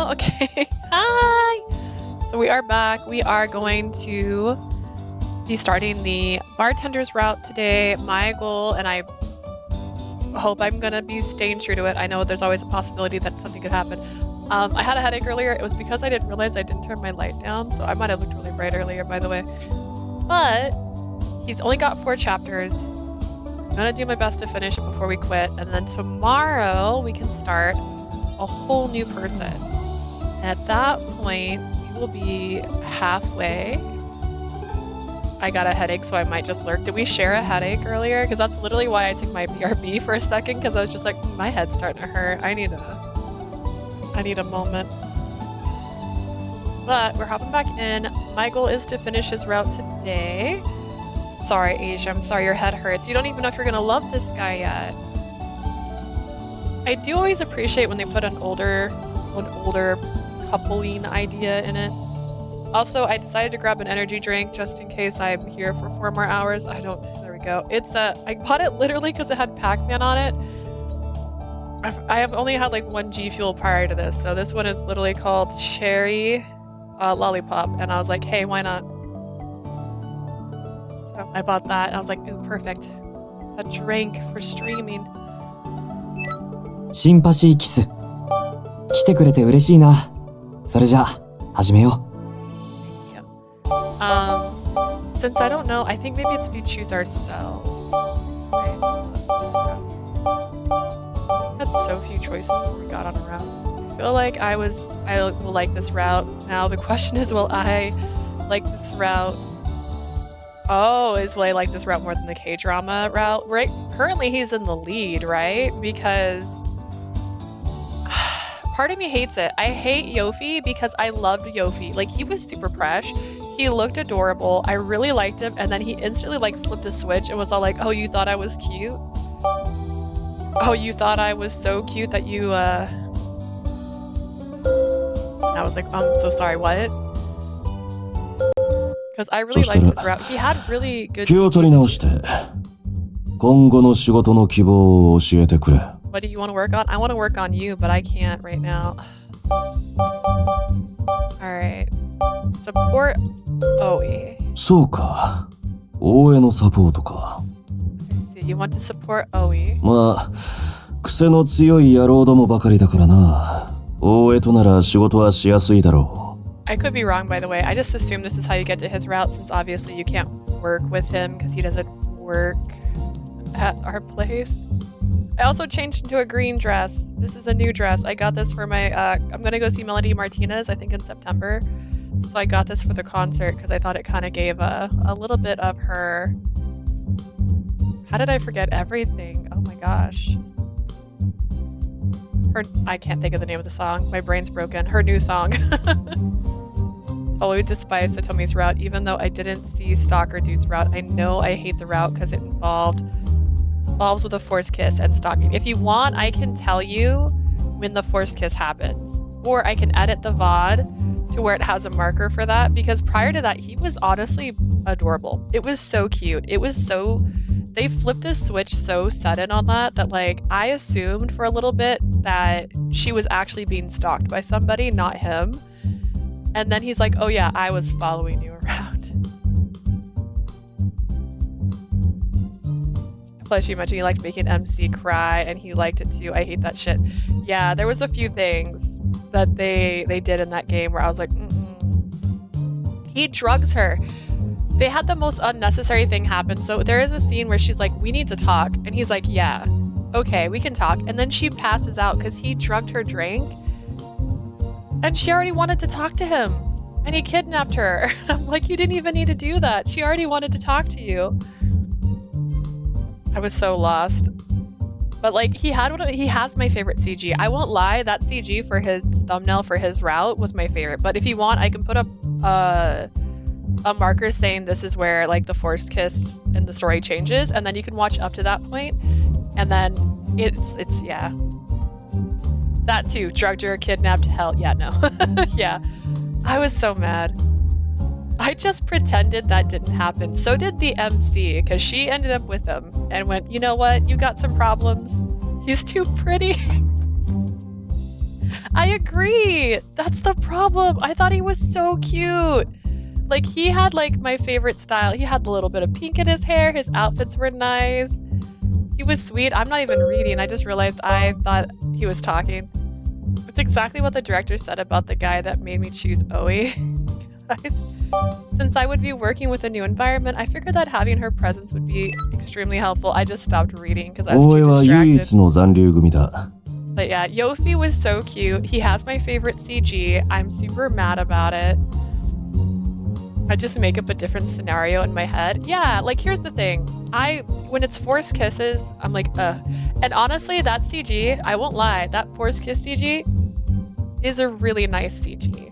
Oh, okay. Hi. So we are back. We are going to be starting the bartender's route today. My goal, and I hope I'm going to be staying true to it. I know there's always a possibility that something could happen. I had a headache earlier. It was because I didn't realize I didn't turn my light down. So I might have looked really bright earlier, by the way. But he's only got 4 chapters. I'm going to do my best to finish it before we quit. And then tomorrow we can start a whole new person. And at that point, we will be halfway. I got a headache, so I might just lurk. Did we share a headache earlier? Because that's literally why I took my BRB for a second, because I was just like, my head's starting to hurt. I need a moment. But we're hopping back in. My goal is to finish his route today. Sorry, Asia. I'm sorry your head hurts. You don't even know if you're going to love this guy yet. I do always appreciate when they put an older coupling idea in it. Also, I decided to grab an energy drink just in case I'm here for 4 more hours. There we go. I bought it literally because it had Pac-Man on it. I have only had like 1 G Fuel prior to this, so this one is literally called Cherry Lollipop, and I was like, hey, why not? So I bought that, and I was like, ooh, perfect. A drink for streaming. Sympathy Kiss 来てくれて嬉しいな。それじゃ始めよう。Since I don't know, I think maybe it's if you choose ourselves. Right? Had so few choices before we got on a route. I feel like I will like this route. Now the question is, will I like this route? Oh, will I like this route more than the K-drama route? Right? Currently he's in the lead, right? Because part of me hates it. I hate Yofi because I loved Yofi. Like, he was super fresh. He looked adorable. I really liked him. And then he instantly like flipped a switch and was all like, oh, you thought I was cute? Oh, you thought I was so cute that you, And I was like, I'm so sorry, what? Because I really liked his route. He had really good CGs too. What do you want to work on? I want to work on you, but I can't right now. Alright. Support OE. そうか。OE のサポートか。I see. You want to support OE? まあ、癖の強い野郎どもばかりだからな。OE となら仕事はしやすいだろう。I could be wrong, by the way. I just assume this is how you get to his route, since obviously you can't work with him because he doesn't work at our place. I also changed into a green dress. This is a new dress. I got this for my, I'm gonna go see Melody Martinez, I think in September. So I got this for the concert because I thought it kind of gave a little bit of her... How did I forget everything? Oh my gosh. I can't think of the name of the song. My brain's broken. Her new song. Totally despise Satomi's route, even though I didn't see Stalker Dude's route. I know I hate the route because it involves with a forced kiss and stalking. If you want, I can tell you when the forced kiss happens. Or I can edit the VOD to where it has a marker for that, because prior to that, he was honestly adorable. It was so cute. It was so... They flipped a switch so sudden on that like I assumed for a little bit that she was actually being stalked by somebody, not him. And then he's like, oh yeah, I was following you around. Plus you mentioned he liked making MC cry, and he liked it too. I hate that shit. Yeah, there was a few things that they did in that game where I was like, He drugs her. They had the most unnecessary thing happen. So there is a scene where she's like, we need to talk. And he's like, yeah, okay, we can talk. And then she passes out because he drugged her drink. And she already wanted to talk to him. And he kidnapped her. And I'm like, you didn't even need to do that. She already wanted to talk to you. I was so lost. But like, he has my favorite CG. I won't lie, that CG for his thumbnail for his route was my favorite. But if you want, I can put up a marker saying this is where like the forced kiss in the story changes, and then you can watch up to that point, and then it's yeah, that too. Drugged her, kidnapped, hell yeah, no. Yeah, I was so mad. I just pretended that didn't happen. So did the MC, because she ended up with him and went, you know what, you got some problems, he's too pretty. I agree. That's the problem. I thought he was so cute. Like, he had like my favorite style. He had a little bit of pink in his hair. His outfits were nice. He was sweet. I'm not even reading. I just realized I thought he was talking. It's exactly what the director said about the guy that made me choose Oe. Since I would be working with a new environment, I figured that having her presence would be extremely helpful. I just stopped reading because I was too distracted. But yeah, Yofi was so cute. He has my favorite CG. I'm super mad about it. I just make up a different scenario in my head. Yeah, like here's the thing. When it's forced kisses, I'm like, ugh. And honestly, that CG, I won't lie, that forced kiss CG is a really nice CG.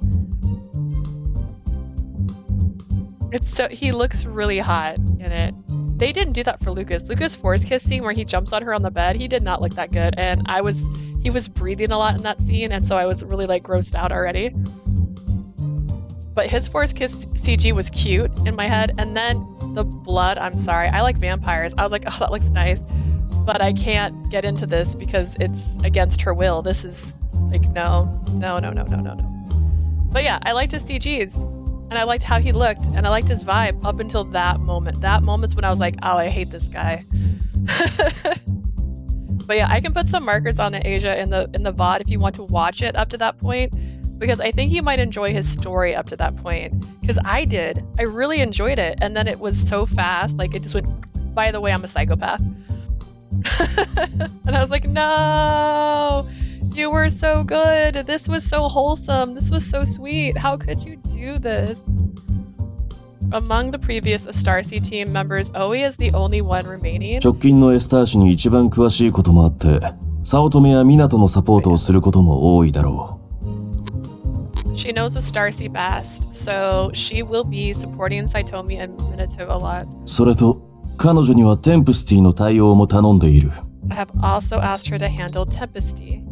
He looks really hot in it. They didn't do that for Lucas. Lucas' forced kiss scene where he jumps on her on the bed, he did not look that good. And he was breathing a lot in that scene, and so I was really like grossed out already. But his forced kiss CG was cute in my head. And then the blood, I'm sorry. I like vampires. I was like, oh, that looks nice. But I can't get into this because it's against her will. This is like, no. But yeah, I liked his CGs. And I liked how he looked. And I liked his vibe up until that moment. That moment's when I was like, oh, I hate this guy. But yeah, I can put some markers on it, Asia, in the VOD if you want to watch it up to that point. Because I think you might enjoy his story up to that point. Because I did. I really enjoyed it. And then it was so fast. Like, it just went, by the way, I'm a psychopath. And I was like, no, you were so good. This was so wholesome. This was so sweet. How could you do this? Among the previous Astarsi team members, Oe is the only one remaining. 直近のエスター氏に一番詳しいこともあって、早乙女や湊のサポートをすることも多いだろう。She knows Astarsi best, so she will be supporting Saitomi and Minato a lot. それと、彼女にはテンプスティの対応も頼んでいる。I have also asked her to handle Tempesty.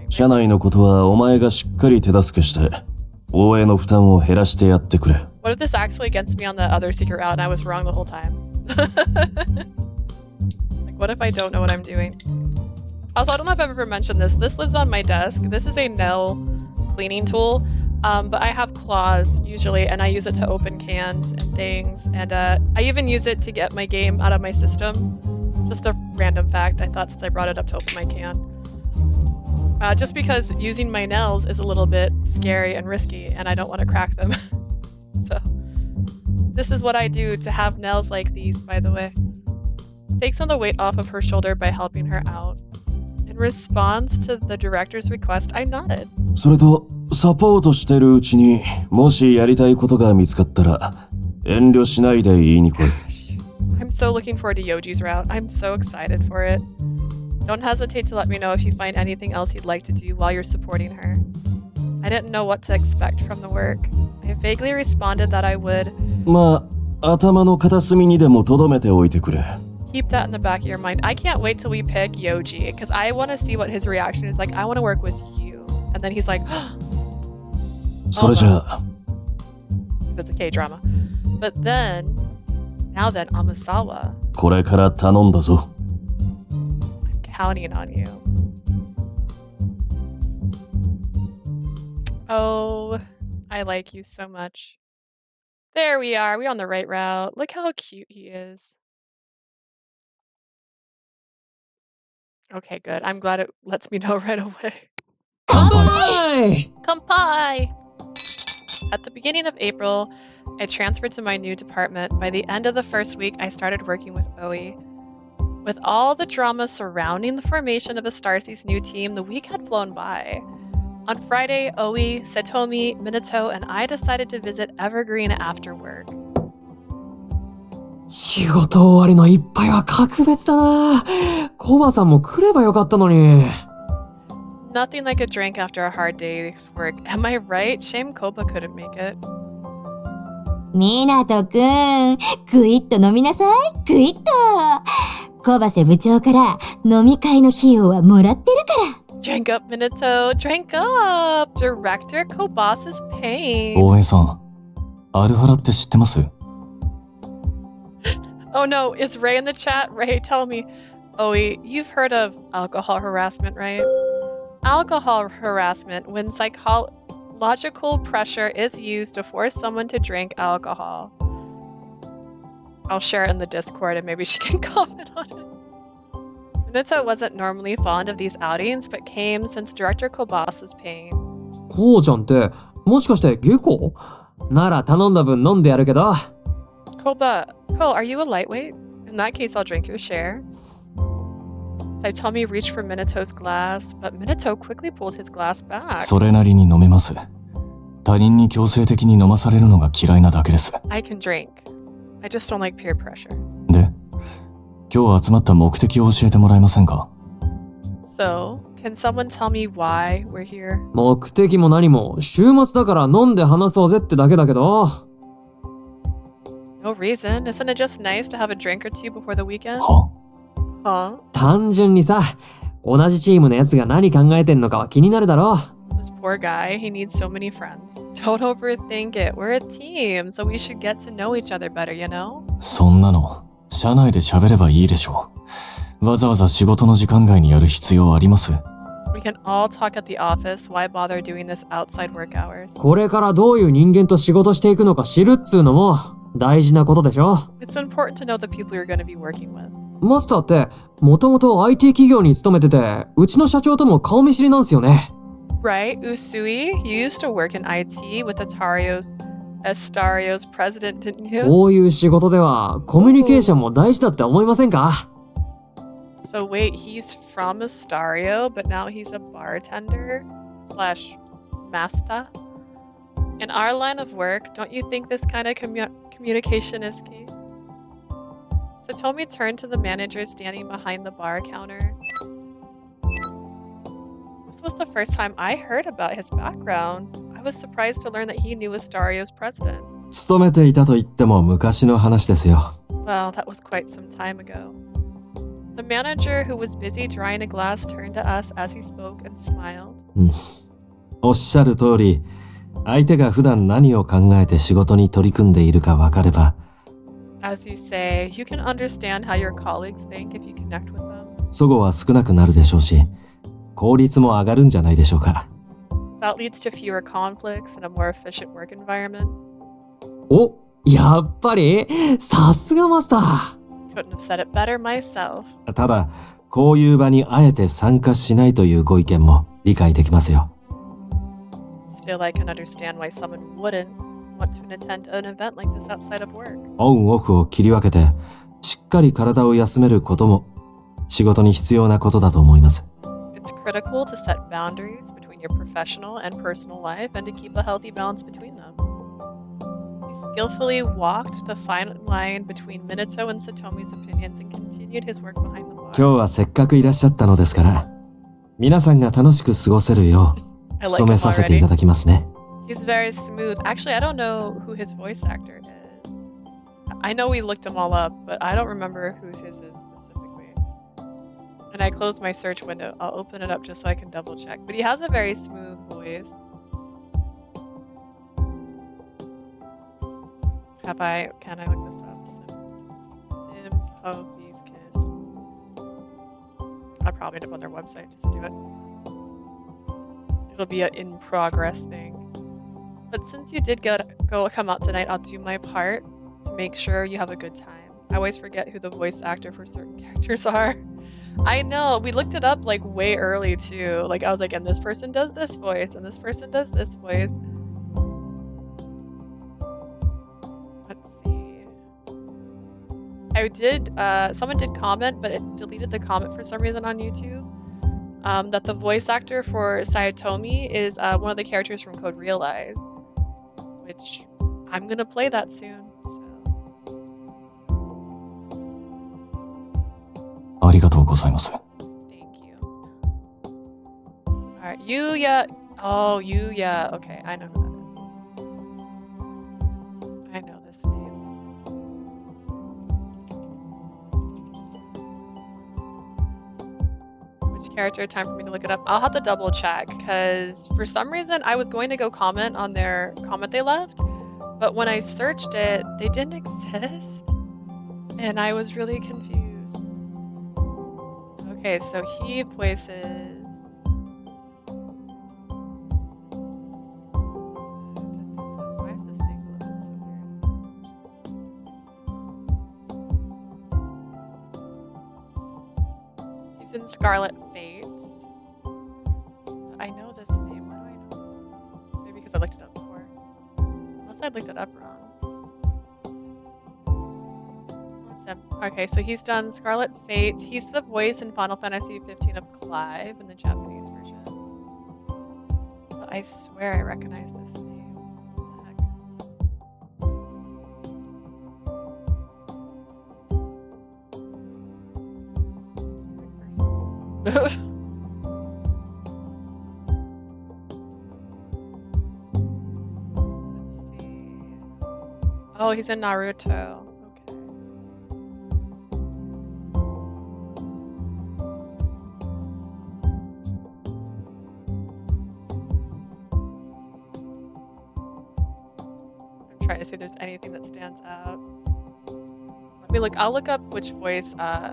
社内のことはお前がしっかり手助けして、応援の負担を減らしてやってくれ。What if this acts against me on the other secret route and I was wrong the whole time? Like, what if I don't know what I'm doing? Also, I don't know if I've ever mentioned this. This lives on my desk. This is a nail cleaning tool, but I have claws usually, and I use it to open cans and things, and I even use it to get my game out of my system. Just a random fact I thought since I brought it up to open my can. Just because using my nails is a little bit scary and risky, and I don't want to crack them. So this is what I do to have nails like these, by the way. Take some of the weight off of her shoulder by helping her out. In response to the director's request, I nodded. それと、サポートしてるうちに、もしやりたいことが見つかったら、遠慮しないで言いに来い。I'm so looking forward to Yoji's route. I'm so excited for it. Don't hesitate to let me know if you find anything else you'd like to do while you're supporting her. I didn't know what to expect from the work. I vaguely responded that I would. まあ、頭の片隅にでも留めておいてくれ。Keep that in the back of your mind. I can't wait till we pick Yoji because I want to see what his reaction is like. I want to work with you. And then he's like,それじゃあ。That's a K-drama. But then, now then, Amasawa. これから頼んだぞ。I'm counting on you. Oh, I like you so much. There we are. We're on the right route. Look how cute he is. Okay, good. I'm glad it lets me know right away. Kanpai! Kanpai! At the beginning of April, I transferred to my new department. By the end of the first week, I started working with Oe. With all the drama surrounding the formation of Astarsi's new team, the week had flown by. On Friday, Oe, Satomi, Minato, and I decided to visit Evergreen after work. 仕事終わりの一杯は格別だな。コバさんも来ればよかったのに。Nothing like a drink after a hard day's work. Am I right? Shame Koba couldn't make it. みなとくん、グイッと飲みなさい。グイッと。小バセ部長から飲み会の費用はもらってるから。Drink up, Minato. Drink up. Director Kobas is paying. 大江さん、アルハラって知ってます？ Oh no, is Ray in the chat? Ray, tell me. Oe, you've heard of alcohol harassment, right? Alcohol harassment when psychological pressure is used to force someone to drink alcohol. I'll share it in the Discord and maybe she can comment on it. Minato wasn't normally fond of these outings, but came since Director Kobas was paying. こうちゃんってもしかして下校なら頼んだ分飲んでやるけど。Cole, are you a lightweight? In that case, I'll drink your share. Saitomi reached for Minato's glass, but Minato quickly pulled his glass back. それなりに飲めます。他人に強制的に飲まされるのが嫌いなだけです。I can drink. I just don't like peer pressure. で、今日集まった目的を教えてもらえませんか？ So, can someone tell me why we're here? 目的も何も週末だから飲んで話そうぜってだけだけど。No reason. Isn't it just nice to have a drink or two before the weekend? は？ Huh? 単純にさ、同じチームのやつが何考えてんのかは気になるだろ。This poor guy, he needs so many friends. Don't overthink it. We're a team, so we should get to know each other better, you know? そんなの社内で喋ればいいでしょう。わざわざ仕事の時間外にやる必要あります？ We can all talk at the office. Why bother doing this outside work hours? これからどういう人間と仕事していくのか知るっつうのも大事なことでしょ。 It's important to know the people you're going to be working with. マスターってもともと IT 企業に勤めてて、うちの社長とも顔見知りなんすよね。Right, Usui? You used to work in IT with Estario's president, didn't you? こういう仕事ではコミュニケーションも大事だって思いませんか？ So wait, he's from Estario, but now he's a bartender slash master? In our line of work, don't you think this kind of communication is key? Satomi turned to the manager standing behind the bar counter. This was the first time I heard about his background. I was surprised to learn that he knew Estario's president. 勤めていたと言っても昔の話ですよ。 Well, that was quite some time ago. The manager, who was busy drying a glass, turned to us as he spoke and smiled. おっしゃる通り、相手が普段何を考えて仕事に取り組んでいるか分かれば、 As you say, you can understand how your colleagues think if you connect with them. 齟齬は少なくなるでしょうし、効率も上がるんじゃないでしょうか。 That leads to fewer conflicts and a more efficient work environment. お、やっぱりさすがマスター。 Couldn't have said it better myself. ただ、こういう場にあえて参加しないというご意見も理解できますよ。 Still, I can understand why someone wouldn't want to attend an event like this outside of work. オンオフを切り分けて、しっかり体を休めることも仕事に必要なことだと思います。 It's critical to set boundaries between your professional and personal life and to keep a healthy balance between them. He skillfully walked the fine line between Minato and Satomi's opinions and continued his work behind the bar. 今日はせっかくいらっしゃったのですから、皆さんが楽しく過ごせるよう I like 努め him させてい already. ただきますね。 He's very smooth. Actually, I don't know who his voice actor is. I know we looked them all up, but I don't remember who his is specifically. And I closed my search window. I'll open it up just so I can double check. But he has a very smooth voice. Can I look this up? Sympathy Kiss. I'll probably end up on their website just to do it. It'll be an in progress thing. But since you did come out tonight, I'll do my part to make sure you have a good time. I always forget who the voice actor for certain characters are. I know, we looked it up like way early too. Like I was like, and this person does this voice, and this person does this voice. Let's see. Someone did comment, but it deleted the comment for some reason on YouTube. That the voice actor for Saitomi is one of the characters from Code Realize, which I'm gonna play that soon. So. ありがとうございます。 Thank you. Alright, Yuya. Oh, Yuya. Okay, I know who that is. I know this name. Which character? Time for me to look it up. I'll have to double check because for some reason I was going to go comment on their comment they left, but when I searched it, they didn't exist, and I was really confused. Okay, so he voices He's in Scarlet Fates. I know this name. Why do I know this? Maybe because I looked it up before. Unless I looked it up wrong. What's him? Okay, so he's done Scarlet Fates. He's the voice in Final Fantasy 15 of Clive in the Japanese version. But I swear I recognize this name. What the heck? Is this the right person? Let's see. Oh, he's in Naruto. Okay. I'm trying to see if there's anything that stands out. Let me look. I'll look up which voice the other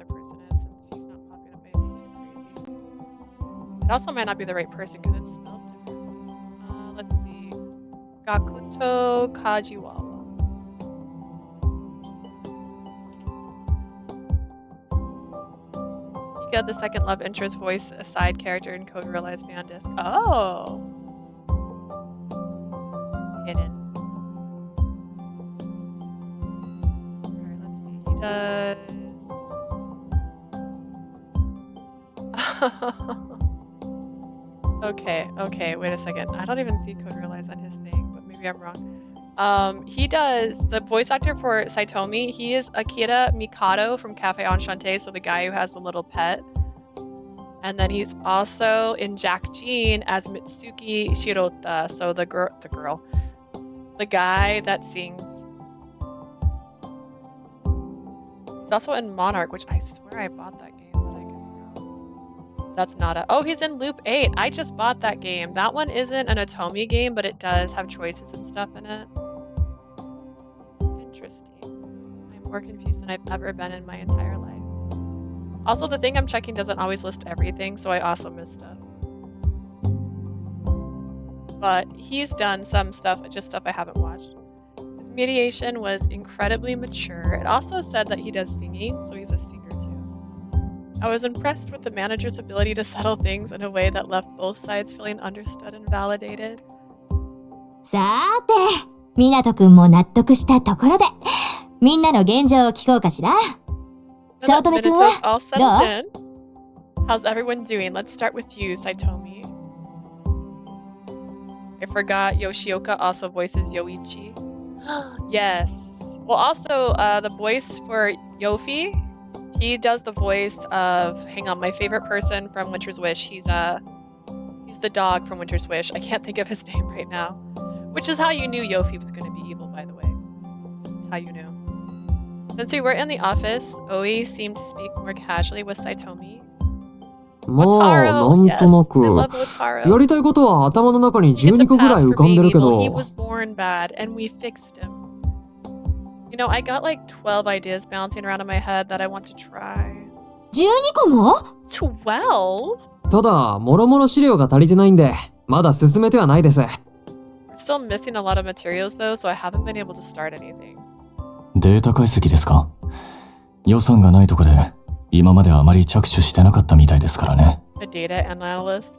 person is, since he's not popping up anything too crazy. It also might not be the right person because it's spelled different. Let's see. Gakuto Kajiwala. You get the second love interest voice, a side character in Code Realized fan disc. Oh! Hidden. Alright, let's see. He does. Okay, wait a second. I don't even see Code Realize on his thing, but maybe I'm wrong. He does the voice actor for Saitomi. He is Akira Mikado from Cafe Enchanté, so the guy who has the little pet. And then he's also in Jack Jean as Mitsuki Shirota, so the guy that sings. He's also in Monarch, which I swear I bought that game, but I could be wrong. That's not a. Oh, he's in Loop 8. I just bought that game. That one isn't an Otomi game, but it does have choices and stuff in it. Interesting. I'm more confused than I've ever been in my entire life. Also, the thing I'm checking doesn't always list everything, so I also miss stuff. But he's done some stuff, just stuff I haven't watched. His mediation was incredibly mature. It also said that he does singing, so he's a singer too. I was impressed with the manager's ability to settle things in a way that left both sides feeling understood and validated. さーて、湊くんも納得したところで、みんなの現状を聞こうかしら。Now that Saitomi君は Minato's all settled in, how's everyone doing? Let's start with you, Saitomi. I forgot Yoshioka also voices Yoichi. Yes. Well, also, the voice for Yofi, he does the voice of, hang on, my favorite person from Winter's Wish. He's the dog from Winter's Wish. I can't think of his name right now. Which is how you knew Yofi was going to be evil, by the way. That's how you knew. Since we were in the office, Oi seemed to speak more casually with Saitomi. まあ、なんとなく。 I love Wataru. やりたいことは頭の中に He gets 12 a 個ぐらい pass 浮 for かんで being るけ evil. He ど。 was born bad, and we fixed him. You know, I got like 12 ideas bouncing around in my head that I want to try. 12個も 12? ただ、もろもろ資料が足りてないんで、まだ進めてはないです。I'm still missing a lot of materials though, so I haven't been able to start anything. データ解析ですか？予算がないとこで今まであまり着手してなかったみたいですからね。The data analysis,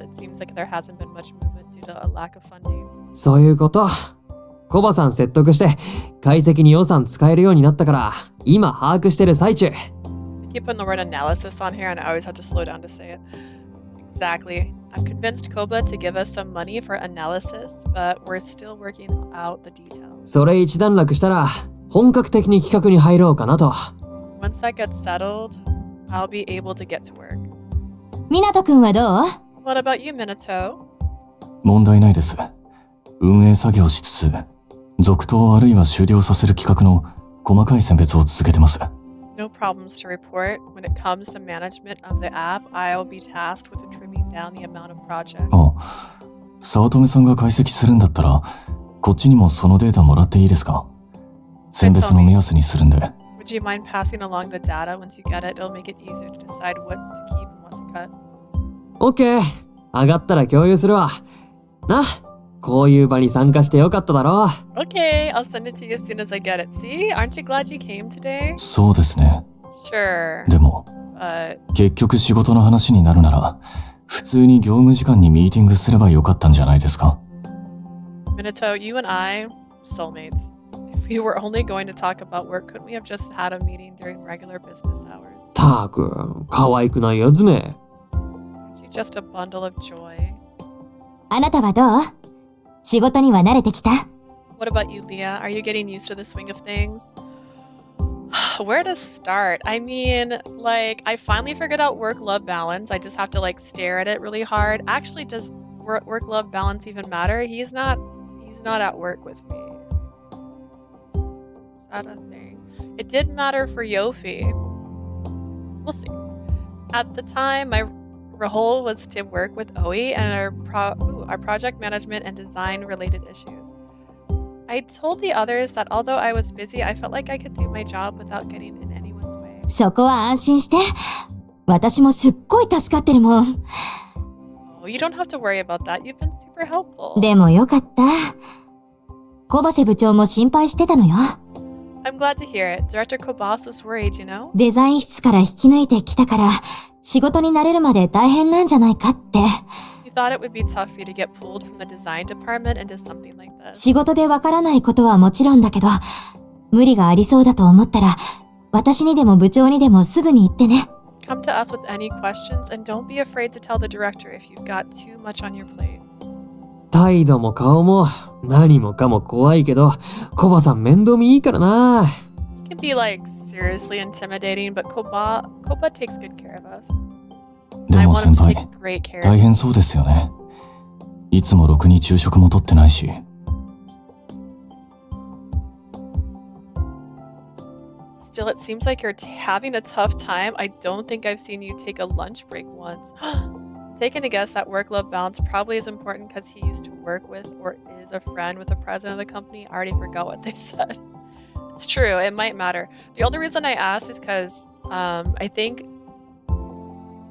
it seems like there hasn't been much movement due to a lack of funding. そういうこと。コバさん説得して、解析に予算使えるようになったから、今把握してる最中。I keep putting the word analysis on here and I always have to slow down to say it. Exactly. I've convinced Koba to give us some money for analysis, but we're still working out the details. それ一段落したら、本格的に企画に入ろうかなと。Once that gets settled, I'll be able to get to work. 湊くんはどう What about you, Minato? 問題ないです。運営作業しつつ、続投あるいは終了させる企画の細かい選別を続けてます。No problems to report. When it comes to management of the app, I'll be tasked with trimming down the amount of projects. あ、早乙女さんが解析するんだったら、こっちにもそのデータもらっていいですか？選別の目安にするんで。Would you mind passing along the data once you get it? It'll make it easier to decide what to keep and what to cut. OK。上がったら共有するわ。な、こういう場に参加してよかっただろ。Okay, I'll send it to you as soon as I get it. See? Aren't you glad you came today? そうですね。 Sure. でも、 But 結局仕事の話になるなら、普通に業務時間にミーティングすればよかったんじゃないですか？ Minato, you and I, soulmates. If we were only going to talk about work, couldn't we have just had a meeting during regular business hours? たく、可愛くないやつめ。Aren't you just a bundle of joy? あなたはどう？仕事には慣れてきた？ What about you, Leah? Are you getting used to the swing of things? Where to start? I mean, like, I finally figured out work-love balance. I just have to, like, stare at it really hard. Actually, does work-love balance even matter? He's not at work with me. Is that a thing? It did matter for Yofi. We'll see. At the time, my role was to work with OE and our project management and design related issues. I told the others that although I was busy, I felt like I could do my job without getting in anyone's way. そこは安心して。私もすっごい助かってるもん。Oh, you don't have to worry about that. You've been super helpful. でもよかった。小バセ部長も心配してたのよ。I'm glad to hear it. Director Kobas was worried, you know? デザイン室から引き抜いてきたから、仕事に慣れるまで大変なんじゃないかって。You thought it would be tough for you to get pulled from the design department into something like this. 仕事でわからないことはもちろんだけど、無理がありそうだと思ったら、私にでも部長にでもすぐに言ってね。Come to us with any questions and don't be afraid to tell the director if you've got too much on your plate. 態度も顔も何もかも怖いけど、コバさん面倒見いいからな。He can be like seriously intimidating, but Koba takes good care of us. で I も want him 先 to 輩、 take great care 大 of 変そうですよね。いつもろくに昼食もとってないし。Still, it seems like you're having a tough time. I don't think I've seen you take a lunch break once. Taking a guess that work-life balance probably is important because he used to work with or is a friend with the president of the company. I already forgot what they said. It's true, it might matter. The only reason I asked is because I think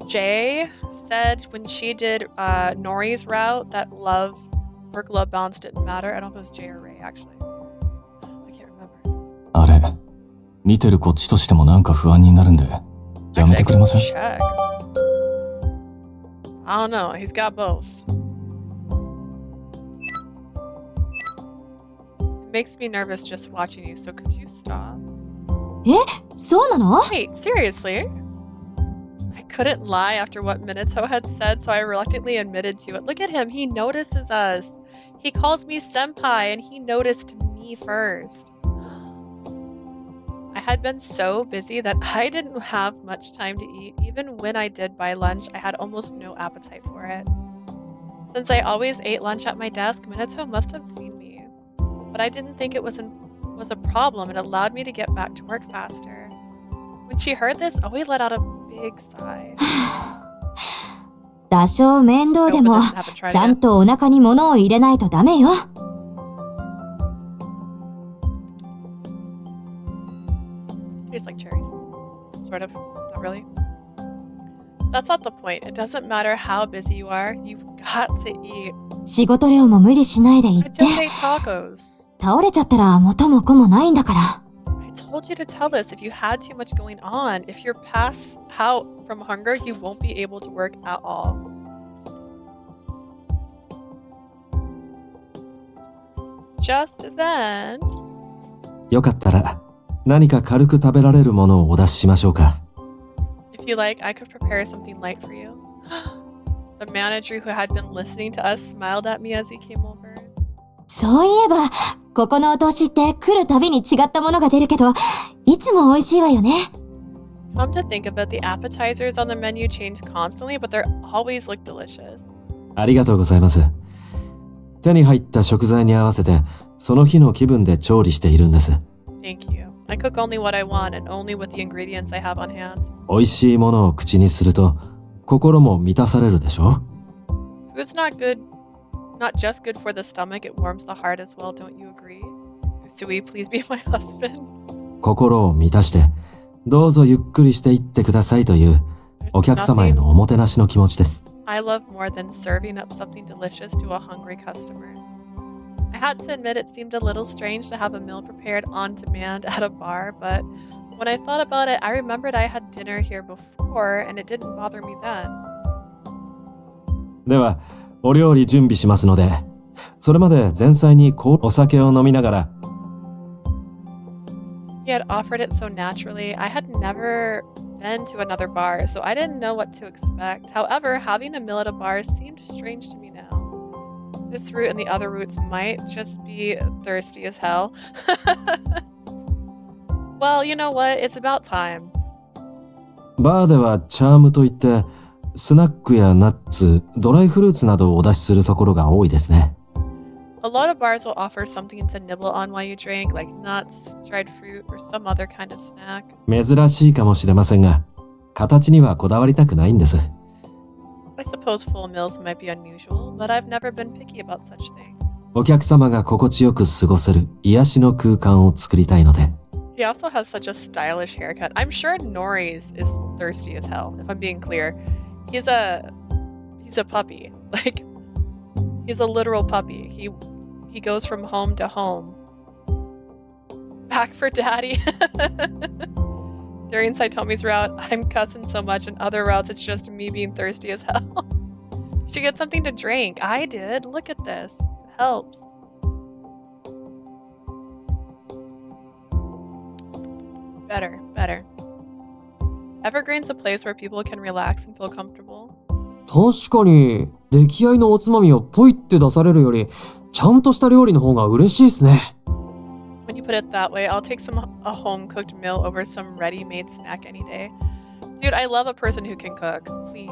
Jay said when she did Nori's route that work-life balance didn't matter. I don't know if it was Jay or Ray, actually. I can't remember. あれ、見てるこっちとしてもなんか不安になるんで、やめてくれません？ Check. I don't know. He's got both. It makes me nervous just watching you, so could you stop? そうなの？ Wait, seriously? I couldn't lie after what Minato had said, so I reluctantly admitted to it. Look at him. He notices us. He calls me senpai, and he noticed me first. I had been so busy that I didn't have much time to eat. Even when I did buy lunch, I had almost no appetite for it. Since I always ate lunch at my desk, Minato must have seen me. But I didn't think it was a problem. It allowed me to get back to work faster. When she heard this, Oe let out a big sigh. 多少面倒 I で hope it も、 doesn't happen trying ちゃん to... とお腹に物を入れないとダメよ。Tastes like cherries. Sort of. Not really. That's not the point. It doesn't matter how busy you are. You've got to eat. 仕事量も無理しないで言 I って。 just ate tacos. 倒れちゃったら元も子もないんだから。I told you to tell this if you had too much going on. If you're passed out from hunger, you won't be able to work at all. Just then... よかったら何か軽く食べられるものをお出ししましょうか。 If you like, I could prepare something light for you. The manager who had been listening to us smiled at me as he came over. そういえば、ここのお通しって来るたびに違ったものが出るけど、いつも美味しいわよね。Come to think of it, the appetizers on the menu change constantly, but they always look delicious. ありがとうございます。手に入った食材に合わせてその日の気分で調理しているんです。 Thank you. I cook only what I want and only with the ingredients I have on hand. 美味しいものを口にすると心も満たされるでしょ。 Food's not just good for the stomach, it warms the heart as well, don't you agree? Usui, please be my husband. 心を満たしてどうぞゆっくりしていってくださいというお客様へのおもてなしの気持ちです。 I love more than serving up something delicious to a hungry customer. had to admit it seemed a little strange to have a meal prepared on demand at a bar, but when I thought about it, I remembered I had dinner here before and it didn't bother me then. では、お料理準備しますので、それまで前菜にお酒を飲みながら。He had offered it so naturally. I had never been to another bar, so I didn't know what to expect. However, having a meal at a bar seemed strange to me now. This route and the other routes might just be thirsty as hell. Well, you know what? It's about time. バーではチャームといって、スナックやナッツ、ドライフルーツなどをお出しするところが多いですね。A lot of bars will offer something to nibble on while you drink, like nuts, dried fruit, or some other kind of snack. 珍しいかもしれませんが、形にはこだわりたくないんです。I suppose full meals might be unusual, but I've never been picky about such things. お客様が心地よく過ごせる癒しの空間を作りたいので。He also has such a stylish haircut. I'm sure Nori's is thirsty as hell, if I'm being clear. He's a puppy. Like, he's a literal puppy. He goes from home to home. Back for daddy. During Saitomi's route, I'm cussing so much, and other routes it's just me being thirsty as hell. You should get something to drink. I did. Look at this. It helps. Better. Evergreen's a place where people can relax and feel comfortable. 確かに、出来合いのおつまみをポイって出されるより、ちゃんとした料理の方が嬉しいっすね。When you put it that way, I'll take a home-cooked meal over some ready-made snack any day. Dude, I love a person who can cook. Please.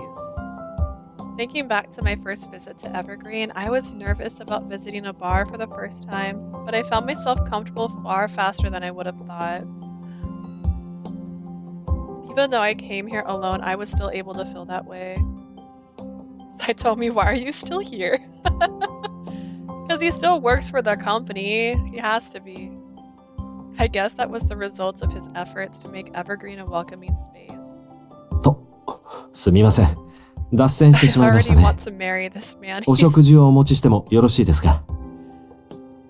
Thinking back to my first visit to Evergreen, I was nervous about visiting a bar for the first time, but I found myself comfortable far faster than I would have thought. Even though I came here alone, I was still able to feel that way. Saitomi, why are you still here? Because he still works for the company. He has to be. I guess that was the result of his efforts to make Evergreen a welcoming space. と、すみません。脱線してしまいました I ね。 already want to marry this man. お食事をお持ちしてもよろしいですか？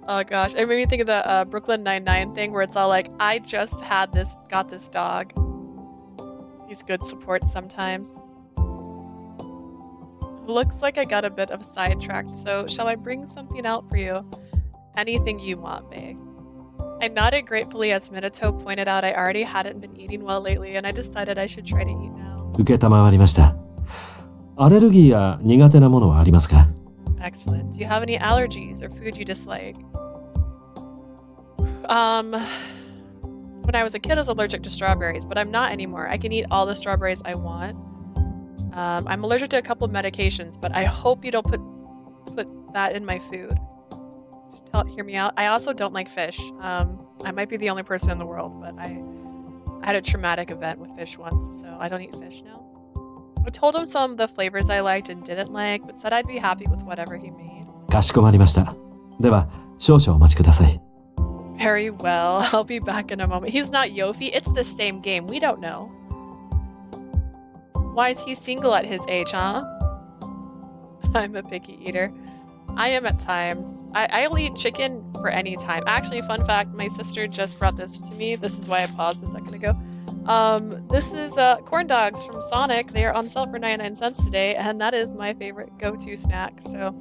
Oh gosh, it made me think of the Brooklyn Nine-Nine thing where it's all like, I just got this dog. He's good support sometimes. Looks like I got a bit of sidetracked, so shall I bring something out for you? Anything you want, May. I nodded gratefully as Minato pointed out I already hadn't been eating well lately and I decided I should try to eat now. 承りました。アレルギーや苦手なものはありますか？ Excellent. Do you have any allergies or food you dislike? When I was a kid, I was allergic to strawberries, but I'm not anymore. I can eat all the strawberries I want. I'm allergic to a couple of medications, but I hope you don't put that in my food. Hear me out. I also don't like fish. I might be the only person in the world, but I had a traumatic event with fish once, so I don't eat fish now. I told him some of the flavors I liked and didn't like, but said I'd be happy with whatever he made. かしこまりました。では、少々お待ちください。Very well. I'll be back in a moment. He's not Yofi. It's the same game. We don't know. Why is he single at his age, huh? I'm a picky eater. I am at times. I'll eat chicken for any time. Actually, fun fact, my sister just brought this to me. This is why I paused a second ago. This is corn dogs from Sonic. They are on sale for 99 cents today, and that is my favorite go-to snack. So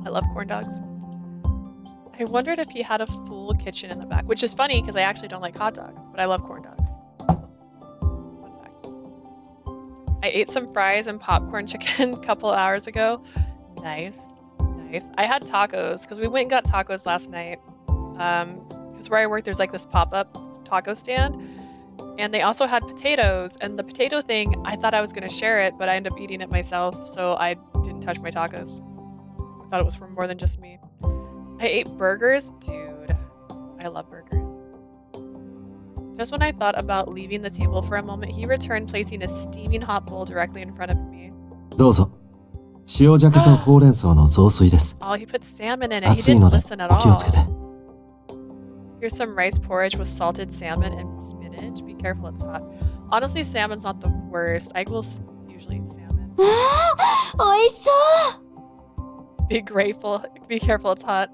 I love corn dogs. I wondered if he had a full kitchen in the back, which is funny because I actually don't like hot dogs, but I love corn dogs. Fun fact. I ate some fries and popcorn chicken a couple hours ago. Nice. I had tacos because we went and got tacos last night. Because where I work, there's like this pop-up taco stand. And they also had potatoes. And the potato thing, I thought I was going to share it, but I ended up eating it myself. So I didn't touch my tacos. I thought it was for more than just me. I ate burgers. Dude, I love burgers. Just when I thought about leaving the table for a moment, he returned, placing a steaming hot bowl directly in front of me. どうぞ。塩鮭とほうれん草の雑炊です。 Oh, he put salmon in it. He 熱い didn't ので listen at お気をつけて。 all. Here's some rice porridge with salted salmon and spinach. Be careful, it's hot. Honestly, salmon's not the worst. I will usually eat salmon. わあ、美味しそう。Be grateful. Be careful, it's hot.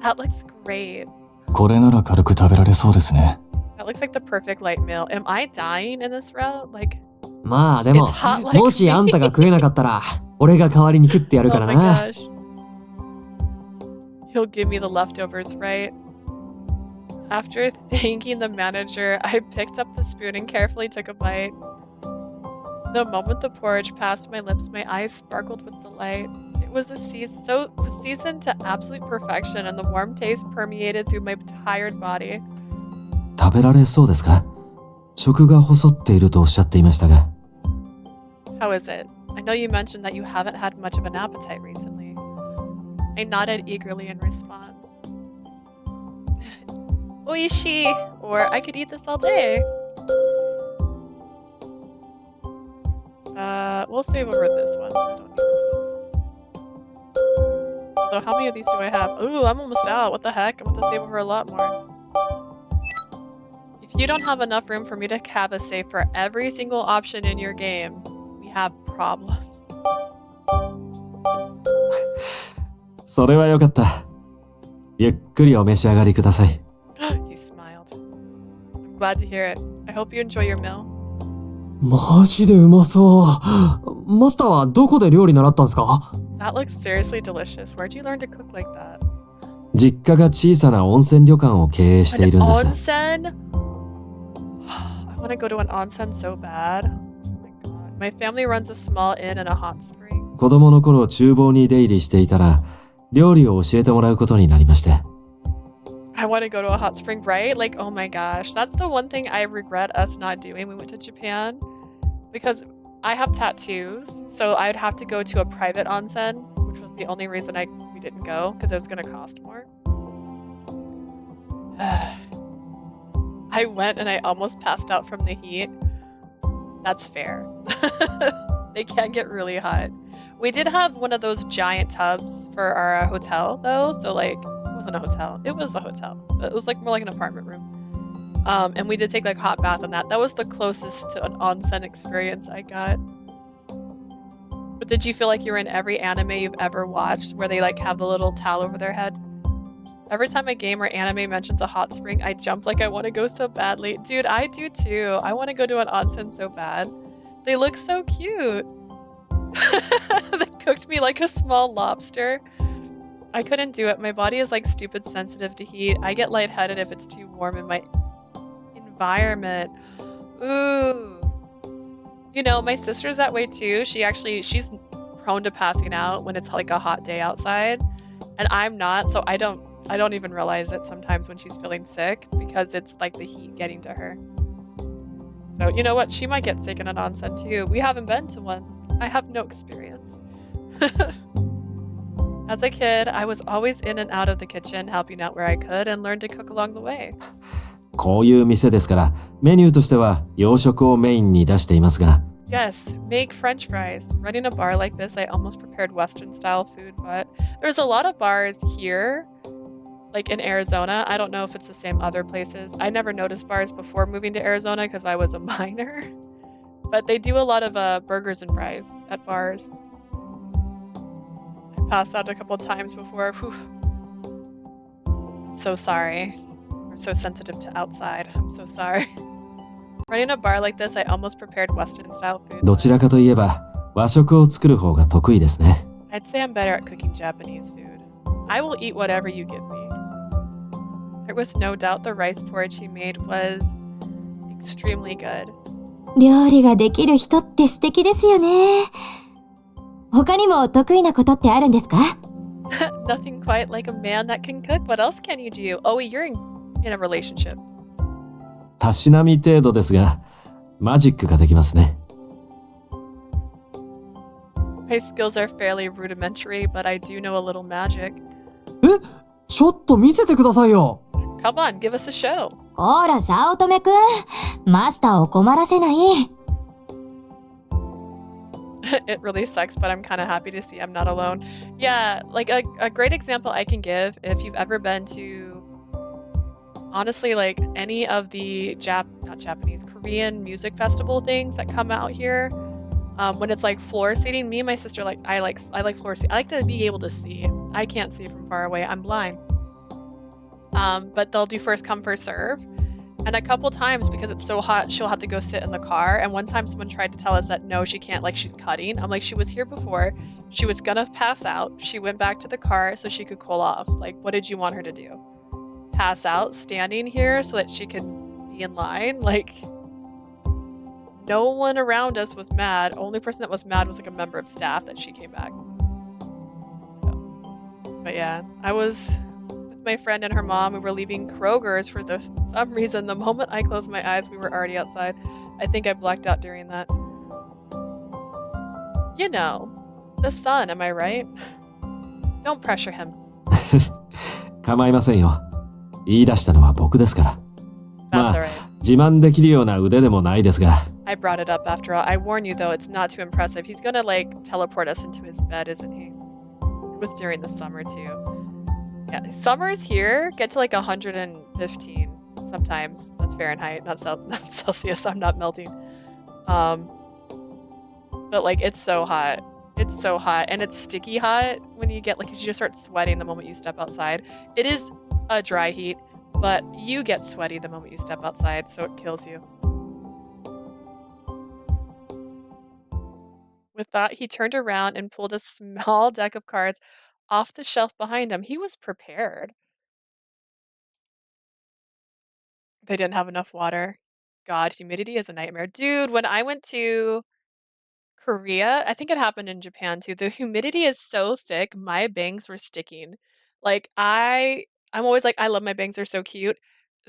That looks great. これなら軽く食べられそうですね。 That looks like the perfect light meal. Am I dying in this route? Like, まあでも it's hot like もしあんたが食えなかったら俺が代わりに食ってやるか oh ら my な。 gosh. He'll give me the leftovers, right? After thanking the manager, I picked up the spoon and carefully took a bite. The moment the porridge passed my lips, my eyes sparkled with delight. It was seasoned to absolute perfection, and the warm taste permeated through my tired body. 食べられそうですか？食が細っているとおっしゃっていましたが。 How is it? I know you mentioned that you haven't had much of an appetite recently. I nodded eagerly in response. Oishii! Or I could eat this all day. We'll save over this one. I don't need this one. Although, how many of these do I have? Ooh, I'm almost out. What the heck? I'm going to save over a lot more. If you don't have enough room for me to have a save for every single option in your game, we have problems. それはよかった。ゆっくりお召し上がりください。He smiled. I'm glad to hear it. I hope you enjoy your meal. マジでうまそう。マスターはどこで料理習ったんですか？ That looks seriously delicious. Where'd you learn to cook like that? 実家が小さな温泉旅館を経営しているんです。 An onsen? I want to go to an onsen so bad. Oh my god. My family runs a small inn and a hot spring. 子供の頃厨房に出入りしていたら料理を教えてもらうことになりまして。 I want to go to a hot spring, right? Like, oh my gosh. That's the one thing I regret us not doing. We went to Japan because I have tattoos, so I'd have to go to a private onsen, which was the only reason we didn't go because it was going to cost more. I went and I almost passed out from the heat. That's fair. They can get really hot. We did have one of those giant tubs for our hotel though, so like it wasn't a hotel. It was a hotel. It was like more like an apartment room. And we did take like hot bath in that. That was the closest to an onsen experience I got. But did you feel like you were in every anime you've ever watched where they like have the little towel over their head? Every time a game or anime mentions a hot spring, I jump like I want to go so badly. Dude, I do too. I want to go to an onsen so bad. They look so cute. They cooked me like a small lobster. I couldn't do it. My body is like stupid sensitive to heat. I get lightheaded if it's too warm in my environment. Ooh. You know, my sister's that way too. She's prone to passing out when it's like a hot day outside. And I'm not, so I don't even realize it sometimes when she's feeling sick because it's like the heat getting to her. So you know what? She might get sick in an onsen too. We haven't been to one. I have no experience. As a kid, I was always in and out of the kitchen helping out where I could and learned to cook along the way. こういう店ですからメニューとしては洋食をメインに出していますが。 Yes, make French fries. Running a bar like this, I almost prepared Western style food, but there's a lot of bars here, like in Arizona. I don't know if it's the same other places. I never noticed bars before moving to Arizona because I was a minor. But they do a lot of burgers and fries at bars. I passed out a couple times before. Whew. I'm so sorry. I'm so sensitive to outside. I'm so sorry. Running a bar like this, I almost prepared Western style food. どちらかといえば和食を作る方が得意ですね。 I'd say I'm better at cooking Japanese food. I will eat whatever you give me. There was no doubt the rice porridge he made was extremely good. 料理ができる人って素敵ですよね。他にも得意なことってあるんですか？ Nothing quite like a man that can cook. What else can you do? Oh, you're in a relationship. たしなみ程度ですがマジックができますね。 My skills are fairly rudimentary, but I do know a little magic. え、ちょっと見せてくださいよ。 Come on, give us a show. ほら、早乙女くん。マスターを困らせない。It really sucks, but I'm kind of happy to see I'm not alone. Yeah, like a great example I can give if you've ever been to, honestly, like any of the not Japanese, Korean music festival things that come out here, When it's like floor seating, me and my sister I like floor seating. I like to be able to see. I can't see from far away. I'm blind. But they'll do first come first serve. And a couple times, because it's so hot, she'll have to go sit in the car. And one time someone tried to tell us that no, she can't, like she's cutting. I'm like, she was here before. She was gonna pass out. She went back to the car so she could cool off. Like, what did you want her to do? Pass out standing here so that she can be in line? Like, no one around us was mad. Only person that was mad was like a member of staff that she came back. So, but yeah, I was with my friend and her mom. We were leaving Kroger's for some reason. The moment I closed my eyes, we were already outside. I think I blacked out during that. You know, the sun, am I right? Don't pressure him. 構いませんよ。言い出したのは僕ですから。 That's alright. 自慢できるような腕でもないですが。 I brought it up after all. I warn you though, it's not too impressive. He's gonna like teleport us into his bed, isn't he? It was during the summer too. Yeah, summers here get to like 115 sometimes. That's Fahrenheit, not Celsius. I'm not melting. But like it's so hot. It's so hot, and it's sticky hot when you get like you just start sweating the moment you step outside. It is a dry heat, but you get sweaty the moment you step outside, so it kills you. With that, he turned around and pulled a small deck of cards off the shelf behind him. He was prepared. They didn't have enough water. God, humidity is a nightmare. Dude, when I went to Korea, I think it happened in Japan too. The humidity is so thick, my bangs were sticking. Like I'm always like, I love my bangs, they're so cute.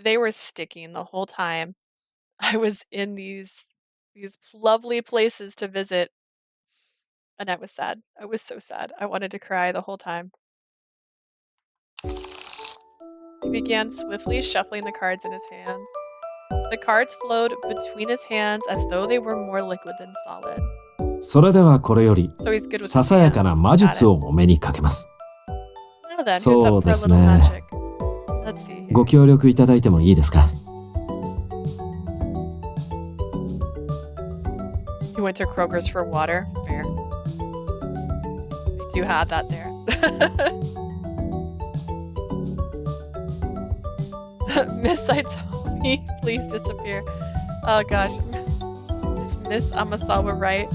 They were sticking the whole time. I was in these lovely places to visit. And I was sad. I was so sad. I wanted to cry the whole time. He began swiftly shuffling the cards in his hands. The cards flowed between his hands as though they were more liquid than solid. それではこれより So he's good with さ his さやかな hands. 魔 Got 術 it. をお目にかけます。 Now then, who's そ up う for a です little ね。 magic? Let's see ご here. 協力いただいてもいいですか？ He went to Kroger's for water. Fair. They do have that there. Miss Saitomi, please disappear. Oh gosh. Is Miss Amasawa right?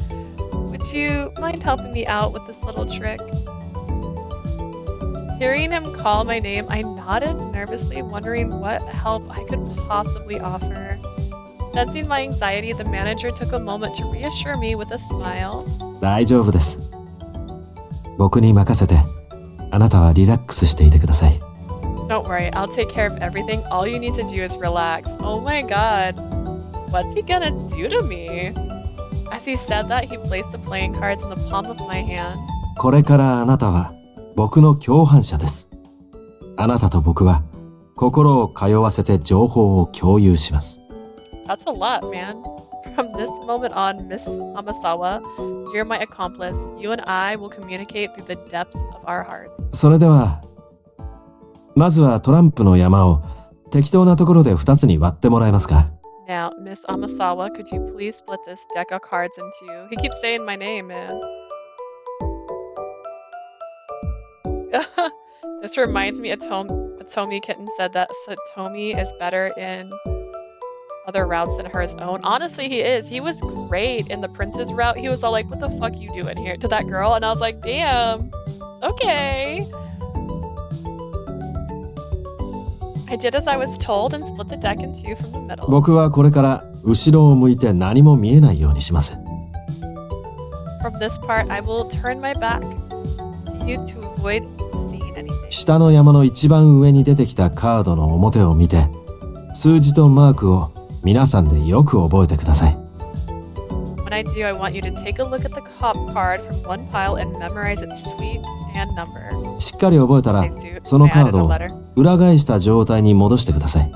Would you mind helping me out with this little trick? Hearing him call my name, I nodded nervously, wondering what help I could possibly offer. Sensing my anxiety, the manager took a moment to reassure me with a smile. 大丈夫です。僕に任せて、あなたはリラックスしていてください。 Don't worry, I'll take care of everything. All you need to do is relax. Oh my god. What's he gonna do to me? As he said that, he placed the playing cards in the palm of my hand. これからあなたは僕の共犯者です。あなたと僕は心を通わせて情報を共有します。 That's a lot, man. From this moment on, Miss Amasawa, you're my accomplice. You and I will communicate through the depths of our hearts. それでは、まずはトランプの山を適当なところで2つに割ってもらえますか？ Now, Miss Amasawa, could you please split this deck of cards in two? He keeps saying my name, man. This reminds me, Atomi Kitten said that Satomi is better in other routes than hers own. Honestly, he is. He was great in the princess route. He was all like, what the fuck you doing here? To that girl. And I was like, damn. Okay. I did as I was told and split the deck in two from the middle. 僕はこれから後ろを向いて何も見えないようにします。 From this part, I will turn my back to you to avoid seeing anything. 下の山の一番上に出てきたカードの表を見て、数字とマークを皆さんでよく覚えてください。 When I do, I want you to take a look at the cop card from one pile and memorize its suite and number. しっかり覚えたら I suit. その I カー added ド a を letter. 裏返した状態に戻してください。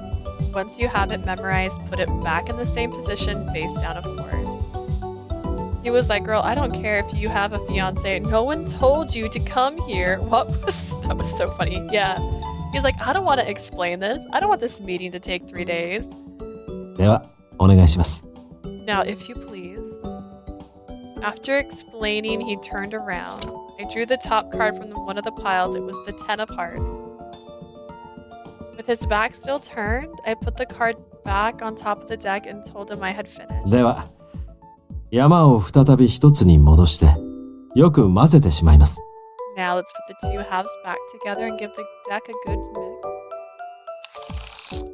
Once you have it memorized, put it back in the same position, face down, of course. He was like, girl, I don't care if you have a fiance. No one told you to come here. That was so funny. Yeah. He's like, I don't want to explain this. I don't want this meeting to take 3 days. では、お願いします。 Now, if you please. After explaining, he turned around. I drew the top card from one of the piles. It was the 10 of hearts. With his back still turned, I put the card back on top of the deck and told him I had finished. では、山を再び一つに戻して、よく混ぜてしまいます。Now let's put the two halves back together and give the deck a good mix.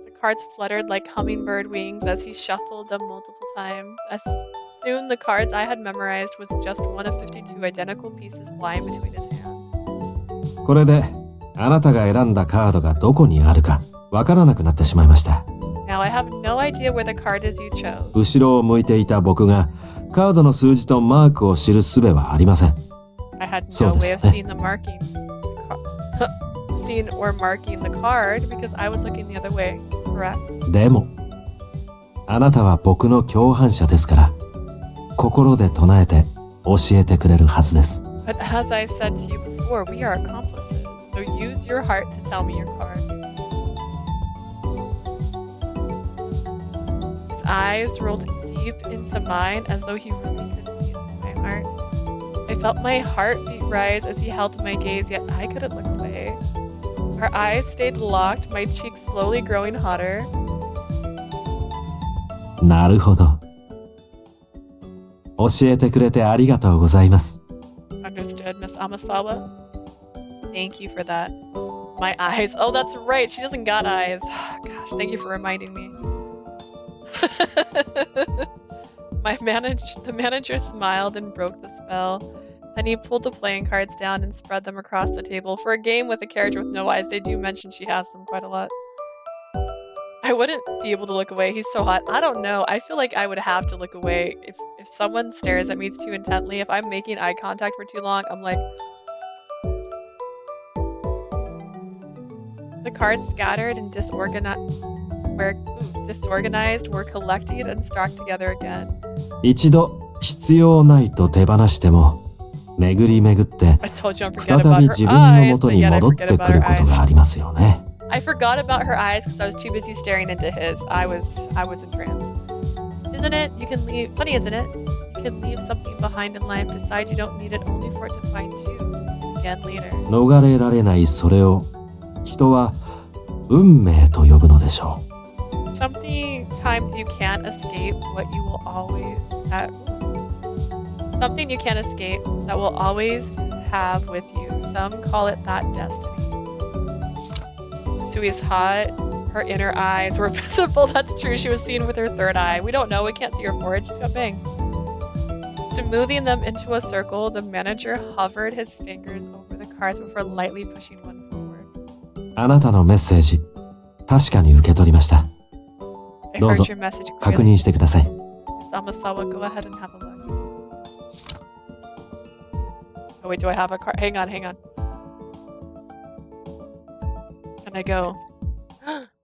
The cards fluttered like hummingbird wings as he shuffled them multiple times. As soon the cards I had memorized was just one of 52 identical pieces flying between his hands. これで、あなたが選んだカードがどこにあるかわからなくなってしまいました。Now I have no idea where the card is you chose. 後ろを向いていた僕が、カードの数字とマークを知る術はありません。I had そ no うです way よ of ね。seeing the marking. Seeing or marking the card because I was looking the other way, correct? でも、あなたは僕の共犯者ですから、心で唱えて教えてくれるはずです。But as I said to you before, we are accomplices, so use your heart to tell me your card. His eyes rolled deep into mine as though he really could see into my heart. I felt my heartbeat rise as he held my gaze, yet I couldn't look away. Our eyes stayed locked, my cheeks slowly growing hotter. なるほど。教えてくれてありがとうございます。Understood, Miss Amasawa. Thank you for that. My eyes. Oh, that's right. She doesn't got eyes. Gosh, thank you for reminding me. The manager smiled and broke the spell. Then he pulled the playing cards down and spread them across the table. For a game with a character with no eyes, they do mention she has them quite a lot. I wouldn't be able to look away. He's so hot. I don't know. I feel like I would have to look away. If someone stares at me too intently, if I'm making eye contact for too long, I'm like... The cards scattered and disorganized were collected and stocked together again. 一度必要ないと手放しても、巡り巡って I told you I'm 再 forgetting び about 自 her 分の eyes, 元 but に yet I 戻っ forget て about く her ることが eyes. ありますよね。I forgot about her eyes because I was too busy staring into his. I was entranced. Isn't it? You can leave. Funny, isn't it? You can leave something behind in life, decide you don't need it, only for it to find you again later. 逃れられないそれを、人は運命と呼ぶのでしょう。Sometimes you can't escape what you will always have. Something you can't escape that will always have with you. Some call it that destiny. Sui's hot. Her inner eyes were visible. That's true. She was seen with her third eye. We don't know. We can't see her forehead. She's got bangs. Smoothing them into a circle, the manager hovered his fingers over the cards before lightly pushing one forward. あなたのメッセージ、確かに受け取りました。I どうぞ heard your message 確 clearly. 認してください。 Miss Amasawa, go ahead and have a look. Oh wait, do I have a card? Hang on. Can I go?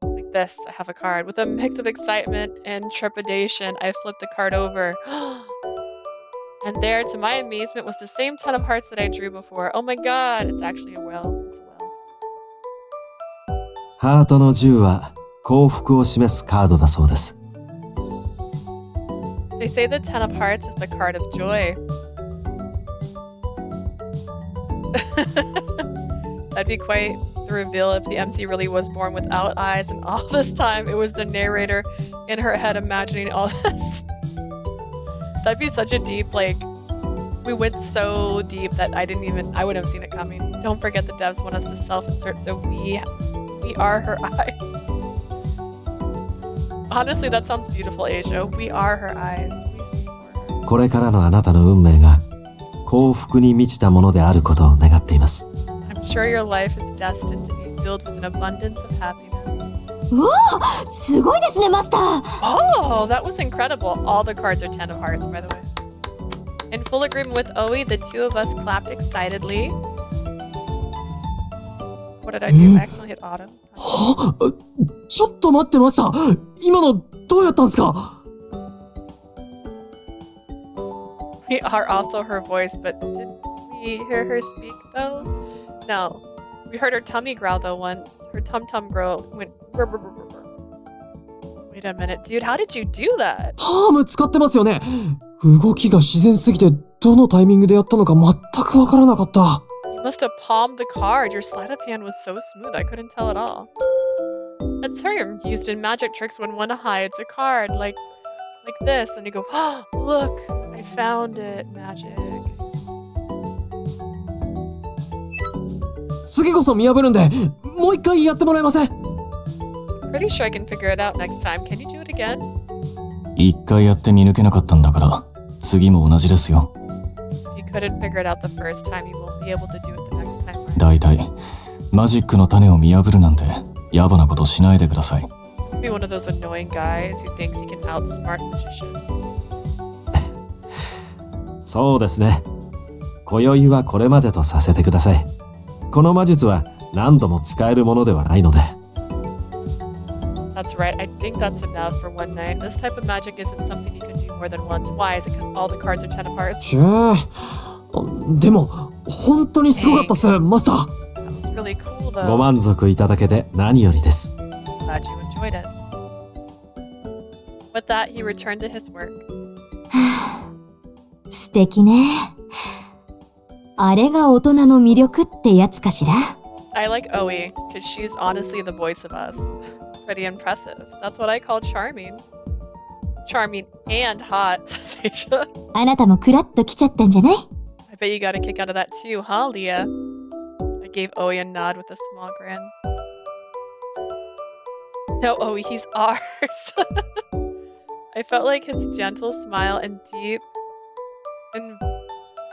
Like this, I have a card. With a mix of excitement and trepidation, I flipped the card over. And there, to my amazement, was the same 10 of hearts that I drew before. Oh my god, it's actually a well. It's a well. ハートの10は幸福を示すカードだそうです。They say the 10 of hearts is the card of joy. That'd be quite the reveal if the MC really was born without eyes, and all this time it was the narrator in her head imagining all this. That'd be such a deep, like, we went so deep that I wouldn't have seen it coming. Don't forget the devs want us to self-insert, so we are her eyes. Honestly, that sounds beautiful, Asia. We are her eyes. We see for her. これからのあなたの運命が幸福に満ちたものであることを願っています。I'm sure your life is destined to be filled with an abundance of happiness. うわあ、すごいですね、マスター。 Oh, that was incredible. All the cards are 10 of hearts, by the way. In full agreement with Oi, the two of us clapped excitedly. What did I do? I accidentally hit autumn. はちょっと待ってマスター。今のどうやったんですか？ We are also her voice, but did we hear her speak though? No. We heard her tummy growl though once. Her tum-tum growl went brr, brr, brr, brr, brr. Wait a minute, dude, how did you do that? パーム使ってますよね。動きが自然すぎてどのタイミングでやったのか全くわからなかった。You must have palmed the card. Your sleight of hand was so smooth, I couldn't tell at all. A term used in magic tricks when one hides a card, like this, and you go, oh, look, I found it, magic. 次こそ見破るんで、もう一回やってもらえません？ Pretty sure I can figure it out next time. Can you do it again? 一回やって見抜けなかったんだから、次も同じですよ。If you couldn't figure it out the first time, you won't be able to do it the next time. だいたいマジックの種を見破るなんて野暮なことしないでください。Don't be one of those annoying guys who thinks he can outsmart magicians. そうですね。今宵はこれまでとさせてください。この魔術は何度も使えるものではないので。That's right. I think that's enough for one night. This type of magic isn't something you can do more than once. Why? Is it because all the cards are 10 of hearts? ちぇでも、本当にすごかったっす、マスター。That was really cool, though. ご満足いただけて何よりです。Glad you enjoyed it. With that, he returned to his work. 素敵ね。あれが大人の魅力ってやつかしら。I like Oe, because she's honestly the voice of us. Pretty impressive. That's what I call charming. Charming and hot, says Aisha. あなたもクラッと来ちゃったんじゃない？ I bet you got a kick out of that too, huh, Leah? I gave Oe a nod with a small grin. No, Oe, he's ours. I felt like his gentle smile and deep,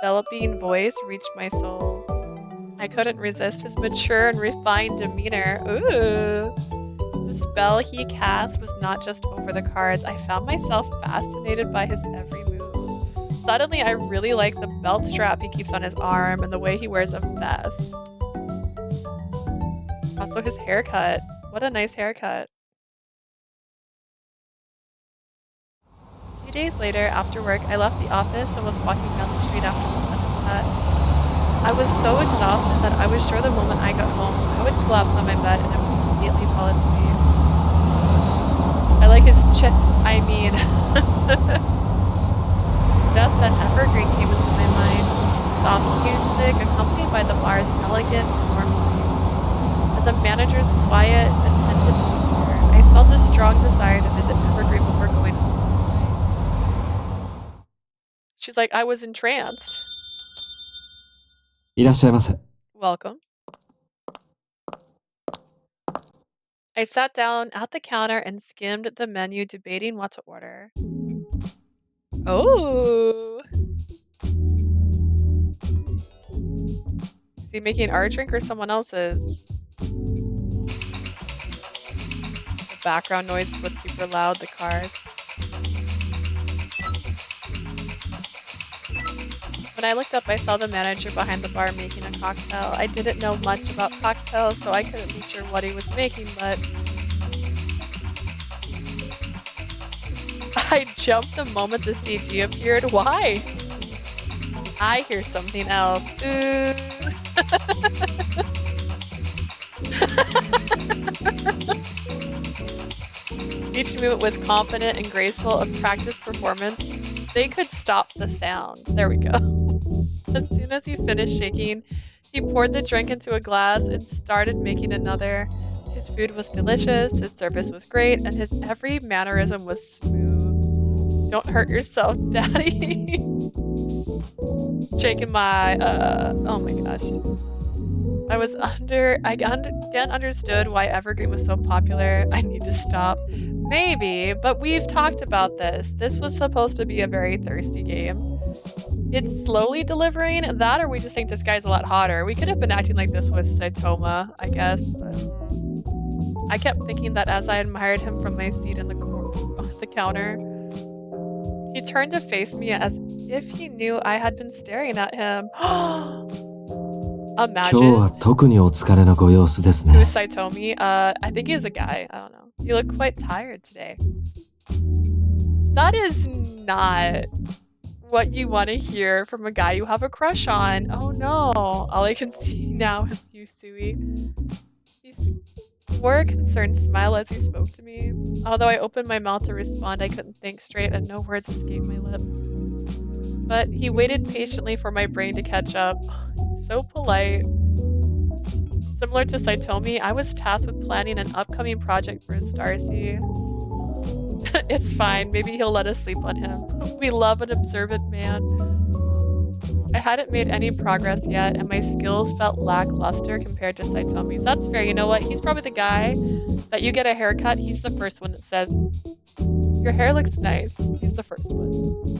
enveloping voice reached my soul. I couldn't resist his mature and refined demeanor. Ooh. The spell he cast was not just over the cards. I found myself fascinated by his every move. Suddenly, I really like the belt strap he keeps on his arm and the way he wears a vest. Also, his haircut. What a nice haircut. A few days later, after work, I left the office and was walking down the street after the sun had set. I was so exhausted that I was sure the moment I got home, I would collapse on my bed and immediately fall asleep. I like his vest and Evergreen came into my mind. Soft music accompanied by the bar's elegant, warm light. And the manager's quiet, attentive nature. I felt a strong desire to visit Evergreen before going home. She's like, I was entranced. いらっしゃいませ。Welcome. I sat down at the counter and skimmed the menu, debating what to order. Oh! Is he making our drink or someone else's? The background noise was super loud, the cars. When I looked up, I saw the manager behind the bar making a cocktail. I didn't know much about cocktails, so I couldn't be sure what he was making, but I jumped the moment the CG appeared. Why? I hear something else. Ooh. Each movement was confident and graceful, a practiced performance. They could stop the sound. There we go. As soon as he finished shaking, he poured the drink into a glass and started making another. His food was delicious, his service was great, and his every mannerism was smooth. Don't hurt yourself, Daddy. Shaking my, oh my gosh. I again understood why Evergreen was so popular. I need to stop. Maybe, but we've talked about this. This was supposed to be a very thirsty game. It's slowly delivering that, or we just think this guy's a lot hotter. We could have been acting like this was Saitama, I guess, but I kept thinking that as I admired him from my seat in the counter, he turned to face me as if he knew I had been staring at him. Imagine. 今日は特にお疲れのご様子ですね。 Who's Saitomi? I think he's a guy. I don't know. You look quite tired today. That is not what you want to hear from a guy you have a crush on. Oh no. All I can see now is Usui. He wore a concerned smile as he spoke to me. Although I opened my mouth to respond, I couldn't think straight and no words escaped my lips. but he waited patiently for my brain to catch up. So polite. Similar to Saitomi, I was tasked with planning an upcoming project for Starcy. It's fine, maybe he'll let us sleep on him. We love an observant man. I hadn't made any progress yet, and my skills felt lackluster compared to Saitomi's. That's fair, you know what? He's probably the guy that you get a haircut, he's the first one that says, your hair looks nice. He's the first one.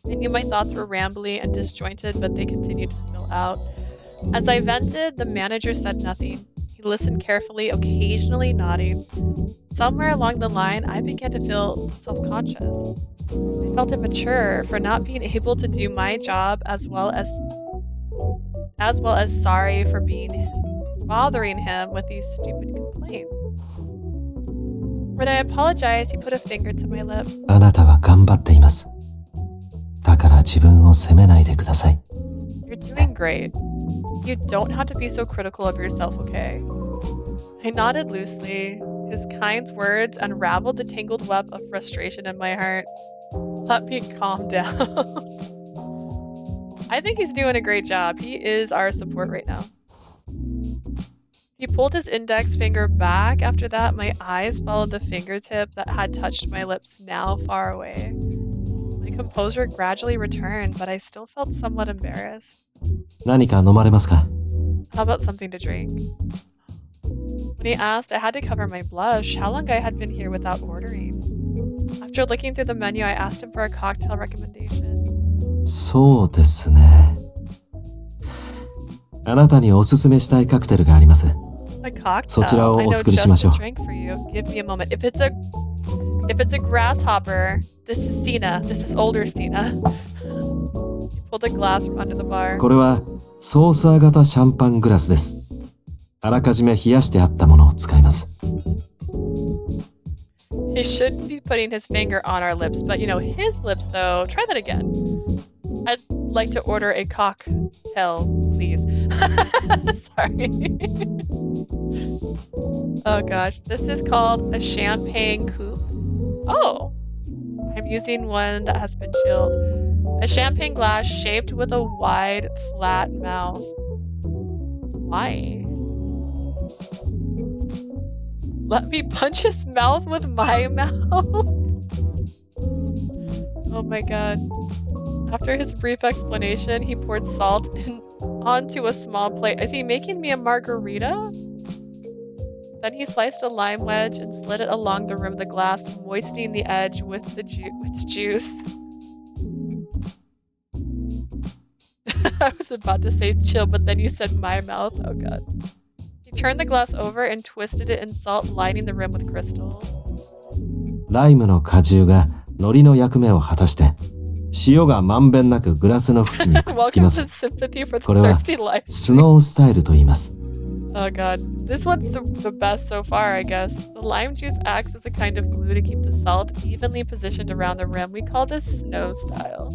I knew my thoughts were rambly and disjointed, but they continued to spill out. As I vented, the manager said nothing. He listened carefully, occasionally nodding. Somewhere along the line, I began to feel self-conscious. I felt immature for not being able to do my job as well as sorry for bothering him with these stupid complaints. When I apologized, he put a finger to my lip. あなたは頑張っています。だから自分を責めないでください。 You're doing great. You don't have to be so critical of yourself, okay? I nodded loosely. His kind words unraveled the tangled web of frustration in my heart. Let me calm down. I think he's doing a great job. He is our support right now. He pulled his index finger back. After that, my eyes followed the fingertip that had touched my lips, now far away. My composure gradually returned, but I still felt somewhat embarrassed. 何か飲まれますか? How about something to drink? When he asked, I had to cover my blush. How long I had been here without ordering. After looking through the menu, I asked him for a cocktail recommendation. そうですね。あなたにおすすめしたいカクテルがあります。 A cocktail? そちらをお作りしましょう。 I know just the drink for you. Give me a moment. If it's a grasshopper, this is Sina. This is older Sina. He pulled a glass from under the bar. これはソーサー型シャンパングラスです。あらかじめ冷やしてあったものを使います。 He shouldn't be putting his finger on our lips, but you know, his lips though. Try that again. I'd like to order a cocktail, please. Sorry. Oh gosh, this is called a champagne coupe. Oh, I'm using one that has been chilled. A champagne glass shaped with a wide, flat mouth. Why? Let me punch his mouth with my mouth. Oh my god. After his brief explanation, he poured salt onto a small plate. Is he making me a margarita? Then he sliced a lime wedge and slid it along the rim of the glass, moistening the edge with its juice. I was about to say chill, but then you said my mouth. Oh god. He turned the glass over and twisted it in salt, lining the rim with crystals. ライムの果汁が海苔の役目を果たして、塩がまんべんなくグラスの縁にくっつきます。 Sympathy for the これは thirsty life. スノースタイルと言います。 Oh god. This one's the best so far, I guess. The lime juice acts as a kind of glue to keep the salt evenly positioned around the rim. We call this snow style.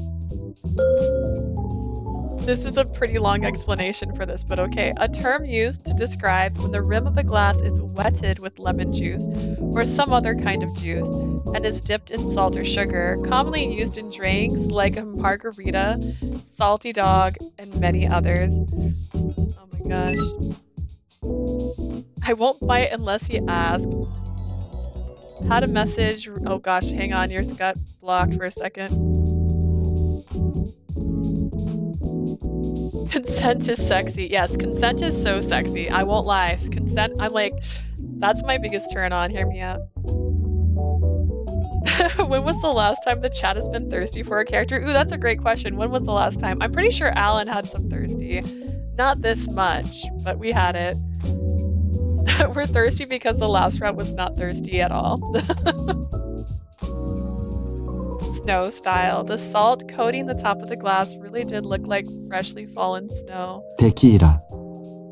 This is a pretty long explanation for this, but okay. A term used to describe when the rim of a glass is wetted with lemon juice or some other kind of juice and is dipped in salt or sugar, commonly used in drinks like a margarita, salty dog, and many others. Oh my gosh. I won't bite unless he asks. Had a message. Oh gosh, hang on, yours got blocked for a second. Consent is sexy. Yes, consent is so sexy. I won't lie. Consent, I'm like, that's my biggest turn on. Hear me out. When was the last time the chat has been thirsty for a character? Ooh, that's a great question. When was the last time? I'm pretty sure Alan had some thirsty. Not this much, but we had it. We're thirsty because the last round was not thirsty at all. Snow style. The salt coating the top of the glass really did look like freshly fallen snow. テキーラ、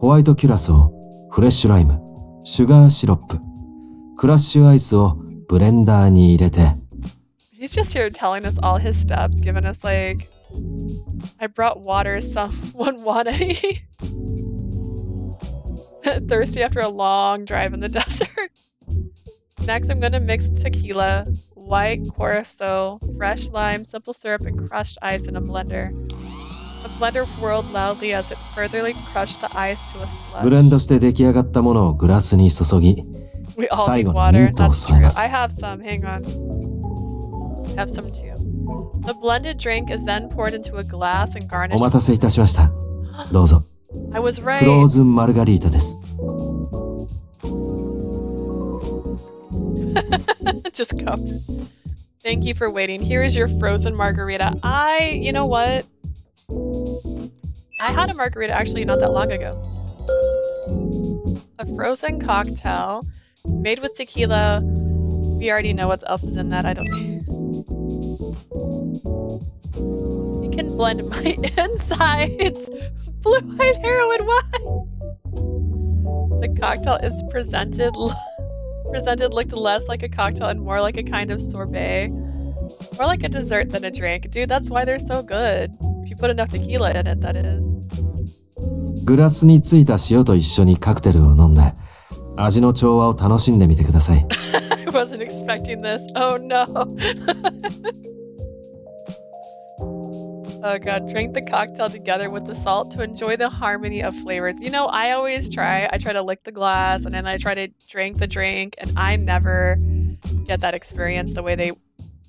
ホワイトキュラソー、フレッシュライム、シュガーシロップ、クラッシュアイスをブレンダーに入れて。He's just here telling us all his steps, giving us like, I brought water, someone want any? Thirsty after a long drive in the desert. Next, I'm gonna mix tequila, white Corso, fresh lime, simple syrup, and crushed ice in a blender. The blender whirled loudly as it furtherly crushed the ice to a ブレン slush. ドして出来上がったものをグラスに注ぎ、 We all 最 need 後に water. ミントを That's 添え true. ます I have some. Hang on. I have some too. The blended drink is then poured into a glass and お garnished. 待たせいたしました。どうぞ。 I was フロー right. ズンマルガリータです。Just cups. Thank you for waiting. Here is your frozen margarita. You know what? I had a margarita actually not that long ago. A frozen cocktail made with tequila. We already know what else is in that. I don't. You can blend my insides. Blue white heroin wine. The cocktail is presented looked less like a cocktail and more like a kind of sorbet. More like a dessert than a drink. Dude, that's why they're so good. If you put enough tequila in it, that is. グラスについた塩と一緒にカクテルを飲んで、味の調和を楽しんでみてください。I wasn't expecting this. Oh no. Oh god, drink the cocktail together with the salt to enjoy the harmony of flavors. You know, I try to lick the glass and then I try to drink the drink and I never get that experience the way they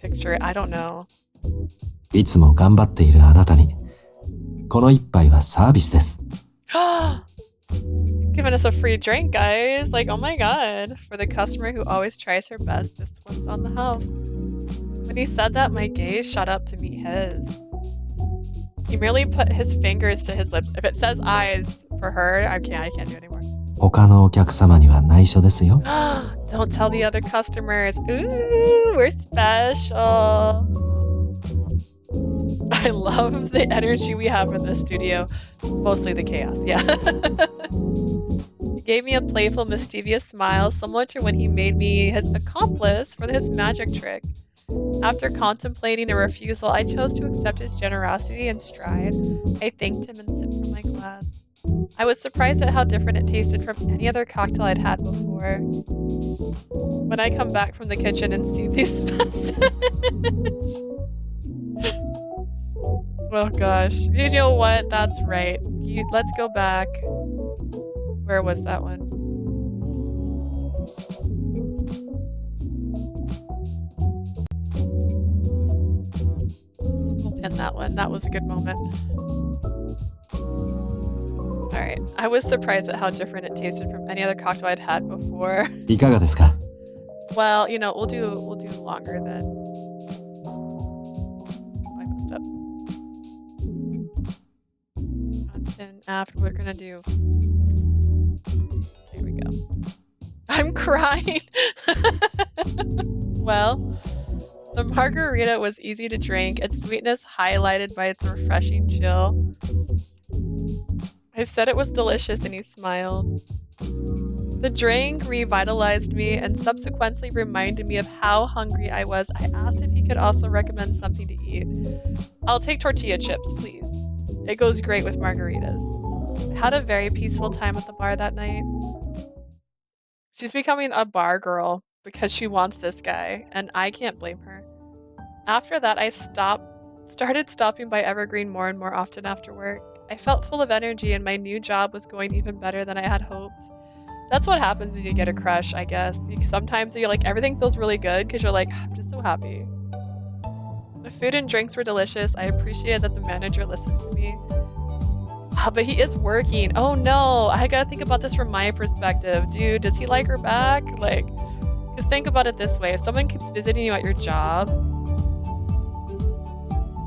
picture it. I don't know. いつも頑張っているあなたに、この一杯はサービスです。Giving us a free drink, guys. Like, oh my god. For the customer who always tries her best, this one's on the house. When he said that, my gaze shot up to meet his. He merely put his fingers to his lips. If it says eyes for her, I can't do it anymore. 他のお客様には内緒ですよ。Don't tell the other customers. Ooh, we're special. I love the energy we have in this studio. Mostly the chaos, yeah. He gave me a playful, mischievous smile, similar to when he made me his accomplice for his magic trick. After contemplating a refusal, I chose to accept his generosity in stride. I thanked him and sipped from my glass. I was surprised at how different it tasted from any other cocktail I'd had before. When I come back from the kitchen and see this message. Oh gosh. You know what? That's right. Let's go back. Where was that one? We'll pin that one. That was a good moment. Alright. I was surprised at how different it tasted from any other cocktail I'd had before. いかがですか？ Well, you know, we'll do longer then. I messed up. And after we're gonna do. Here we go. I'm crying. Well, the margarita was easy to drink, its sweetness highlighted by its refreshing chill. I said it was delicious and he smiled. The drink revitalized me and subsequently reminded me of how hungry I was. I asked if he could also recommend something to eat. I'll take tortilla chips, please. It goes great with margaritas. I had a very peaceful time at the bar that night. She's becoming a bar girl because she wants this guy, and I can't blame her. After that, I started stopping by Evergreen more and more often after work. I felt full of energy and my new job was going even better than I had hoped. That's what happens when you get a crush, I guess. Sometimes you're like, everything feels really good because you're like, I'm just so happy. The food and drinks were delicious. I appreciated that the manager listened to me. But he is working. Oh no, I gotta think about this from my perspective. Dude, does he like her back? Like, because think about it this way. If someone keeps visiting you at your job,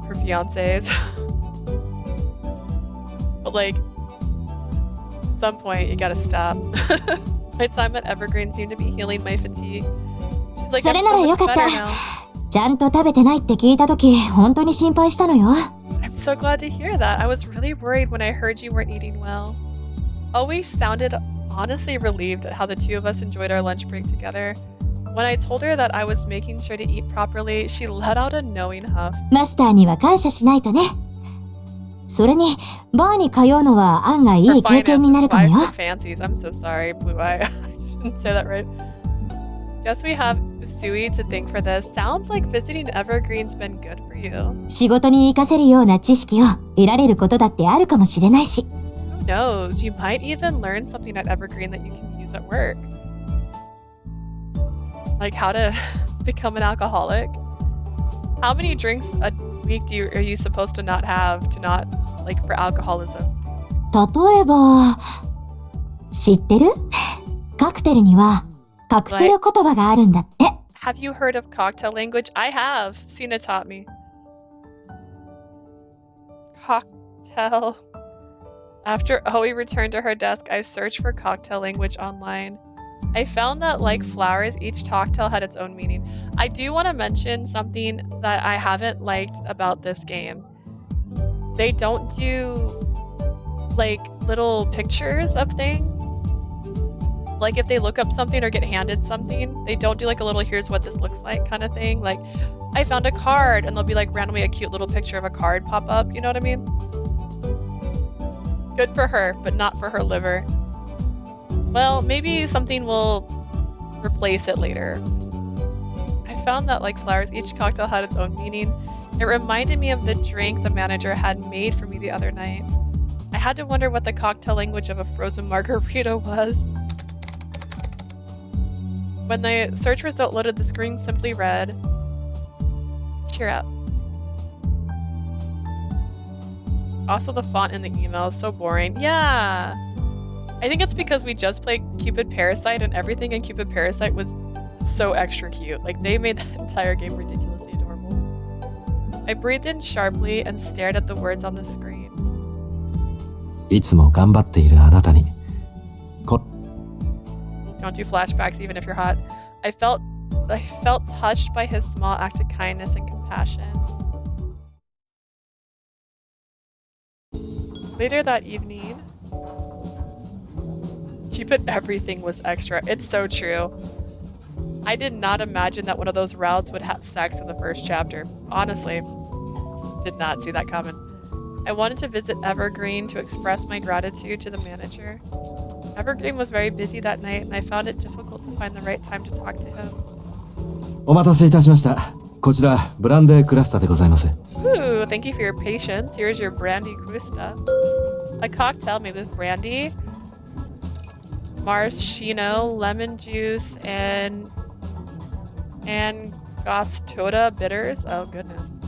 her fiancés, but like, at some point, you gotta stop. My time at Evergreen seemed to be healing my fatigue. She's like, I'm so much better now. ちゃんと食べてないって聞いたとき、本当に心配したのよ。I'm so glad to hear that. I was really worried when I heard you weren't eating well. Always sounded honestly relieved at how the two of us enjoyed our lunch break together. When I told her that I was making sure to eat properly, she let out a knowing huff. マスターには感謝しないとね。それに、バーに通うのは案外いい経験になるかもよ。Fancies. I'm so sorry, Blue Eye. I didn't say that right. Guess we have Usui to thank for this. Sounds like visiting Evergreen's been good for you. 仕事に活かせるような知識を得られることだってあるかもしれないし。Who knows? You might even learn something at Evergreen that you can use at work. Like how to become an alcoholic. How many drinks a week are you supposed to not have to not, like, for alcoholism? 例えば、知ってる？カクテルにはカクテル言葉があるんだって。Have you heard of cocktail language? I have. Sina taught me. Cocktail. After Oe returned to her desk, I searched for cocktail language online. I found that, like flowers, each cocktail had its own meaning. I do want to mention something that I haven't liked about this game. They don't do, like, little pictures of things. Like, if they look up something or get handed something, they don't do, like, a little here's what this looks like kind of thing. Like, I found a card, and there'll be, like, randomly a cute little picture of a card pop up. You know what I mean? Good for her, but not for her liver. Well, maybe something will replace it later. I found that, like flowers, each cocktail had its own meaning. It reminded me of the drink the manager had made for me the other night. I had to wonder what the cocktail language of a frozen margarita was. When the search result loaded, the screen simply read, "Cheer up." Also, the font in the email is so boring. Yeah. I think it's because we just played Cupid Parasite and everything in Cupid Parasite was so extra cute. Like, they made that entire game ridiculously adorable. I breathed in sharply and stared at the words on the screen. いつも頑張っているあなたに。Don't do flashbacks even if you're hot. I felt touched by his small act of kindness and compassion. Later that evening, Cupid everything was extra. It's so true. I did not imagine that one of those routes would have sex in the first chapter. Honestly, did not see that coming. I wanted to visit Evergreen to express my gratitude to the manager. Evergreen was very busy that night, and I found it difficult to find the right time to talk to him. お待たせいたしました。こちらブランデークラスタでございます。Ooh, thank you for your patience. Here's your brandy crusta. A cocktail made with brandy, maraschino, lemon juice, and angostura bitters. Oh goodness.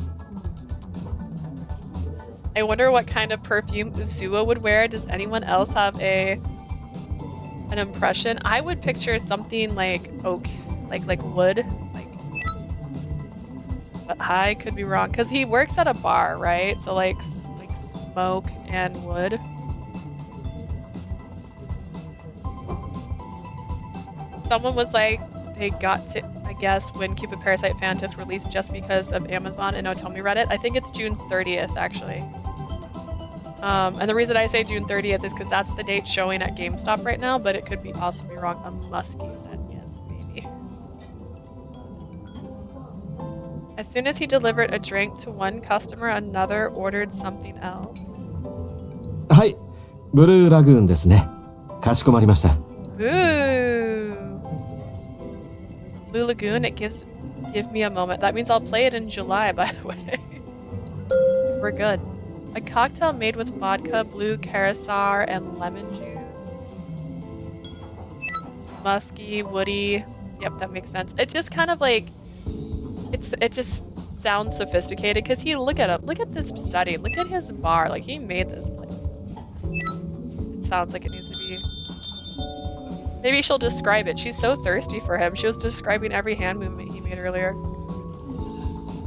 I wonder what kind of perfume Uzua would wear. Does anyone else have an impression? I would picture something like oak, like wood, but I could be wrong because he works at a bar, right? So like smoke and wood. Someone was like, they got to, I guess, when Cupid Parasite Fantasy released just because of Amazon and Otomi Reddit. I think it's June 30th, actually. And the reason I say June 30th is because that's the date showing at GameStop right now, but it could be possibly wrong unless he said yes, maybe. As soon as he delivered a drink to one customer, another ordered something else. はい、ブルーラグーンですね。かしこまりました。Ooh. Blue Lagoon, give me a moment. That means I'll play it in July, by the way. We're good. A cocktail made with vodka, blue curacao, and lemon juice. Musky, woody. Yep, that makes sense. It just kind of like, it just sounds sophisticated because look at him. Look at this setting. Look at his bar. Like, he made this place. It sounds like it needs to be. Maybe she'll describe it. She's so thirsty for him. She was describing every hand movement he made earlier.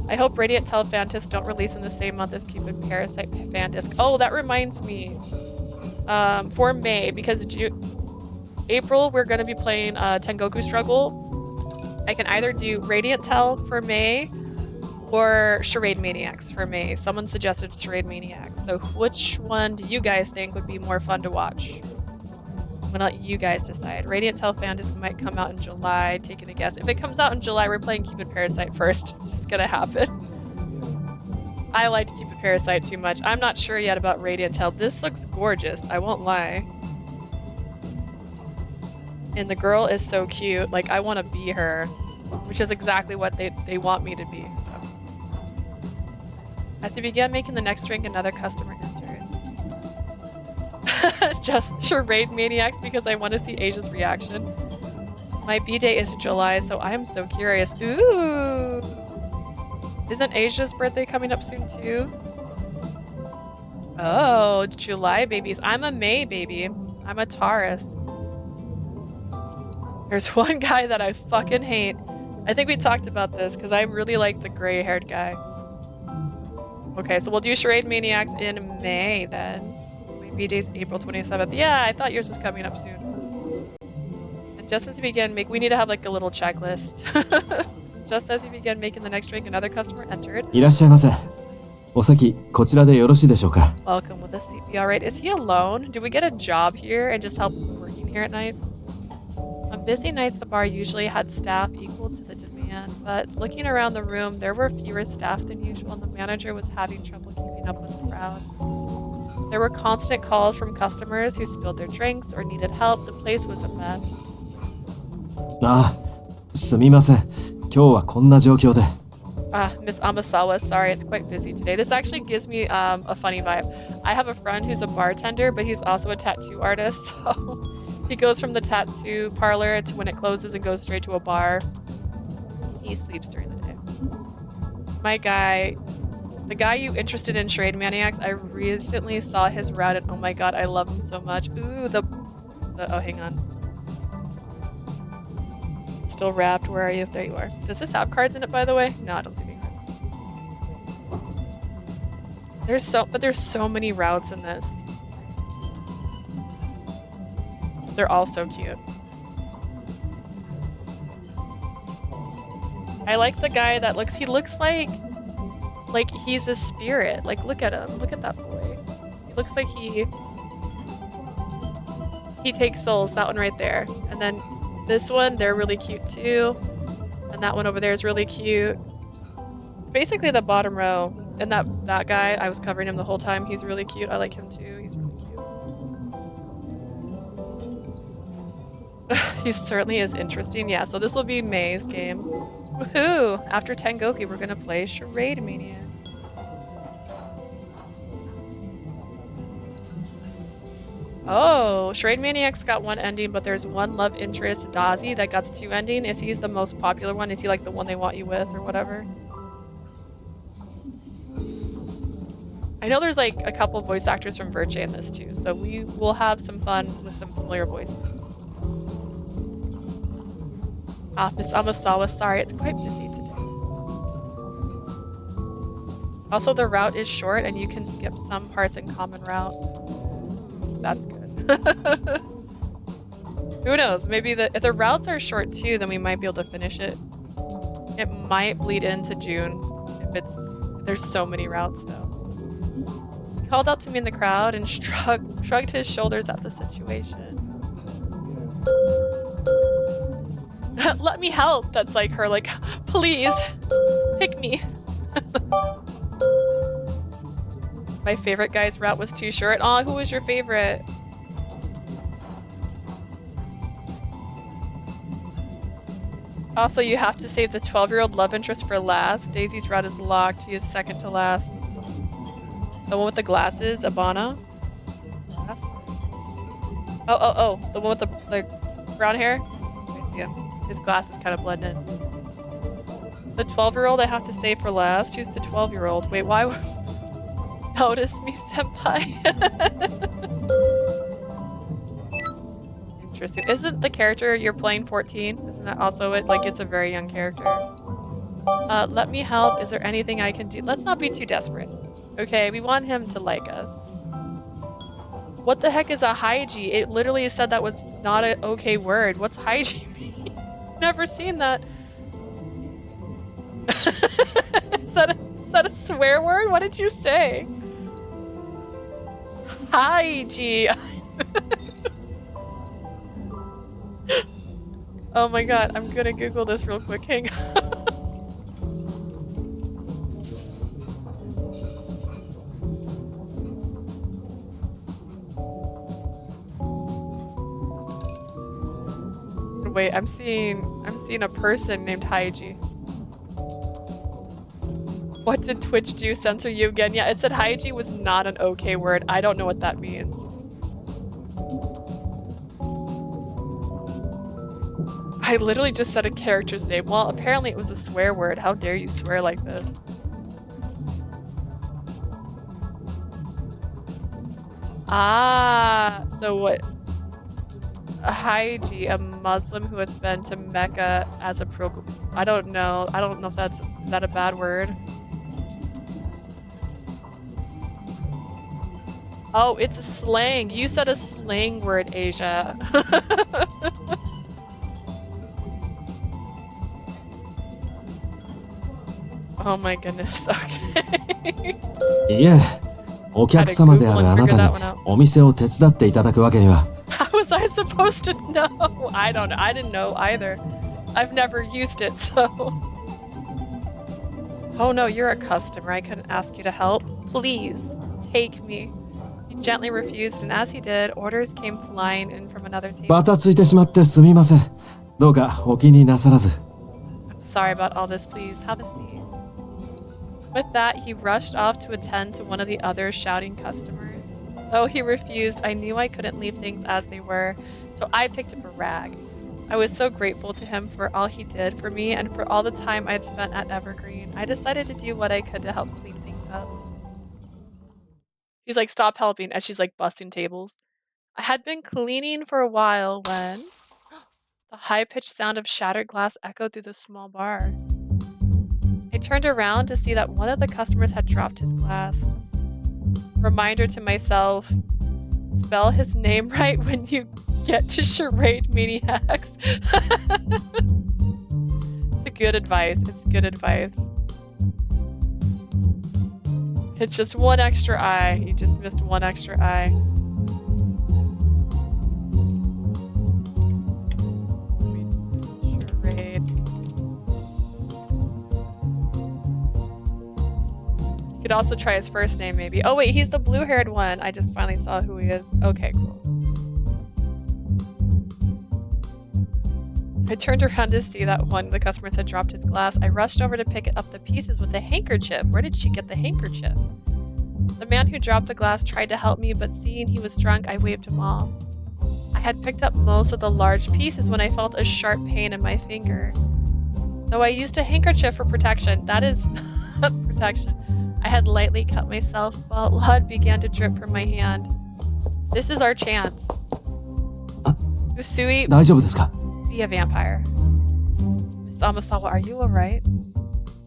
I hope Radiant Telefantasy don't release in the same month as Cupid Parasite Fantasy. Oh, that reminds me. For May, because April we're going to be playing Tengoku Struggle. I can either do Radiant Tel for May or Charade Maniacs for May. Someone suggested Charade Maniacs. So which one do you guys think would be more fun to watch? I'm gonna let you guys decide. Radiant Tel Fantasy might come out in July, taking a guess. If it comes out in July, we're playing Cupid Parasite first. It's just gonna happen. I liked Cupid Parasite too much. I'm not sure yet about Radiant Tel. This looks gorgeous, I won't lie. And the girl is so cute. Like, I want to be her, which is exactly what they want me to be. So, as he began making the next drink, another customer entered. Just charade maniacs because I want to see Asia's reaction. My B-day is July, so I am so curious. Ooh! Isn't Asia's birthday coming up soon too? Oh, July babies. I'm a May baby. I'm a Taurus. There's one guy that I fucking hate. I think we talked about this because I really like the gray-haired guy. Okay, so we'll do Charade Maniacs in May then. My B-day's April 27th. Yeah, I thought yours was coming up soon. And just as he began we need to have like a little checklist. Just as he began making the next drink, another customer entered. いらっしゃいませ。お席、こちらでよろしいでしょうか。 Welcome with a seat. Be alright. Is he alone? Do we get a job here and just help working here at night? On busy nights, the bar usually had staff equal to the demand, but looking around the room, there were fewer staff than usual, and the manager was having trouble keeping up with the crowd. There were constant calls from customers who spilled their drinks or needed help. The place was a mess. ああ、すみません。今日はこんな状況で。 Miss Amasawa, sorry, it's quite busy today. This actually gives me a funny vibe. I have a friend who's a bartender, but he's also a tattoo artist, so he goes from the tattoo parlor to when it closes and goes straight to a bar. He sleeps during the day. My guy, the guy you interested in Charade Maniacs, I recently saw his route and oh my god, I love him so much. Ooh, oh, hang on. Still wrapped. Where are you? There you are. Does this have cards in it, by the way? No, I don't see any cards. There's so many routes in this. They're all so cute. I like the guy that he looks like he's a spirit. Like, look at him. Look at that boy. He looks like he takes souls. That one right there. And then this one, they're really cute too. And that one over there is really cute. Basically the bottom row. And that guy, I was covering him the whole time. He's really cute. I like him too. He's really cute. He certainly is interesting. Yeah, so this will be May's game. Woohoo! After Tengoku, we're gonna play Charade Maniacs. Oh, Charade Maniacs got one ending, but there's one love interest, Dazi, that got two ending. Is he the most popular one? Is he like the one they want you with or whatever? I know there's like a couple voice actors from Verge in this too, so we will have some fun with some familiar voices. Miss Amasawa, sorry, it's quite busy today. Also, the route is short and you can skip some parts in common route. That's good. Who knows? Maybe if the routes are short too, then we might be able to finish it. It might bleed into June if there's so many routes though. He called out to me in the crowd and shrugged his shoulders at the situation. Let me help. That's like her, like, please pick me. My favorite guy's route was too short. Aw, who was your favorite? Also, you have to save the 12-year-old love interest for last. Daisy's route is locked. He is second to last. The one with the glasses, Abana. Oh, the one with the brown hair? I see him. His glasses kind of blend in. The 12-year-old I have to save for last. Who's the 12-year-old? Wait, why would... Notice me, senpai. Interesting. Isn't the character you're playing 14? Isn't that also it? Like, it's a very young character. Let me help. Is there anything I can do? Let's not be too desperate. Okay, we want him to like us. What the heck is a hygie? It literally said that was not an okay word. What's hygie mean? Never seen that. Is that a swear word? What did you say? Hygie. Oh my god, I'm gonna Google this real quick. Hang on. Wait, I'm seeing a person named Haiji. What did Twitch do? Censor you again? Yeah, it said Haiji was not an okay word. I don't know what that means. I literally just said a character's name. Well, apparently it was a swear word. How dare you swear like this? Ah, so what? A Haiji, a Muslim who has been to Mecca as a pilgrim. I don't know. I don't know if is that a bad word? Oh, it's a slang. You said a slang word, Asia. Oh my goodness. Okay. いえ、お客様であるあなたにお店を手伝っていただくわけには。How was I supposed to know? I don't know. I didn't know either. I've never used it, so. Oh no, you're a customer. I couldn't ask you to help. Please, take me. He gently refused, and as he did, orders came flying in from another table. バタついてしまってすみません。どうかお気になさらず。I'm sorry about all this. Please, have a seat. With that, he rushed off to attend to one of the other shouting customers. Though he refused, I knew I couldn't leave things as they were, so I picked up a rag. I was so grateful to him for all he did for me and for all the time I'd spent at Evergreen. I decided to do what I could to help clean things up. He's like, stop helping, as she's like busting tables. I had been cleaning for a while when the high-pitched sound of shattered glass echoed through the small bar. I turned around to see that one of the customers had dropped his glass. Reminder to myself, spell his name right when you get to charade maniacs. It's good advice. It's good advice. It's just one extra eye. You just missed one extra eye. Charade. You could also try his first name, maybe. Oh wait, he's the blue-haired one. I just finally saw who he is. Okay, cool. I turned around to see that one of the customers had dropped his glass. I rushed over to pick up the pieces with a handkerchief. Where did she get the handkerchief? The man who dropped the glass tried to help me, but seeing he was drunk, I waved him off. I had picked up most of the large pieces when I felt a sharp pain in my finger. Though I used a handkerchief for protection, that is not protection. I had lightly cut myself while blood began to drip from my hand. This is our chance. Usui, 大丈夫ですか? be a vampire. Miss Amasawa, are you alright?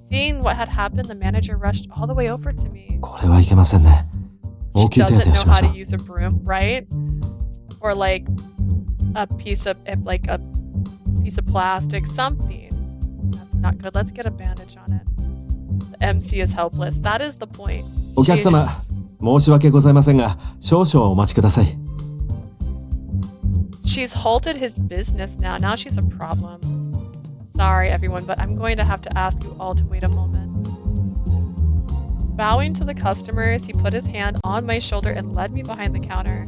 Seeing what had happened, the manager rushed all the way over to me. これはいけませんね。 She 応急手 doesn't 当をし know ま how しょ to う。 use a broom, right? Or like a piece of plastic, something. That's not good. Let's get a bandage on it. The MC is helpless. That is the point. お客様、申し訳ございませんが、少々お待ちください。 She's halted his business now. Now she's a problem. Sorry, everyone, but I'm going to have to ask you all to wait a moment. Bowing to the customers, he put his hand on my shoulder and led me behind the counter.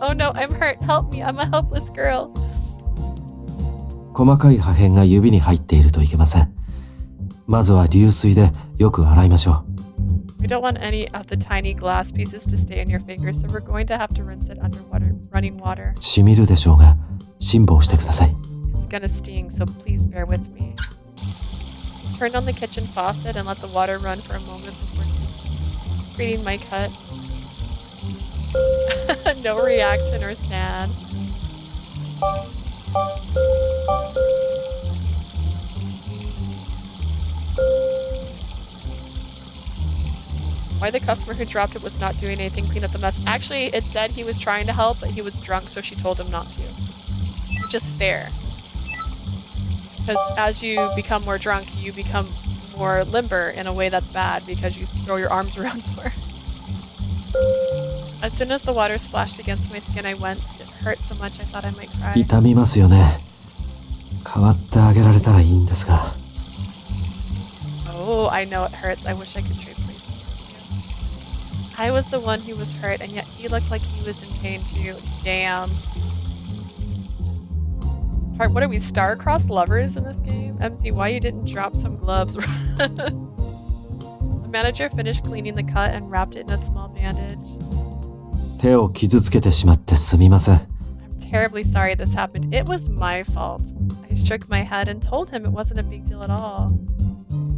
Oh no, I'm hurt. Help me. I'm a helpless girl. 細かい破片が指に入っているといけません。まずは流水でよく洗いましょう。 We don't want any of the tiny glass pieces to stay in your fingers, so we're going to have to rinse it under running water. しみるでしょうが、辛抱してください。 It's gonna sting, so please bear with me. Turned on the kitchen faucet and let the water run for a moment before treating my cut. No reaction or sound. Why the customer who dropped it was not doing anything clean up the mess. Actually, it said he was trying to help, but he was drunk, so she told him not to. Which is fair. Because as you become more drunk, you become more limber in a way that's bad because you throw your arms around more. As soon as the water splashed against my skin, I winced. It hurt so much I thought I might cry. 痛みますよね。代わってあげられたらいいんですが。 Oh, I know it hurts. I wish I could trade places with you. I was the one who was hurt, and yet he looked like he was in pain too. Damn. What are we, star-crossed lovers in this game? MC, why you didn't drop some gloves? The manager finished cleaning the cut and wrapped it in a small bandage. 手を傷つけてしまってすみません。 I'm terribly sorry this happened. It was my fault. I shook my head and told him it wasn't a big deal at all.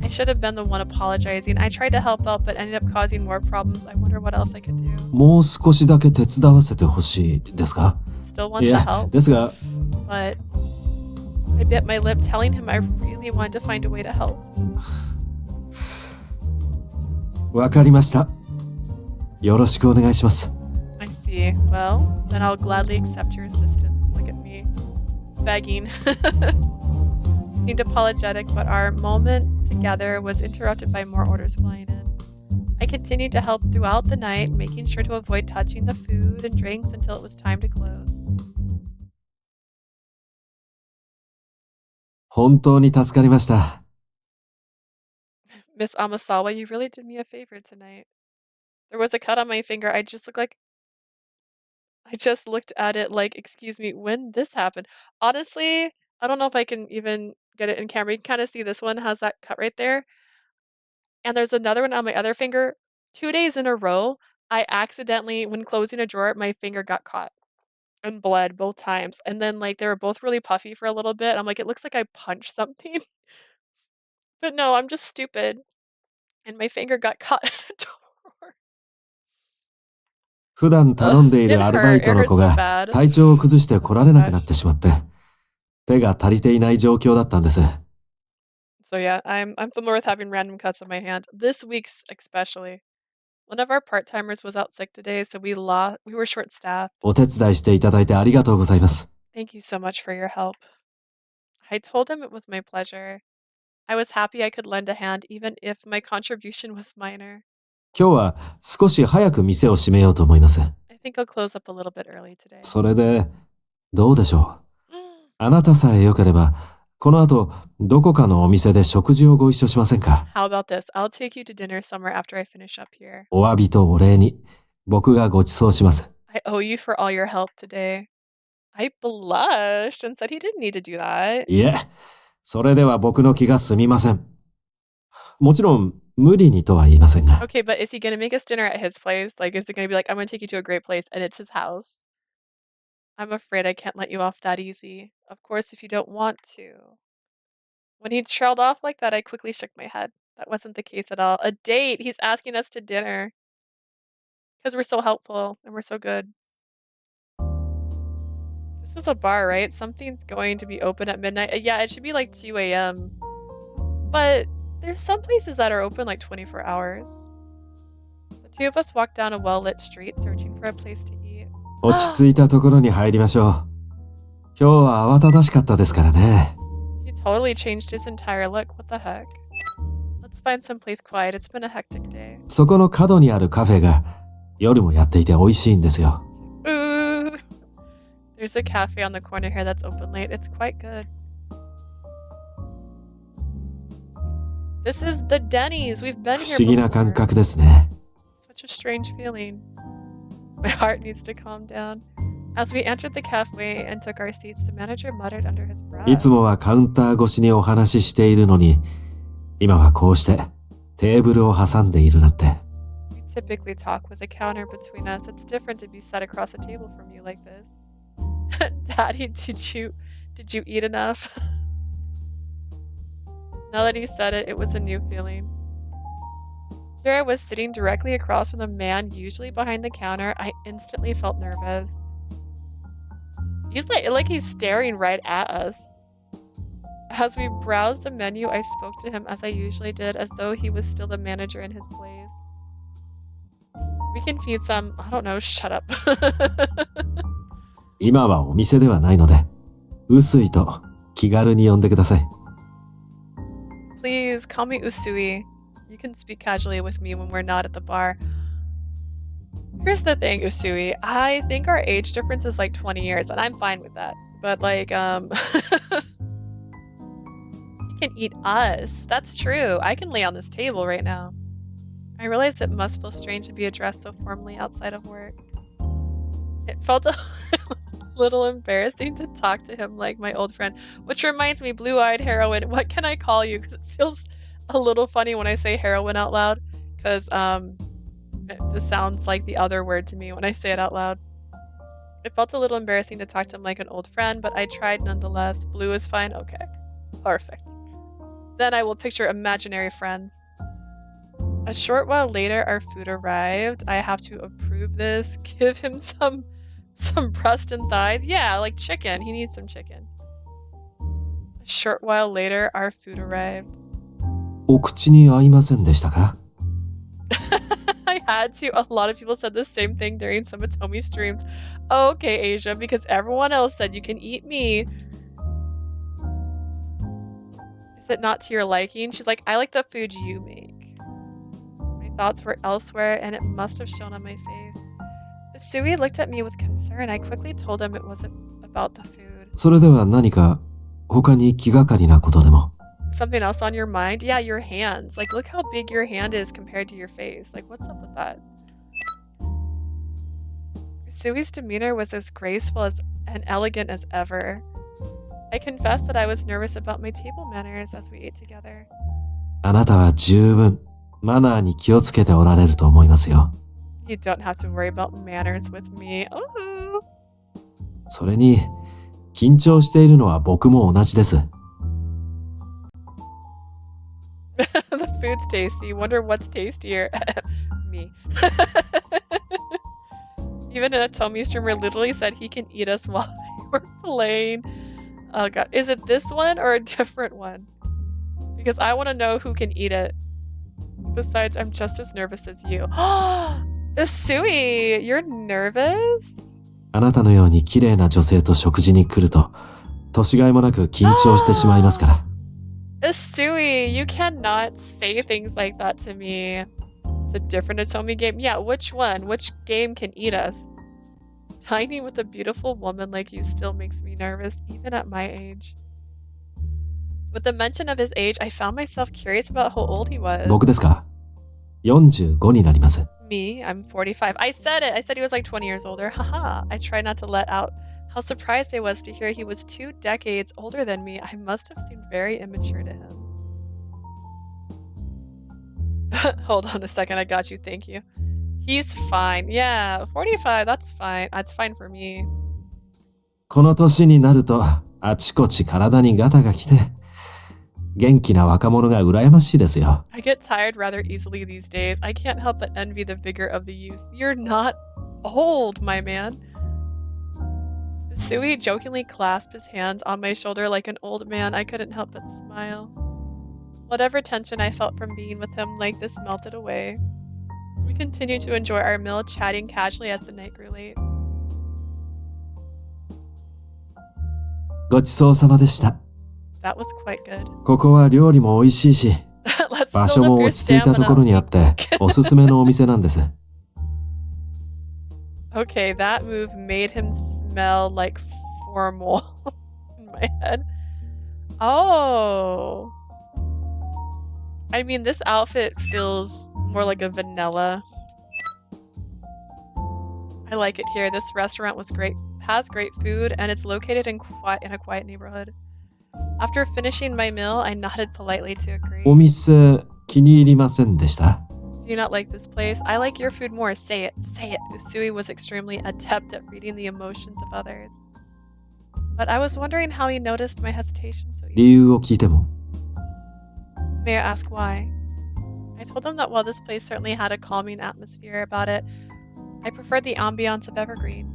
I should have been the one apologizing. I tried to help out but ended up causing more problems. I wonder what else I could do. もう少しだけ手伝わせてほしいですか？ Still wants い to や、 help, ですが、 but I bit my lip telling him I really wanted to find a way to help. わかりました。よろしくお願いします。 I see. Well, then I'll gladly accept your assistance. Look at me. Begging. He seemed apologetic, but our moment together was interrupted by more orders flying in. I continued to help throughout the night, making sure to avoid touching the food and drinks until it was time to close. 本当に助かりました。 Miss Amasawa, you really did me a favor tonight. There was a cut on my finger. I just looked at it like, excuse me, when this happened. Honestly, I don't know if I can even get it in camera. You can kind of see this one has that cut right there. And there's another one on my other finger. 2 days in a row, I accidentally, when closing a drawer, my finger got caught and bled both times. And then like they were both really puffy for a little bit. I'm like, it looks like I punched something. But no, I'm just stupid. And my finger got caught in a drawer. 普段頼んでいるアルバイトの子が体調を崩して来られなくなってしまって、手が足りていない状況だったんです。 So yeah, I'm familiar with having random cuts on my hand. This week's especially. One of our part-timers was out sick today, so we were short-staffed. お手伝いしていただいてありがとうございます。 Thank you so much for your help. I told him it was my pleasure. I was happy I could lend a hand, even if my contribution was minor. 今日は少し早く店を閉めようと思います。 I think I'll close up a little bit early today. それで、どうでしょう。あなたさえよければ、この後、どこかのお店で食事をご一緒しませんか？ How about this? I'll take you to dinner somewhere after I finish up here. お詫びとお礼に、僕がご馳走します。 I owe you for all your help today. I blushed and said he didn't need to do that. いえ、それでは僕の気が済みません。もちろん、無理にとは言いませんが。 Okay, but is he gonna make us dinner at his place? Like, is it gonna be like, I'm gonna take you to a great place and it's his house? I'm afraid I can't let you off that easy. Of course, if you don't want to. When he trailed off like that, I quickly shook my head. That wasn't the case at all. A date! He's asking us to dinner. Because we're so helpful and we're so good. This is a bar, right? Something's going to be open at midnight. Yeah, it should be like 2 a.m. But there's some places that are open like 24 hours. The two of us walked down a well-lit street searching for a place to eat. 落ち着いたところに入りましょう。今日は慌ただしかったですからね。He totally changed his entire look. What the heck? Let's find someplace quiet. It's been a hectic day. そこの角にあるカフェが夜もやっていて美味しいんですよ。Ooh. There's a cafe on the corner here that's open late. It's quite good. This is the Denny's. We've been 不 here 思議な感 before. 覚ですね。 Such a strange feeling. My heart needs to calm down. As we entered the cafe and took our seats, the manager muttered under his breath. いつもはカウンター越しにお話ししているのに、今はこうしてテーブルを挟んでいるなんて。 We typically talk with a counter between us. It's different to be sat across a table from you like this. Daddy, did you eat enough? Now that he said it, it was a new feeling. Here I was sitting directly across from the man usually behind the counter. I instantly felt nervous. He's like he's staring right at us. As we browsed the menu, I spoke to him as I usually did, as though he was still the manager in his place. We can feed some, I don't know, shut up. 今はお店ではないので、Usuiと気軽に呼んでください。Please call me Usui. You can speak casually with me when we're not at the bar. Here's the thing, Usui. I think our age difference is like 20 years, and I'm fine with that. But like, he can eat us. That's true. I can lay on this table right now. I realized it must feel strange to be addressed so formally outside of work. It felt little embarrassing to talk to him like my old friend. Which reminds me, blue-eyed heroine, what can I call you? Because it feels a little funny when I say heroine out loud. Because it just sounds like the other word to me when I say it out loud. It felt a little embarrassing to talk to him like an old friend, but I tried nonetheless. Blue is fine? Okay. Perfect. Then I will picture imaginary friends. A short while later, our food arrived. I have to approve this. Give him some breast and thighs. Yeah, like chicken. He needs some chicken. A short while later, our food arrived. お口に合いませんでしたか? I had to. A lot of people said the same thing during some Atomi streams. Okay, Asia, because everyone else said you can eat me. Is it not to your liking? She's like, I like the food you make. My thoughts were elsewhere, and it must have shown on my face. Usui looked at me with concern. I quickly told him it wasn't about the food. それでは何か他に気がかりなことでも? Something else on your mind? Yeah, your hands. Like, look how big your hand is compared to your face. Like, what's up with that? Usui's demeanor was as graceful and elegant as ever. I confessed that I was nervous about my table manners as we ate together. あなたは十分マナーに気をつけておられると思いますよ。You don't have to worry about manners with me. Oh. それに緊張しているのは僕も同じです。The food's tasty. Wonder what's tastier. Me. Even a Atomi streamer literally said he can eat us while they were playing. Oh god. Is it this one or a different one? Because I want to know who can eat it. Besides, I'm just as nervous as you. Usui, you're nervous? あなたのように綺麗な女性と食事に来ると年がいもなく緊張してしまいますから。Usui, you cannot say things like that to me. It's a different Atomi game. Yeah, which one? Which game can eat us? Dining with a beautiful woman like you still makes me nervous, even at my age. With the mention of his age, I found myself curious about how old he was. 僕ですか? 45になります。Me, I'm 45. I said it. I said he was like 20 years older. Haha. I tried not to let out how surprised I was to hear he was 2 decades older than me. I must have seemed very immature to him. Hold on a second. I got you. Thank you. He's fine. Yeah, 45. That's fine. That's fine for me. この年になるとあちこち体にガタが来て元気な若者が羨ましいですよ。I get tired rather easily these days. I can't help but envy the vigor of the youth. You're not old, my man. Sui jokingly clasped his hands on my shoulder like an old man. I couldn't help but smile. Whatever tension I felt from being with him like this melted away. We continued to enjoy our meal, chatting casually as the night grew late. ごちそうさまでした。That was quite good. ここは料理も美味しいし、場所も落ち着いたところにあっておすすめのお店なんです。Okay, that move made him smell like formal in my head. Oh. I mean, this outfit feels more like a vanilla. I like it here. This restaurant has great food, and it's located in a quiet neighborhood. After finishing my meal, I nodded politely to agree. お店気に入りませんでした? Do you not like this place? I like your food more. Say it. Say it. Usui was extremely adept at reading the emotions of others. But I was wondering how he noticed my hesitation so easily. 理由を聞いても? May I ask why? I told him that while this place certainly had a calming atmosphere about it, I preferred the ambiance of Evergreen.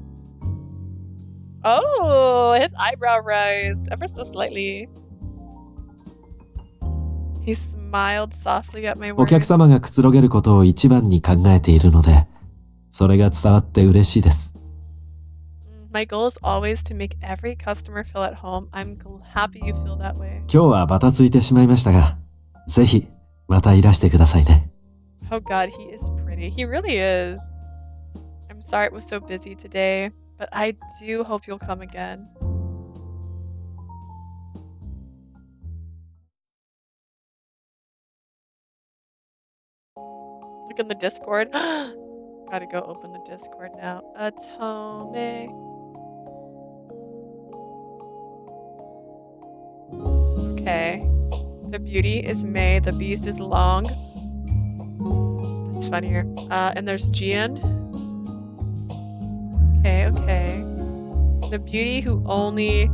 Oh, his eyebrow raised ever so slightly. He smiled softly at my お words. 客様がくつろげることを一番に考えているので、それが伝わって嬉しいです。My goal is always to make every customer feel at home. I'm happy you feel that way. 今日はバタついてしまいましたが、ぜひまたいらしてくださいね。Oh god, he is pretty. He really is. I'm sorry it was so busy today, but I do hope you'll come again. Look in the Discord. Gotta go open the Discord now. Atome. The beauty is May, the beast is Long. That's funnier. And there's Jian. Okay. The beauty who only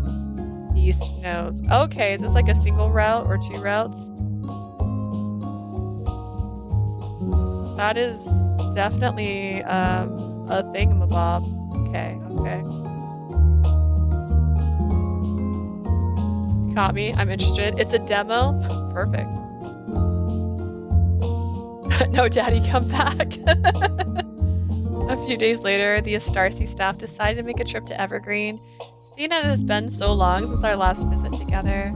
beast knows. Okay, is this like a single route or 2 routes? That is definitely a thingamabob. Okay. Caught me. I'm interested. It's a demo. Perfect. No, Daddy, come back. A few days later, the Astarcy staff decided to make a trip to Evergreen. Seeing it has been so long since our last visit together.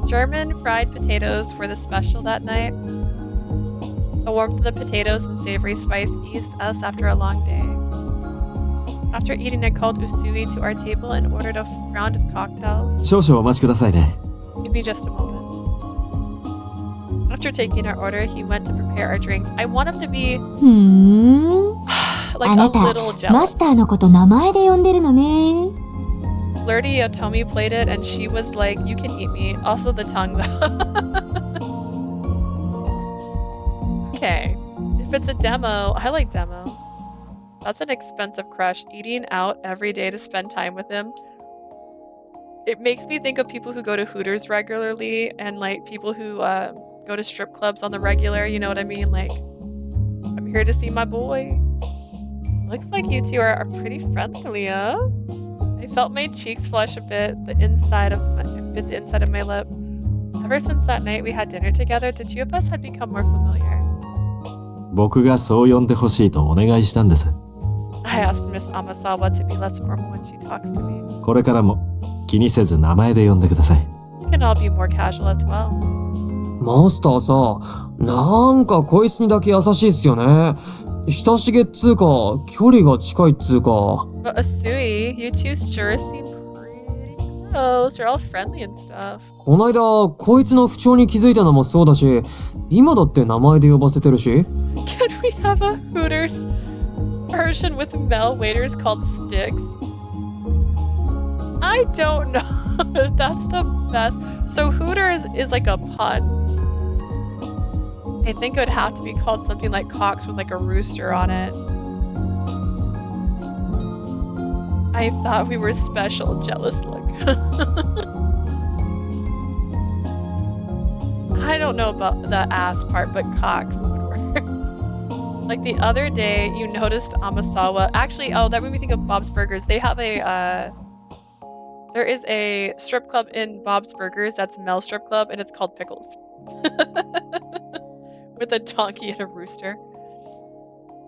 German fried potatoes were the special that night. The warmth of the potatoes and savory spice eased us after a long day. After eating, I called Usui to our table and ordered a round of cocktails. 少々お待ちくださいね。 Give me just a moment. After taking our order, he went to prepare our drinks. I want him to be ふーん。 like あ a なた、 little マ jealous. スターのこと名前で呼んでるのね。Flirty Otomi played it and she was like, you can eat me. Also the tongue though. Okay. If it's a demo, I like demos. That's an expensive crush. Eating out every day to spend time with him. It makes me think of people who go to Hooters regularly and like people who go to strip clubs on the regular, you know what I mean? Like, I'm here to see my boy. Looks like you two are pretty friendly, huh? I felt my cheeks flush a bit, the inside of my lip. Ever since that night we had dinner together, the two of us had become more familiar. 僕がそう呼んでほしいとお願いしたんです。 I asked Miss Amasawa to be less formal when she talks to me. これからも気にせず名前で呼んでください。 We can all be more casual as well. マスターさ、なんかこいつにだけ優しいっすよね。親しげっつうか、距離が近いっつうか。But Usui, you two sure seem pretty close. You're all friendly and stuff. こないだ、こいつの不調に気づいたのもそうだし、今だって名前で呼ばせてるし。Can we have a Hooters version with male waiters called Sticks? I don't know if that's the best. So Hooters is like a pun. I think it would have to be called something like Cox with like a rooster on it. I thought we were special. Jealous look. I don't know about the ass part, but Cox would work. Like the other day, you noticed Amasawa. Actually, oh, that made me think of Bob's Burgers. They have a there is a strip club in Bob's Burgers that's Mel Strip Club, and it's called Pickles. With a donkey and a rooster.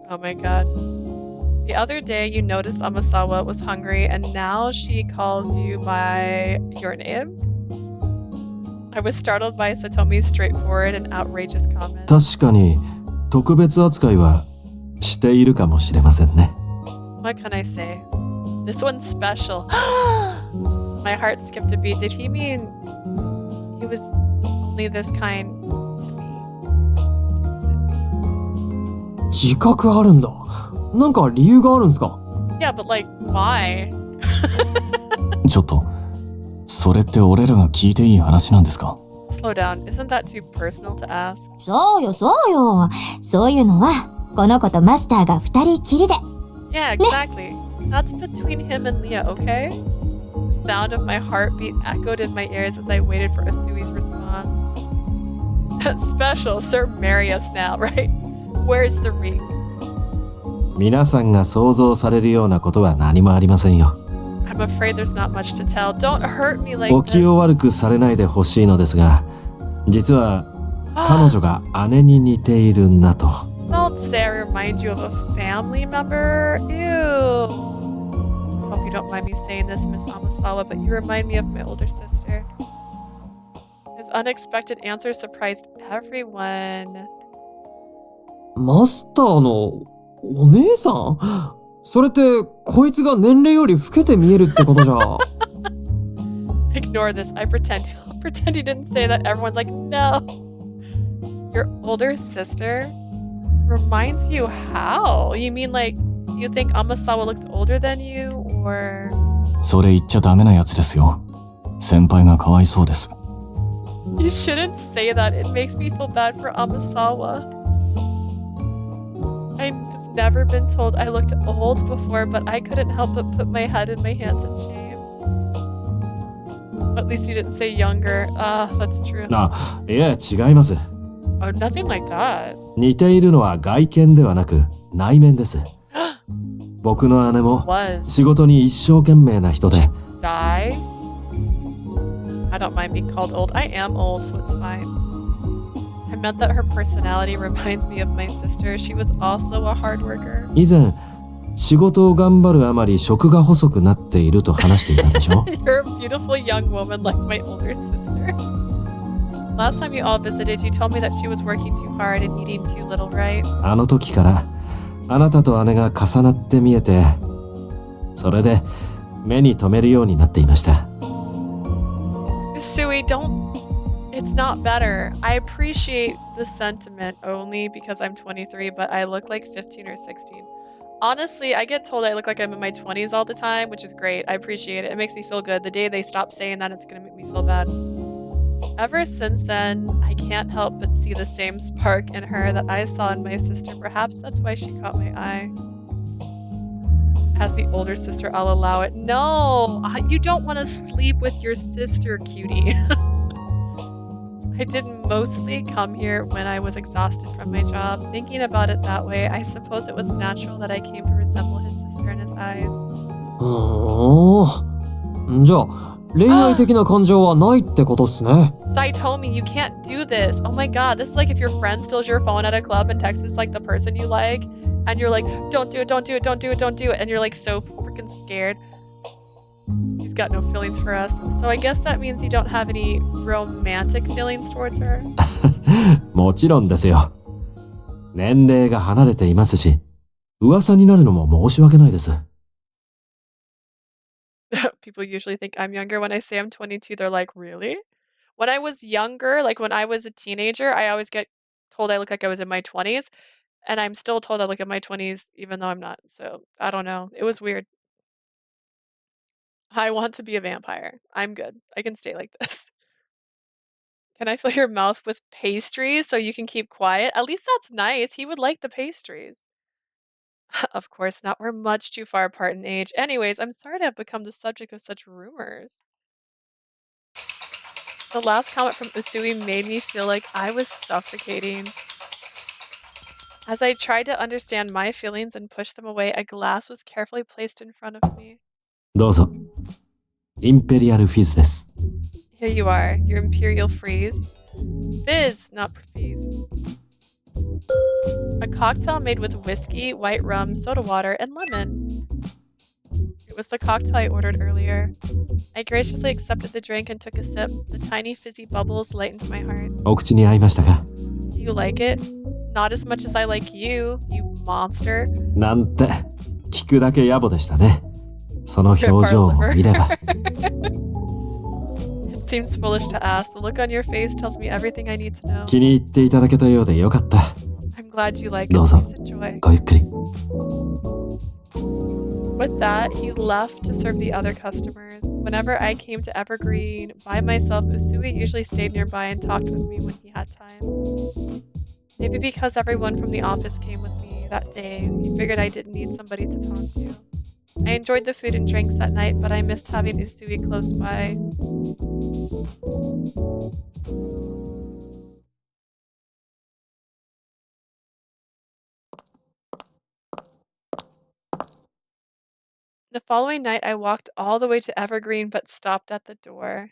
Oh my god. The other day, you noticed Amasawa was hungry, and now she calls you by your name? I was startled by Satomi's straightforward and outrageous comment. 確かに特別扱いはしているかもしれませんね。 What can I say? This one's special. My heart skipped a beat. Did he mean he was only this kind to me? Is it me? 自覚あるんだ。なんか理由があるんすか？ Yeah, but like, why? ちょっと、それって俺らが聞いていい話なんですか？ Slow down. Isn't that too personal to ask? そうよ。そういうのは、この子とマスターが二人きりで。 Yeah, exactly. That's between him and Leah, okay? The sound of my heartbeat echoed in my ears as I waited for Usui's response. That's special, sir. Marry us now, right? Where's the ring? 皆さんが想像されるようなことは何もありませんよ。 I'm afraid there's not much to tell. Don't hurt me like お気を this. 悪くされないでほしいのですが、実は彼女が姉に似ているなと。 Don't say I remind you of a family member. Ew. I hope you don't mind me saying this, Miss Amasawa, but you remind me of my older sister. His unexpected answer surprised everyone. マスターのお姉さん？それってこいつが年齢より老けて見えるってことじゃ。Ignore this. I pretend he didn't say that. Everyone's like, no. Your older sister reminds you how? You mean like you think Amasawa looks older than you, or? それ言っちゃダメなやつですよ。先輩がかわいそうです。You shouldn't say that. It makes me feel bad for Amasawa. I've never been told I looked old before, but I couldn't help but put my head in my hands in shame. At least you didn't say younger. Ah, that's true. あ、いえ、違います。Oh, nothing like that. 似ているのは外見ではなく内面です。僕の姉も Was 仕事に一生懸命な人で、 die? I don't mind being called old. I am old, so it's fine. I meant that her personality reminds me of my sister. She was also a hard worker. 以前仕事を頑張るあまり食が細くなっていると話していたでしょ。 You're a beautiful young woman like my older sister. Last time you all visited, you told me that she was working too hard and eating too little, right? あの時からあなたと姉が重なって見えて、それで目に留めるようになっていました。Usui, don't... It's not better. I appreciate the sentiment only because I'm 23, but I look like 15 or 16. Honestly, I get told I look like I'm in my 20s all the time, which is great. I appreciate it. It makes me feel good. The day they stop saying that, it's gonna make me feel bad. Ever since then, I can't help but see the same spark in her that I saw in my sister. Perhaps that's why she caught my eye. As the older sister, I'll allow it. No! You don't want to sleep with your sister, cutie. I did mostly come here when I was exhausted from my job. Thinking about it that way, I suppose it was natural that I came to resemble his sister in his eyes. じゃあ恋愛的な感情はないってことっすね。Saitomi, you can't do this. Oh my god, this is like if your friend steals your phone at a club and texts like the person you like, and you're like, don't do it, don't do it, don't do it, don't do it, and you're like so freaking scared. He's got no feelings for us. So I guess that means you don't have any romantic feelings towards her. もちろんですよ。年齢が離れていますし、噂になるのも申し訳ないです。People usually think I'm younger. When I say I'm 22, they're like, really? When I was younger, like when I was a teenager, I always get told I look like I was in my 20s. And I'm still told I look in my 20s, even though I'm not. So I don't know. It was weird. I want to be a vampire. I'm good. I can stay like this. Can I fill your mouth with pastries so you can keep quiet? At least that's nice. He would like the pastries. Of course not. We're much too far apart in age. Anyways, I'm sorry to have become the subject of such rumors. The last comment from Usui made me feel like I was suffocating. As I tried to understand my feelings and push them away, a glass was carefully placed in front of me. どうぞ。インペリアルフィズです。 Here you are, your imperial freeze. Fizz, not freeze. A cocktail made with whiskey, white rum, soda water, and lemon. It was the cocktail I ordered earlier. I graciously accepted the drink and took a sip. The tiny fizzy bubbles lightened my heart. お口に合いましたか？ Do you like it? Not as much as I like you, you monster. なんて聞くだけ野暮でしたね。その表情を見れば。It seems foolish to ask. The look on your face tells me everything I need to know. 気に入っていただけたようでよかった。I'm glad you like it. どうぞ。 Please enjoy. ごゆっくり。With that, he left to serve the other customers. Whenever I came to Evergreen by myself, Usui usually stayed nearby and talked with me when he had time. Maybe because everyone from the office came with me that day, he figured I didn't need somebody to talk to. I enjoyed the food and drinks that night, but I missed having Usui close by. The following night, I walked all the way to Evergreen but stopped at the door.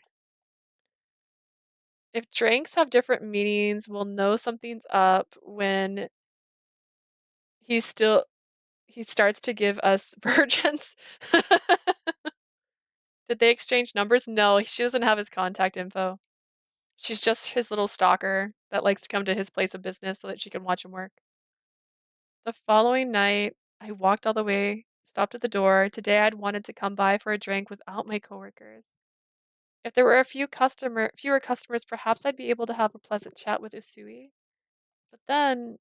If drinks have different meanings, we'll know something's up when he starts to give us virgins. Did they exchange numbers? No, she doesn't have his contact info. She's just his little stalker that likes to come to his place of business so that she can watch him work. The following night, I walked all the way, stopped at the door. Today I'd wanted to come by for a drink without my coworkers. If there were fewer customers, perhaps I'd be able to have a pleasant chat with Usui. But then...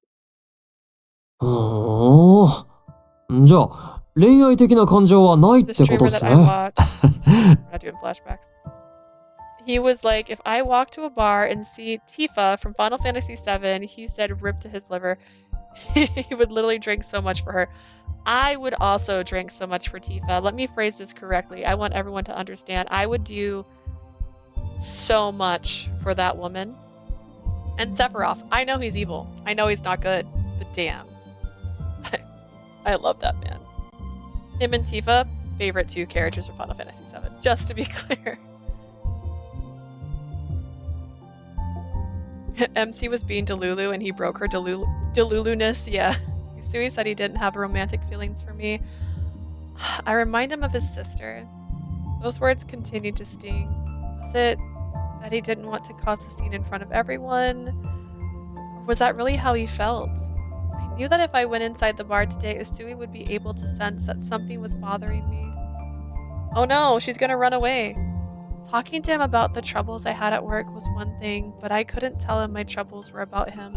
じゃあ恋愛的な感情はないって The ことっ streamer す that I ね。 watched... I'm not doing flashbacks. He was like, if I walk to a bar and see Tifa from Final Fantasy VII, he said rip to his liver. He would literally drink so much for her. I would also drink so much for Tifa. Let me phrase this correctly. I want everyone to understand. I would do so much for that woman. And Sephiroth, I know he's evil. I know he's not good, but damn. I love that man. Him and Tifa, favorite 2 characters from Final Fantasy VII, just to be clear. MC was being Delulu and he broke her Delulu-ness, yeah. Usui said he didn't have romantic feelings for me. I remind him of his sister. Those words continued to sting. Was it that he didn't want to cause a scene in front of everyone? Or was that really how he felt? I knew that if I went inside the bar today, Usui would be able to sense that something was bothering me. Oh no, she's gonna run away. Talking to him about the troubles I had at work was one thing, but I couldn't tell him my troubles were about him.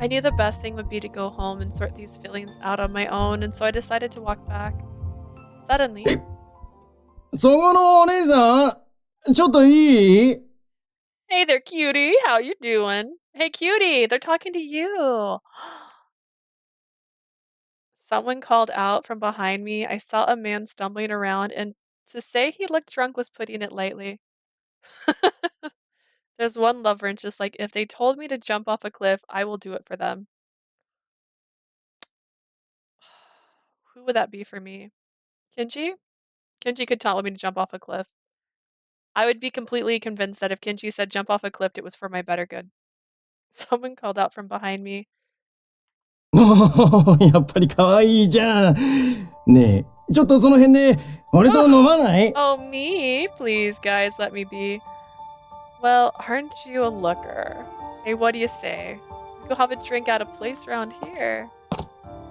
I knew the best thing would be to go home and sort these feelings out on my own, and so I decided to walk back. Suddenly... そこのお姉さん、ちょっといい？ Hey there, cutie. How you doing? Hey, cutie. They're talking to you. Someone called out from behind me. I saw a man stumbling around, and to say he looked drunk was putting it lightly. There's one love wrench, just like if they told me to jump off a cliff, I will do it for them. Who would that be for me? Kinji? Kinji could tell me to jump off a cliff. I would be completely convinced that if Kinji said jump off a cliff, it was for my better good. Someone called out from behind me. やっぱり可愛いじゃん。ねえ、ちょっとその辺で俺と飲まない？ Oh, me? Please, guys, let me be. Well, aren't you a looker? Hey, what do you say? We go have a drink at a place around here.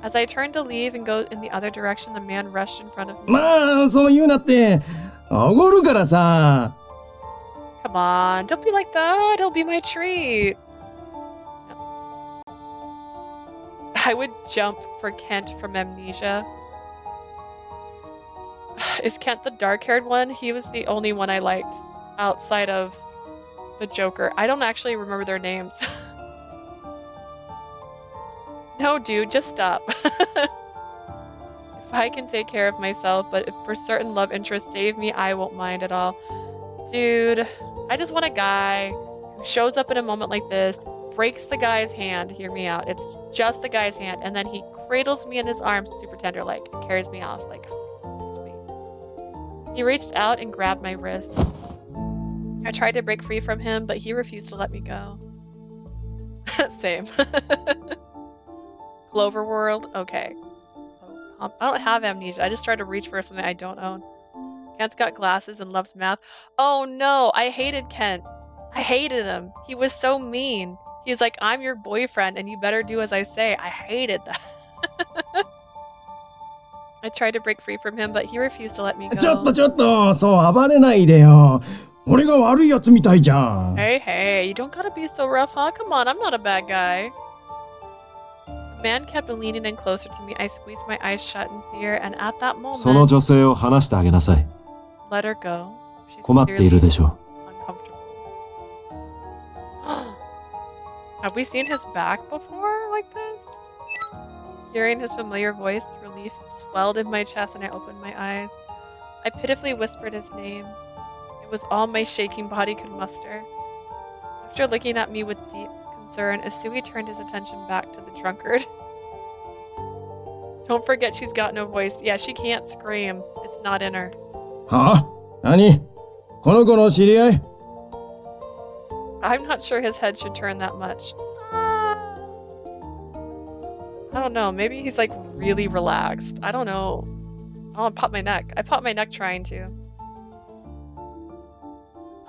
As I turned to leave and go in the other direction, the man rushed in front of me. まあ、そう言うなって。おごるからさ。Come on, don't be like that. It'll be my treat. I would jump for Kent from Amnesia. Is Kent the dark-haired one? He was the only one I liked outside of the Joker. I don't actually remember their names. No, dude, just stop. If I can take care of myself, but if for certain love interests save me, I won't mind at all. Dude, I just want a guy who shows up in a moment like this, breaks the guy's hand, hear me out. It's just the guy's hand, and then he cradles me in his arms super tender, like, and carries me off, like, sweet. He reached out and grabbed my wrist. I tried to break free from him, but he refused to let me go. Same. Clover World? Okay. I don't have amnesia. I just tried to reach for something I don't own. Kent's got glasses and loves math. Oh no, I hated Kent. I hated him. He was so mean. He's like, I'm your boyfriend and you better do as I say. I hated that. I tried to break free from him, but he refused to let me go. ちょっと、そう暴れないでよ。俺が悪いやつみたいじゃん。Hey, hey, you don't gotta be so rough, huh? Come on, I'm not a bad guy. The man kept leaning in closer to me. I squeezed my eyes shut in fear, and at that その moment, 女性を離してあげなさい。 let her go. She's 困っているでしょ uncomfortable. Have we seen his back before like this? Hearing his familiar voice, relief swelled in my chest and I opened my eyes. I pitifully whispered his name. It was all my shaking body could muster. After looking at me with deep concern, Usui turned his attention back to the drunkard. Don't forget she's got no voice. Yeah, she can't scream. It's not in her. はあ？何？この子の知り合い？ I'm not sure his head should turn that much. I don't know. Maybe he's like really relaxed. I don't know. I want to pop my neck. I popped my neck trying to.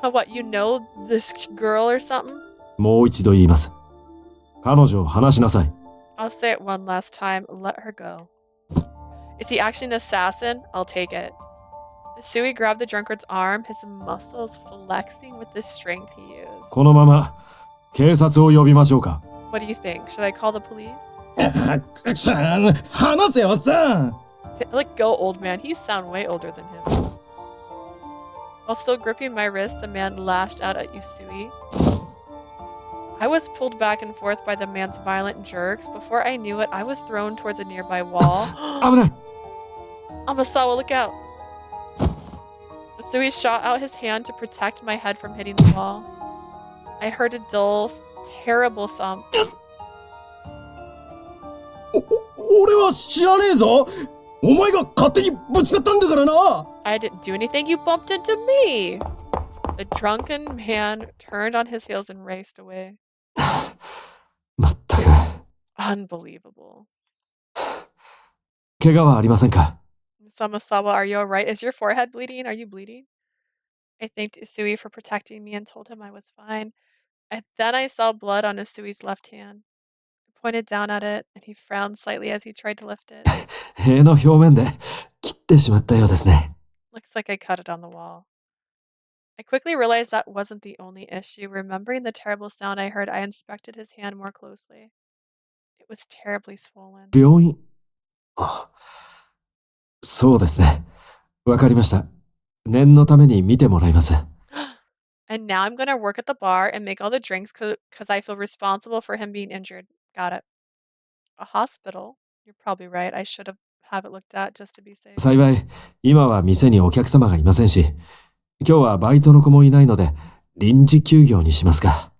Oh, what? You know this girl or something? もう一度言います。彼女を離しなさい。 I'll say it one last time. Let her go. Is he actually an assassin? I'll take it. Usui grabbed the drunkard's arm, his muscles flexing with the strength he used. このまま警察を呼びましょうか。 What do you think? Should I call the police? 話せよさん。 Let go, old man. You sound way older than him. While still gripping my wrist, the man lashed out at Usui. I was pulled back and forth by the man's violent jerks. Before I knew it, I was thrown towards a nearby wall. 危ない Amasawa, look out! Usui shot out his hand to protect my head from hitting the wall. I heard a dull, terrible thump. 俺は知らねえぞお前が勝手にぶつかったんだからな I didn't do anything, you bumped into me! The drunken man turned on his heels and raced away. まったく Unbelievable. 怪我はありませんか Samasawa, are you alright? Is your forehead bleeding? Are you bleeding? I thanked Usui for protecting me and told him I was fine. Then I saw blood on Usui's left hand. I pointed down at it, and he frowned slightly as he tried to lift it. 塀の表面で切ってしまったようですね Looks like I cut it on the wall. I quickly realized that wasn't the only issue. Remembering the terrible sound I heard, I inspected his hand more closely. It was terribly swollen. 病院あそうですねわかりました念のために見てもらいます And now I'm gonna work at the bar and make all the drinks because I feel responsible for him being injured. Got it. A hospital? You're probably right. I should have it looked at just to be safe. 幸い今は店にお客様がいませんし今日はバイトの子もいないので臨時休業にしますか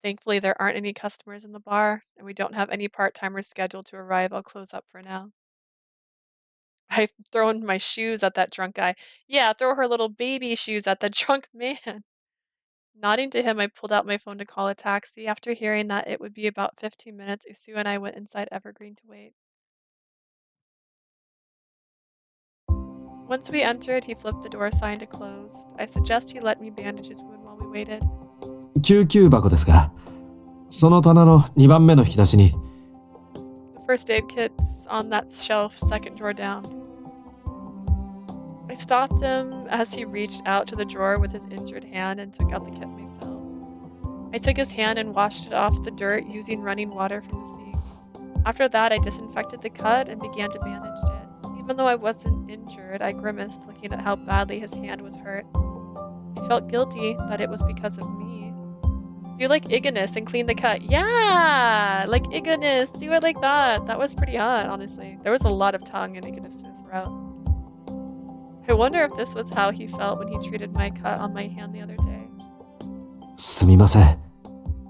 Thankfully, there aren't any customers in the bar, and we don't have any part-timers scheduled to arrive. I'll close up for now. I've thrown my shoes at that drunk guy. Yeah, throw her little baby shoes at the drunk man. Nodding to him, I pulled out my phone to call a taxi. After hearing that it would be about 15 minutes, Usui and I went inside Evergreen to wait. Once we entered, he flipped the door sign to closed. I suggest he let me bandage his wound while we waited. 救急箱ですがその棚の2番目の引き出しに The first aid kit's on that shelf, second drawer down. I stopped him as he reached out to the drawer with his injured hand and took out the kit myself. I took his hand and washed it off the dirt using running water from the sink. After that, I disinfected the cut and began to bandage it. Even though I wasn't injured, I grimaced looking at how badly his hand was hurt. I felt guilty that it was because of me. Do like Iganus and clean the cut. Yeah! Like Iganus! Do it like that! That was pretty hot, honestly. There was a lot of tongue in Iganus' route. I wonder if this was how he felt when he treated my cut on my hand the other day. すみません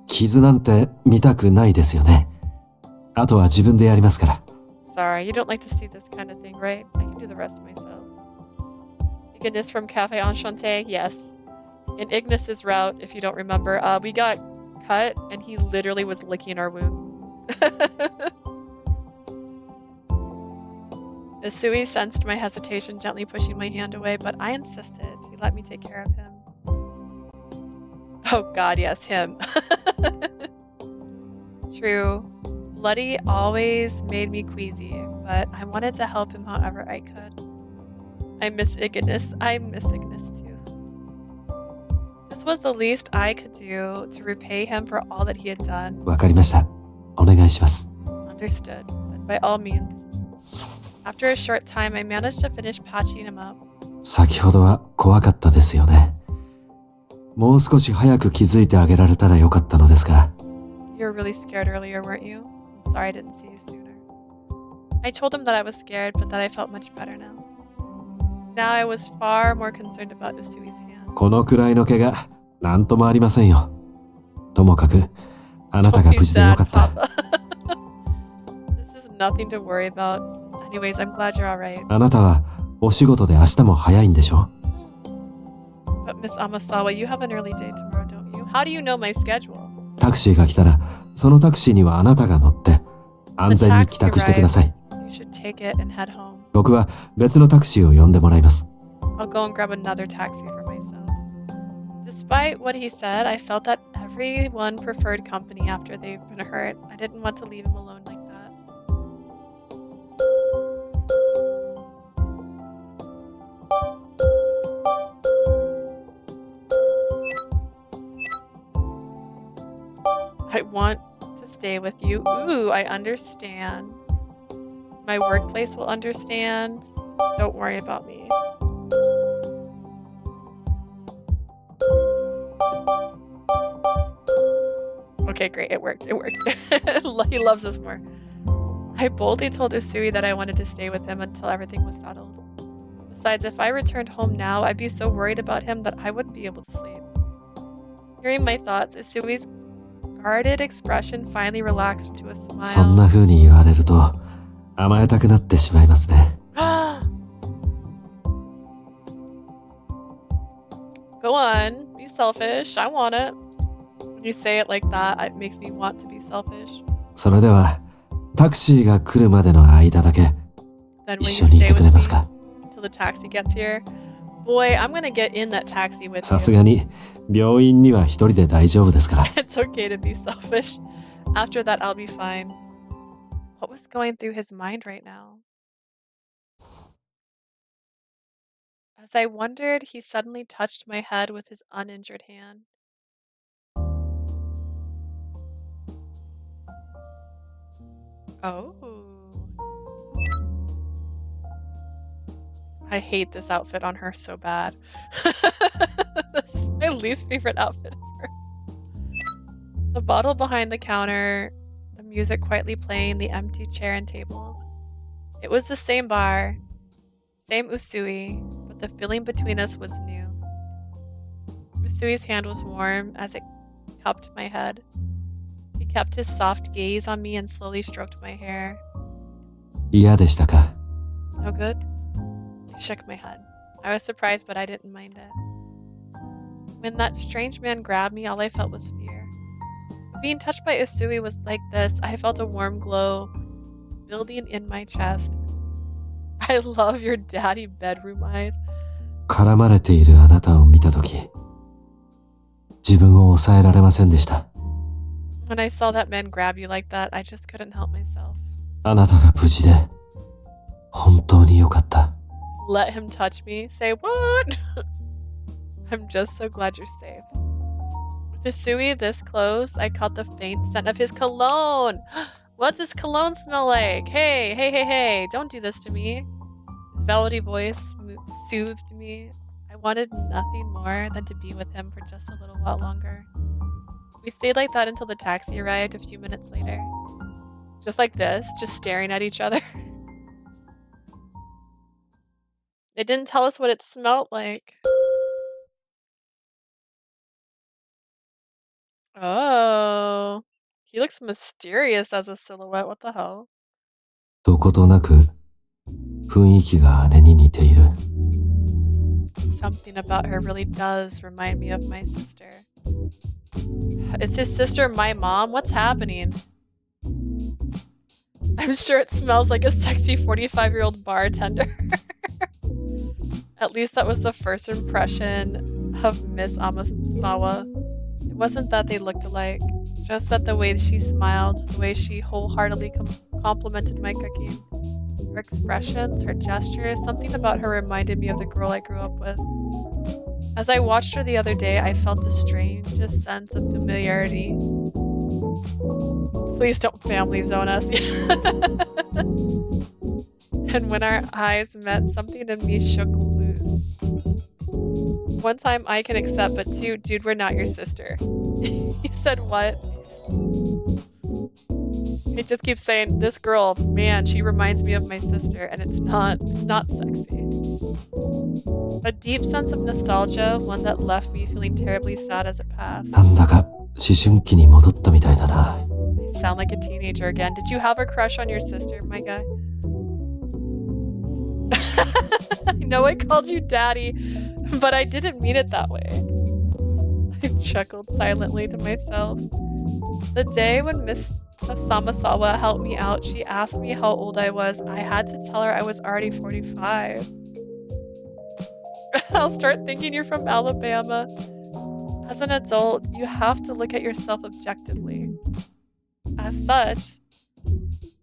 傷なんて見たくないですよねあとは自分でやりますから Sorry, you don't like to see this kind of thing, right? I can do the rest myself. Iganus from Cafe Enchanté? Yes. In Ignis's route, if you don't remember, we got cut and he literally was licking our wounds. Usui sensed my hesitation, gently pushing my hand away, but I insisted. He let me take care of him. Oh god, yes, him. True. Bloody always made me queasy, but I wanted to help him however I could. I miss Iganus. I miss Ignis too. This was the least I could do to repay him for all that he had done. わかりましたお願いします Understood, but by all means. After a short time, I managed to finish patching him up. 先ほどは怖かったですよねもう少し早く気づいてあげられたらよかったのですが You were really scared earlier, weren't you? I'm sorry I didn't see you sooner. I told him that I was scared, but that I felt much better now. Now I was far more concerned about Usui's hand. このくらいの怪我なんともありませんよともかくあなたが無事でよかった This is nothing to worry about. Anyways, I'm glad you're alright. あなたはお仕事で明日も早いんでしょ But Miss Amasawa, you have an early day tomorrow, don't you? How do you know my schedule? タクシーが来たらそのタクシーにはあなたが乗って安全に帰宅してください You should take it and head home. 僕は別のタクシーを呼んでもらいます I'll go and grab another taxi for myself. Despite what he said, I felt that everyone preferred company after they've been hurt. I didn't want to leave him alone like that. I want to stay with you. Ooh, I understand. My workplace will understand. Don't worry about me. Okay, great. It worked. It worked. He loves us more. I boldly told Usui that I wanted to stay with him until everything was settled. Besides, if I returned home now, I'd be so worried about him that I wouldn't be able to sleep. Hearing my thoughts, Usui's guarded expression finally relaxed into a そんな smile. 風に言われると甘えたくなってしまいますね。Go on, be selfish. I want it. When you say it like that, it makes me want to be selfish. それではタクシーが来るまでの間だけ Then 一 will 緒 you にい stay てく with れ me ますか？ till the taxi gets here? Boy, I'm gonna get in that taxi with さす you. がに病院には一人で大丈夫ですから。 It's okay to be selfish. After that, I'll be fine. What was going through his mind right now? As I wondered, he suddenly touched my head with his uninjured hand. Oh. I hate this outfit on her so bad. This is my least favorite outfit of hers. The bottle behind the counter, the music quietly playing, the empty chair and tables. It was the same bar, same Usui, but the feeling between us was new. Usui's hand was warm as it cupped my head. He kept his soft gaze on me and slowly stroked my hair. 嫌でしたか？ No good? I shook my head. I was surprised, but I didn't mind it. When that strange man grabbed me, all I felt was fear. Being touched by Usui was like this. I felt a warm glow building in my chest. I love your daddy bedroom eyes. 絡まれているあなたを見たとき、自分を抑えられませんでした。 When I saw that man grab you like that, I just couldn't help myself. あなたが無事で本当に良かった。 Let him touch me? Say what? I'm just so glad you're safe. With Usui this close, I caught the faint scent of his cologne. What's his cologne smell like? Hey, hey, hey, hey, don't do this to me. His velvety voice soothed me. I wanted nothing more than to be with him for just a little while longer. We stayed like that until the taxi arrived a few minutes later. Just like this, just staring at each other. They didn't tell us what it smelled like. Oh. He looks mysterious as a silhouette. What the hell? どことなく雰囲気が姉に似ている。 Something about her really does remind me of my sister. Is his sister my mom? What's happening? I'm sure it smells like a sexy 45-year-old bartender. At least that was the first impression of Miss Amasawa. It wasn't that they looked alike, just that the way she smiled, the way she wholeheartedly complimented my cooking. Her expressions, her gestures, something about her reminded me of the girl I grew up with. As I watched her the other day, I felt the strangest sense of familiarity. Please don't family zone us. And when our eyes met, something in me shook loose. One time I can accept, but two, dude, we're not your sister. He said what? He just keeps saying, this girl, man, she reminds me of my sister, and it's not sexy. A deep sense of nostalgia, one that left me feeling terribly sad as it passed. なんだか思春期に戻ったみたいだな。 I sound like a teenager again. Did you have a crush on your sister, my guy? I know I called you daddy, but I didn't mean it that way. I chuckled silently to myself. The day when Miss Samasawa helped me out, she asked me how old I was. I had to tell her I was already 45. I'll start thinking you're from Alabama. As an adult, you have to look at yourself objectively. As such,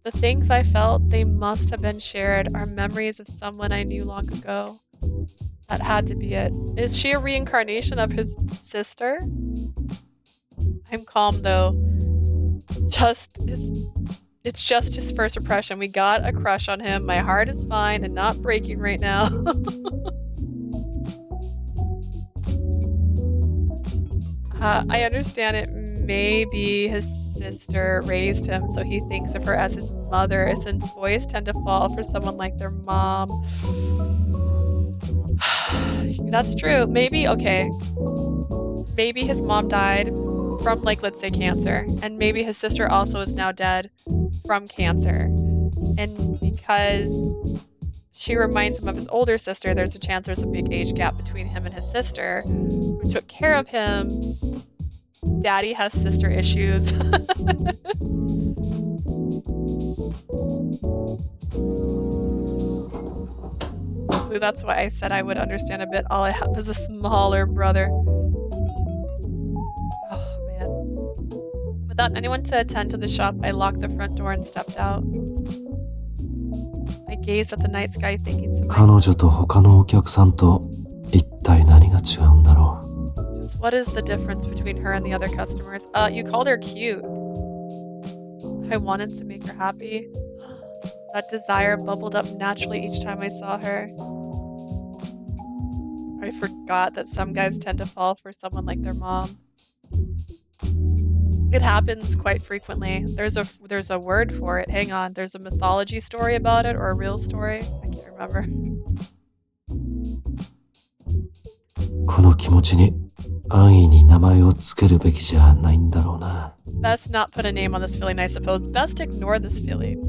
the things I felt, they must have been shared, are memories of someone I knew long ago. That had to be it. Is she a reincarnation of his sister? I'm calm though. It's just his first impression. We got a crush on him. My heart is fine and not breaking right now. I understand it maybe his sister raised him, so he thinks of her as his mother, since boys tend to fall for someone like their mom. That's true. Maybe, okay. Maybe his mom died from, like, let's say cancer, and maybe his sister also is now dead from cancer. And because she reminds him of his older sister, there's a chance there's a big age gap between him and his sister, who took care of him. Daddy has sister issues. Ooh, that's why I said I would understand a bit. All I have is a smaller brother. Oh, man. Without anyone to attend to the shop, I locked the front door and stepped out. I gazed at the night sky thinking to 彼 myself, 女と他のお客さんと一体何が違うんだろ just what is the difference between her and the other customers? You called her cute. I wanted to make her happy. That desire bubbled up naturally each time I saw her. I forgot that some guys tend to fall for someone like their mom. It happens quite frequently. There's a word for it. Hang on. There's a mythology story about it, or a real story. I can't remember. う。この気持ちに安易に名前をつけるべきじゃないんだろうな。 Best not put a name on this feeling, I suppose. Best ignore this feeling.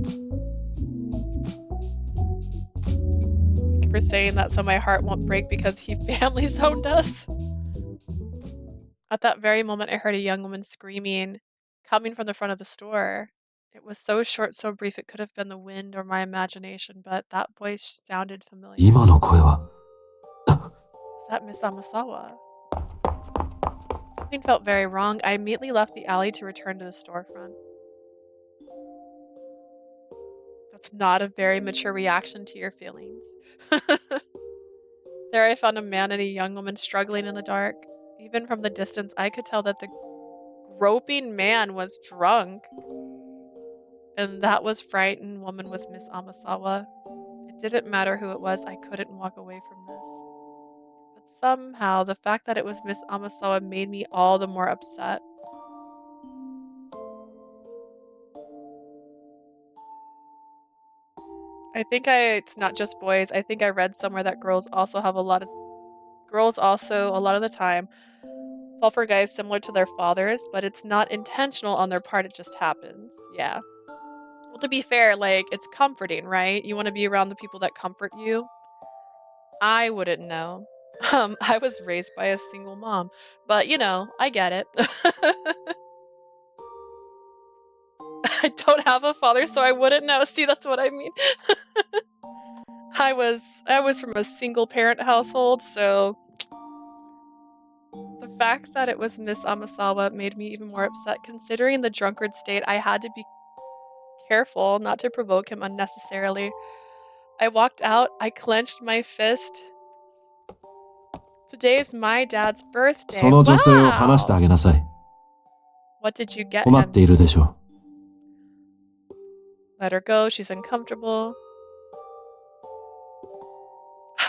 Thank you for saying that so my heart won't break because he family zoned us. At that very moment, I heard a young woman screaming, coming from the front of the store. It was so short, so brief, it could have been the wind or my imagination, but that voice sounded familiar. 今の声は Is that Miss Amasawa? Something felt very wrong. I immediately left the alley to return to the storefront. That's not a very mature reaction to your feelings. There I found a man and a young woman struggling in the dark. Even from the distance, I could tell that the groping man was drunk. And that was frightened woman was Miss Amasawa. It didn't matter who it was, I couldn't walk away from this. But somehow, the fact that it was Miss Amasawa made me all the more upset. I think it's not just boys. I think I read somewhere that girls also a lot of the time fall for guys similar to their fathers, but it's not intentional on their part, it just happens. Yeah. Well, to be fair, like, it's comforting, right? You want to be around the people that comfort you. I wouldn't know. I was raised by a single mom, but you know, I get it. I don't have a father, so I wouldn't know. See, that's what I mean. I was from a single parent household, so the fact that it was Miss Amasawa made me even more upset. Considering the drunkard state, I had to be careful not to provoke him unnecessarily. I walked out, I clenched my fist. Today's my dad's birthday. その女性を話してあげなさい。 What did you get 困っ him? ているでしょ Let her go, she's uncomfortable.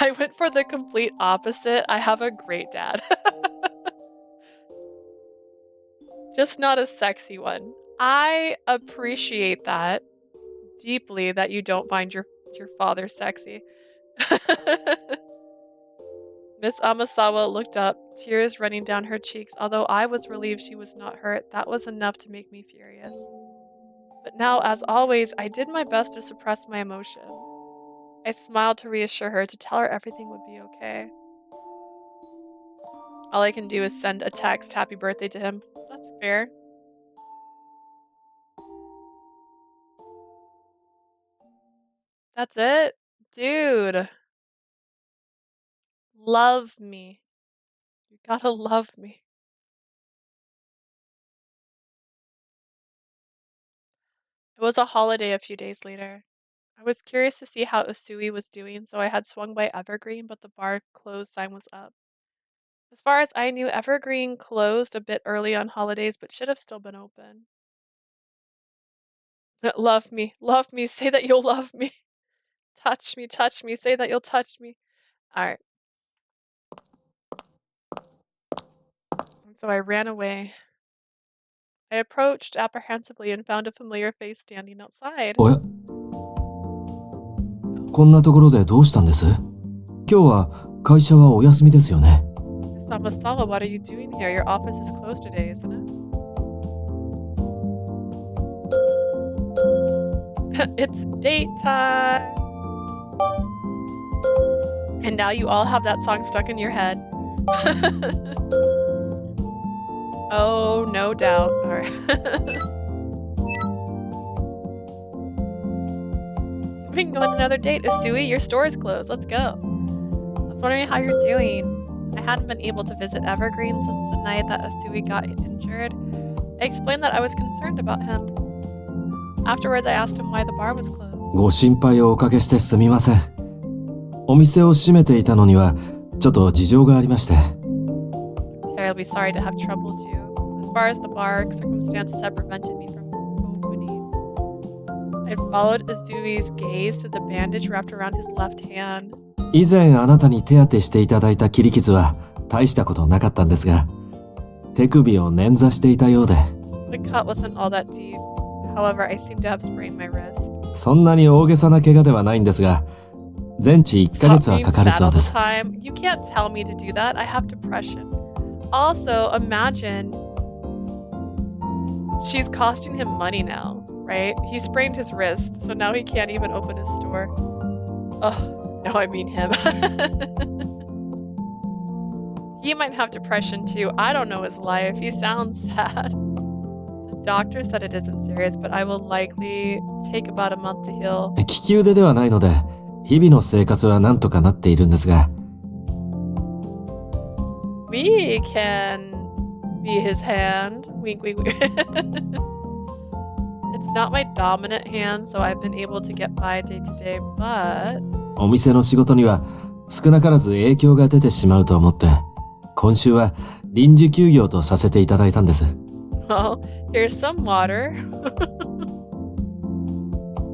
I went for the complete opposite. I have a great dad. Just not a sexy one. I appreciate that deeply, that you don't find your father sexy. Miss Amasawa looked up, tears running down her cheeks. Although I was relieved she was not hurt, that was enough to make me furious. But now, as always, I did my best to suppress my emotions. I smiled to reassure her, to tell her everything would be okay. All I can do is send a text, happy birthday to him. That's fair. That's it? Dude. Love me. You gotta love me. It was a holiday a few days later. I was curious to see how Usui was doing, so I had swung by Evergreen, but the bar closed sign was up. As far as I knew, Evergreen closed a bit early on holidays, but should have still been open. Love me, say that you'll love me. Touch me, say that you'll touch me. Alright. And so I ran away. I approached apprehensively and found a familiar face standing outside. おや、こんなところでどうしたんです？今日は会社はお休みですよね。Masala, what are you doing here? Your office is closed today, isn't it? It's date time! And now you all have that song stuck in your head. Oh, no doubt. Alright. We can go on another date. Usui, your store is closed. Let's go. I was wondering how you're doing. I hadn't been able to visit Evergreen since the night that Usui got injured. I explained that I was concerned about him. Afterwards, I asked him why the bar was closed. ご心配をおかけしてすみません。お店を閉めていたのにはちょっと事情がありまして。Terribly sorry to have troubled you. As far as the bar, circumstances have prevented me from opening. I followed Usui's gaze to the bandage wrapped around his left hand. 以前あなたに手当てしていただいた切り傷は大したことなかったんですが、手首を捻挫していたようで。The cut wasn't all that deep. However, I seem to have sprained my wrist. そんなに大げさな怪我ではないんですが、全治1ヶ月はかかるそうです。 You can't tell me to do that. I have depression. Also, imagine she's costing him money now, right? He sprained his wrist, so now he can't even open his store. Oh, no, I mean him. He might have depression too. I don't know his life. He sounds sad. The doctor said it isn't serious, but I will likely take about a month to heal. 利き腕ではないので、日々の生活はなんとかなっているんですが。We can be his hand. Wink, wink, wink. It's not my dominant hand, so I've been able to get by day to day, but... お店の仕事には少なからず影響が出てしまうと思って、今週は臨時休業とさせていただいたんです。Well, here's some water.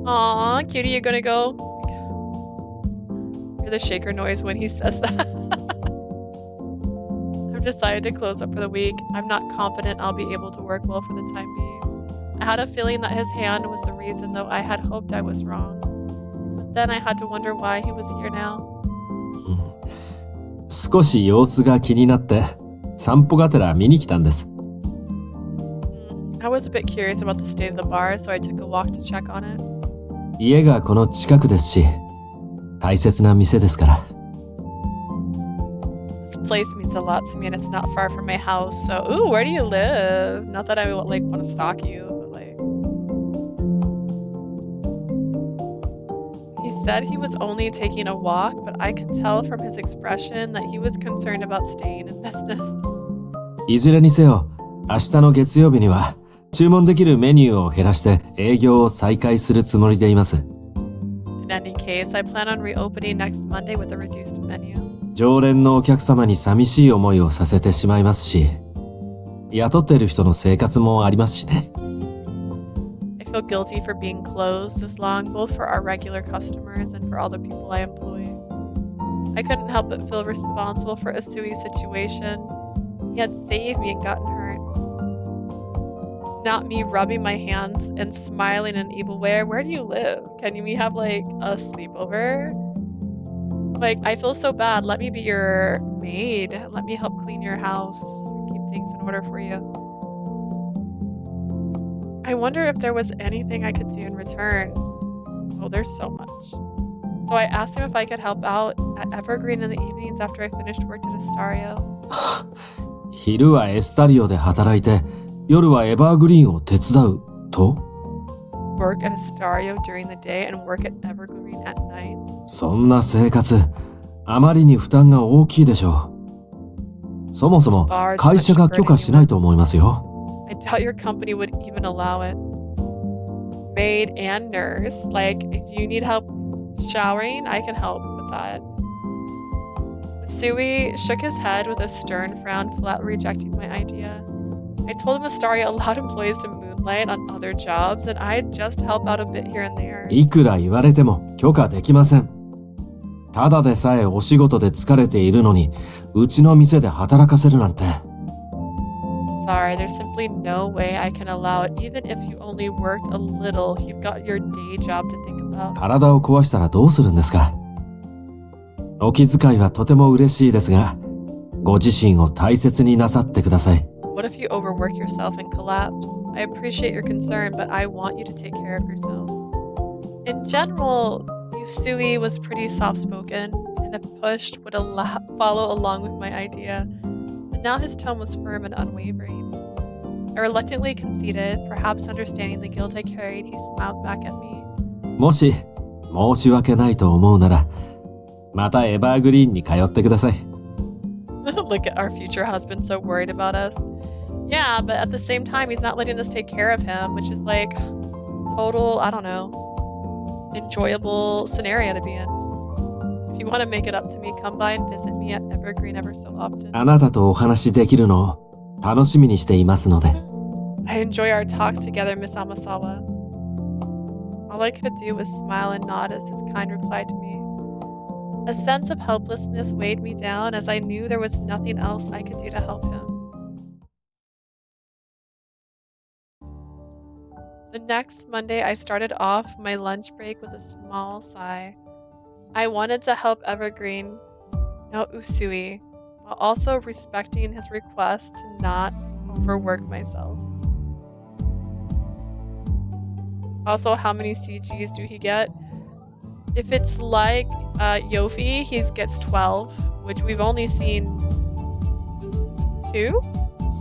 Aw, cutie, you're gonna go? Hear the shaker noise when he says that. I've decided to close up for the week. I'm not confident I'll be able to work well for the time being. I had a feeling that his hand was the reason, though I had hoped I was wrong. But then I had to wonder why he was here now. 少し様子が気になって散歩がてら見に来たんです。I was a bit curious about the state of the bar, so I took a walk to check on it. 家がこの近くですし、大切な店ですから。This place means a lot to me, and it's not far from my house. So, ooh, where do you live? Not that I like want to stalk you, but like. He said he was only taking a walk, but I could tell from his expression that he was concerned about staying in business. いずれにせよ、明日の月曜日には注文できるメニューを減らして営業を再開するつもりでいます。In any case, I plan on reopening next Monday with a reduced menu. 常連のお客様に寂しい思いをさせてしまいますし、雇っている人の生活もありますしね。I feel guilty for being closed this long, both for our regular customers and for all the people I employ. I couldn't help but feel responsible for Usui's situation. He had saved me and gotten hurt. Not me rubbing my hands and smiling in an evil way. Where do you live? Can we have like a sleepover? Like, I feel so bad. Let me be your maid. Let me help clean your house. Keep things in order for you. I wonder if there was anything I could do in return. Oh, there's so much. So I asked him if I could help out at Evergreen in the evenings after I finished work at Astario. 昼はエスタリオで働いて、夜はエバーグリーンを手伝うと？ Work at Astario during the day and work at Evergreen at night. そんな生活、あまりに負担が大きいでしょう。そもそも会社が許可しないと思いますよ。I doubt your company would even allow it. Maid and nurse. Like, if you need help showering, I can help with that. Usui shook his head with a stern frown, flatly rejecting my idea. I told him Astaria allowed employees to moonlight on other jobs, and I'd just help out a bit here and there. いくら言われても許可できません。ただでさえお仕事で疲れているのに、うちの店で働かせるなんて。sorry. There's simply no way I can allow it. Even if you only worked a little, you've got your day job to think about. 体を壊したらどうするんですか？お気遣いはとても嬉しいですが、ご自身を大切になさってください。What if you overwork yourself and collapse? I appreciate your concern, but I want you to take care of yourself. In general, Usui was pretty soft-spoken, and if pushed, would follow along with my idea. But now his tone was firm and unwavering. I reluctantly conceded, perhaps understanding the guilt I carried. He smiled back at me. もし申し訳ないと思うなら、またエバーグリーンに通ってください。Look at our future husband, so worried about us. Yeah, but at the same time, he's not letting us take care of him, which is like total, I don't know, enjoyable scenario to be in. If you want to make it up to me, come by and visit me at Evergreen ever so often. あなたとお話しできるのを楽しみにしていますので。I enjoy our talks together, Miss Amasawa. All I could do was smile and nod as his kind reply to me. A sense of helplessness weighed me down as I knew there was nothing else I could do to help him. The next Monday, I started off my lunch break with a small sigh. I wanted to help Evergreen, no Usui, while also respecting his request to not overwork myself. Also, how many CGs do he get? If it's like Yofi, he gets 12, which we've only seen 2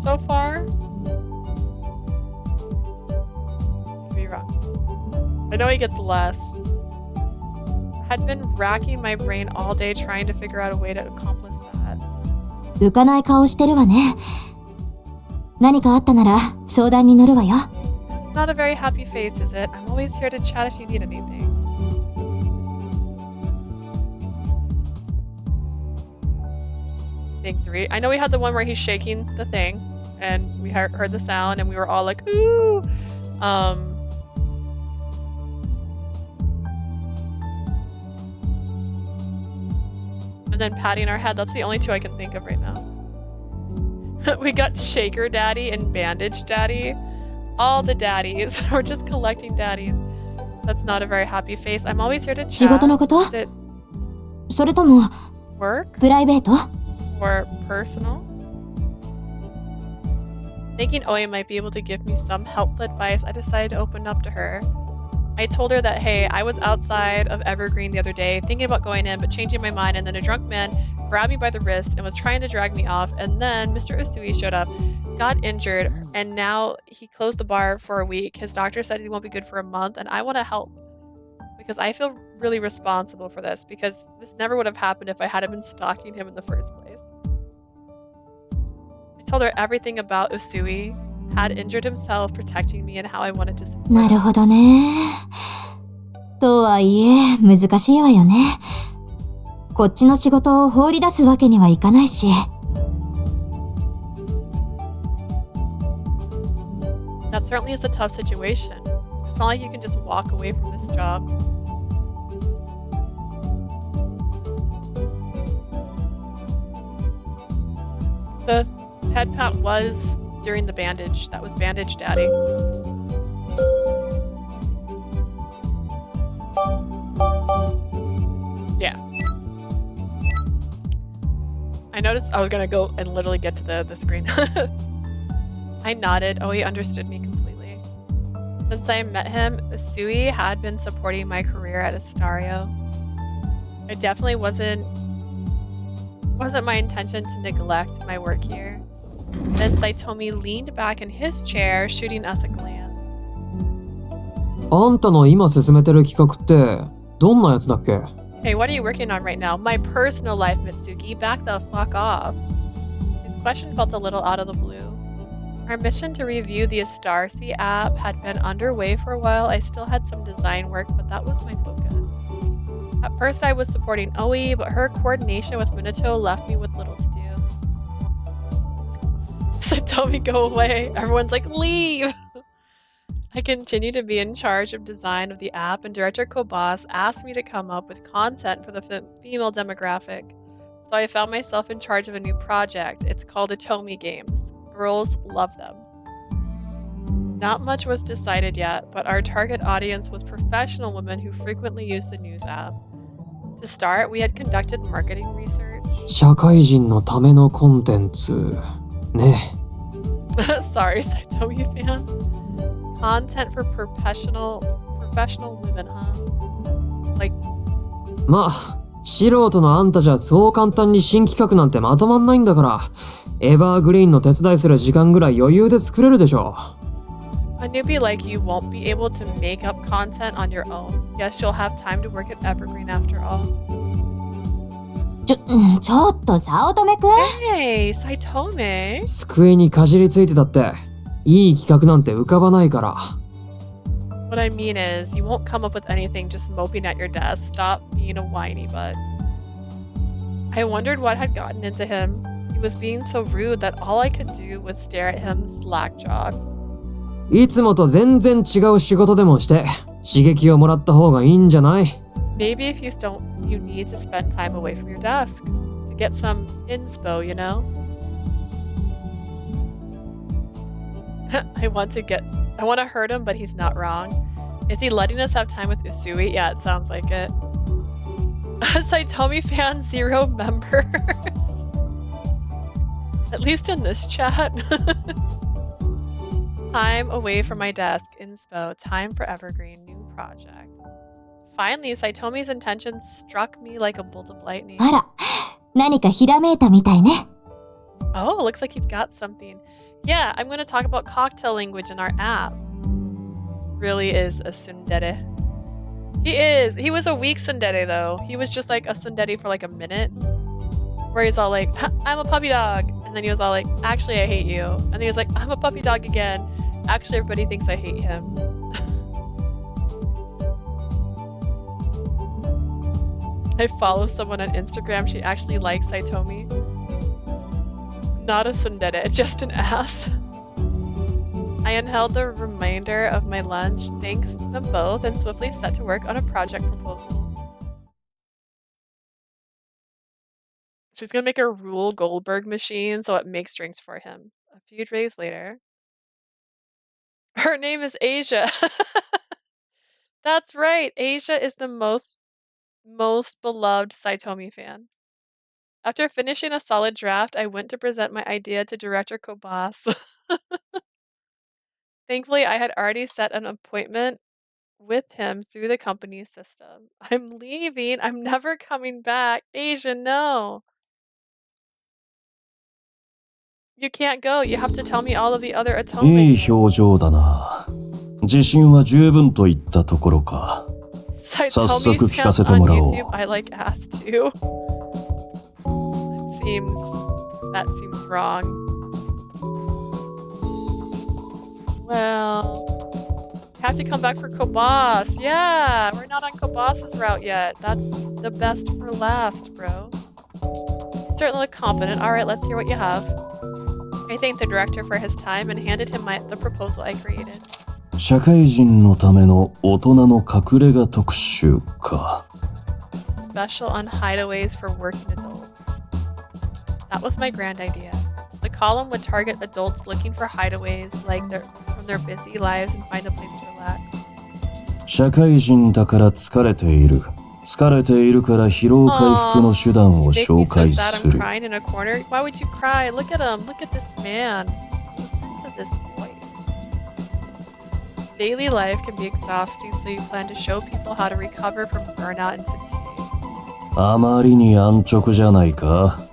so far. Could be wrong. I know he gets less. I had been racking my brain all day trying to figure out a way to accomplish that. 浮かない顔してるわね。何かあったなら相談に乗るわよ。It's not a very happy face, is it? I'm always here to chat if you need anything. Thing 3. I know we had the one where he's shaking the thing, and we heard the sound, and we were all like, ooh. And then patting our head. That's the only 2 I can think of right now. We got Shaker Daddy and Bandage Daddy. All the daddies. We're just collecting daddies. That's not a very happy face. I'm always here to chat. 仕事のこと？ Is it それとも work プライベート？ or personal? Thinking Oe might be able to give me some helpful advice, I decided to open up to her. I told her that, hey, I was outside of Evergreen the other day thinking about going in but changing my mind, and then a drunk man grabbed me by the wrist and was trying to drag me off, and then Mr. Usui showed up, got injured, and now he closed the bar for a week. His doctor said he won't be good for a month, and I want to help because I feel really responsible for this, because this never would have happened if I hadn't been stalking him in the first place. I told her everything about Usui, had injured himself, protecting me, and how I wanted to support him. なるほどね。とはいえ難しいわよね。こっちの仕事を放り出すわけにはいかないし。That certainly is a tough situation. It's not like you can just walk away from this job. The head pat was during the bandage. That was Bandage Daddy. Yeah. I noticed I was gonna go and literally get to the screen. I nodded. Oh, he understood me completely. Since I met him, Usui had been supporting my career at Astario. It definitely wasn't my intention to neglect my work here. Then Saitomi leaned back in his chair, shooting us a glance. あんたの今進めてる企画ってどんなやつだっけ？ Hey, what are you working on right now? My personal life, Mitsuki. Back the fuck off. His question felt a little out of the blue. Our mission to review the Astarcy app had been underway for a while. I still had some design work, but that was my focus. At first I was supporting Oe, but her coordination with Minato left me with little to do. So tell me go away. Everyone's like, leave! I continued to be in charge of design of the app, and Director Kobas asked me to come up with content for the female demographic. So I found myself in charge of a new project. It's called Atomi Games. Girls love them. Not much was decided yet, but our target audience was professional women who frequently use the news app. To start, we had conducted marketing research. 社会人のためのコンテンツね。Sorry, Saitomi fans. Content for professional women, huh? Like, まあ素人のあんたじゃそう簡単に新企画なんてまとまんないんだから、エバーグリーンの手伝いする時間ぐらい余裕で作れるでしょ。a newbie like you won't be able to make up content on your own. Yes, you'll have time to work at Evergreen after all. ちょっと早乙女くん。 Hey, Saitome. 机にかじりついてたっていい企画なんて浮かばないから。 What I mean is, you won't come up with anything just moping at your desk. Stop being a whiny butt. I wondered what had gotten into him. He was being so rude that all I could do was stare at him slack-jawed. いつもと全然違う仕事でもして刺激をもらった方がいいんじゃない？ Maybe if you don't, you need to spend time away from your desk to get some inspo, you know? I want to hurt him, but he's not wrong. Is he letting us have time with Usui? Yeah, it sounds like it. Saitomi fan 0 members. At least in this chat. Time away from my desk. Inspo. Time for Evergreen. New project. Finally, Saitomi's intentions struck me like a bolt of lightning. あら、何かひらめいたみたいね。 Oh, looks like you've got something. Yeah, I'm going to talk about cocktail language in our app. Really is a tsundere. He is. He was a weak tsundere though. He was just like a tsundere for like a minute. Where he's all like, I'm a puppy dog. And then he was all like, actually I hate you. And then he was like, I'm a puppy dog again. Actually everybody thinks I hate him. I follow someone on Instagram. She actually likes Saitomi. Not a tsundere, just an ass. I inhaled the remainder of my lunch, thanked them both, and swiftly set to work on a project proposal. She's gonna make a Rule Goldberg machine so it makes drinks for him. A few days later. Her name is Asia. That's right. Asia is the most beloved Saitomi fan. After finishing a solid draft, I went to present my idea to Director Kobas. Thankfully, I had already set an appointment with him through the company's system. I'm leaving. I'm never coming back. Asia, no. You can't go. You have to tell me all of the other い atonement. い表情だな。自信は十分といったところか。 Saitomi聞かせ fans て on もらおう。 YouTube. I like ass too. That seems wrong. Well, you have to come back for Kobas. Yeah, we're not on Kobas's route yet. That's the best for last, bro. You certainly look confident. All right, let's hear what you have. I thanked the director for his time and handed him the proposal I created. 社会人のための大人の隠れ家特集か。 Special on hideaways for working adults. That was my grand idea. The column would target adults looking for hideaways from their busy lives and find a place to relax. 社会人だから疲れている。疲れているから疲労回復の手段を You make 紹 me so 介 sad す I'm る。 crying in a corner. Why would you cry? Look at him. Look at this man. Listen to this voice. Daily life can be exhausting, so you plan to show people how to recover from burnout and fatigue. あまりに安直じゃないか。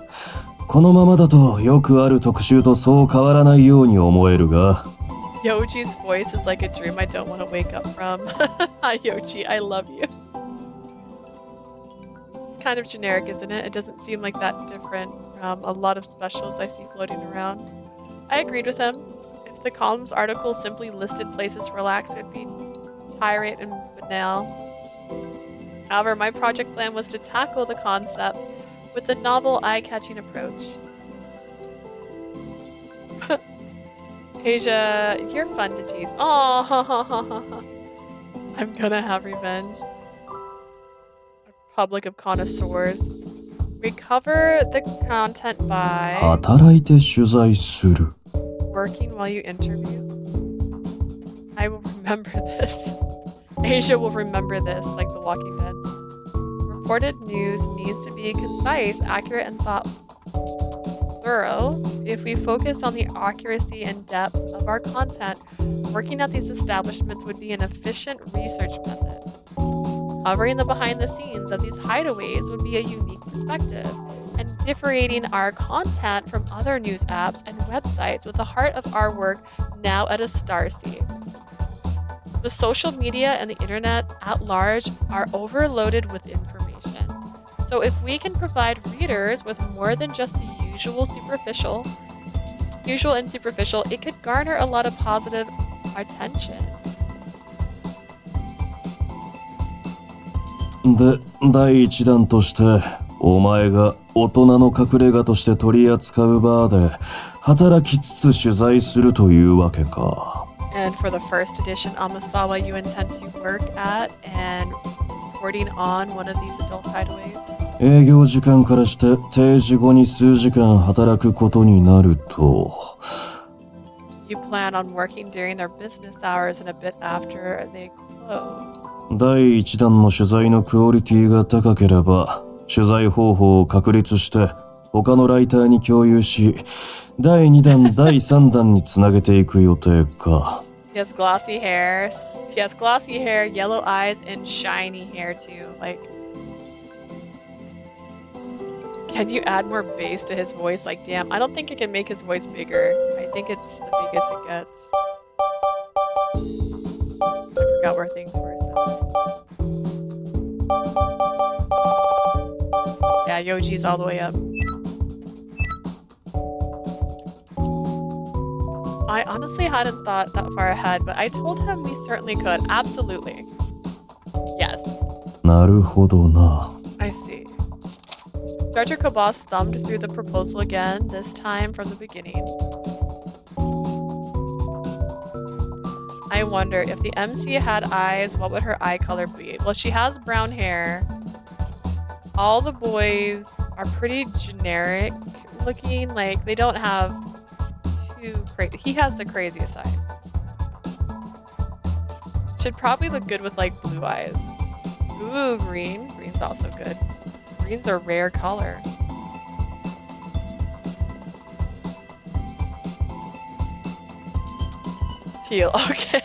このままだとよくある特集とそう変わらないように思えるが。 Yoji's voice is like a dream I don't want to wake up from. Hi Yoji, I love you. It's kind of generic, isn't it? It doesn't seem like that different from a lot of specials I see floating around. I agreed with him. If the column's article simply listed places to relax, it would be tirade and banal. However, my project plan was to tackle the concept with a novel, eye-catching approach. Asia, you're fun to tease. Aww. I'm gonna have revenge. A public of connoisseurs. Recover the content by... 働いて取材する。Working while you interview. I will remember this. Asia will remember this, like The Walking Dead. Reported news needs to be concise, accurate, and thorough. If we focus on the accuracy and depth of our content, working at these establishments would be an efficient research method. Covering the behind the scenes of these hideaways would be a unique perspective, and differentiating our content from other news apps and websites with the heart of our work now at a starseed. The social media and the internet at large are overloaded with information. So if we can provide readers with more than just the usual and superficial, it could garner a lot of positive attention. で、第一弾として、お前が大人の隠れ家として取り扱うバーで働きつつ取材するというわけか。And for the first edition Amasawa, you intend to work at and reporting on one of these adult hideaways? 営業時間からして定時後に数時間働くことになると。You plan on working during their business hours and a bit after they close. 第一弾の取材のクオリティが高ければ、取材方法を確立して他のライターに共有し、第2弾、第3弾につなげていく予定か。He has glossy hair. He has glossy hair, yellow eyes, and shiny hair too. Like, can you add more bass to his voice? Like, damn, I don't think it can make his voice bigger. I think it's the biggest it gets. I forgot where things were. Yeah, Yoji's all the way up. I honestly hadn't thought that far ahead, but I told him we certainly could. Absolutely. Yes. なるほどな。I see. Director Kobas thumbed through the proposal again, this time from the beginning. I wonder if the MC had eyes, what would her eye color be? Well, she has brown hair. All the boys are pretty generic looking. Like, they don't have too crazy. He has the craziest eyes. Should probably look good with, like, blue eyes. Ooh, green. Green's also good. Green's a rare color. Teal, okay.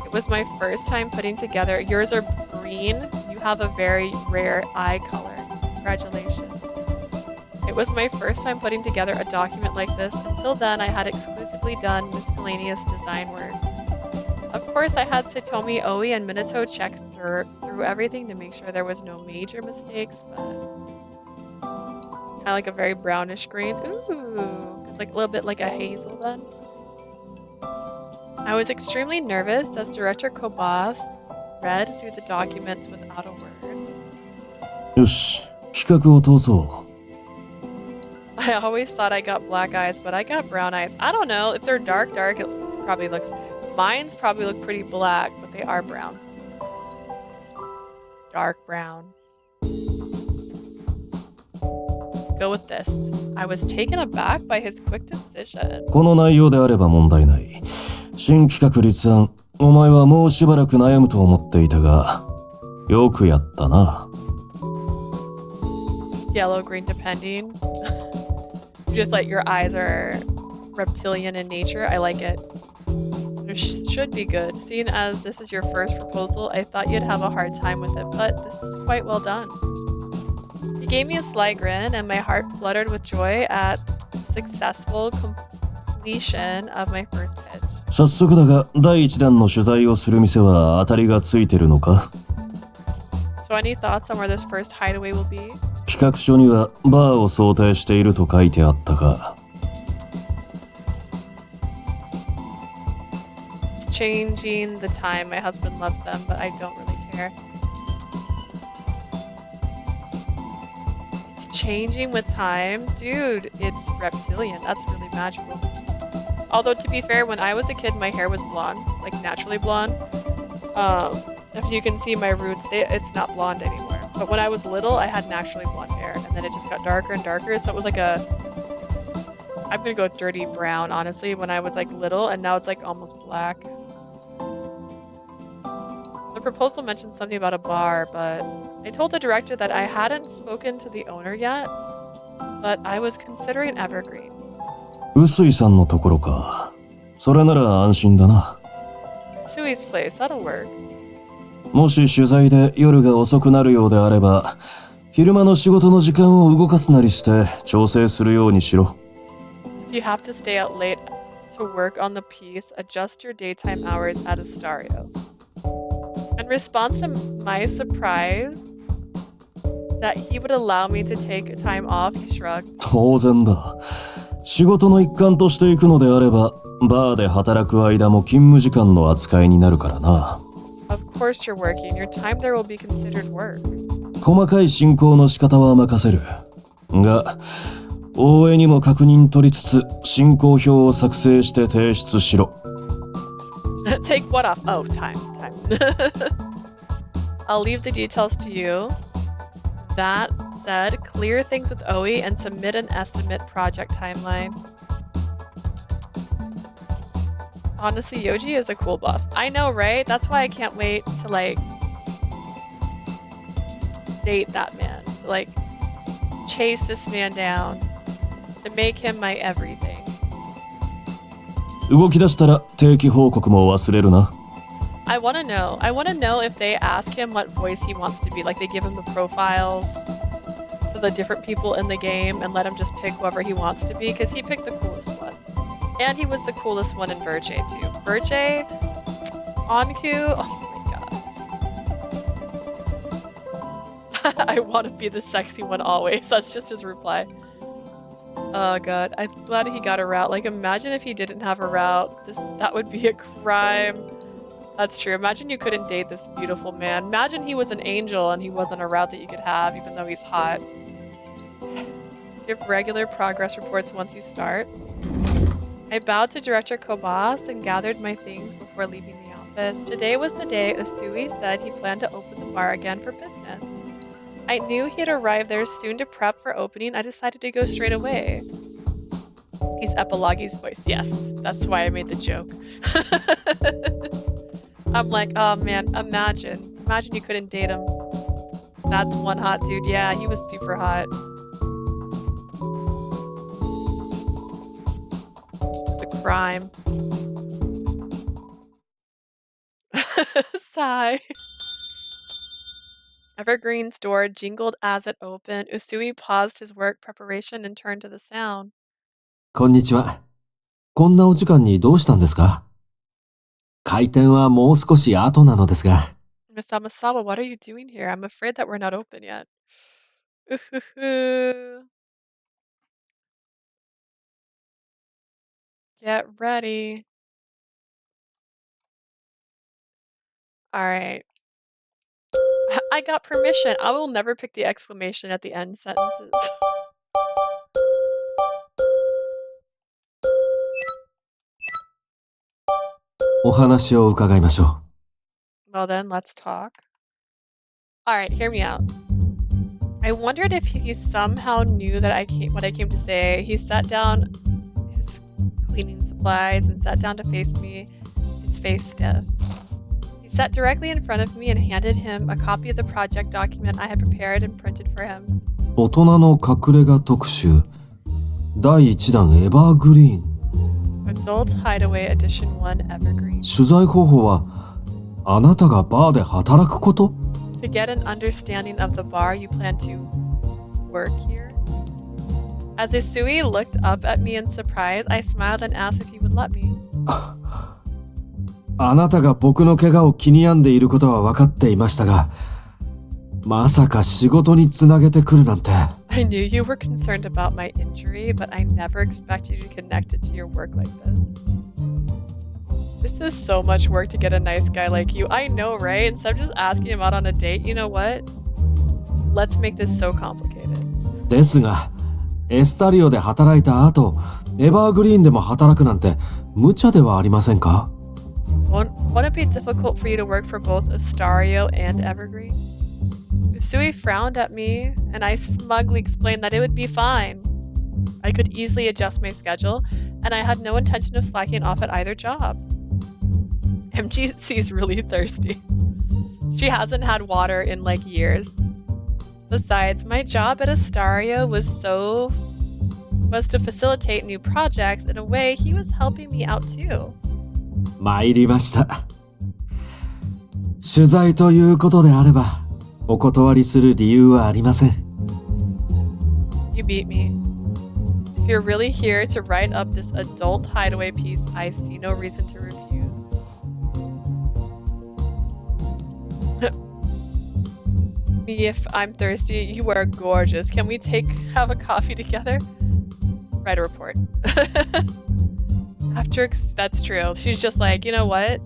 It was my first time putting together. Yours are green. You have a very rare eye color. Congratulations. It was my first time putting together a document like this. Until then, I had exclusively done miscellaneous design work. Of course, I had Satomi, Oi, and Minato check through everything to make sure there was no major mistakes, but kind of like a very brownish green. Ooh, it's like a little bit like a hazel then. I was extremely nervous as Director Kobas read through the documents without a word. よし、企画を通そう。I always thought I got black eyes, but I got brown eyes. I don't know. If they're dark, it probably looks... Mine's probably look pretty black, but they are brown. Dark brown. Let's go with this. I was taken aback by his quick decision. この内容であれば問題ない。新企画立案、お前はもうしばらく悩むと思っていたが、よくやったな。Yellow, green, depending. Just like your eyes are reptilian in nature. I like it. It should be good. Seeing as this is your first proposal, I thought you'd have a hard time with it, but this is quite well done. He gave me a sly grin, and my heart fluttered with joy at successful completion of my first pitch. 早速だが、第一弾の取材をする店は当たりがついてるのか？ So any thoughts on where this first hideaway will be? 企画書にはバーを想定していると書いてあったが。It's changing the time. My husband loves them, but I don't really care. It's changing with time? Dude, it's reptilian. That's really magical. Although, to be fair, when I was a kid, my hair was blonde, like naturally blonde. If you can see my roots, it's not blonde anymore. But when I was little, I had naturally blonde hair, and then it just got darker and darker. So it was like I'm gonna go dirty brown, honestly, when I was like little, and now it's like almost black. The proposal mentioned something about a bar, but I told the director that I hadn't spoken to the owner yet, but I was considering Evergreen. 臼井さんのところか。それなら安心だな。Usui's place, that'll work. もし取材で夜が遅くなるようであれば、昼間の仕事の時間を動かすなりして調整するようにしろ。If you have to stay out late to work on the piece, adjust your daytime hours at Astario. In response to my surprise that he would allow me to take time off, he shrugged. 当然だ。仕事の一環として行くのであれば、バーで働く間も勤務時間の扱いになるからな。Of course you're working. Your time there will be considered work. 細かい進行の仕方は任せる。が、大江にも確認取りつつ、進行表を作成して提出しろ。Take what off? Oh, time. I'll leave the details to you. That said, clear things with OE and submit an estimate project timeline. Honestly, Yoji is a cool boss. I know, right? That's why I can't wait to like date that man. To like chase this man down. To make him my everything. 動き出したら定期報告も忘れるな。I want to know. I want to know if they ask him what voice he wants to be. Like they give him the profiles for the different people in the game and let him just pick whoever he wants to be because he picked the coolest one. And he was the coolest one in Verche too. Verche, Anku, oh my god. I want to be the sexy one always. That's just his reply. Oh god, I'm glad he got a route. Like imagine if he didn't have a route. That would be a crime. That's true. Imagine you couldn't date this beautiful man. Imagine he was an angel and he wasn't a route that you could have, even though he's hot. Give regular progress reports once you start. I bowed to Director Kobas and gathered my things before leaving the office. Today was the day Usui said he planned to open the bar again for business. I knew he'd arrive there soon to prep for opening. I decided to go straight away. He's Epilogi's voice. Yes, that's why I made the joke. I'm like, oh man, imagine you couldn't date him. That's one hot dude. Yeah, he was super hot. It's a crime. Sigh. Evergreen's door jingled as it opened. Usui paused his work preparation and turned to the sound. こんにちは。こんなお時間にどうしたんですか？開店はもう少し後なのですが。Miss Amasawa, what are you doing here? I'm afraid that we're not open yet. Get ready. Alright. I got permission. I will never pick the exclamation at the end sentences. Well then, let's talk. Alright, hear me out. I wondered if he somehow knew that what I came to say. He set down his cleaning supplies and sat down to face me, his face stiff. He sat directly in front of me and handed him a copy of the project document I had prepared and printed for him. 大人の隠れ家特集第1弾エバーグリーン Adult Hideaway Edition 1 Evergreen. 取材方法はあなたがバーで働くこと To get an understanding of the bar you plan to work here. As Usui looked up at me in surprise, I smiled and asked if he would let me. あなたが僕の怪我を気に病んでいることは分かっていましたがまさか仕事につなげてくるなんて I knew you were concerned about my injury, but I never expected you to connect it to your work like this. This is so much work to get a nice guy like you. I know, right? Instead of just asking him out on a date, you know what? Let's make this so complicated. ですがエスタリオで働いた後エバーグリーンでも働くなんて無茶ではありませんか Won't it be difficult for you to work for both Astario and Evergreen? Usui frowned at me, and I smugly explained that it would be fine. I could easily adjust my schedule, and I had no intention of slacking off at either job. MGC's really thirsty. She hasn't had water in like years. Besides, my job at Astaria was to facilitate new projects. In a way, he was helping me out too. 参りました。取材ということであれば、お断りする理由はありません。You beat me. If you're really here to write up this adult hideaway piece, I see no reason to refuse. Me, if I'm thirsty, you are gorgeous. Can we have a coffee together? Write a report. That's true. She's just like, you know what?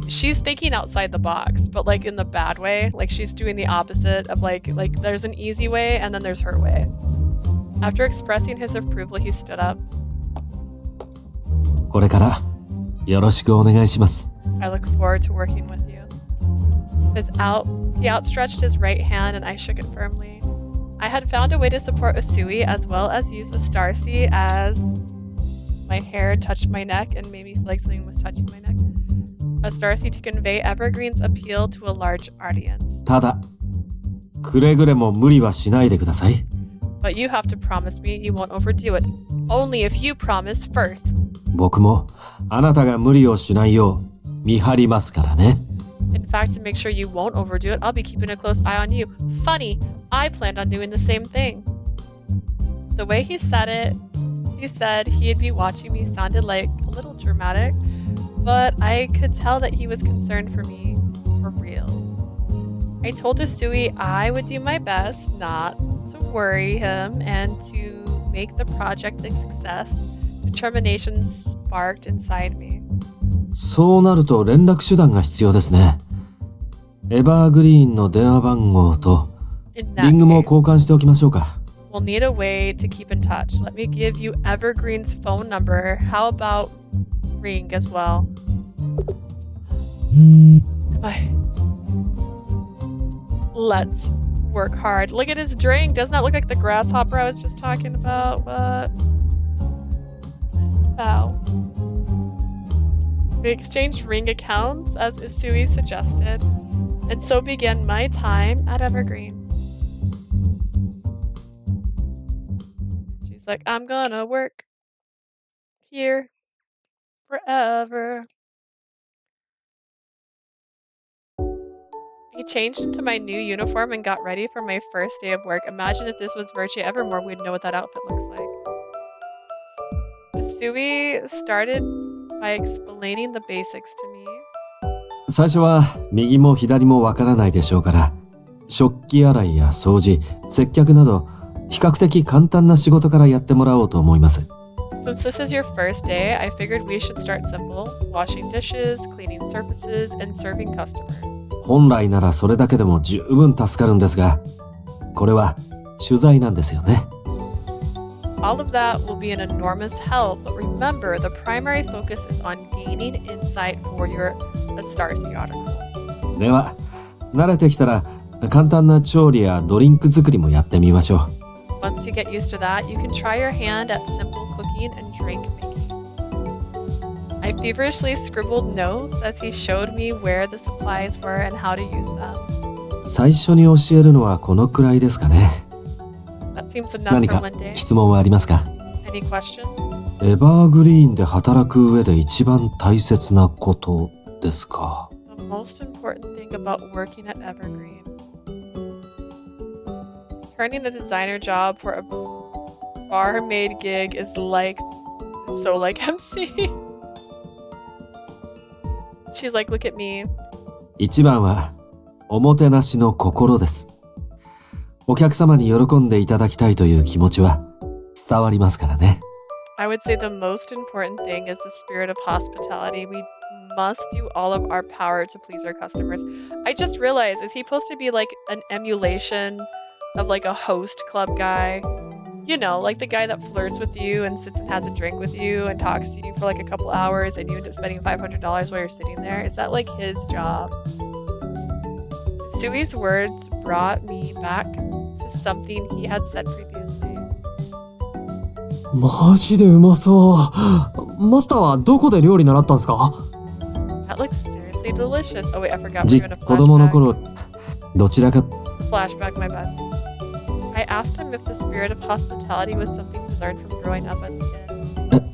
She's thinking outside the box, but like in the bad way. Like she's doing the opposite of like there's an easy way and then there's her way. After expressing his approval, he stood up. これからよろしくお願いします。 I look forward to working with you. He outstretched his right hand and I shook it firmly. I had found a way to support Usui as well as use Astarsi as my hair touched my neck and made me feel like something was touching my neck. Astarsi to convey Evergreen's appeal to a large audience. ただ、くれぐれも無理はしないでください。 But you have to promise me you won't overdo it. Only if you promise first. 僕もあなたが無理をしないよう見張りますからね。 In fact, to make sure you won't overdo it, I'll be keeping a close eye on you. Funny, I planned on doing the same thing. The way he said it, he said he'd be watching me sounded like a little dramatic, but I could tell that he was concerned for me for real. I told Usui I would do my best not to worry him and to make the project a success. Determination sparked inside me. そうなると連絡手段が必要ですね。エバーグリーンの電話番号とリングも交換しておきましょうか。We'll need a way to keep in touch. Let me give you Evergreen's phone number. How about Ring as well? Let's work hard. Look at his drink. Doesn't that look like the grasshopper I was just talking about? What? Wow. We exchanged Ring accounts as Usui suggested, and so began my time at Evergreen. She's like, I'm gonna work here forever. I changed into my new uniform and got ready for my first day of work. Imagine if this was Virtue Evermore, we'd know what that outfit looks like. Usui started by explaining the basics to me. 最初は右も左もわからないでしょうから、食器洗いや掃除、接客など比較的簡単な仕事からやってもらおうと思います。 Since this is your first day, I figured we should start simple: washing dishes, cleaning surfaces, and serving customers. 本来ならそれだけでも十分助かるんですが、これは取材なんですよね。 All of that will be an enormous help, but remember, the primary focus is on gaining insight for your Astarsi article. では、慣れてきたら簡単な調理やドリンク作りもやってみましょう。 Once you get used to that, you can try your hand at simple cooking and drink making. I feverishly scribbled notes as he showed me where the supplies were and how to use them. 最初に教えるのはこのくらいですかね。 That seems enough 何 for か one day. 質問はありますか？ Any questions? エバーグリーンで働く上で一番大切なことですか？ The most important thing about working at Evergreen. Turning a designer job for a barmaid gig is so like MC. She's like, look at me. 一番はおもてなしの心です。お客様に喜んでいただきたいという気持ちは伝わりますからね。I would say the most important thing is the spirit of hospitality. We must do all of our power to please our customers. I just realized, is he supposed to be like an emulation of like a host club guy? You know, like the guy that flirts with you and sits and has a drink with you and talks to you for like a couple hours and you end up spending $500 while you're sitting there. Is that like his job? Usui's words brought me back to something he had said previously. マジでうまそう。マスターはどこで料理習ったんですか？ That looks seriously delicious. Oh wait, I forgot we're じ doing a 子供の flashback. 頃、どちらか Flashback, my bad. I asked him if the spirit of hospitality was something he learned from growing up at the inn.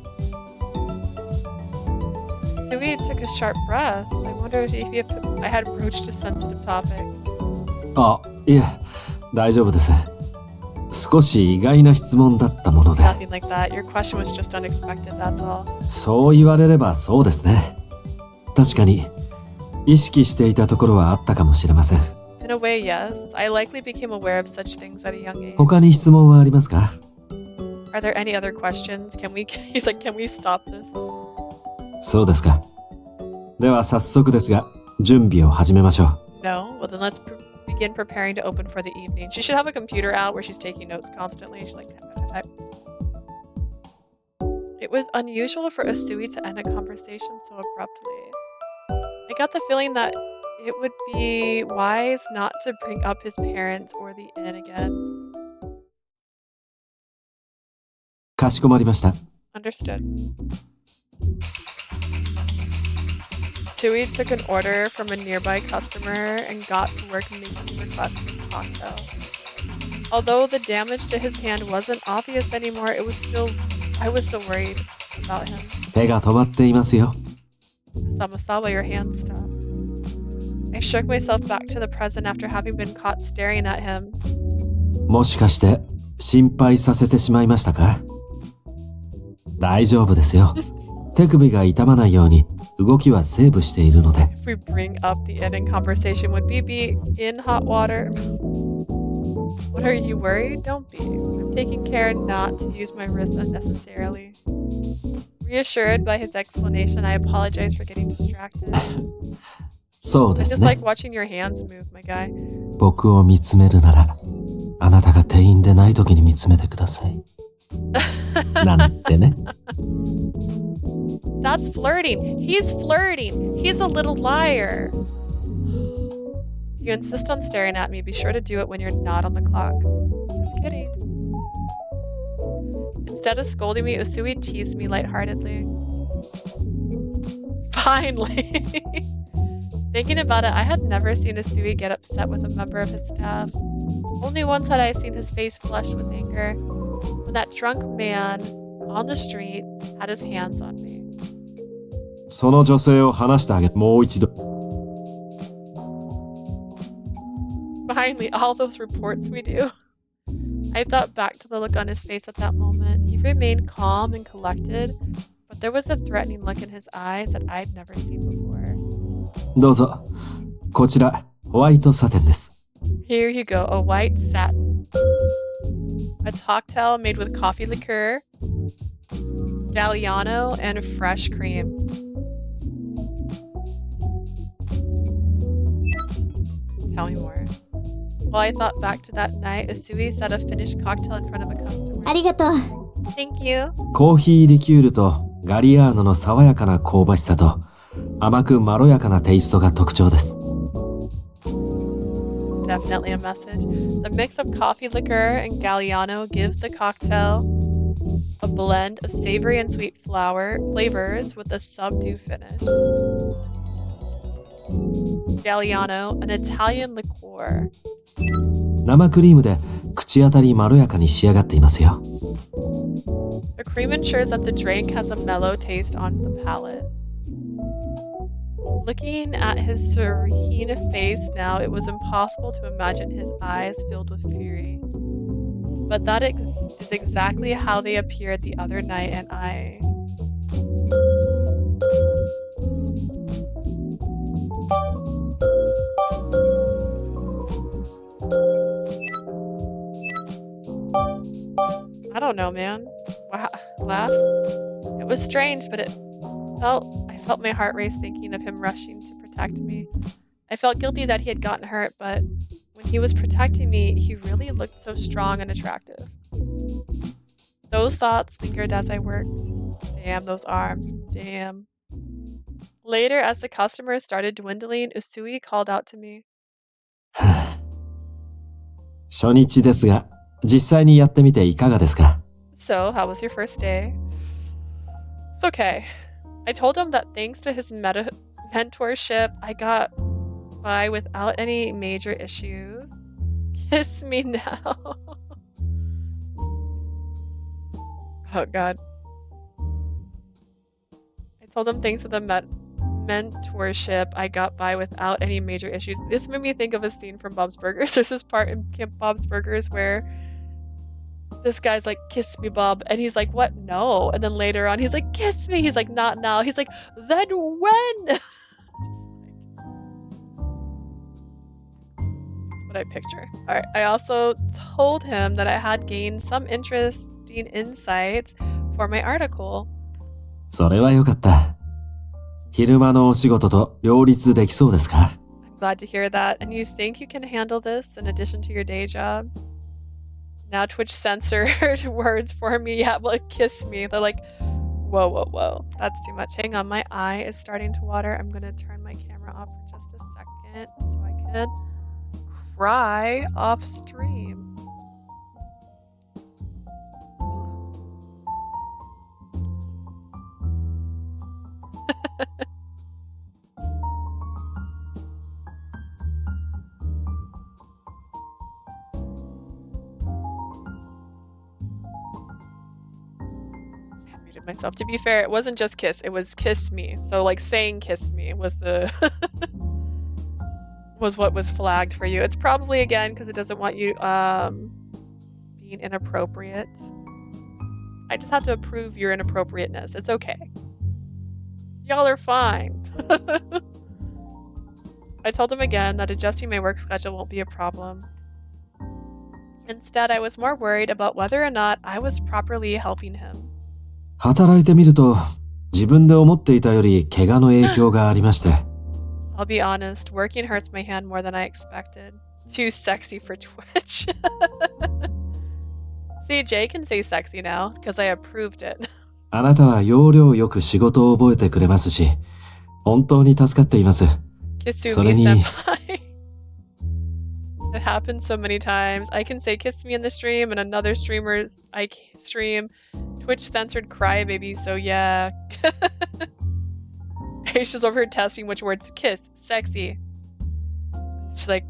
Usui took a sharp breath. I wondered if I had broached a sensitive topic. あ、いえ、大丈夫です。少し意外な質問だったもので。 Nothing like that. Your question was just unexpected, that's all. そう言われればそうですね。確かに、意識していたところはあったかもしれません。In a way, yes. I likely became aware of such things at a young age. 他に質問はありますか？ Are there any other questions? He's like, can we stop this? そうですか。では早速ですが、準備を始めましょう。 No? Well, then let's begin preparing to open for the evening. She should have a computer out where she's taking notes constantly. She's like, type. It was unusual for Usui to end a conversation so abruptly. I got the feeling that it would be wise not to bring up his parents or the inn again. かしこまりました。 Understood. Usui took an order from a nearby customer and got to work making requests for the cocktail. Although the damage to his hand wasn't obvious anymore, I was still worried about him. 手が止まっていますよ。 Samasawa, your hand stopped. I shook myself back to the present after having been caught staring at him. もしかして心配させてしまいましたか？大丈夫ですよ。手首が痛まないように動きはセーブしているので。 If we bring up the inn in conversation, would we be in hot water? What are you worried? Don't be. I'm taking care not to use my wrist unnecessarily. Reassured by his explanation, I apologize for getting distracted. そうで I す just ね。 like watching your hands move, my guy. 僕を見つめるなら、あなたが店員でない時に見つめてください。なんてね。That's flirting. He's flirting. He's a little liar. You insist on staring at me. Be sure to do it when you're not on the clock. Just kidding. Instead of scolding me, Usui teased me lightheartedly. Finally. Thinking about it, I had never seen Usui get upset with a member of his staff. Only once had I seen his face flushed with anger, when that drunk man on the street had his hands on me. その女性を話してあげて、もう一度。 Finally, all those reports we do. I thought back to the look on his face at that moment. He remained calm and collected, but there was a threatening look in his eyes that I'd never seen before. どうぞ。こちら、ホワイトサテンです。 Here you go, a white satin. A cocktail made with coffee liqueur, Galliano, and fresh cream. Tell me more. While I thought back to that night, Usui set a finished cocktail in front of a customer. ありがとう。 Thank you. コーヒーリキュールとガリアーノの爽やかな香ばしさと甘くまろやかなテイストが特徴です。 Definitely a message. The mix of coffee liqueur and Galliano gives the cocktail a blend of savory and sweet flavors with a subdued finish. Galliano, an Italian liqueur. 生クリームで口当たりまろやかに仕上がっていますよ。 The cream ensures that the drink has a mellow taste on the palate. Looking at his serene face now, it was impossible to imagine his eyes filled with fury. But that is exactly how they appeared the other night, and I... I don't know, man. Laugh? It was strange, but I felt my heart race thinking of him rushing to protect me. I felt guilty that he had gotten hurt, but when he was protecting me, he really looked so strong and attractive. Those thoughts lingered as I worked. Damn, those arms. Damn. Later, as the customers started dwindling, Usui called out to me. 初日ですが、実際にやってみていかがですか？ So, how was your first day? It's okay. I told him that thanks to his mentorship, I got by without any major issues. Kiss me now. Oh god. I told him thanks to the mentorship, I got by without any major issues. This made me think of a scene from Bob's Burgers. There's this part in Bob's Burgers where this guy's like, kiss me, Bob. And he's like, what? No. And then later on, he's like, kiss me. He's like, not now. He's like, then when? That's what I picture. All right. I also told him that I had gained some interesting insights for my article. それはよかった。昼間のお仕事と両立できそうですか？ I'm glad to hear that. And you think you can handle this in addition to your day job? Now Twitch censored words for me. Yeah, well, kiss me. They're like, whoa, whoa, whoa. That's too much. Hang on, my eye is starting to water. I'm going to turn my camera off for just a second so I can cry off stream. Myself. To be fair, it wasn't just kiss, it was kiss me. So like saying kiss me was the was what was flagged for you. It's probably again because it doesn't want you being inappropriate. I just have to approve your inappropriateness. It's okay. Y'all are fine. I told him again that adjusting my work schedule won't be a problem. Instead, I was more worried about whether or not I was properly helping him. 働いてみると、自分で思っていたより怪我の影響がありまして。I'll be honest, working hurts my hand more than I expected. Too sexy for Twitch. See, Jay can say sexy now, because I approved it. あなたは要領よく仕事を覚えてくれますし、本当に助かっています。それに、 It happens so many times. I can say kiss me in the stream and another streamer's I stream. Twitch censored crybaby, so yeah. Aisha's over here testing which words. Kiss, sexy. It's like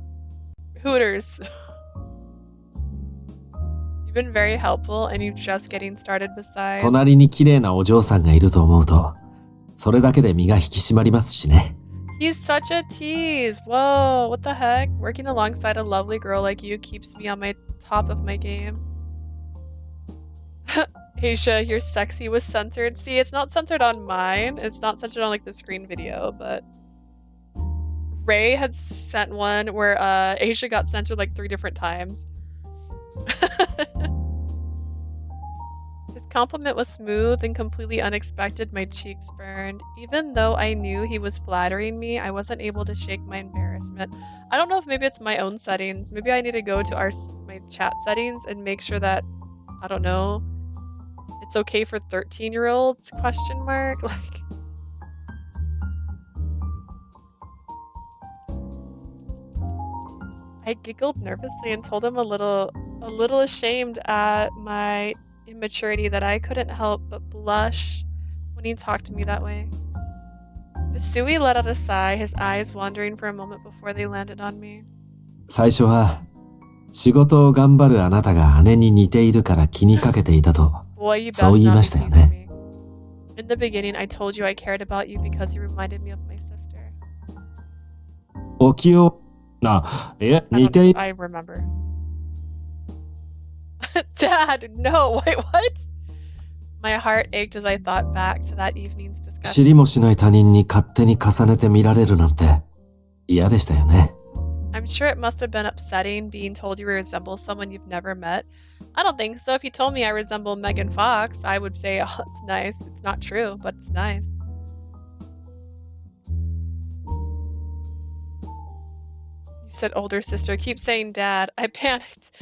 Hooters. You've been very helpful and you're just getting started besides. 隣に綺麗なお嬢さんがいると思うと、それだけで身が引き締まりますしね。He's such a tease. Whoa, what the heck? Working alongside a lovely girl like you keeps me on my top of my game. Aisha, your sexy was censored. See, it's not censored on mine. It's not censored on like the screen video, but Ray had sent one where Aisha got censored like 3 different times. His compliment was smooth and completely unexpected. My cheeks burned. Even though I knew he was flattering me, I wasn't able to shake my embarrassment. I don't know if maybe it's my own settings. Maybe I need to go to my chat settings and make sure that, I don't know, it's okay for 13-year-olds, question mark? Like, I giggled nervously and told him a little ashamed at my immaturity that I couldn't help but blush when he talked to me that way. Usui let out a sigh, his eyes wandering for a moment before they landed on me. 最初は、仕事を頑張るあなたが姉に似ているから気にかけていたと、そう言いましたよね。In the beginning, I told you I cared about you because you reminded me of my sister. お気を、似ている。I remember. Dad, no, wait, what? My heart ached as I thought back to that evening's discussion. 知りもしない他人に勝手に重ねて見られるなんて嫌でしたよね。I'm sure it must have been upsetting being told you resemble someone you've never met. I don't think so. If you told me I resemble Megan Fox, I would say, oh, it's nice. It's not true, but it's nice. You said older sister. Keep saying dad. I panicked.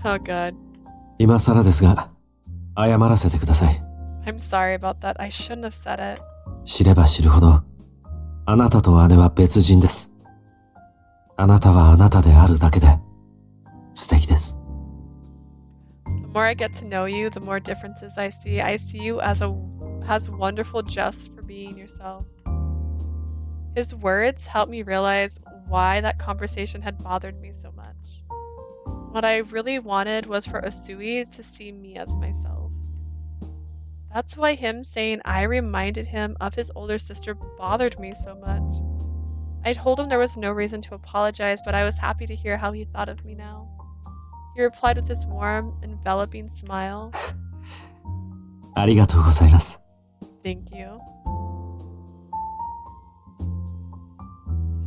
Oh god. 今更ですが、謝らせてください。I'm sorry about that. I shouldn't have said it. 知れば知るほど、あなたと姉は別人です。あなたはあなたであるだけで素敵です。The more I get to know you, the more differences I see. I see you as wonderful just for being yourself. His words helped me realize why that conversation had bothered me so much. What I really wanted was for Usui to see me as myself. That's why him saying I reminded him of his older sister bothered me so much. I told him there was no reason to apologize, but I was happy to hear how he thought of me now. He replied with this warm, enveloping smile. ありがとうございます。Thank you.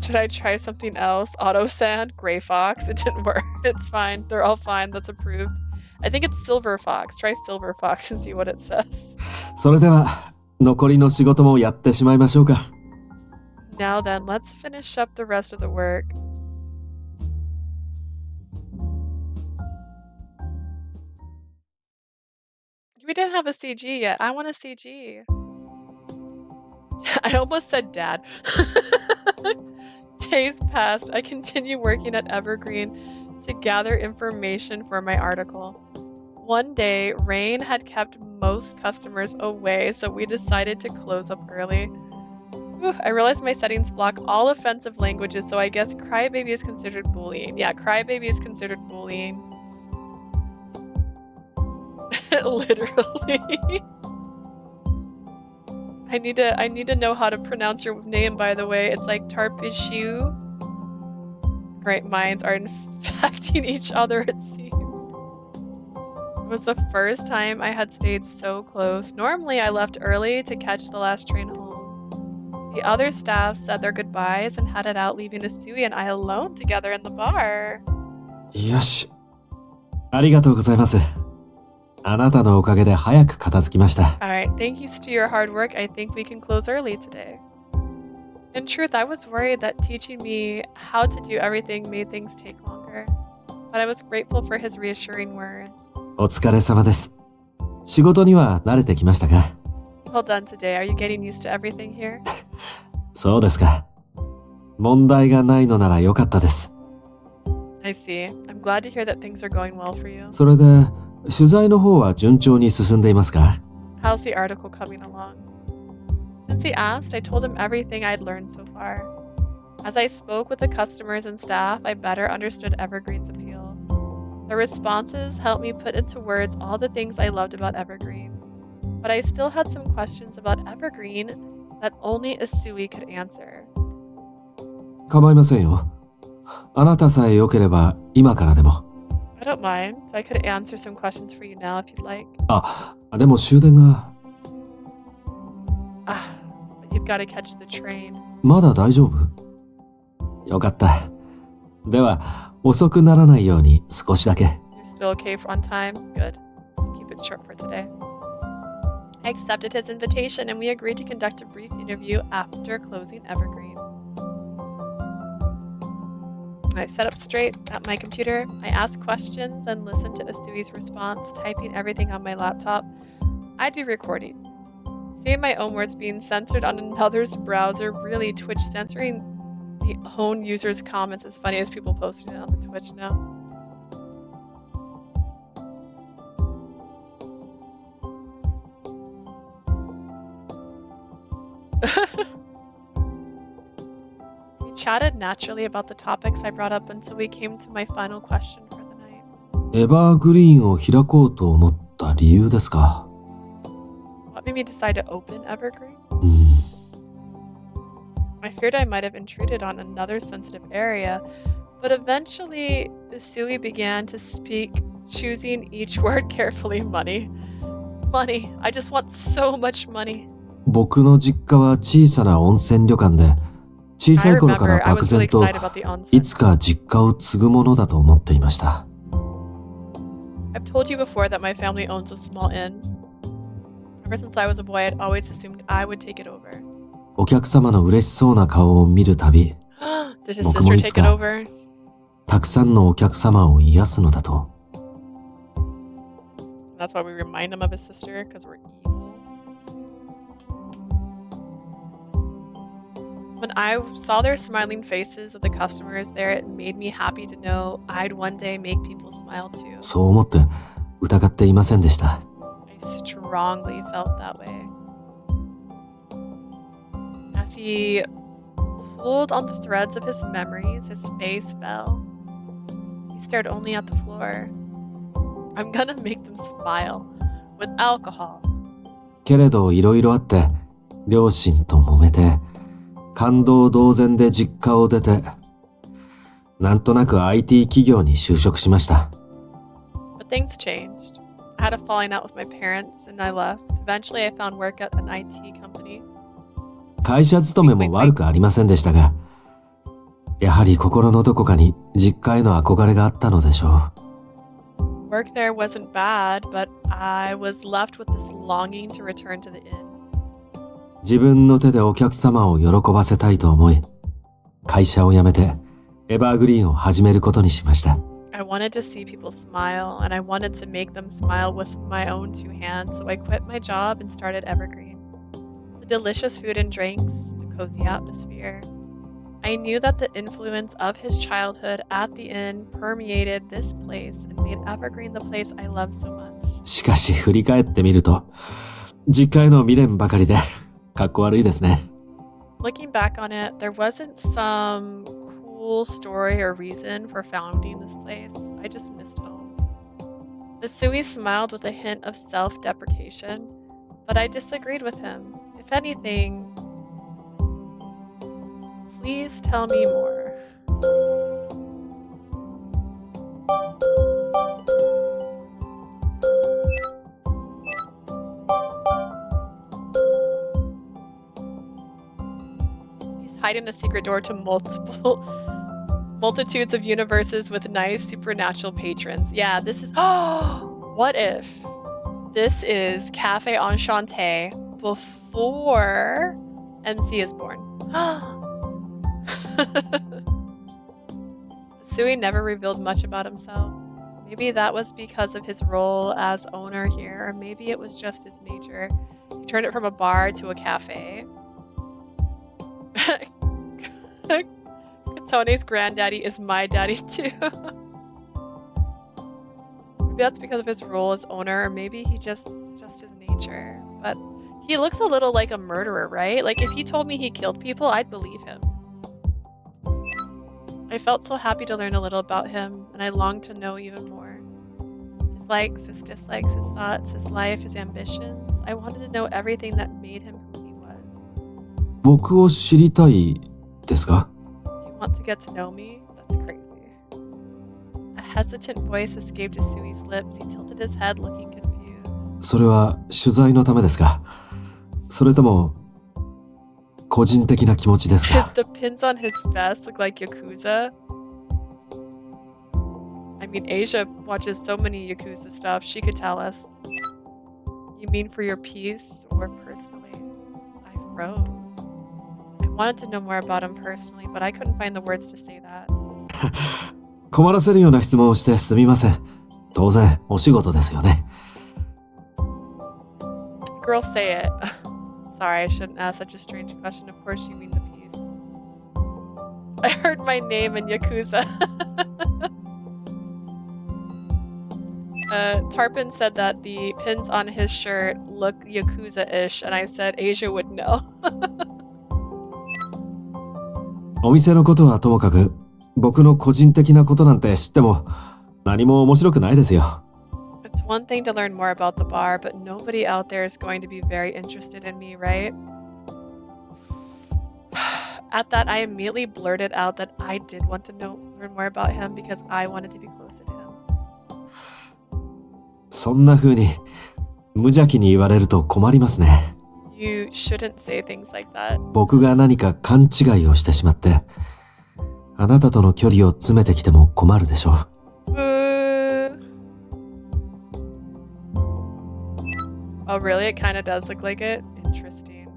Should I try something else? Auto-sand? Gray Fox? It didn't work. It's fine. They're all fine. That's approved. I think it's Silver Fox. Try Silver Fox and see what it says. それでは残りの仕事もやってしまいましょうか。Now then, let's finish up the rest of the work. We didn't have a CG yet. I want a CG. I almost said dad. Days passed. I continue working at Evergreen to gather information for my article. One day, rain had kept most customers away, so we decided to close up early. Whew, I realized my settings block all offensive languages, so I guess crybaby is considered bullying. Yeah, crybaby is considered bullying. Literally. I need to know how to pronounce your name, by the way. It's like Tarpishu. Great minds are infecting each other, it seems. It was the first time I had stayed so close. Normally, I left early to catch the last train home. The other staff said their goodbyes and headed out, leaving Usui and I alone together in the bar. よし。ありがとうございます。あなたのおかげで早く片付きました。Alright, thank you to your hard work. I think we can close early today. In truth, I was worried that teaching me how to do everything made things take longer. But I was grateful for his reassuring words. お疲れ様です。仕事には慣れてきましたか？ Well done today. Are you getting used to everything here? そうですか。問題がないのなら良かったです。I see. I'm glad to hear that things are going well for you. それで、取材の方は順調に進んでいますか？ How's the article coming along? Since he asked, I told him everything I'd learned so far. As I spoke with the customers and staff, I better understood Evergreen's appeal. The responses helped me put into words all the things I loved about Evergreen. But I still had some questions about Evergreen that only Usui could answer. 構いませんよ。あなたさえ良ければ今からでも。I don't mind. I could answer some questions for you now if you'd like. でも終電が。But you've got to catch the train. まだ大丈夫？よかった。では、遅くならないように少しだけ。You're still okay on time? Good. Keep it short for today. I accepted his invitation and we agreed to conduct a brief interview after closing Evergreen. I sat up straight at my computer. I asked questions and listened to Usui's response, typing everything on my laptop. I'd be recording. Seeing my own words being censored on another's browser, really Twitch censoring the own user's comments as funny as people posting it on the Twitch now. We chatted naturally about the topics I brought up until we came to my final question for the night. エバーグリーンを開こうと思った理由ですか？ What made me decide to open Evergreen? うん。I feared I might have intruded on another sensitive area, but eventually Usui began to speak, choosing each word carefully. Money. Money. I just want so much money. 僕の実家は小さな温泉旅館で、小さ I い頃から remember I 漠 was really 然と excited about the onsen. いつか実家を継ぐものだと思っていました。I've told you before that my family owns a small inn. Ever since I was a boy, I'd always assumed I would take it over. お客様の嬉しそうな顔を見るたび、 Did his 僕も sister いつ take it か over? たくさんのお客様を癒すのだと。That's why we remind him of his sister, because we're evil. When I saw their smiling faces of the customers there, it made me happy to know I'd one day make people smile too. そう思って疑っていませんでした。I strongly felt that way. As he pulled on the threads of his memories, his face fell. He stared only at the floor. I'm gonna make them smile with alcohol. けれどいろいろあって両親と揉めて感動同然で実家を出てなんとなく IT 企業に就職しました。But things changed. I had a falling out with my parents and I left. Eventually I found work at an IT company. 会社勤めも悪くありませんでしたが、やはり心のどこかに実家への憧れがあったのでしょう。Work there wasn't bad, but I was left with this longing to return to the inn. 自分の手でお客様を喜ばせたいと思い、会社を辞めてエバーグリーンを始めることにしました。I wanted to see people smile, and I wanted to make them smile with my own two hands, so I quit my job and started Evergreen. The delicious food and drinks, the cozy atmosphere. I knew that the influence of his childhood at the inn permeated this place and made Evergreen the place I love so much. しかし振り返ってみると、実家への未練ばかりでかっこ悪いですね。Looking back on it, there wasn't some cool story or reason for founding this place. I just missed home. Usui smiled with a hint of self-deprecation, but I disagreed with him. If anything, please tell me more. He's hiding a secret door to multitudes of universes with nice supernatural patrons. Yeah, this is... What if this is Cafe Enchanté before MC is born? Sui never revealed much about himself. Maybe that was because of his role as owner here, or maybe it was just his nature. He turned it from a bar to a cafe. Katone's granddaddy is my daddy too. Maybe that's because of his role as owner, or maybe he just his nature. But he looks a little like a murderer, right? Like if he told me he killed people, I'd believe him. I felt so happy to learn a little about him, and I longed to know even more. His likes, his dislikes, his thoughts, his life, his ambitions. I wanted to know everything that made him who he was. 僕を知りたいですか? You want to get to know me? That's crazy. A hesitant voice escaped Usui's lips. He tilted his head, looking confused. それは取材のためですか? それとも個人的な気持ちですか? The pins on his vest look like Yakuza. I mean, Asia watches so many Yakuza stuff. She could tell us. You mean for your peace or personally? I froze. I wanted to know more about him personally, but I couldn't find the words to say that. 困らせるような質問をしてすみません。当然お仕事ですよね。Girl, say it. Sorry, I shouldn't ask such a strange question. Of course you mean the piece. I heard my name in Yakuza. Tarpon said that the pins on his shirt look Yakuza-ish, and I said Asia would know. お店のことはともかく、僕の個人的なことなんて知っても何も面白くないですよ。It's one thing to learn more about the bar, but nobody out there is going to be very interested in me, right? At that, I immediately blurted out that I did want to learn more about him because I wanted to be closer to him. そんな風に無邪気に言われると困りますね。You shouldn't say things like that. 僕が何か勘違いをしてしまって、あなたとの距離を詰めてきても困るでしょう。Oh, really? It kind of does look like it? Interesting.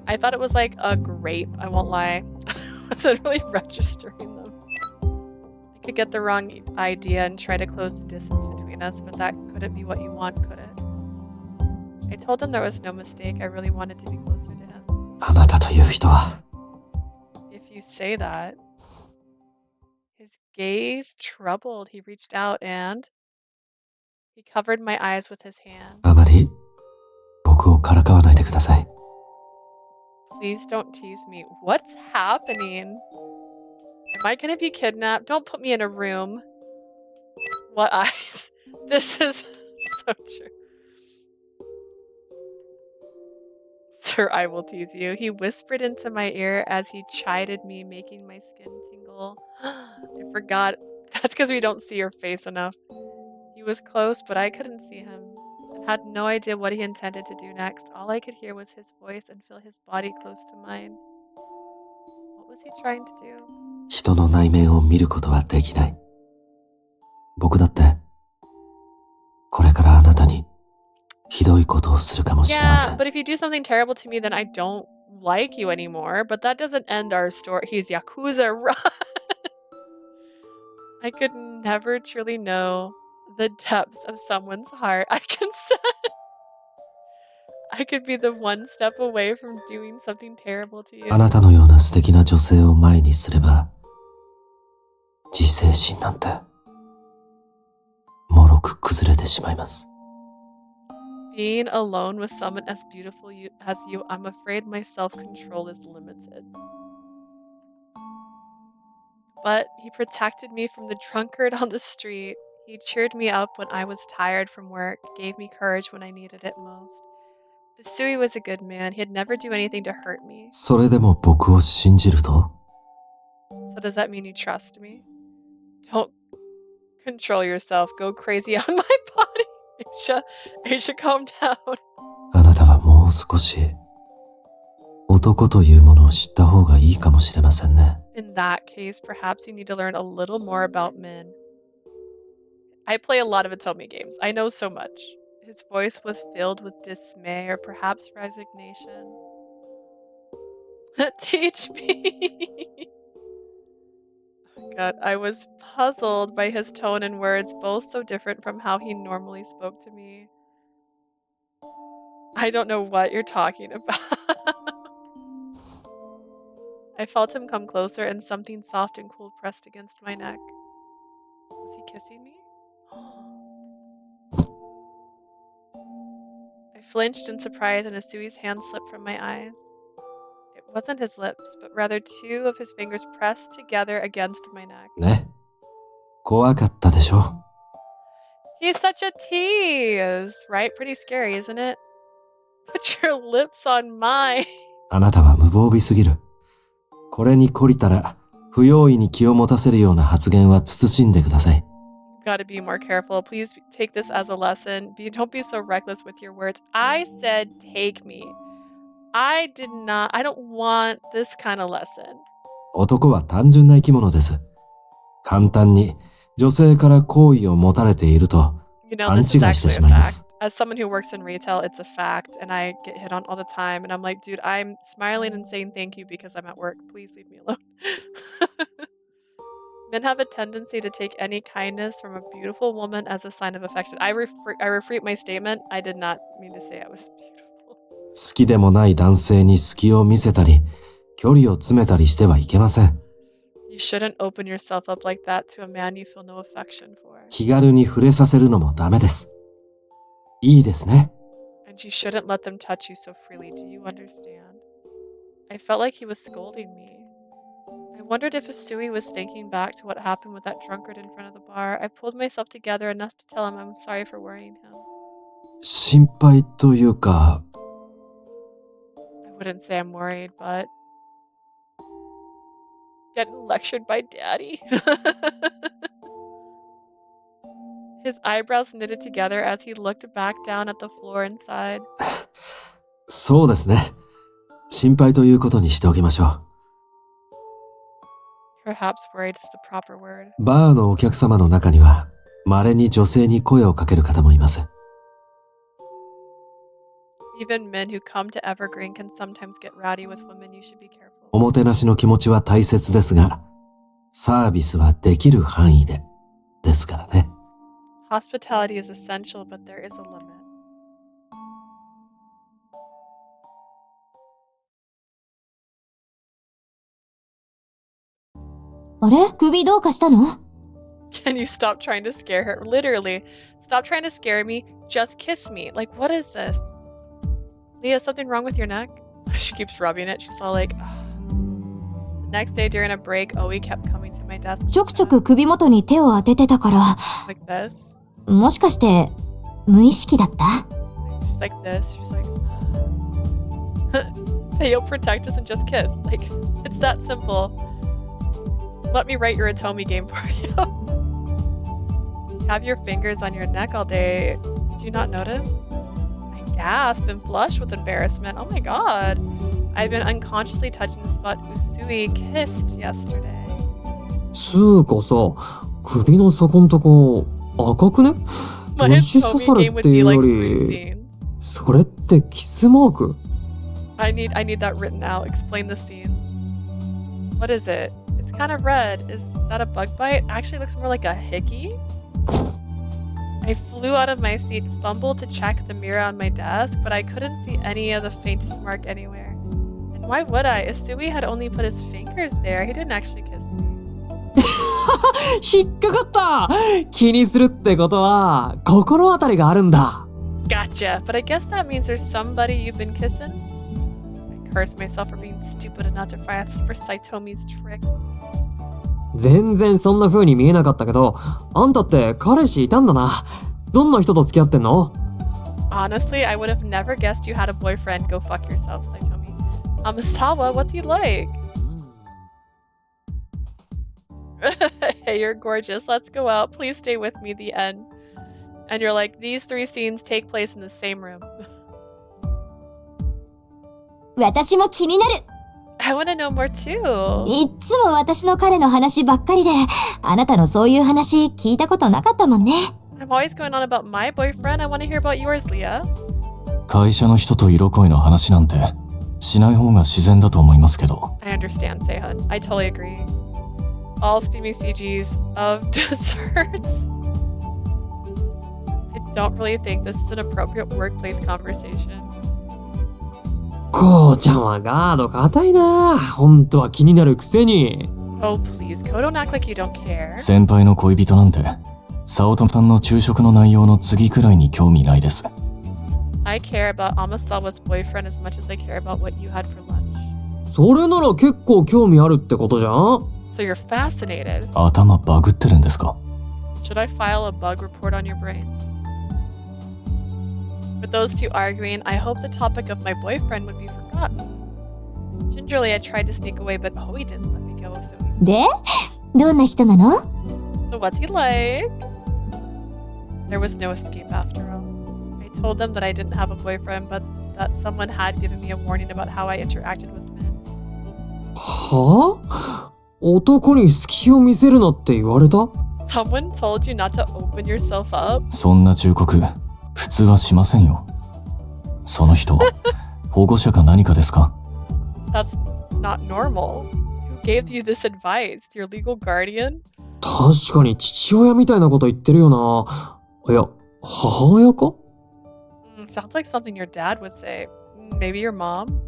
I thought it was like a grape, I won't lie. I wasn't really registering them. I could get the wrong idea and try to close the distance between us, but that couldn't be what you want, could it? I told him there was no mistake. I really wanted to be closer to him. あなたという人は if you say that. His gaze troubled. He reached out and he covered my eyes with his hand. あまり僕をからかわないでください。 Please don't tease me. What's happening? Am I gonna be kidnapped? Don't put me in a room. What eyes? This is so true. Sir, I will tease you. He whispered into my ear as he chided me, making my skin tingle. I forgot. That's because we don't see your face enough. He was close, but I couldn't see him and had no idea what he intended to do next. All I could hear was his voice and feel his body close to mine. What was he trying to do? 人の内面を見ることはできない。僕だってこれからあなたにひどいことをするかもしれません。 Yeah, but if you do something terrible to me, then I don't like you anymore. But that doesn't end our story. He's Yakuza, run! I could never truly know the depths of someone's heart. I can sense I could be the one step away from doing something terrible to you. あなたのような素敵な女性を前にすれば自制心なんて脆く崩れてしまいます。 Being alone with someone as beautiful as you, I'm afraid my self-control is limited. But he protected me from the drunkard on the street. He cheered me up when I was tired from work, gave me courage when I needed it most. Usui was a good man. He'd never do anything to hurt me. それでも僕を信じると So does that mean you trust me? Don't control yourself. Go crazy on my body. Aisha, calm down. あなたはもう少し男というものを知った方がいいかもしれませんね。 In that case, perhaps you need to learn a little more about men. I play a lot of Otome games. I know so much. His voice was filled with dismay or perhaps resignation. Teach me. Oh God, I was puzzled by his tone and words, both so different from how he normally spoke to me. I don't know what you're talking about. I felt him come closer and something soft and cool pressed against my neck. Was he kissing me? I flinched in surprise and Asui's hand slipped from my eyes. It wasn't his lips, but rather two of his fingers pressed together against my neck. ね。怖かったでしょ。 He's such a tease, right? Pretty scary, isn't it? Put your lips on mine. あなたは無防備すぎる。これに懲りたら不用意に気を持たせるような発言は慎んでください。 Gotta be more careful. Please take this as a lesson. Don't be so reckless with your words. I said take me. I don't want this kind of lesson. 男は単純な生き物です。簡単に女性から好意を持たれていると 勘違いしてしまいます。 As someone who works in retail, it's a fact, and I get hit on all the time, and I'm like, dude, I'm smiling and saying thank you because I'm at work. Please leave me alone. Men have a tendency to take any kindness from a beautiful woman as a sign of affection. I refute my statement. I did not mean to say I was beautiful. 好きでもない男性に隙を見せたり、距離を詰めたりしてはいけません。 You shouldn't open yourself up like that to a man you feel no affection for. 気軽に触れさせるのもダメです。いいですね。 And you shouldn't let them touch you so freely. Do you understand? I felt like he was scolding me. I wondered if Usui was thinking back to what happened with that drunkard in front of the bar. I pulled myself together enough to tell him I'm sorry for worrying him. 心配というか、 I wouldn't say I'm worried, but getting lectured by daddy. His eyebrows knitted together as he looked back down at the floor and sighed. そうですね。心配ということにしておきましょう。 Perhaps worried is the proper word. バーのお客様の中には、稀に女性に声をかける方もいます。 Even men who come to Evergreen can sometimes get rowdy with women. You should be careful. おもてなしの気持ちは大切ですが、サービスはできる範囲で、ですからね。 Hospitality is essential, but there is a limit. あれ首どうかしたの？ Can you stop trying to scare her? Literally, stop trying to scare me. Just kiss me. Like, what is this? Leah, something wrong with your neck? She keeps rubbing it. She's all like, ugh. The next day during a break, Oe kept coming to my desk. ちょくちょく首元に手を当ててたから、 Like this. もしかして無意識だった？ She's like this. She's like, say you'll protect us and just kiss. Like, it's that simple. Let me write your Atomi game for you. Have your fingers on your neck all day. Did you not notice? I gasped and flushed with embarrassment. Oh my god. I've been unconsciously touching the spot Usui kissed yesterday. つうかさ、首の底んとこ赤くね？ My 虫刺さ Atomi れ game っ would てい be う like よ 3り、 scenes. それってキスマーク？ I need that written out. Explain the scenes. What is it? It's kind of red. Is that a bug bite? Actually, it looks more like a hickey. I flew out of my seat, fumbled to check the mirror on my desk, but I couldn't see any of the faintest mark anywhere. And why would I? Usui had only put his fingers there. He didn't actually kiss me. 引っかかった！気にするってことは心当たりがあるんだ。 Gotcha. But I guess that means there's somebody you've been kissing? I cursed myself for being stupid enough to fall for Saitomi's tricks. 全然そんな風に見えなかったけど、あんたって彼氏いたんだな。どんな人と付き合ってんの？ Honestly, I would have never guessed you had a boyfriend. Go fuck yourself, Saitomi. Amasawa, what's he like? Hey, you're gorgeous. Let's go out. Please stay with me. The end. And you're like, these 3 scenes take place in the same room. 私も気になる。 I want to know more too. いっつも私の彼の話ばっかりで、あなたのそういう話聞いたことなかったもんね。 I'm always going on about my boyfriend. I want to hear about yours, Leah. 会社の人と色恋の話なんてしない方が自然だと思いますけど。 I understand, Seihan. I totally agree. All steamy CGs of desserts. I don't really think this is an appropriate workplace conversation. こうちゃんはガード固いな。本当は気になるくせに。 Oh, please, Ko, don't act like you don't care. 先輩の恋人なんて早乙女さんの昼食の内容の次くらいに興味ないです。 I care about Amasawa's boyfriend as much as I care about what you had for lunch. それなら結構興味あるってことじゃん。 So you're fascinated. 頭バグってるんですか？ Should I file a bug report on your brain? With those two arguing, I hoped the topic of my boyfriend would be forgotten. Gingerly, I tried to sneak away, but Hoey didn't let me go so easily. で、どんな人なの？ So what's he like? There was no escape after all. I told them that I didn't have a boyfriend, but that someone had given me a warning about how I interacted with men. はあ？男に隙を見せるなって言われた？ Someone told you not to open yourself up? そんな忠告普通はしませんよ。その人保護者か何かですか？ That's not normal. Who gave you this advice? Your legal guardian? 確かに父親みたいなこと言ってるよな。いや、母親か？ Sounds like something your dad would say. Maybe your mom?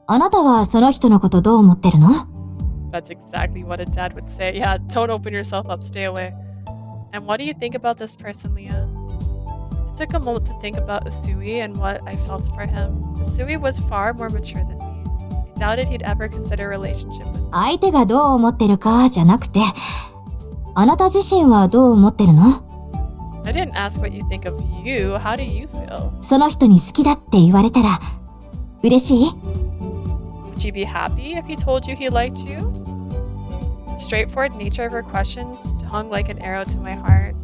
あなたはその人のことどう思ってるの？ That's exactly what a dad would say. Yeah, don't open yourself up, stay away. And what do you think about this person, Leah? I took a moment to think about Usui and what I felt for him. Usui was far more mature than me. I doubted he'd ever consider a relationship with me. 相手がどう思ってるかじゃなくて、あなた自身はどう思ってるの？ I didn't ask what you think of you. How do you feel? その人に好きだって言われたら嬉しい？ Would you be happy if he told you he liked you? The straightforward nature of her questions stung like an arrow to my heart.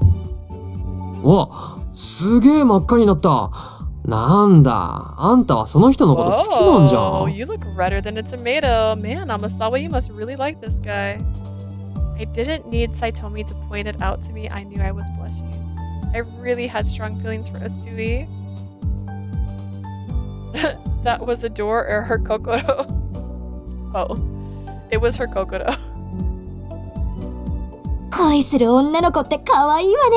わ、すげえ真っ赤になった。なんだ、あんたはその人のこと好きなんじゃ Whoa, ん。 you look redder than a tomato. Man, Amasawa, you must really like this guy. I didn't need Saitomi to point it out to me. I knew I was blushing. I really had strong feelings for Usui. That was a door or her kokoro. Oh, it was her kokoro. 恋する女の子って可愛いわね。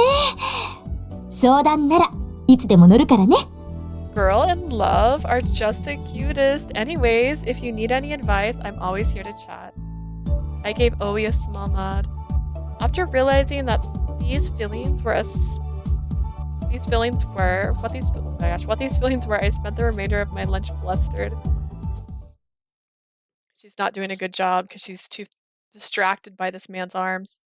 相談ならいつでも乗るからね。Girl and love are just the cutest. Anyways, if you need any advice, I'm always here to chat. I gave Owie a small nod. After realizing that these feelings were, I spent the remainder of my lunch flustered. She's not doing a good job because she's too distracted by this man's arms.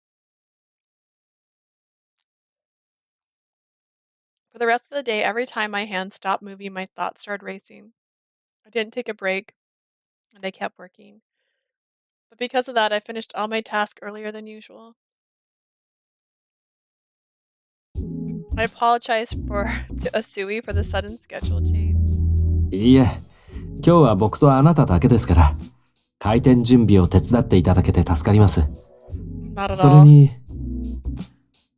For the rest of the day, every time my hands stopped moving, my thoughts started racing. I didn't take a break, and I kept working. But because of that, I finished all my tasks earlier than usual. I apologized to Usui for the sudden schedule change. いいえ、今日は僕とあなただけですから、開店準備を手伝っていただけて助かります。Not at それ all. に、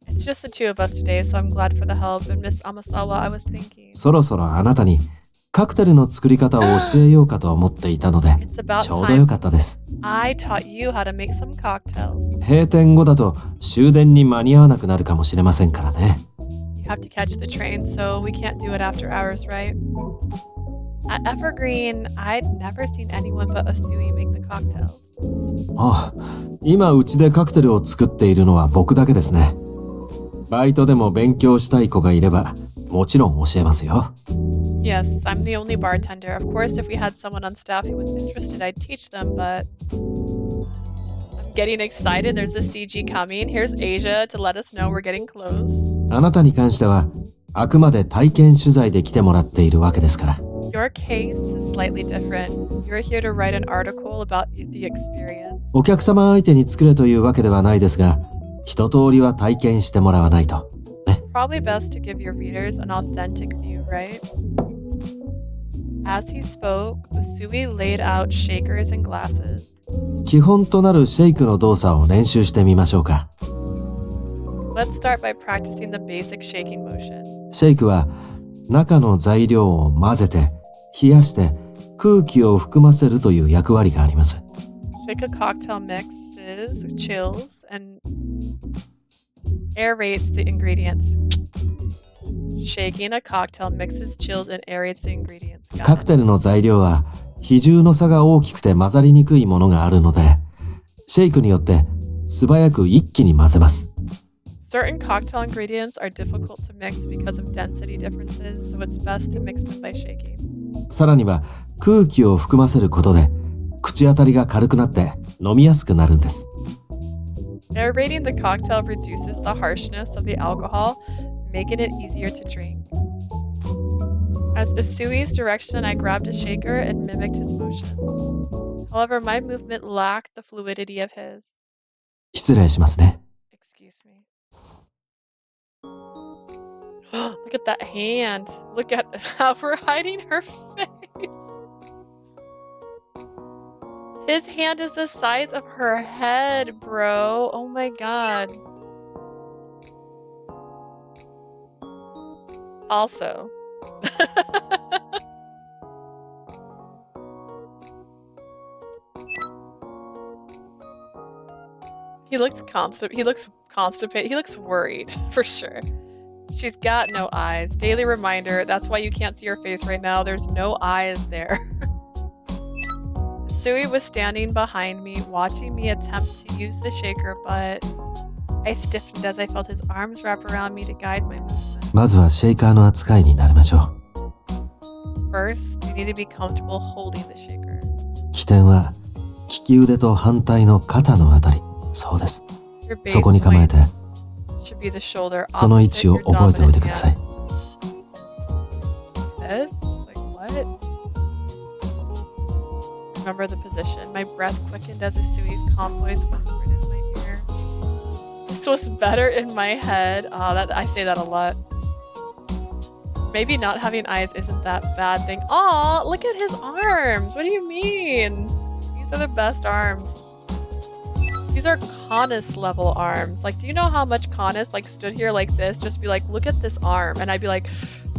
It's just the two of us today, so I'm glad for the help. And Miss Amasawa, I was thinking. そろそろあなたにカクテルの作り方を教えようかと思っていたので、 It's about ちょうどよ time かったです。I taught you how to make some cocktails. 閉店後だと終電に間に合わなくなるかもしれませんからね。You have to catch the train, so we can't do it after hours, right? At Evergreen, I'd never seen anyone but Usui make the cocktails. あ、今うちでカクテルを作っているのは僕だけですね。バイトでも勉強したい子がいれば、もちろん教えますよ。Yes, I'm the only bartender. Of course, if we had someone on staff who was interested, I'd teach them, but I'm getting excited. There's a CG coming. Here's Asia to let us know we're getting close. あなたに関しては、あくまで体験取材で来てもらっているわけですから。Your case is slightly different. You're here to write an article about the experience. お客様相手に作れというわけではないですが、一通りは体験してもらわないと。ね。Probably best to give your readers an authentic view, right? As he spoke, Usui laid out shakers and glasses. 基本となるシェイクの動作を練習してみましょうか。Let's start by practicing the basic shaking motion. シェイクは中の材料を混ぜて冷やして空気を含ませるという役割があります。Shake a cocktail mixes, chills, and aerates the ingredients. Shaking a cocktail mixes, chills, and aerates the ingredients. カクテルの材料は比重の差が大きくて混ざりにくいものがあるので、シェイクによって素早く一気に混ぜます。Certain cocktail ingredients are difficult to mix because of density differences, so it's best to mix them by shaking. さらには空気を含ませることで口当たりが軽くなって飲みやすくなるんです。Aerating the cocktail reduces the harshness of the alcohol, making it easier to drink. As Usui's direction, I grabbed a shaker and mimicked his motions. However, my movement lacked the fluidity of his. 失礼しますね。Excuse me. Look at that hand. Look at how we're hiding her face. His hand is the size of her head, bro. Oh my god. Also. He looks constipated. He looks worried, for sure. She's got no eyes. Daily reminder, that's why you can't see her face right now. There's no eyes there. Sui was standing behind me, watching me attempt to use the shaker, but I stiffened as I felt his arms wrap around me to guide my movement. まずはシェイカーの扱いになりましょう。 First, you need to be comfortable holding the shaker. 起点は利き腕と反対の肩のあたり。そうです。 Your そ base こに構え point て、 should be the shoulder その位 opposite 置を your 覚えておいて dominant ください。 hand. This? Like what? Remember the position. My breath quickened as Usui's calm voice whispered in my ear. This was better in my head. That I say that a lot. Maybe not having eyes isn't that bad thing. Aw, look at his arms. What do you mean? These are the best arms. These are Canis level arms. Like, do you know how much Canis like stood here like this? Just be like, look at this arm. And I'd be like,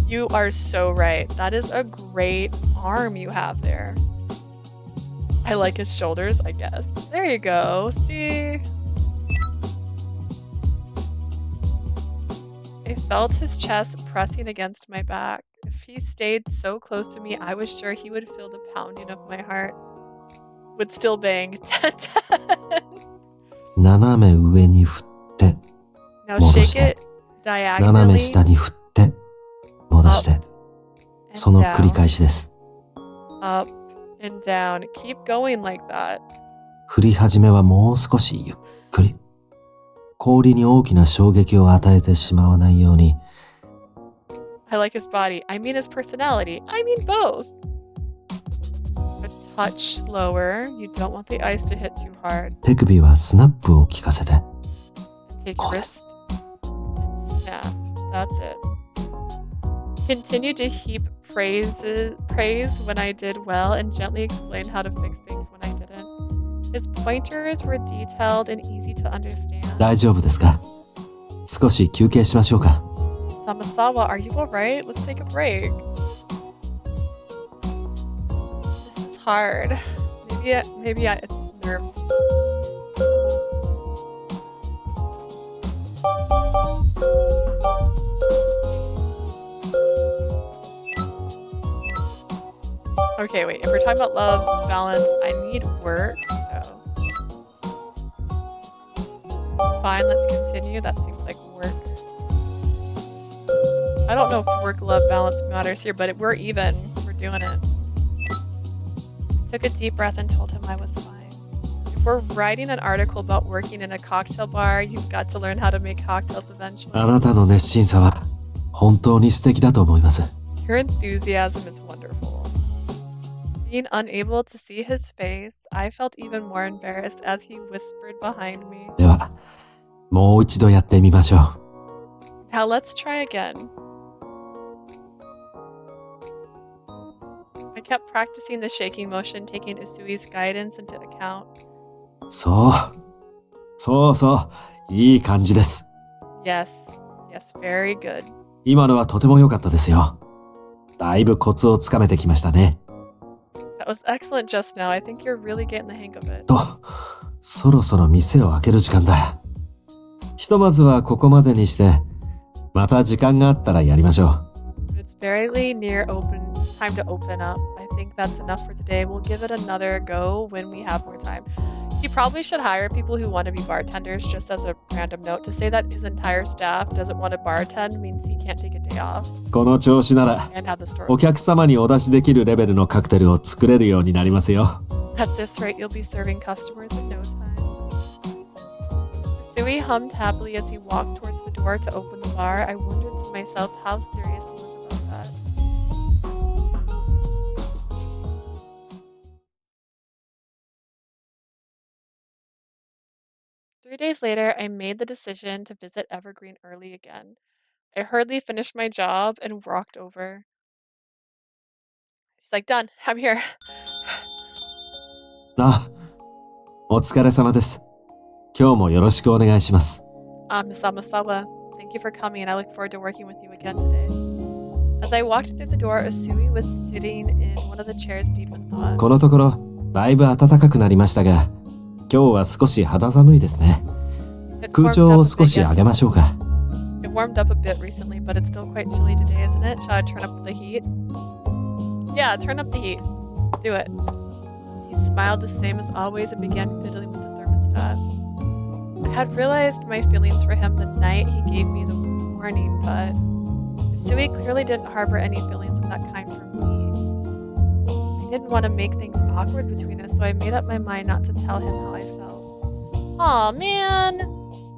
you are so right. That is a great arm you have there. I like his shoulders, I guess. There you go. See? I felt his chest pressing against my back. If he stayed so close to me, I was sure he would feel the pounding of my heart. would still bang 10. 斜め上に振って、 Now 戻 shake して it 斜め diagonally 下に振って、戻して、 and その繰り down. 返しです。 Up and down. Keep going like that. 振り始めはもう少しゆっくり。氷に大きな衝撃を与えてしまわないように。 I like his body. I mean his personality. I mean both. A touch slower. You don't want the ice to hit too hard. 手首はスナップを効かせて。 Take こ your うです wrist and snap. That's it. Continue to heap praise when I did well and gently explain how to fix things when I didn't. His pointers were detailed and easy to understand. 大丈夫ですか？少し休憩しましょうか。 Samasawa, are you alright? Let's take a break. This is hard. Maybe it's nerves. Okay, wait. If we're talking about love, balance, I need work, so... Fine, let's continue. That seems like work. I don't know if work-love balance matters here, but we're even. We're doing it. I took a deep breath and told him I was fine. If we're writing an article about working in a cocktail bar, you've got to learn how to make cocktails eventually. あなたの熱心さは本当に素敵だと思います。 Your enthusiasm is wonderful. Being unable to see his face, I felt even more embarrassed as he whispered behind me. では、もう一度やってみましょう。 Now let's try again. I kept practicing the shaking motion, taking Usui's guidance into account. そう、いい感じです。 Yes, very good. 今のはとても良かったですよ。だいぶコツをつかめてきましたね。 That was excellent just now. I think you're really getting the hang of it. と、そろそろ店を開ける時間だ。ひとまずはここまでにして、また時間があったらやりましょう。 It's barely near time to open up. I think that's enough for today. We'll give it another go when we have more time. He probably should hire people who want to be bartenders, just as a random note. To say that his entire staff doesn't want to bartend means he can't take a day off この調子なら、 and have the store. お客様にお出しできるレベルのカクテルを作れるようになりますよ。 At this rate, you'll be serving customers in no time. Usui hummed happily as he walked towards the door to open the bar. I wondered to myself how serious he was about that. Three days later, I made the decision to visit Evergreen early again. I hurriedly finished my job and walked over. She's like, done. I'm here. あ、お疲れ様です。今日もよろしくお願いします。 Miss Amasawa, thank you for coming. I look forward to working with you again today. As I walked through the door, Usui was sitting in one of the chairs deep in thought. このところ、だいぶ暖かくなりましたが、今日は少し肌寒いですね。空調を少し上げましょうか。 It warmed up a bit recently, but it's still quite chilly today, isn't it? Shall I turn up the heat? Yeah, turn up the heat. Do it. He smiled the same as always and began fiddling with the thermostat. I had realized my feelings for him the night he gave me the warning, but Usui clearly didn't harbor any feelings of that kind for me. I didn't want to make things awkward between us, so I made up my mind not to tell him how I felt. Aw, man!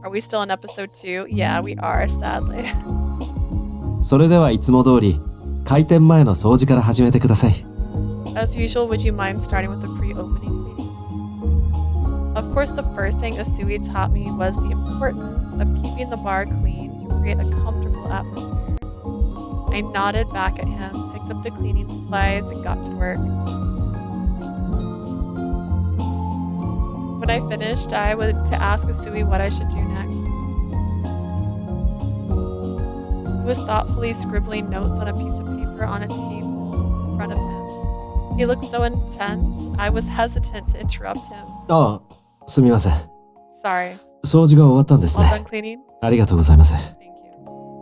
Are we still in episode 2? Yeah, we are, sadly. それではいつも通り、開店前の掃除から始めてください。 As usual, would you mind starting with the pre-opening cleaning? Of course, the first thing Usui taught me was the importance of keeping the bar clean to create a comfortable atmosphere. I nodded back at him, picked up the cleaning supplies, and got to work. When I finished, I went to ask Usui what I should do next. He was thoughtfully scribbling notes on a piece of paper on a table in front of him. He looked so intense, I was hesitant to interrupt him. ああ、すみません。 Sorry. 掃除が終わったんです All ね。 done cleaning? ありがとうございます。 Thank you.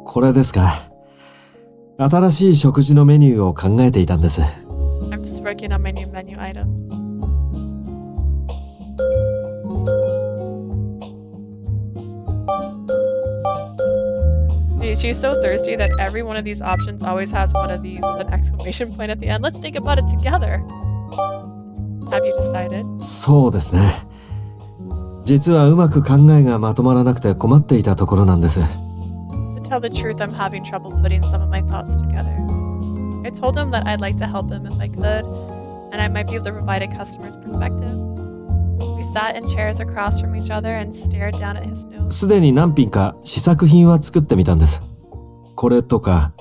これですか。新しい食事のメニューを考えていたんです。 I'm just working on my new menu items. She's so thirsty that every one of these options always has one of these with an exclamation point at the end. Let's think about it together. Have you decided? そうですね。実はうまく考えがまとまらなくて困っていたところなんです。To tell the truth, I'm having trouble putting some of my thoughts together. I told him that I'd like to help him if I could, and I might be able to provide a customer's perspective. We sat in chairs across from each other and stared down at his nose. すでに何品か試作品は作ってみたんです。これとか、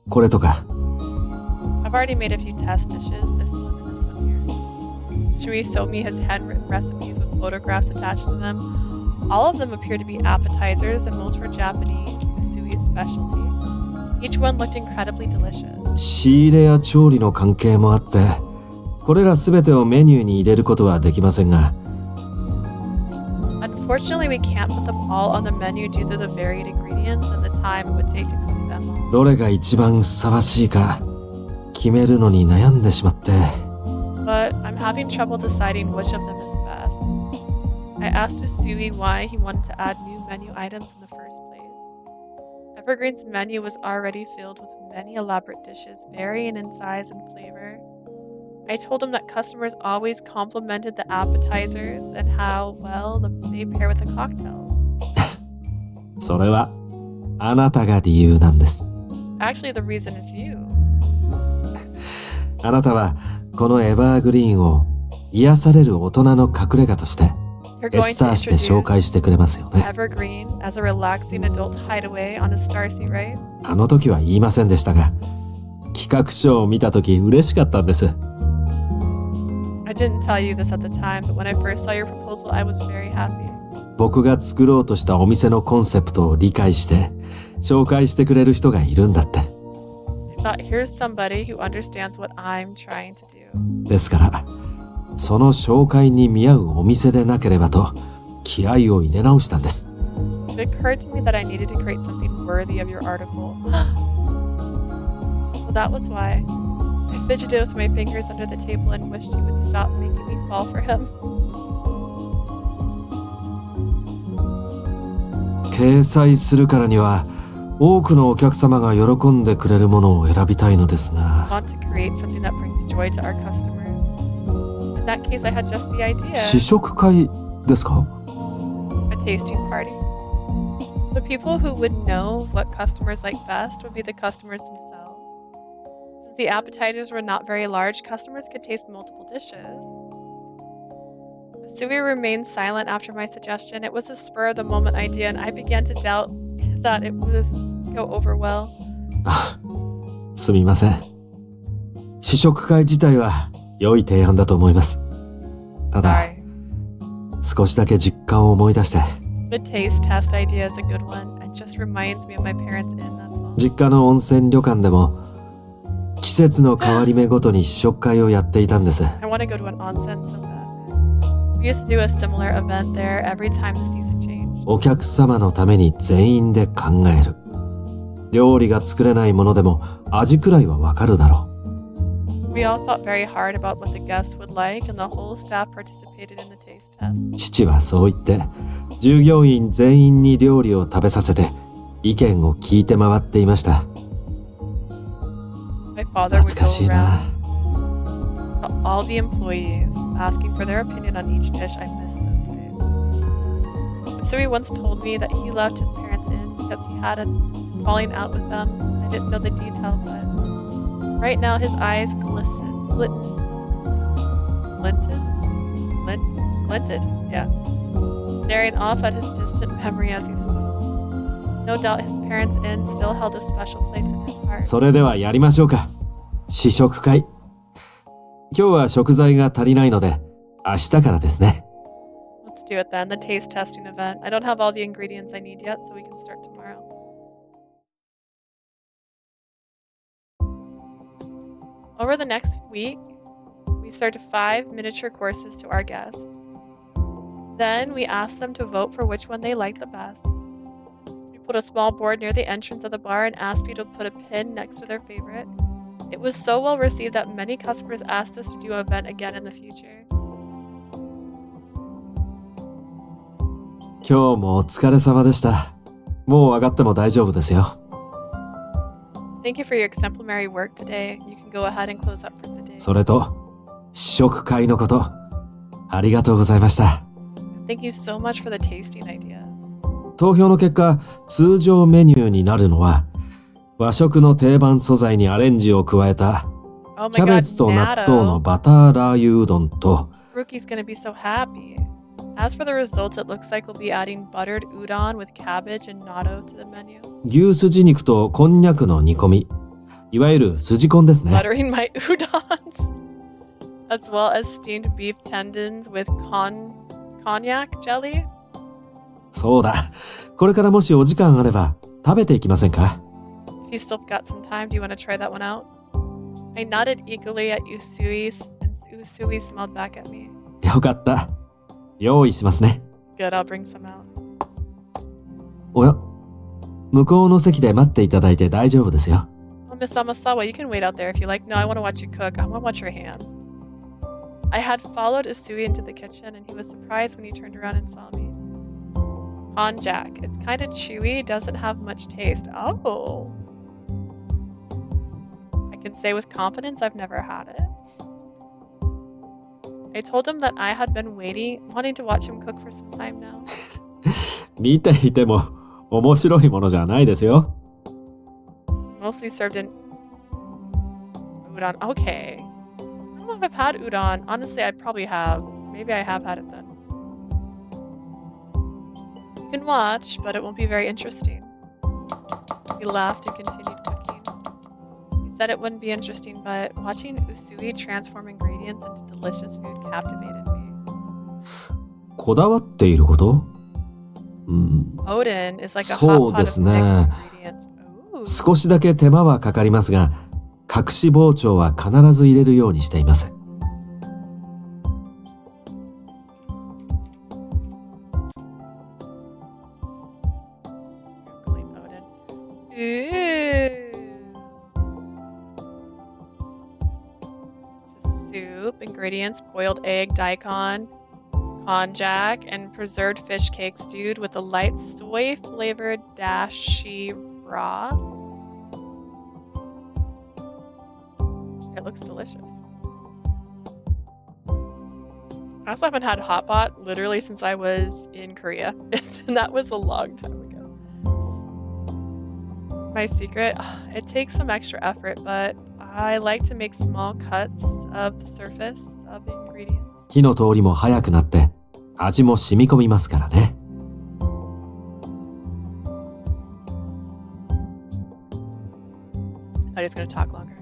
これとか。I've already made a few test dishes, this one and this one here. Shuya showed me his handwritten recipes with photographs attached to them. All of them appeared to be appetizers, and most were Japanese, Usui's specialty. Each one looked incredibly delicious. 仕入れや調理の関係もあって、これらすべてをメニューに入れることはできませんが。Unfortunately, we can't put them all on the menu due to the varied ingredients and the time it would take to cook them all. どれが一番ふさわしいか決めるのに悩んでしまって。But I'm having trouble deciding which of them is best. I asked Usui why he wanted to add new menu items in the first place. Evergreen's menu was already filled with many elaborate dishes varying in size and flavor. I told him that customers always complimented the appetizers and how well they pair with the cocktails. それはあなたが理由なんです。Actually, the reason is you. あなたはこのエバーグリーンを癒される大人の隠れ家としてエスターシで紹介してくれますよね。Evergreen as a relaxing adult hideaway on a star sea, right? あの時は言いませんでしたが、企画書を見た時嬉しかったんです。I didn't tell you this at the time, but when I first saw your proposal, I was very happy. 僕が作ろうとしたお店のコンセプトを理解して紹介してくれる人がいるんだって。I thought, here's somebody who understands what I'm trying to do. ですからその紹介に見合うお店でなければと気合を入れ直したんです。It occurred to me that I needed to create something worthy of your article. So that was why I fidgeted with my fingers under the table and wished he would stop making me fall for him. 掲載するからには多くのお客様が喜んでくれるものを選びたいのですが。 I want to create something that brings joy to our customers. In that case, I had just the idea. 試食会ですか？ A tasting party. The people who would know what customers like best would be the customers themselves. Since the appetizers were not very large, customers could taste multiple dishes. Usui remained silent after my suggestion. It was a spur-of-the-moment idea, and I began to doubt that it would go over well. すみません。試食会自体は良い提案だと思います。ただ、少しだけ実家を思い出して。The taste test idea is a good one. It just reminds me of my parents' inn, that's all. 実家の温泉旅館でも季節の変わり目ごとに試食会をやっていたんです。I want to go to an onsen so bad. We used to do a similar event there every time the season changed. お客様のために全員で考える。料理が作れないものでも味くらいはわかるだろう。We all thought very hard about what the guests would like, and the whole staff participated in the taste test. 父はそう言って従業員全員に料理を食べさせて意見を聞いて回っていました。My father would 懐かし go いな。 around to all the employees asking for their opinion on each dish. I miss those days. Usui once told me that he left his parents' inn because he had a falling out with them. I didn't know the detail, but right now his eyes glinted, yeah, staring off at his distant memory as he spoke. No doubt his parents' inn still held a special place in his heart. それではやりましょうか。試食会。今日は食材が足りないので明日からですね。Let's do it then, the taste testing event. I don't have all the ingredients I need yet, so we can start tomorrow. Over the next week, we started 5 miniature courses to our guests. Then we asked them to vote for which one they liked the best. We put a small board near the entrance of the bar and asked people to put a pin next to their favorite. It was so well received that many customers asked us to do an event again in the future. 今日もお疲れ様でした。もう上がっても大丈夫ですよ。Thank you for your exemplary work today. You can go ahead and close up for the day. それと、試食会のこと、ありがとうございました。Thank you so much for the tasting idea. 投票の結果、通常メニューになるのは、和食の定番素材にアレンジを加えた、Oh キ my ャベ god, ツと納豆の natto. バターラー油うどんと、Ruki's gonna be so happy. As for the results, it looks like we'll be adding buttered udon with cabbage and natto to the menu. 牛すじ肉とこんにゃくの煮込み、いわゆるすじこんですね。 Buttering my udons. As well as steamed beef tendons with cognac jelly. そうだ。これからもしお時間あれば食べていきませんか？ If you still got some time, do you want to try that one out? I nodded eagerly at Usui, and Usui smiled back at me. よかった。用意しますね。Good, I'll bring some out. おや、向こうの席で待っていただいて大丈夫ですよ。Oh, Miss Amasawa, you can wait out there if you like. No, I want to watch you cook. I want to watch your hands. I had followed Usui into the kitchen, and he was surprised when he turned around and saw me. Konjac. It's kind of chewy, doesn't have much taste. Oh. I can say with confidence I've never had it. I told him that I had been wanting to watch him cook for some time now. 見ていても面白いものじゃないですよ。Mostly served in udon. Okay. I don't know if I've had udon. Honestly, I probably have. Maybe I have had it then. You can watch, but it won't be very interesting. He laughed and continued cooking. He said it wouldn't be interesting, but watching Usui transform ingredients into delicious food captivated me. こだわっていること？Odin is like a そ hot う pot で of す mixed ね。 ingredients. Ooh. 少しだけ手間はかかりますが、隠し包丁は必ず入れるようにしています。Soup, ingredients, boiled egg, daikon, konjac, and preserved fish cake stewed with a light soy-flavored dashi broth. It looks delicious. I also haven't had hot pot literally since I was in Korea, and that was a long time ago. My secret, it takes some extra effort, but I like to make small cuts of the surface of the ingredients. 火の通りも早くなって味も染み込みますからね。I thought he was going to talk longer.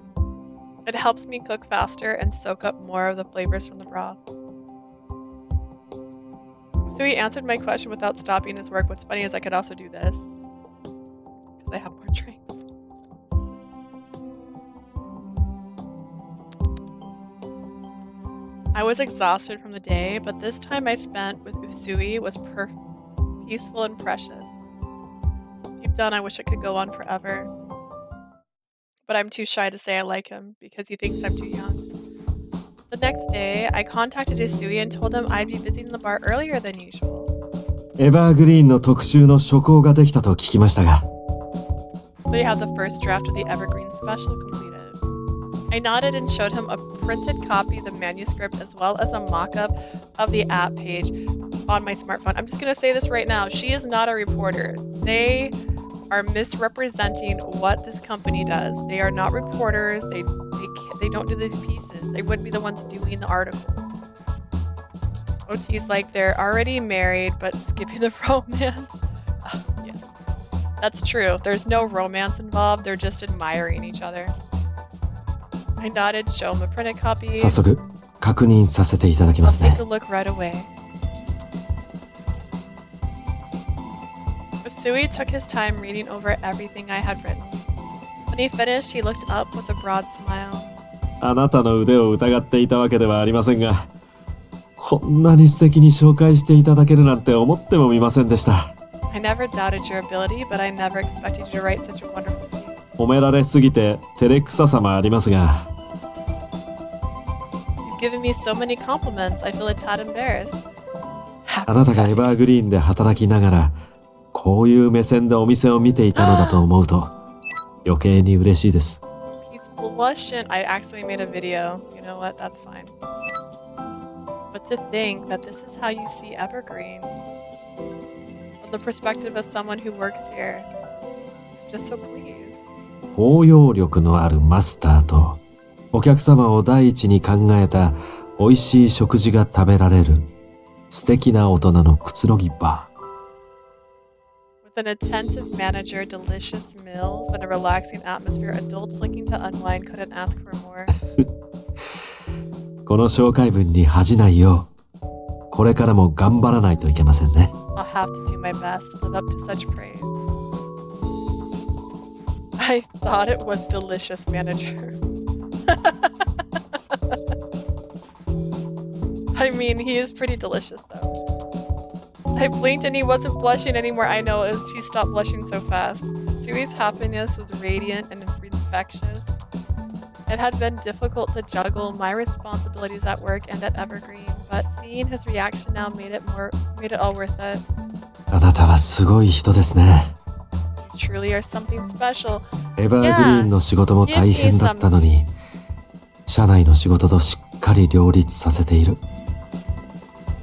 It helps me cook faster and soak up more of the flavors from the broth. So he answered my question without stopping his work. What's funny is I could also do this because I have more drinks. I was exhausted from the day, but this time I spent with Usui was peaceful and precious. Deep down, I wish it could go on forever. But I'm too shy to say I like him because he thinks I'm too young. The next day, I contacted Usui and told him I'd be visiting the bar earlier than usual. エバーグリーンの特集の書稿ができたと聞きましたが。So you have the first draft of the Evergreen special completed. I nodded and showed him a printed copy of the manuscript as well as a mock-up of the app page on my smartphone. I'm just going to say this right now. She is not a reporter. They are misrepresenting what this company does. They are not reporters. They don't do these pieces. They wouldn't be the ones doing the articles. OT's like they're already married but skipping the romance. Oh, yes. That's true. There's no romance involved. They're just admiring each other. I nodded, show him a printed copy. 早速確認させていただきま I'll すね。 take a look right away. Usui took his time reading over everything I had written. When he finished, he looked up with a broad smile. あなたの腕を疑っていたわけではありませんが、こんなに素敵に紹介していただけるなんて思ってもみませんでした。I never doubted your ability, but I never expected you to write such a wonderful piece. 褒められすぎて照れくささもありますが。You've given me so many compliments, I feel a tad embarrassed. あなたがエバーグリーンで働きながら、こういう目線でお店を見ていたのだと思うと、余計に嬉しいです。He's blushing. I actually made a video. You know what? That's fine. But to think that this is how you see Evergreen. From the perspective of someone who works here. Just so pleased. 包容力のあるマスターと、お客様を第一に考えた美味しい食事が食べられる素敵な大人のくつろぎバー。With an attentive manager, delicious meals, and a relaxing atmosphere, adults looking to unwind couldn't ask for more. この紹介文に恥じないよう、これからも頑張らないといけませんね。I'll have to do my best to live up to such praise. I thought it was delicious, manager. I mean, he is pretty delicious, though. I blinked and he wasn't blushing anymore. I know, he stopped blushing so fast. Sui's happiness was radiant and infectious. It had been difficult to juggle my responsibilities at work and at Evergreen, but seeing his reaction now made it all worth it. あなたはすごい人ですね。You truly are something special. エバーグリーンの仕事も大変だったのに、社内の仕事としっかり両立させている。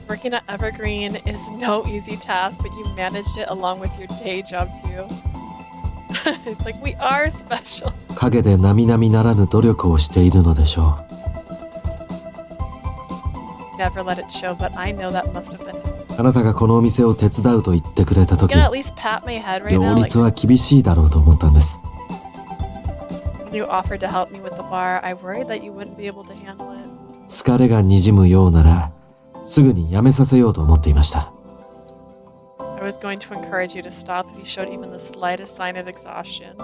Working at Evergreen is no easy task, but you managed it along with your day job too. It's like we are special. 陰で並々ならぬ努力をしているのでしょう。Never let it show, but I know that must have been. あなたがこのお店を手伝うと言ってくれたとき、You can at least pat my head right now. 両立は厳しいだろうと思ったんです。When you offered to help me with the bar, I worried that you wouldn't be able to handle it. 疲れがにじむようなら、すぐにやめさせようと思っていました。I was going to encourage you to stop if you showed even the slightest sign of exhaustion.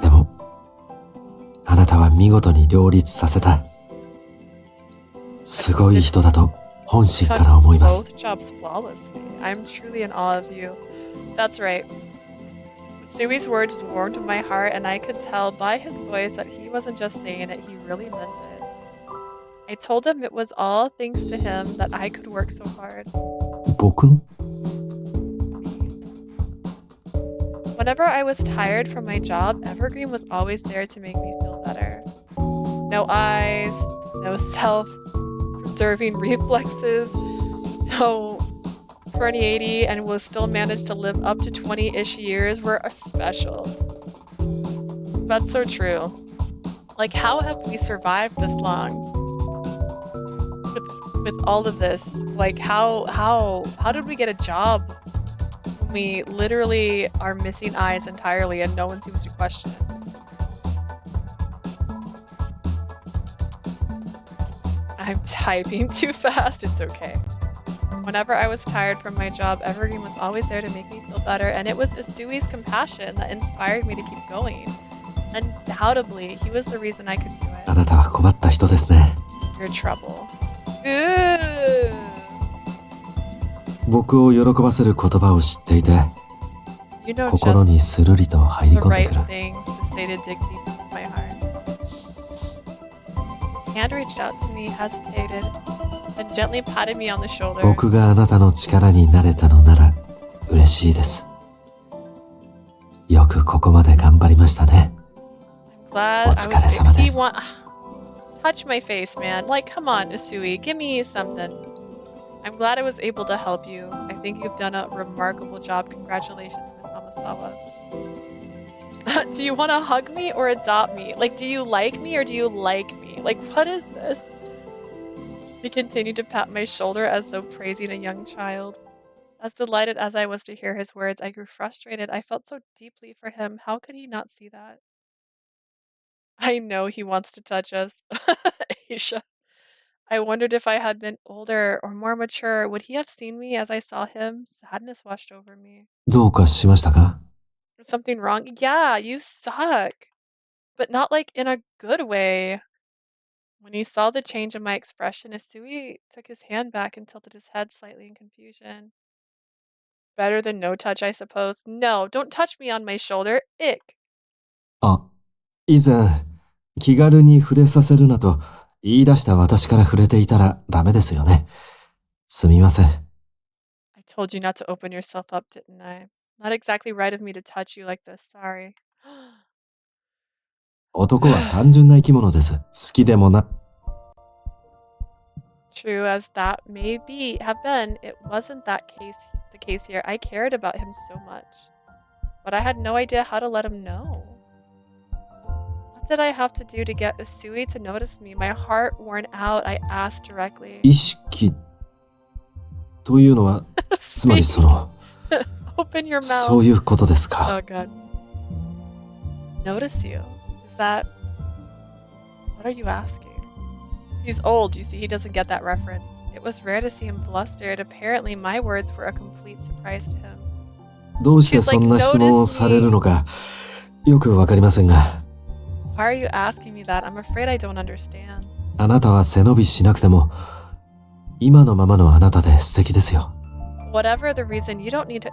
でも、あなたは見事に両立させた。すごい人だと本心から思います。Both jobs flawlessly. I'm truly in awe of you. That's right. Sui's words warmed my heart, and I could tell by his voice that he wasn't just saying it, he really meant it. I told him it was all thanks to him that I could work so hard. 僕の？ Whenever I was tired from my job, Evergreen was always there to make me feel better. No eyes, no self-preserving reflexes, no herniating, and will still manage to live up to 20-ish years were special. That's so true. Like, how have we survived this long? With all of this, like, how did we get a job when we literally are missing eyes entirely and no one seems to question it? I'm typing too fast, it's okay. Whenever I was tired from my job, Evergreen was always there to make me feel better, and it was Usui's compassion that inspired me to keep going. Undoubtedly, he was the reason I could do it. あなたは困った人ですね。 You're trouble. 僕を喜ばせる言葉を知っていて、 You know 心 just にスルリと入り the 込んで right くる。 things to say to dig deep into my heart. His hand reached out to me, hesitated, and gently patted me on the shoulder. 僕があなたの力になれたのなら嬉しいです。よくここまで頑張りましたね。 I'm glad I お was 疲れ様で he す。 touch my face, man. Like, come on, Usui, give me something. I'm glad I was able to help you. I think you've done a remarkable job. Congratulations, Miss Hamasawa. Do you want to hug me or adopt me? Like, do you like me or do you like me? Like, what is this? He continued to pat my shoulder as though praising a young child. As delighted as I was to hear his words, I grew frustrated. I felt so deeply for him. How could he not see that? I know he wants to touch us. Aisha. I wondered if I had been older or more mature, would he have seen me as I saw him? Sadness washed over me. どうかしましたか？ Is something wrong? Yeah, you suck. But not like in a good way. When he saw the change in my expression, Usui took his hand back and tilted his head slightly in confusion. Better than no touch, I suppose. No, don't touch me on my shoulder. Ick. あ、以前、気軽に触れさせるなと言い出した私から触れていたらダメですよね。すみません。I told you not to open yourself up, didn't I? Not exactly right of me to touch you like this. Sorry. 男は単純な生き物です。好きでもな。True as that may have been, it wasn't the case here. I cared about him so much, but I had no idea how to let him know. What did I have to do to get Usui to notice me? My heart worn out, I asked directly. 意識というのは、つまり Speak. Open your そう mouth. いうことですか。 Oh god. Notice you? Is that... What are you asking? He's old, you see, he doesn't get that reference. It was rare to see him flustered. Apparently, my words were a complete surprise to him. どうしてそんな質問をされるのか、よくわかりませんが。Why are you asking me that? I'm afraid I don't understand. あなたは背伸びしなくても、今のままのあなたで素敵ですよ。Whatever the reason, you don't need to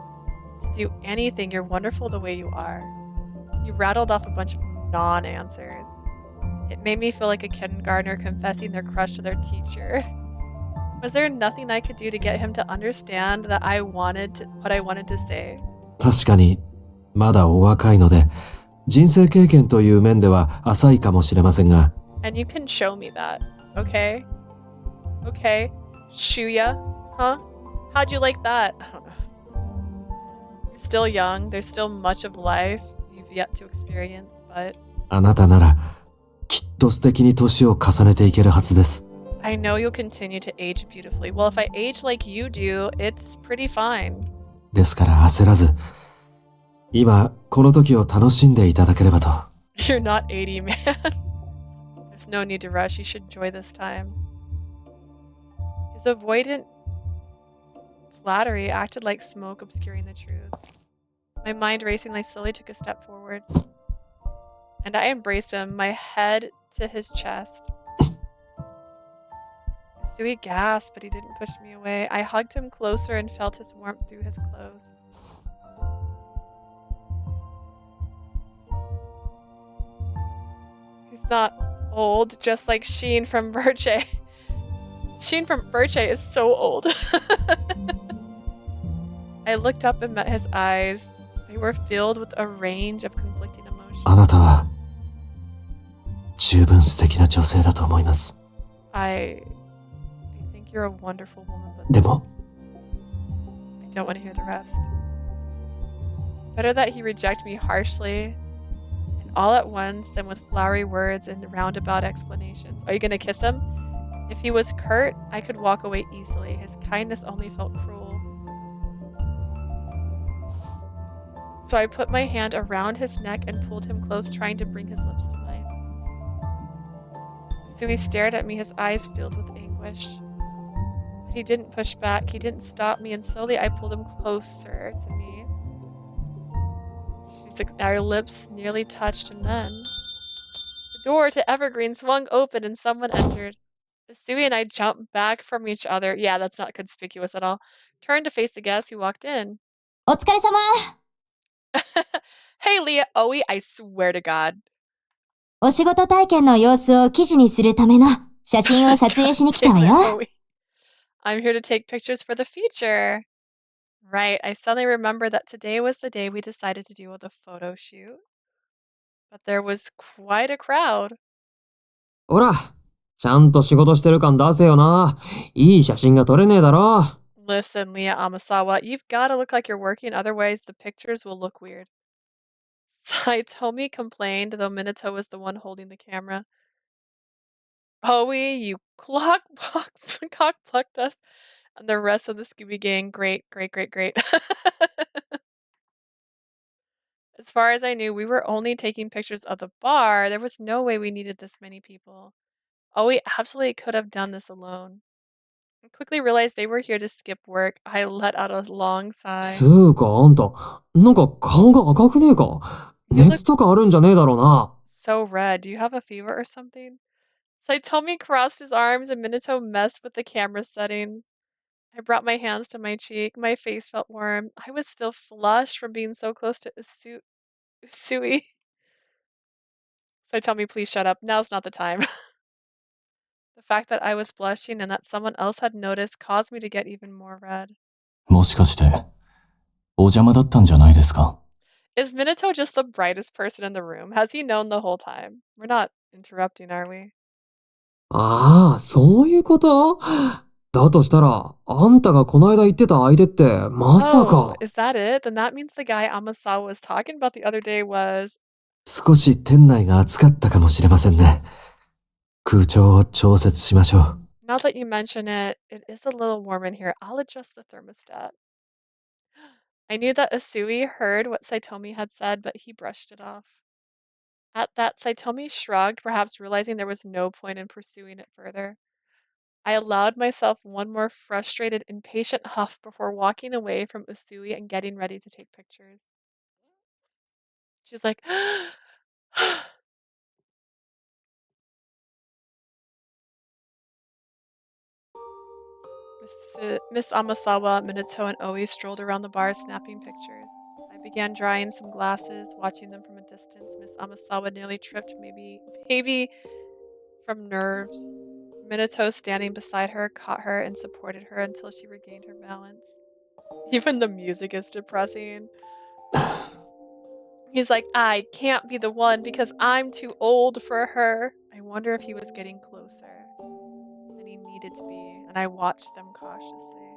do anything. You're wonderful the way you are. You rattled off a bunch of non-answers. It made me feel like a kindergartner confessing their crush to their teacher. Was there nothing I could do to get him to understand that what I wanted to say? 確かに、まだお若いので、人生経験という面では浅いかもしれませんが。And you can show me that, okay? Okay? Shuya? Huh? How'd you like that? I don't know. You're still young. There's still much of life you've yet to experience, but... あなたなら、きっと素敵に年を重ねていけるはずです。I know you'll continue to age beautifully. Well, if I age like you do, it's pretty fine. ですから焦らず、今、この時を楽しんでいただければと。You're not 80, man. There's no need to rush. You should enjoy this time. His avoidant flattery acted like smoke obscuring the truth. My mind racing, I slowly took a step forward. And I embraced him, my head to his chest. Usui gasped, but he didn't push me away. I hugged him closer and felt his warmth through his clothes. He's not old, just like Sheen from Birche. Sheen from Birche is so old. I looked up and met his eyes. They were filled with a range of conflicting emotions. あなたは、十分素敵な女性だと思います。I think you're a wonderful woman, but でも、I don't want to hear the rest. Better that he reject me harshly and all at once than with flowery words and roundabout explanations. Are you gonna kiss him? If he was curt, I could walk away easily. His kindness only felt cruel. So I put my hand around his neck and pulled him close, trying to bring his lips to life. So he stared at me, his eyes filled with anguish. But he didn't push back, he didn't stop me, and slowly I pulled him closer to me. Our lips nearly touched, and then the door to Evergreen swung open and someone entered. Usui and I jumped back from each other. Yeah, that's not conspicuous at all. Turned to face the guest who walked in. お疲れ様。 Hey, Leah. Owie, I swear to God. お仕事体験の様子を記事にするための写真を撮影しに来たわよ。Owie. I'm here to take pictures for the feature. Right, I suddenly remembered that today was the day we decided to do the photo shoot. But there was quite a crowd. ほら、ちゃんと仕事してる感出せよな。いい写真が撮れねえだろ。Listen, Leah Amasawa, you've got to look like you're working, otherwise the pictures will look weird. Saitomi complained, though Minato was the one holding the camera. Owie, you cock-plucked us. And the rest of the Scooby Gang, great. As far as I knew, we were only taking pictures of the bar. There was no way we needed this many people. Oh, we absolutely could have done this alone. I quickly realized they were here to skip work. I let out a long sigh. つうかあんた、なんか顔が赤くねえか。熱とかあるんじゃねえだろうな。So red. Do you have a fever or something? Saitomi crossed his arms and Minato messed with the camera settings. I brought my hands to my cheek. My face felt warm. I was still flushed from being so close to Usui. So tell me, please shut up. Now's not the time. The fact that I was blushing and that someone else had noticed caused me to get even more red. もしかして、お邪魔だったんじゃないですか? Is Minato just the brightest person in the room? Has he known the whole time? We're not interrupting, are we? ああ、そういうこと？だとしたら、あんたがこの間言ってた相手ってまさ Oh, か。 is that it? Then that means the guy Amasawa was talking about the other day was... 少し店内が暑かったかもしれませんね。空調を調節しましょう。Now that you mention it, it is a little warm in here. I'll adjust the thermostat. I knew that Usui heard what Saitomi had said, but he brushed it off. At that, Saitomi shrugged, perhaps realizing there was no point in pursuing it further. I allowed myself one more frustrated, impatient huff before walking away from Usui and getting ready to take pictures. She's like, Miss Amasawa, Minato, and Oi strolled around the bar snapping pictures. I began drying some glasses, watching them from a distance. Miss Amasawa nearly tripped, maybe from nerves. Minato, standing beside her, caught her and supported her until she regained her balance. Even the music is depressing. He's like, I can't be the one because I'm too old for her. I wonder if he was getting closer than he needed to be, and I watched them cautiously.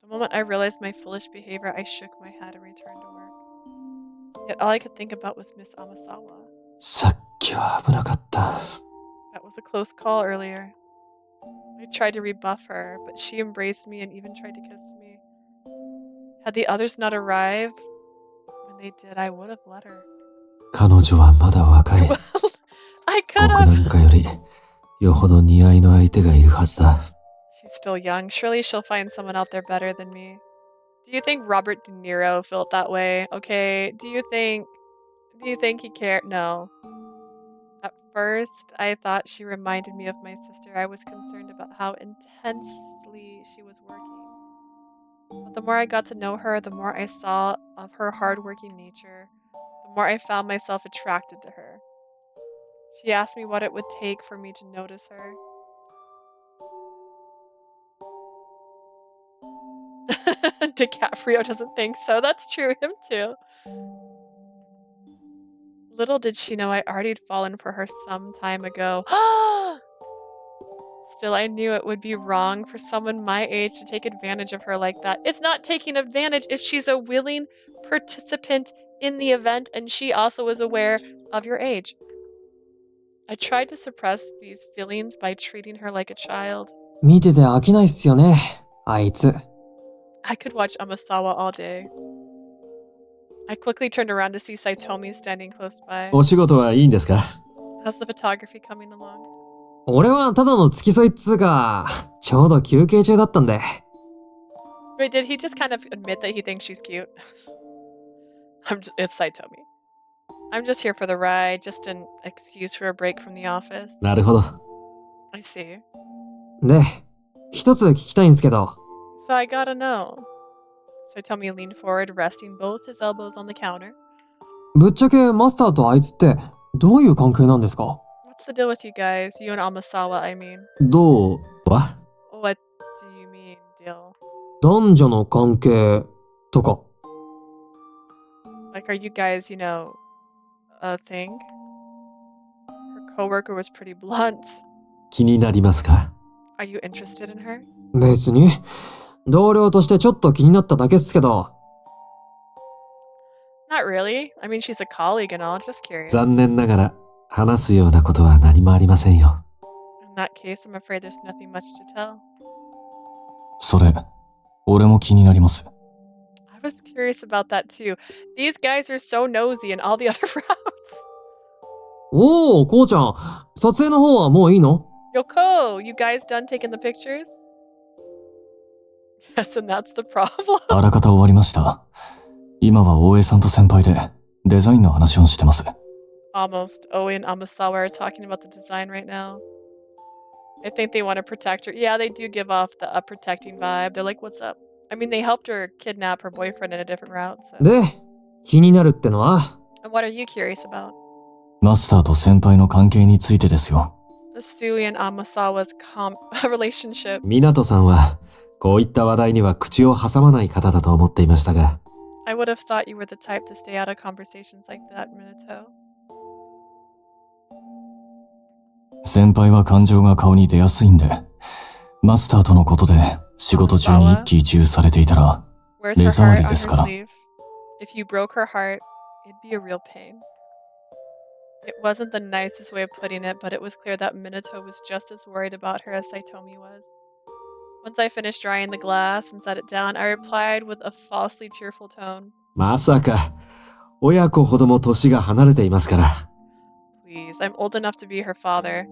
The moment I realized my foolish behavior, I shook my head and returned to work. Yet all I could think about was Miss Amasawa. さっきは危なかった。That was a close call earlier. I tried to rebuff her, but she embraced me and even tried to kiss me. Had the others not arrived, when they did, I would have let her. 彼女はまだ若い。I could 僕 have. なんかよりよほど似合いの相手がいるはずだ。She's still young. Surely she'll find someone out there better than me. Do you think Robert De Niro felt that way? Okay. Do you think he cared? No. At first, I thought she reminded me of my sister. I was concerned about how intensely she was working. But the more I got to know her, the more I saw of her hardworking nature, the more I found myself attracted to her. She asked me what it would take for me to notice her. DiCaprio doesn't think so. That's true, him too. Little did she know I already had fallen for her some time ago. Still, I knew it would be wrong for someone my age to take advantage of her like that. It's not taking advantage if she's a willing participant in the event and she also is aware of your age. I tried to suppress these feelings by treating her like a child. 見てて飽きないっすよね、あいつ。I could watch Amasawa all day. I quickly turned around to see Saitomi standing close by. お仕事はいいんですか？ How's the photography coming along? 俺はただの付き添いっつうか、ちょうど休憩中だったんで。Wait, did he just kind of admit that he thinks she's cute? It's Saitomi. I'm just here for the ride, just an excuse for a break from the office. なるほど。I see. で、一つ聞きたいんすけど。So I gotta know. Saitomi leaned forward, resting both his elbows on the counter. ぶっちゃけマスターとあいつってどういう関係なんですか？ What's the deal with you guys? You and Amasawa, I mean. どうは？ What do you mean, deal? 男女の関係とか。Like, are you guys, a thing? Her coworker was pretty blunt. 気になりますか？ Are you interested in her? 別に。同僚としてちょっと気になっただけっすけど。Not really. I mean, she's a colleague and all, just curious. 残念ながら話すようなことは何もありませんよ。In that case, I'm afraid there's nothing much to tell. それ、俺も気になります。I was curious about that too. These guys are so nosy in all the other routes. おー、こうちゃん。撮影の方はもういいの？ Yoko, you guys done taking the pictures? Yes, and that's the problem. あらかた終わりました。今は大江さんと先輩でデザインの話をしてます。Almost. Oi and Amasawa are talking about the design right now. I think they want to protect her. Yeah, they do give off the protecting vibe. They're like, what's up? I mean, they helped her kidnap her boyfriend in a different route. So. で、気になるってのは？ And what are you curious about? マスターと先輩の関係についてですよ。Usui and Amasawa's relationship. 湊さんはこういった話題には口を挟まない方だと思っていましたが。I would have thought you were the type to stay out of conversations like that, Minato. 先輩は感情が顔に出やすいんで、マスターとのことで仕事中に一喜一憂されていたら、 Wears her 目 heart 障 on り her ですから。 sleeve. If you broke her heart, it'd be a real pain. It wasn't the nicest way of putting it, but it was clear that Minato was just as worried about her as Saitomi was. Once I finished drying the glass and set it down, I replied with a falsely cheerful tone. まさか、親子ほども年が離れていますから。Please, I'm old enough to be her father.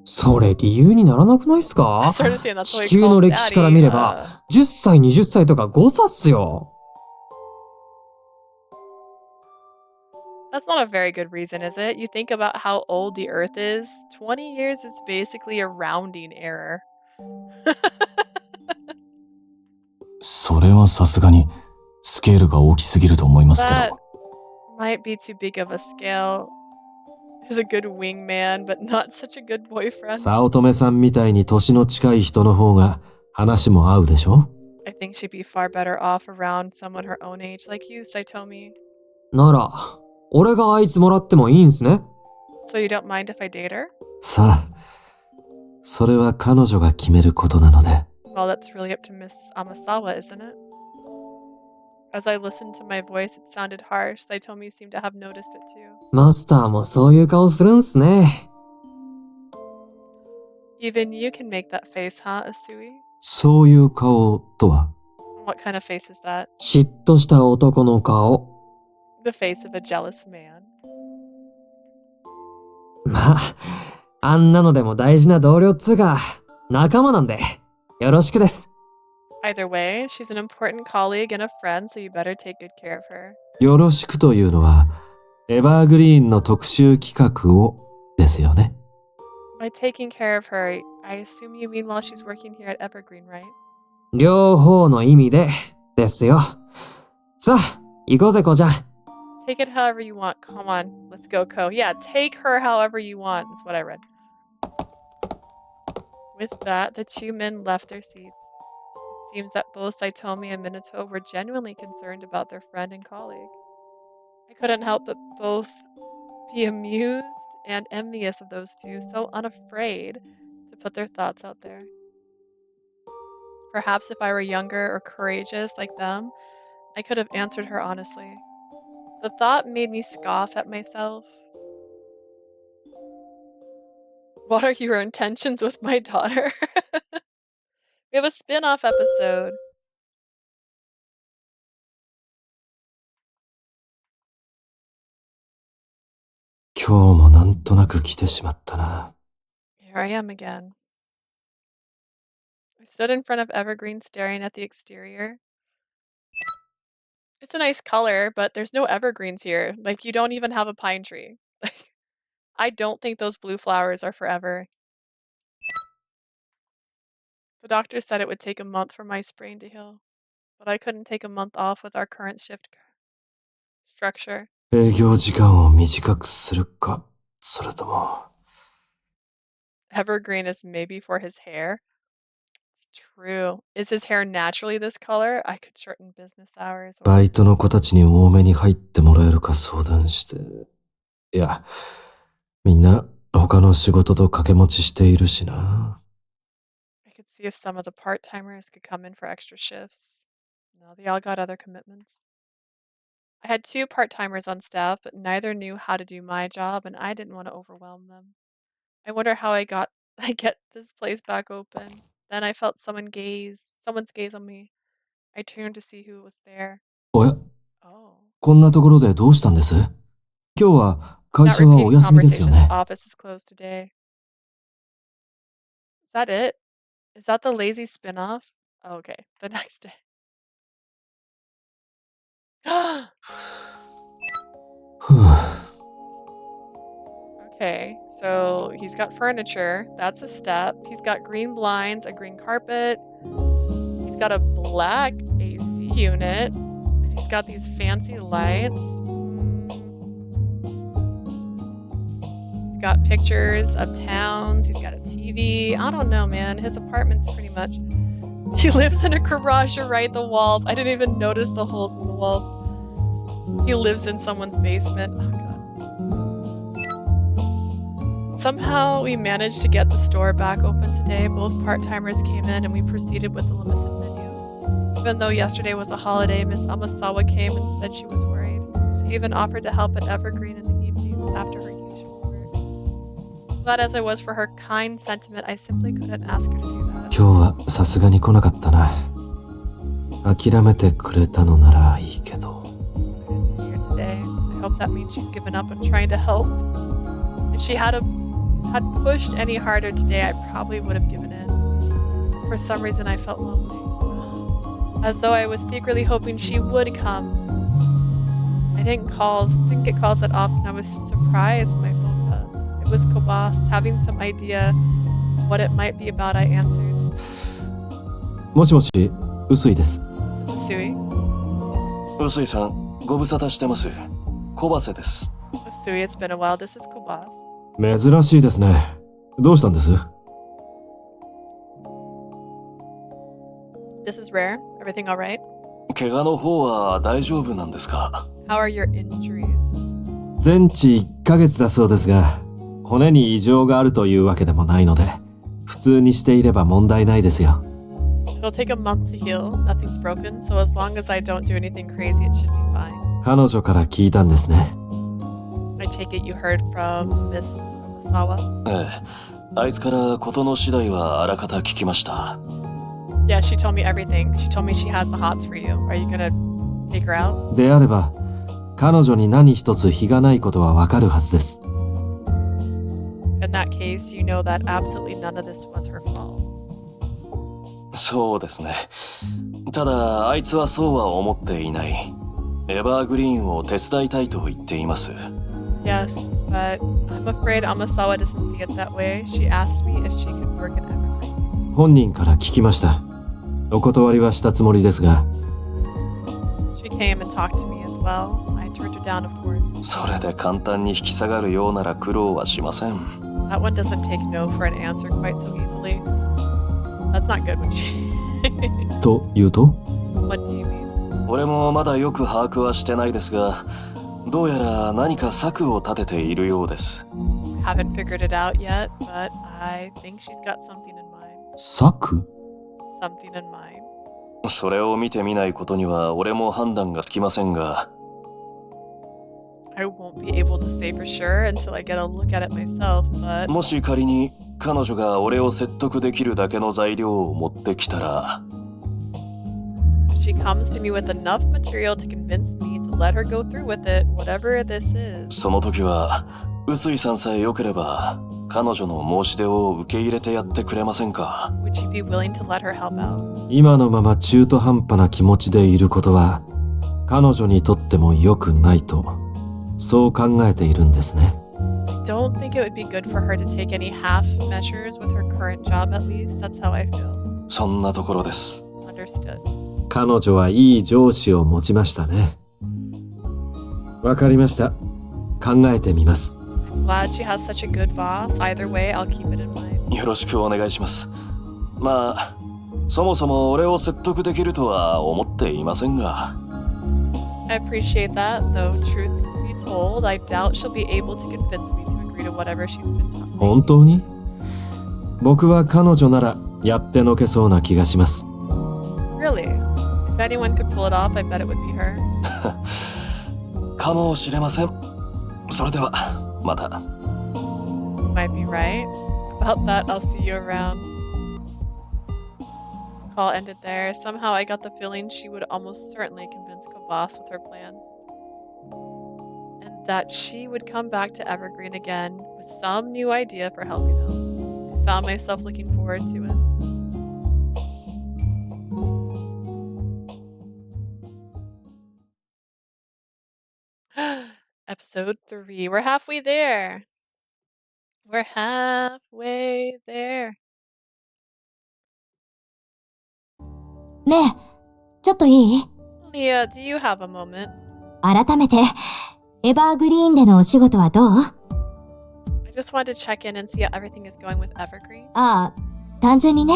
それ理由にならなくないっす I か？ started saying that's what 地 we 球 call の歴史から daddy. 見れば、10歳、20歳とか誤差っすよ。That's not a very good reason, is it? You think about how old the Earth is. 20 years is basically a rounding error. それはさすがにスケールが大きすぎると思いますけ That ど。 might be too big of a scale. He's a good wingman, but not such a good boyfriend. 早乙女さんみたいに年の近い人の方が話も合うでしょ？ I think she'd be far better off around someone her own age like you, Saitomi. なら、俺があいつもらってもいいんすね。 So you don't mind if I date her? さあ、それは彼女が決めることなので。Well, that's really up to Miss Amasawa, isn't it? As I listened to my voice, it sounded harsh. Saitomi seemed to have noticed it too. マスターもそういう顔するんすね。Even you can make that face, huh, Usui? そういう顔とは？ What kind of face is that? 嫉妬した男の顔。The face of a jealous man. まあ、あんなのでも大事な同僚っつうか、仲間なんで、よろしくです。Either way, she's an important colleague and a friend, so you better take good care of her. よろしくというのは、エバーグリーンの特集企画をですよね。By taking care of her, I assume you mean while she's working here at Evergreen, right? 両方の意味で、ですよ。さあ、行こうぜ、こうちゃん。Take it however you want. Come on, let's go, Ko. Yeah, take her however you want, is what I read. With that, the two men left their seats. It seems that both Saitomi and Minato were genuinely concerned about their friend and colleague. I couldn't help but both be amused and envious of those two, so unafraid to put their thoughts out there. Perhaps if I were younger or courageous like them, I could have answered her honestly. The thought made me scoff at myself. What are your intentions with my daughter? We have a spin-off episode. Here I am again. I stood in front of Evergreen staring at the exterior. It's a nice color, but there's no evergreens here. Like, you don't even have a pine tree. Like, I don't think those blue flowers are forever. The doctor said it would take a month for my sprain to heal, but I couldn't take a month off with our current shift structure. 営業時間を短くするか、それとも。 Evergreen is maybe for his hair. It's true. Is his hair naturally this color? I could shorten business hours. バイトの子たちに多めに入ってもらえるか相談して。いや、みんな他の仕事と掛け持ちしているしな。I could see if some of the part-timers could come in for extra shifts. No, they all got other commitments. I had 2 part-timers on staff, but neither knew how to do my job, and I didn't want to overwhelm them. I wonder how I get this place back open. Then I felt someone's gaze on me. I turned to see who was there. おや、 Oh. こんなところでどうしたんです？今日は会 Not 社は repeating お休みですよ conversations. ね。 Office is closed today. Is that it? Is that the lazy spin-off? Oh, okay. The next day. Okay, so he's got furniture. That's a step. He's got green blinds, a green carpet. He's got a black AC unit. And he's got these fancy lights. He's got pictures of towns. He's got a TV. I don't know, man. His apartment's pretty much He lives in a garage, you're right, the walls. I didn't even notice the holes in the walls. He lives in someone's basement. Oh god. Somehow we managed to get the store back open today. Both part-timers came in and we proceeded with the limited menu. Even though yesterday was a holiday, Miss Amasawa came and said she was worried. She even offered to help at Evergreen in the evenings after her usual work. Glad as I was for her kind sentiment, I simply couldn't ask her to do that. 今日はさすがに来なかったな。諦めてくれたのならいいけど。I didn't see her today. I hope that means she's given up on trying to help. If she had pushed any harder today, I probably would have given in. For some reason, I felt lonely. As though I was secretly hoping she would come. I didn't get calls that often. I was surprised when my phone buzzed. It was Kobas. Having some idea what it might be about, I answered. もしもし、臼井です。This is Usui. 臼井さん、ご無沙汰してます。小バセです。Usui, it's been a while. This is Kobas. 珍しいですね。どうしたんです？ This is rare. Everything all right? 怪我の方は大丈夫なんですか？ How are your injuries? 全治1ヶ月だそうですが、骨に異常があるというわけでもないので、普通にしていれば問題ないですよ。It'll take a month to heal. Nothing's broken, so as long as I don't do anything crazy, it should be fine. 彼女から聞いたんですね。I take it you heard from Miss Amasawa? ええ、あいつから事の次第はあらかた聞きました。Yeah, she told me everything. She told me she has the hots for you. Are you gonna take her out? であれば、彼女に何一つ非がないことはわかるはずです。In that case, you know that absolutely none of this was her fault. そうですね。ただ、あいつはそうは思っていない。エバーグリーンを手伝いたいと言っています。Yes, but I'm afraid Amasawa doesn't see it that way. She asked me if she could work in Evergreen. 本人から聞きました。お断りはしたつもりですが。She came and talked to me as well. I turned her down, of course. それで簡単に引き下がるようなら苦労はしません。That one doesn't take no for an answer quite so easily. That's not good when she... というと？ What do you mean? 俺もまだよく把握はしてないですが、どうやら何か策を立てているようです。Haven't figured it out yet, but I think she's got something in mind. 策？ Something in mind. それを見てみないことには俺も判断がつきませんが。I won't be able to say for sure until I get a look at it myself, but... もし仮に彼女が俺を説得できるだけの材料を持ってきたら。If she comes to me with enough material to convince me to let her go through with it, whatever this is. その時は、臼井さんさえ良ければ、彼女の申し出を受け入れてやってくれませんか？ Would you be willing to let her help out? 今のまま中途半端な気持ちでいることは、彼女にとっても良くないと、そう考えているんですね。I don't think it would be good for her to take any half measures with her current job, at least. That's how I feel. そんなところです。Understood. 彼女はいい上司を持ちましたね。わかりました。考えてみます。I'm glad she has such a good boss. Either way, I'll keep it in mind. よろしくお願いします。まあ、そもそも俺を説得できるとは思っていませんが。I appreciate that, though truth be told, I doubt she'll be able to convince me to agree to whatever she's been talking. 本当に？僕は彼女ならやってのけそうな気がします。Really? If anyone could pull it off, I bet it would be her. かもしれません。それでは、また。You might be right. About that, I'll see you around. Call ended there. Somehow I got the feeling she would almost certainly convince Kobas with her plan. And that she would come back to Evergreen again with some new idea for helping them. I found myself looking forward to it. Episode 3. We're halfway there. We're halfway there. ねえ、ちょっといい？ Leah, do you have a moment? 改めて、エバーグリーンでのお仕事はどう？ I just wanted to check in and see how everything is going with Evergreen. ああ、単純にね、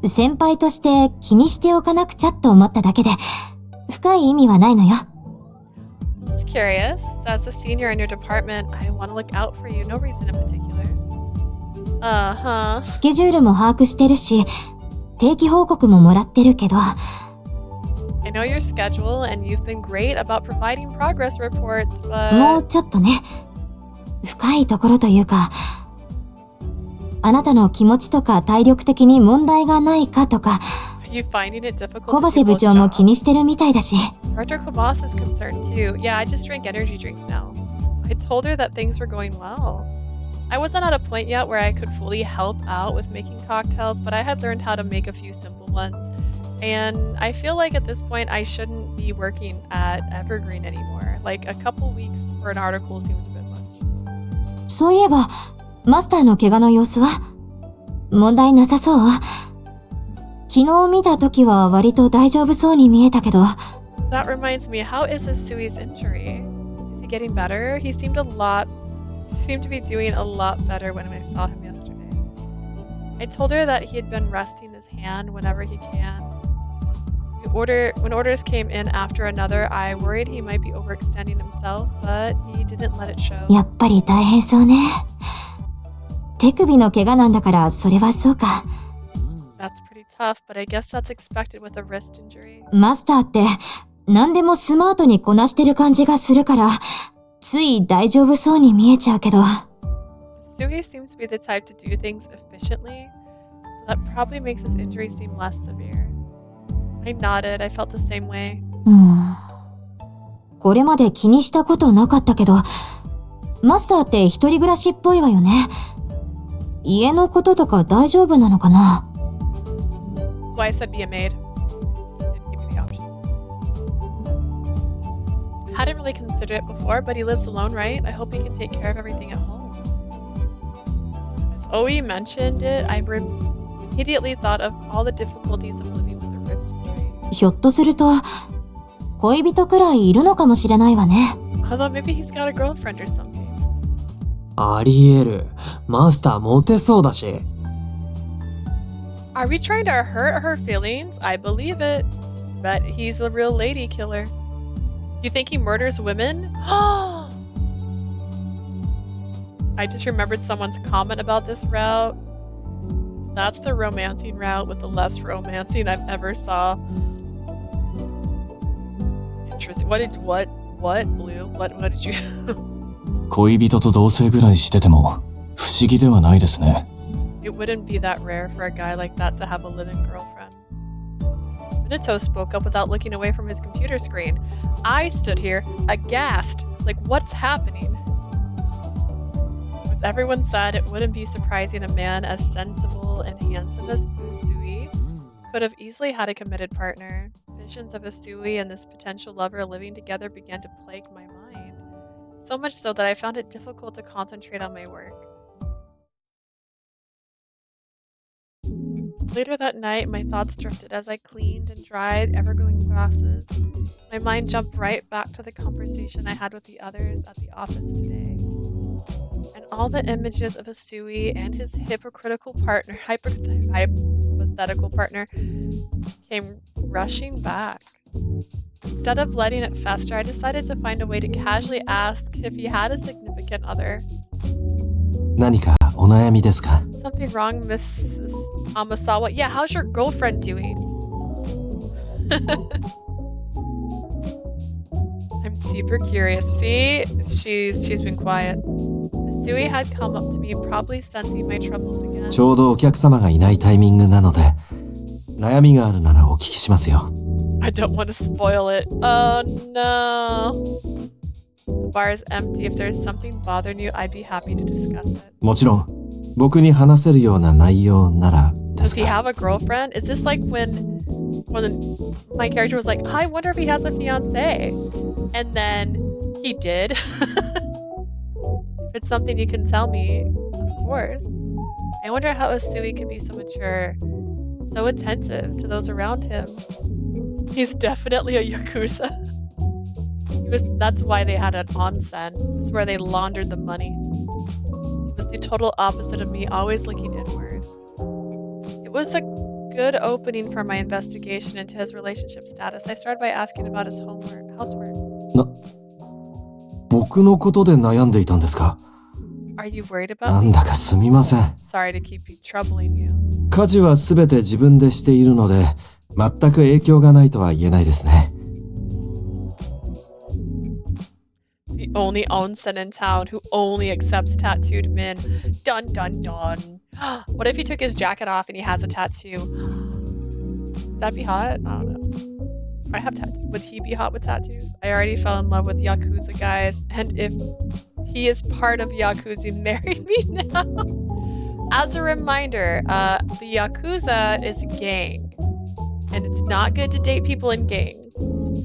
先輩として気にしておかなくちゃと思っただけで、深い意味はないのよ。Just curious. As a senior in your department, I want to look out for you. No reason in particular. Uh-huh. スケジュールも把握してるし、定期報告ももらってるけど、I know your schedule and you've been great about providing progress reports, もう but ちょっとね、深いところというか、あなたの気持ちとか体力的に問題がないかとか、are you finding it difficult 小 to バセ do 部 both 長も気 jobs? にしてるみたいだし、Director Kobas is concerned too. Yeah, I just drink energy drinks now. I told her that things were going well. I wasn't at a point yet where I could fully help out with making cocktails, but I had learned how to make a few simple ones. And I feel like at this point I shouldn't be working at Evergreen anymore. Like a couple weeks for an article seems a bit much. そういえば、マスターの怪我の様子は問題なさそう？昨日見た時は割と大丈夫そうに見えたけど。That reminds me, how is Usui's injury? Is he getting better? He seemed to be doing a lot better when I saw him yesterday. I told her that he had been resting his hand whenever he can. When orders came in after another, I worried he might be overextending himself, but he didn't let it show. やっぱり大変そうね。手首の怪我なんだからそれはそうか。That's pretty tough, but I guess that's expected with a wrist injury. マスターって何でもスマートにこなしてる感じがするから、つい大丈夫そうに見えちゃうけど。Usui seems to be the type to do things efficiently, so that probably makes his injury seem less severe. I nodded. I felt the same way. これまで気にしたことなかったけど、マスターって一人暮らしっぽいわよね。家のこととか大丈夫なのかな？ That's why I said be a maid. Didn't give me the option. I hadn't really considered it before, but he lives alone, right? I hope he can take care of everything at home. As Oi mentioned it, I immediately thought of all the difficulties of living with a wrist injury. ひょっとすると、恋人くらいいるのかもしれないわね。Although maybe he's got a girlfriend or something. ありえる。マスターモテそうだし。Are we trying to hurt her feelings? I believe it. Bet he's a real lady killer. You think he murders women? I just remembered someone's comment about this route. That's the romancing route with the less romancing I've ever saw. Interesting. Blue? What did you... 恋人と同棲ぐらいしてても不思議ではないですね。It wouldn't be that rare for a guy like that to have a living girlfriend. Minato spoke up without looking away from his computer screen. I stood here, aghast, like what's happening? As everyone said, it wouldn't be surprising a man as sensible and handsome as Usui could have easily had a committed partner. Visions of Usui and this potential lover living together began to plague my mind. So much so that I found it difficult to concentrate on my work. Later that night, my thoughts drifted as I cleaned and dried Evergreen glasses. My mind jumped right back to the conversation I had with the others at the office today. And all the images of Usui and his hypothetical partner came rushing back. Instead of letting it fester, I decided to find a way to casually ask if he had a significant other. 何かお悩みですか？ Something wrong, Miss Amasawa? Yeah, how's your girlfriend doing? I'm super curious. See? She's been quiet. Usui had come up to me, probably sensing my troubles again. ちょうどお客様がいないタイミングなので、悩みがあるならお聞きしますよ。I don't want to spoil it. Oh no. The bar is empty. If there's something bothering you, I'd be happy to discuss it. もちろん、僕に話せるような内容ならで Does す he が。 have a girlfriend? Is this like when my character was like, I wonder if he has a fiance? And then he did. If it's something you can tell me, of course. I wonder how Usui could be so mature, so attentive to those around him. He's definitely a Yakuza. That's why they had an onsen. It's where they laundered the money. It was the total opposite of me, always looking inward. It was a good opening for my investigation into his relationship status. I started by asking about his housework. 僕のことで悩んでいたんですか？ Are you worried な about ん me? だかすみません。 Sorry to keep you troubling you. 家事はすべて自分でしているので、全く影響がないとは言えないですね。The only onsen in town who only accepts tattooed men. Dun dun dun. What if he took his jacket off and he has a tattoo? That'd be hot? I don't know. I have tattoos. Would he be hot with tattoos? I already fell in love with Yakuza guys. And if he is part of Yakuza, marry me now. As a reminder, the Yakuza is a gang. And it's not good to date people in gangs.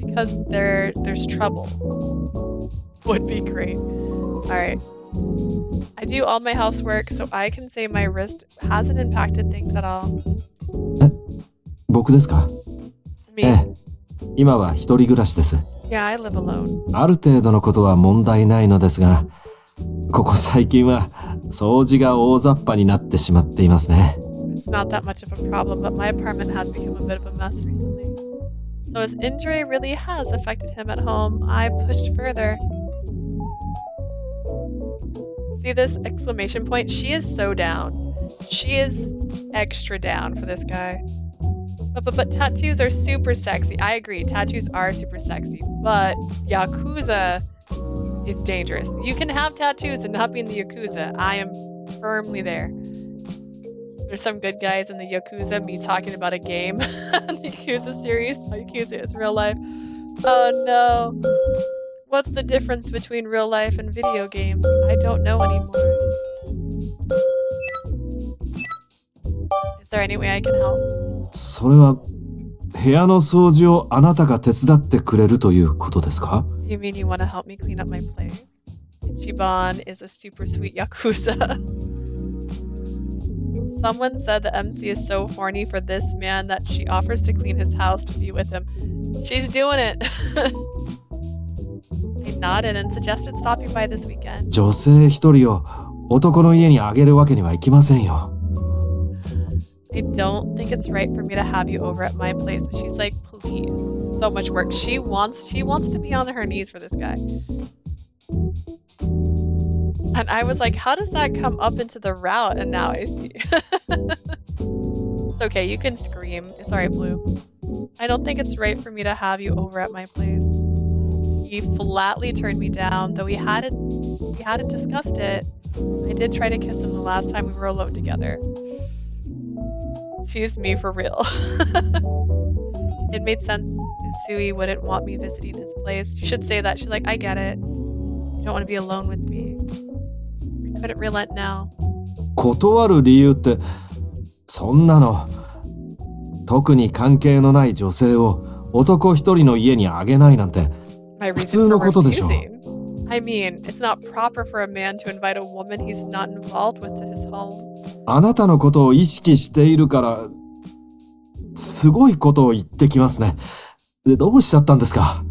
Because there's trouble. Would be great. Alright. I do all my housework, so I can say my wrist hasn't impacted things at all. 僕ですか？ Me. ええ。今は一人暮らしです。 Yeah, I live alone. ある程度のことは問題ないのですが、ここ最近は掃除が大雑把になってしまっていますね。 It's not that much of a problem, but my apartment has become a bit of a mess recently. So his injury really has affected him at home. I pushed further. See this exclamation point? She is so down. She is extra down for this guy. But tattoos are super sexy. I agree. Tattoos are super sexy. But Yakuza is dangerous. You can have tattoos and not be in the Yakuza. I am firmly there. There's some good guys in the Yakuza. Me talking about a game. The Yakuza series. Oh, Yakuza is real life. Oh no. What's the difference between real life and video games? I don't know anymore. Is there any way I can help? それは部屋の掃除をあなたが手伝ってくれるということですか？ You mean you want to help me clean up my place? Ichiban is a super sweet Yakuza. Someone said the MC is so horny for this man that she offers to clean his house to be with him. She's doing it. I nodded and suggested stopping by this weekend. 女性一人を男の家にあげるわけにはいきませんよ。I don't think it's right for me to have you over at my place. She's like, please. So much work. She wants to be on her knees for this guy. And I was like, how does that come up into the route? And now I see. It's okay, you can scream. It's alright, Blue. I don't think it's right for me to have you over at my place. He flatly turned me down, though we hadn't discussed it. I did try to kiss him the last time we were alone together. She's me for real. It made sense Usui wouldn't want me visiting his place. You should say that. She's like, I get it. You don't want to be alone with me. I couldn't relent now. 断る理由ってそんなの特に関係のない女性を男一人の家にあげないなんて My 普 reason 通の for ことでしょ。 refusing. I mean, it's not proper for a man to invite a woman he's not involved with to his home. あなたのことを意識しているからすごいことを言ってきますね。で、どうしちゃったんですか？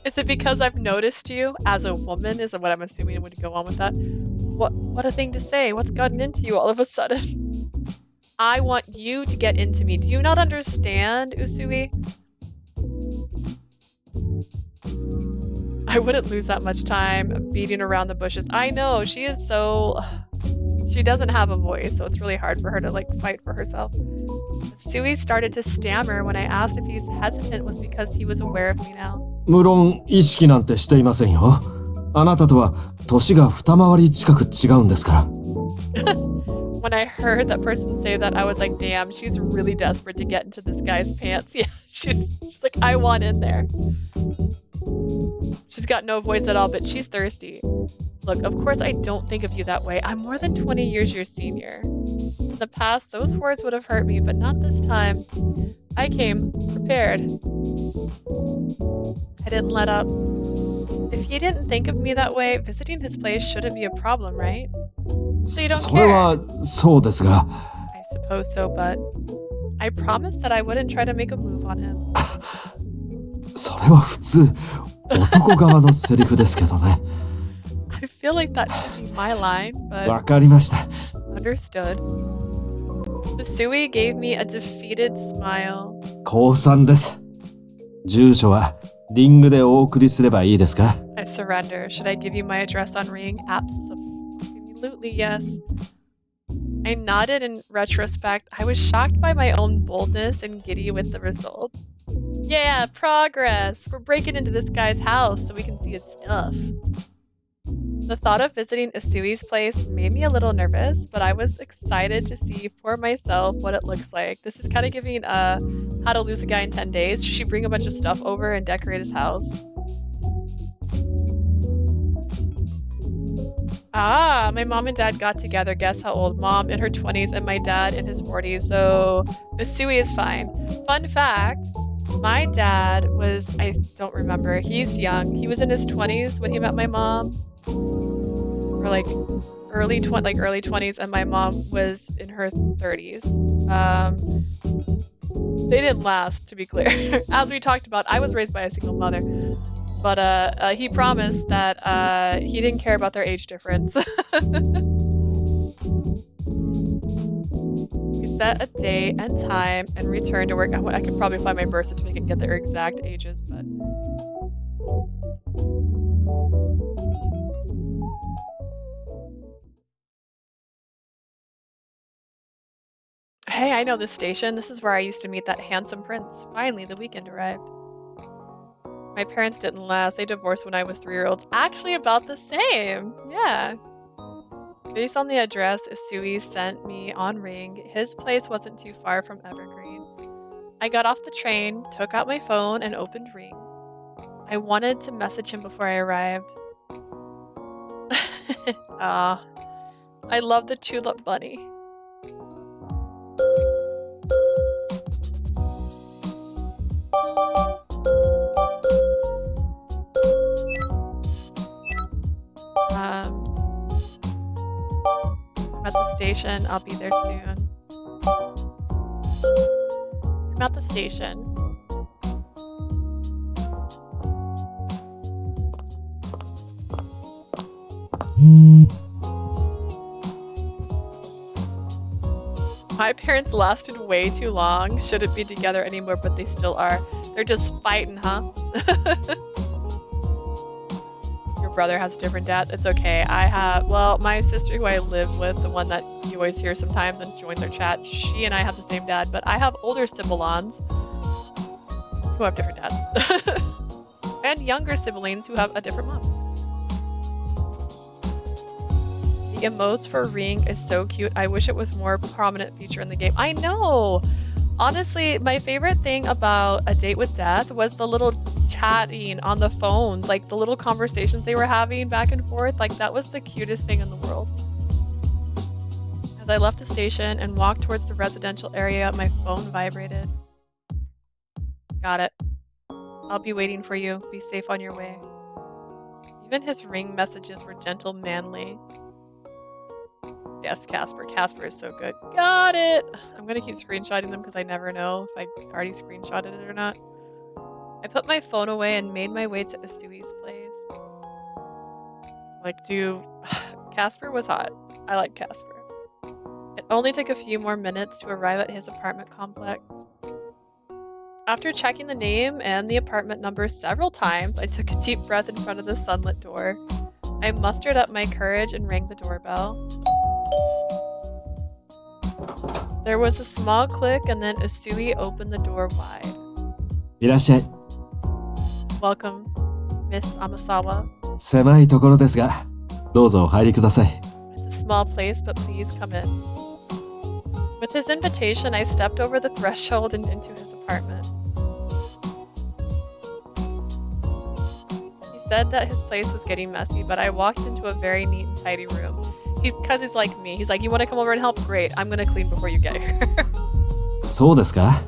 Is it because I've noticed you as a woman? Is what I'm assuming would go on with that. What a thing to say. What's gotten into you all of a sudden? I want you to get into me. Do you not understand, Usui? I wouldn't lose that much time beating around the bushes. I know, she is so... She doesn't have a voice, so it's really hard for her to, like, fight for herself. Usui started to stammer when I asked if he's hesitant was because he was aware of me now. 無論意識なんてしていませんよ。あなたとは年が二回り近く違うんですから。When I heard that person say that, I was like, damn, she's really desperate to get into this guy's pants. Yeah, she's like, I want in there. She's got no voice at all, but she's thirsty. Look, of course I don't think of you that way. I'm more than 20 years your senior. In the past, those words would have hurt me, but not this time. I came prepared. I didn't let up. If he didn't think of me that way, visiting his place shouldn't be a problem, right? So you don't それ care? はそうですが。 I suppose so, but I promised that I wouldn't try to make a move on him. それは普通男側のセリフですけどね。I feel like that should be my line, わ but かりました。 understood. Usui gave me a defeated smile. 降参です。住所はリングでお送りすればいいですか？ I surrender. Should I give you my address on Ring? Absolutely yes. I nodded in retrospect. I was shocked by my own boldness and giddy with the results. Yeah, progress! We're breaking into this guy's house so we can see his stuff. The thought of visiting Usui's place made me a little nervous, but I was excited to see for myself what it looks like. This is kind of giving How to Lose a Guy in 10 Days. Should she bring a bunch of stuff over and decorate his house? Ah, my mom and dad got together. Guess how old? Mom in her 20s and my dad in his 40s. So Usui is fine. Fun fact, my dad was, I don't remember, he's young. He was in his 20s when he met my mom. Or like early 20s, and my mom was in her 30s. They didn't last, to be clear. As we talked about, I was raised by a single mother. But he promised that he didn't care about their age difference. We set a date and time and returned to work. I could probably find my birth certificate and get their exact ages, but... Hey, I know this station. This is where I used to meet that handsome prince. Finally, the weekend arrived. My parents didn't last. They divorced when I was 3-year-olds. Actually, about the same. Yeah. Based on the address Usui sent me on Ring, his place wasn't too far from Evergreen. I got off the train, took out my phone, and opened Ring. I wanted to message him before I arrived. Ah, I love the tulip bunny. I'm at the station. I'll be there soon. I'm at the station. My parents lasted way too long. Shouldn't be together anymore, but they still are. They're just fighting, huh? Your brother has a different dad. It's okay. I have, well, my sister who I live with, the one that you always hear sometimes and joins our chat, she and I have the same dad, but I have older siblings who have different dads. And younger siblings who have a different mom. The emotes for Ring is so cute. I wish it was more prominent feature in the game. I know! Honestly, my favorite thing about A Date with Death was the little chatting on the phones, like the little conversations they were having back and forth. Like, that was the cutest thing in the world. As I left the station and walked towards the residential area, my phone vibrated. Got it. I'll be waiting for you. Be safe on your way. Even his Ring messages were gentle, manly. Yes, Casper. Casper is so good. Got it! I'm gonna keep screenshotting them because I never know if I already screenshotted it or not. I put my phone away and made my way to Usui's place. Like, dude, Casper was hot. I like Casper. It only took a few more minutes to arrive at his apartment complex. After checking the name and the apartment number several times, I took a deep breath in front of the sunlit door. I mustered up my courage and rang the doorbell. There was a small click and then Usui opened the door wide. いらっしゃい。 Welcome, Miss Amasawa. 狭いところですが、どうぞお入りください。 It's a small place, but please come in. With his invitation, I stepped over the threshold and into his apartment. He said that his place was getting messy, but I walked into a very neat and tidy room. Cause he's like me. He's like, you want to come over and help? Great. I'm gonna clean before you get here. そうですか？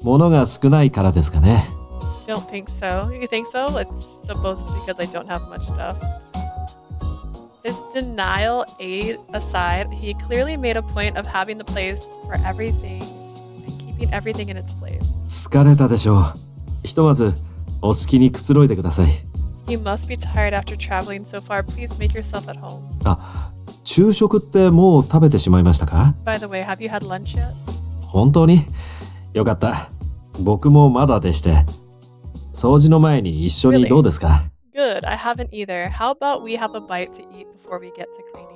物が少ないからですかね。 Don't think so. You think so? Let's suppose it's because I don't have much stuff. His denial aside, he clearly made a point of having the place for everything and keeping everything in its place. 疲れたでしょう。ひとまずお好きにくつろいでください。You must be tired after traveling so far. Please make yourself at home. 昼食ってもう食べてしまいましたか？ By the way, have you had lunch yet? 本当に？よかった。僕もまだでして。掃除の前に一緒にどうですか？ Good, I haven't either. How about we have a bite to eat before we get to cleaning?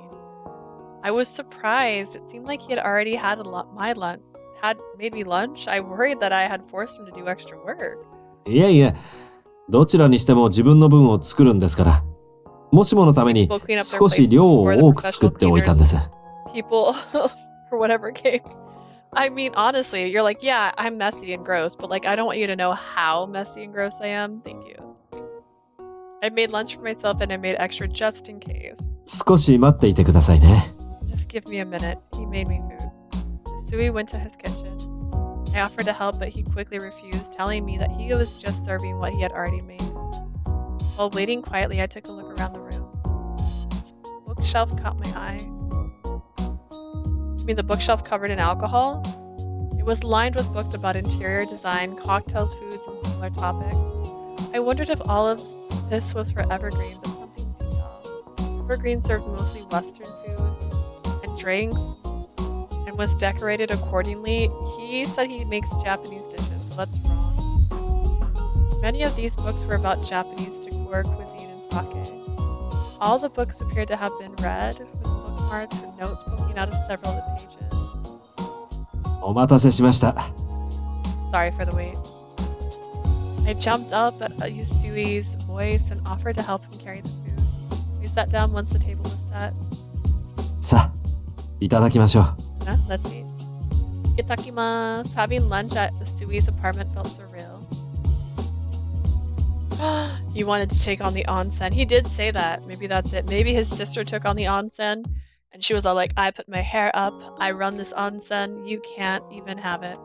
I was surprised. It seemed like he had already had had made me lunch. I worried that I had forced him to do extra work. いえいえ、どちらにしても自分の分を作るんですから。もしものために少し量を多く作っておいたんです。People or whatever came. I mean, honestly, you're like, yeah, I'm messy and gross, but like, I don't want you to know how messy and gross I am. Thank you. I made lunch for myself and I made extra just in case. 少し待っていてくださいね。Just give me a minute. He made me food. Usui went to his kitchen. I offered to help, but he quickly refused, telling me that he was just serving what he had already made. While waiting quietly, I took a look around the room. This bookshelf caught my eye. You mean the bookshelf covered in alcohol? It was lined with books about interior design, cocktails, foods, and similar topics. I wondered if all of this was for Evergreen, but something seemed off. Evergreen served mostly Western food and drinks and was decorated accordingly. He said he makes Japanese dishes, so that's wrong. Many of these books were about Japanese decor, cuisine, and sake. All the books appeared to have been read, with bookmarks and notes poking out of several of the pages. お待たせしました。Sorry for the wait. I jumped up at Usui's voice and offered to help him carry the food. We sat down once the table was set. さあ、いただきましょう。Let's eat. Itakimasu. Having lunch at Usui's apartment felt surreal. He wanted to take on the onsen. He did say that. Maybe that's it. Maybe his sister took on the onsen and she was all like, I put my hair up, I run this onsen, you can't even have it.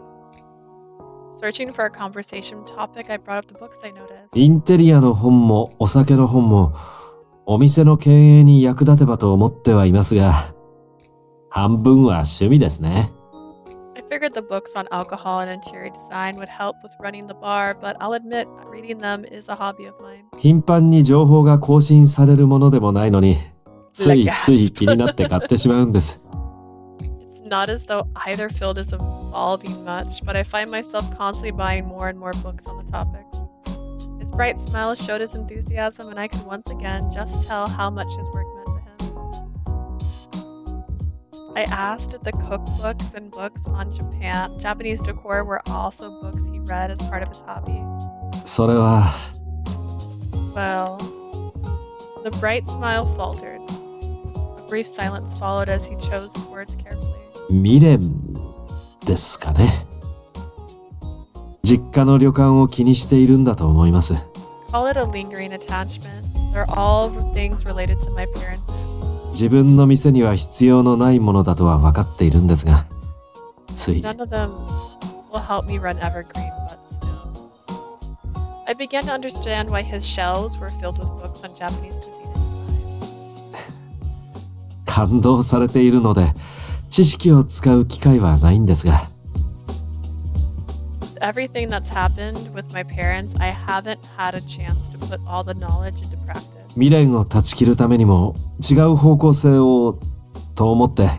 Searching for a conversation topic, I brought up the books I noticed. インテリアの本もお酒の本もお店の経営に役立てばと思ってはいますが、半分は趣味ですね。I figured the books on alcohol and interior design would help with running the bar, but I'll admit reading them is a hobby of mine. 頻繁に情報が更新されるものでもないのに、ついつい気になって買ってしまうんです。It's not as though either field is evolving much, but I find myself constantly buying more and more books on the topics. His bright smile showed his enthusiasm, and I could once again just tell how much his work meant to him. I asked if the cookbooks and books on Japanese decor were also books he read as part of his hobby. それは。Well, the bright smile faltered. A brief silence followed as he chose his words carefully. 未練ですかね。実家の旅館を気にしているんだと思います。Call it a lingering attachment. They're all things related to my parents. 自分の店には必要のないものだとは分かっているんですが、つい。None of them will help me run Evergreen, but still. I began to understand why his shelves were filled with books on Japanese cuisine and design. 感動されているので、知識を使う機会はないんですが。With everything that's happened with my parents, I haven't had a chance to put all the knowledge into practice. 未練を断ち切るためにも違う方向性をと思って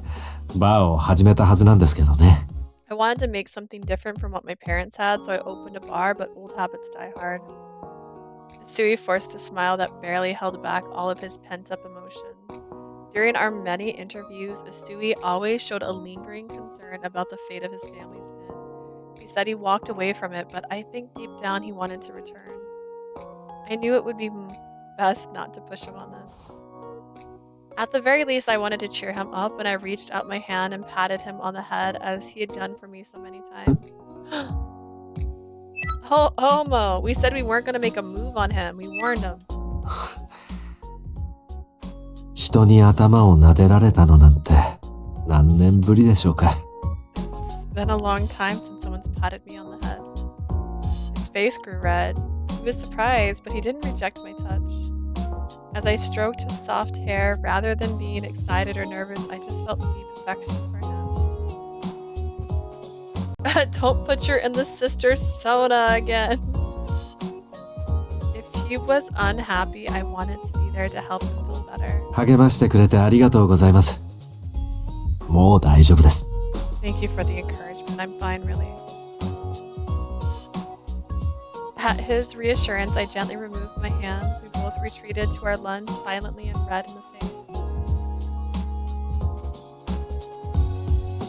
バーを始めたはずなんですけどね。I wanted to make something different from what my parents had, so I opened a bar, but old habits die hard. Usui forced a smile that barely held back all of his pent-up emotions. During our many interviews, Usui always showed a lingering concern about the fate of his family's inn. He said he walked away from it, but I think deep down he wanted to return. I knew it would be best not to push him on this. At the very least, I wanted to cheer him up, and I reached out my hand and patted him on the head as he had done for me so many times. Homo! We said we weren't going to make a move on him. We warned him. 人に頭を撫でられたのなんて何年ぶりでしょうか。It's been a long time since someone's patted me on the head. His face grew red. He was surprised, but he didn't reject my touch. As I stroked his soft hair, rather than being excited or nervous, I just felt deep affection for him. Don't put your in the sister Sona again. If he was unhappy, I wanted to be there to help him feel better. 励ましてくれてありがとうございます。もう大丈夫です。Thank you for the encouragement. I'm fine, really. At his reassurance, I gently removed my hands. We both retreated to our lunch, silently and red in the face.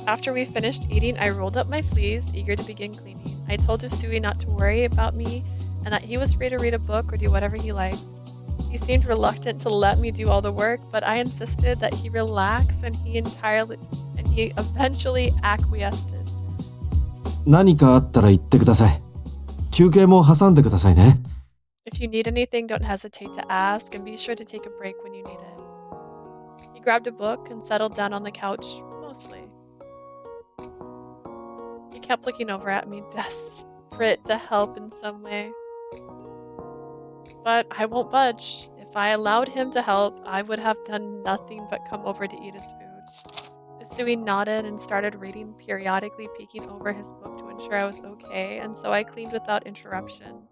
After we finished eating, I rolled up my sleeves, eager to begin cleaning. I told Usui not to worry about me and that he was free to read a book or do whatever he liked. He seemed reluctant to let me do all the work, but I insisted that he relax, and he eventually acquiesced. 何かあったら言ってください。休憩も挟んでくださいね。If you need anything, don't hesitate to ask, and be sure to take a break when you need it. He grabbed a book and settled down on the couch, mostly. He kept looking over at me, desperate to help in some way. But I won't budge. If I allowed him to help, I would have done nothing but come over to eat his food. Usui nodded and started reading, periodically peeking over his book to ensure I was okay, and so I cleaned without interruption.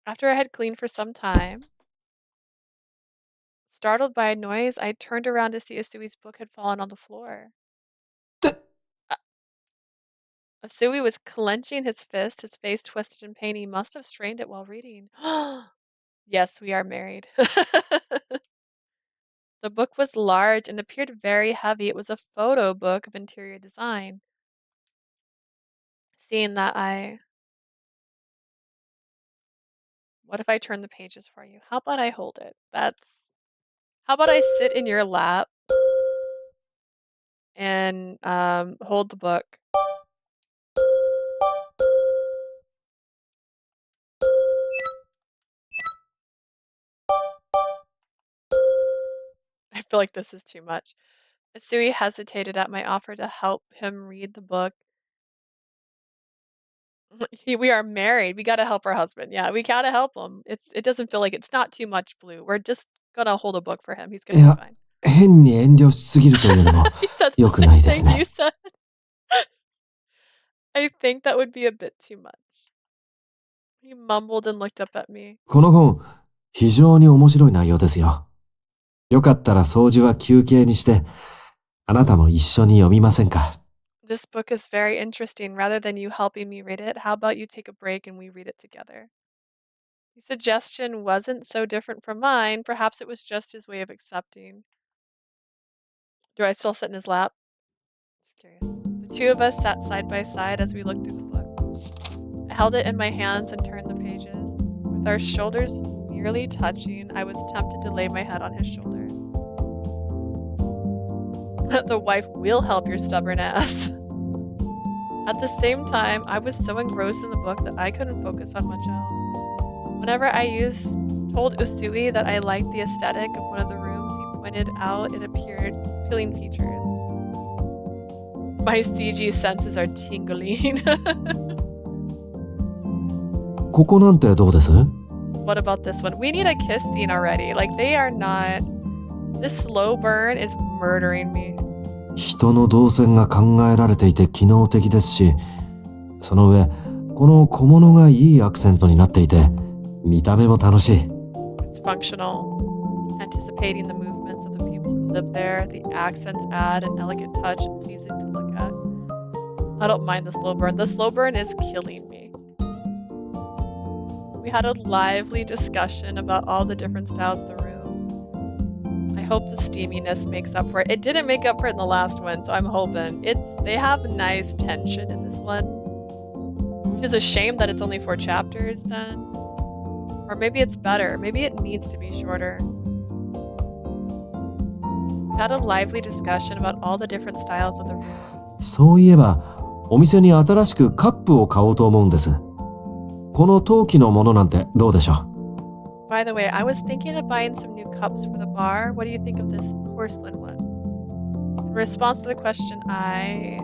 After I had cleaned for some time, startled by a noise, I turned around to see Usui's book had fallen on the floor. Usui was clenching his fist, his face twisted in pain. He must have strained it while reading. Yes, we are married. The book was large and appeared very heavy. It was a photo book of interior design. Seeing that, what if I turn the pages for you? How about I hold it? How about I sit in your lap and hold the book? I feel like this is too much. Usui hesitated at my offer to help him read the book. We are married. We gotta help our husband. Yeah, we gotta help him. It doesn't feel like it's not too much, Blue. We're just gonna hold a book for him. He's gonna be fine. 変に遠慮しすぎるというのも He said 良 the くない same です thing you ね。 said. I think that would be a bit too much. He mumbled and looked up at me. この本、非常に面白い内容ですよ。よかったら掃除は休憩にして、あなたも一緒に読みませんか？ This book is very interesting. Rather than you helping me read it, how about you take a break and we read it together? The suggestion wasn't so different from mine. Perhaps it was just his way of accepting. Do I still sit in his lap? Just curious. The two of us sat side by side as we looked through the book. I held it in my hands and turned the pages. With our shoulders nearly touching, I was tempted to lay my head on his shoulder. The wife will help your stubborn ass. At the same time, I was so engrossed in the book that I couldn't focus on much else. Whenever I told Usui that I liked the aesthetic of one of the rooms, he pointed out it appeared appealing features. My CG senses are tingling. ここなんてどうです？ What about this one? We need a kiss scene already. Like, they are not... This slow burn is murdering me. 人の動線が考えられていて機能的ですし、その上、この小物がいいアクセントになっていて、見た目も楽しい。It's functional. Anticipating the movements of the people who live there, the accents add an elegant touch and pleasing to look at. I don't mind the slow burn. The slow burn is killing me. We had a lively discussion about all the different styles of the room. I hope the steaminess makes up for it. It didn't make up for it in the last one, so I'm hoping. They have nice tension in this one. Which is a shame that it's only 4 chapters then. Or maybe it's better. Maybe it needs to be shorter. We had a lively discussion about all the different styles of the rooms. そういえば、お店に新しくカップを買おうと思うんです。この陶器のものなんてどうでしょう？ By the way, I was thinking of buying some new cups for the bar. What do you think of this porcelain one? In response to the question, I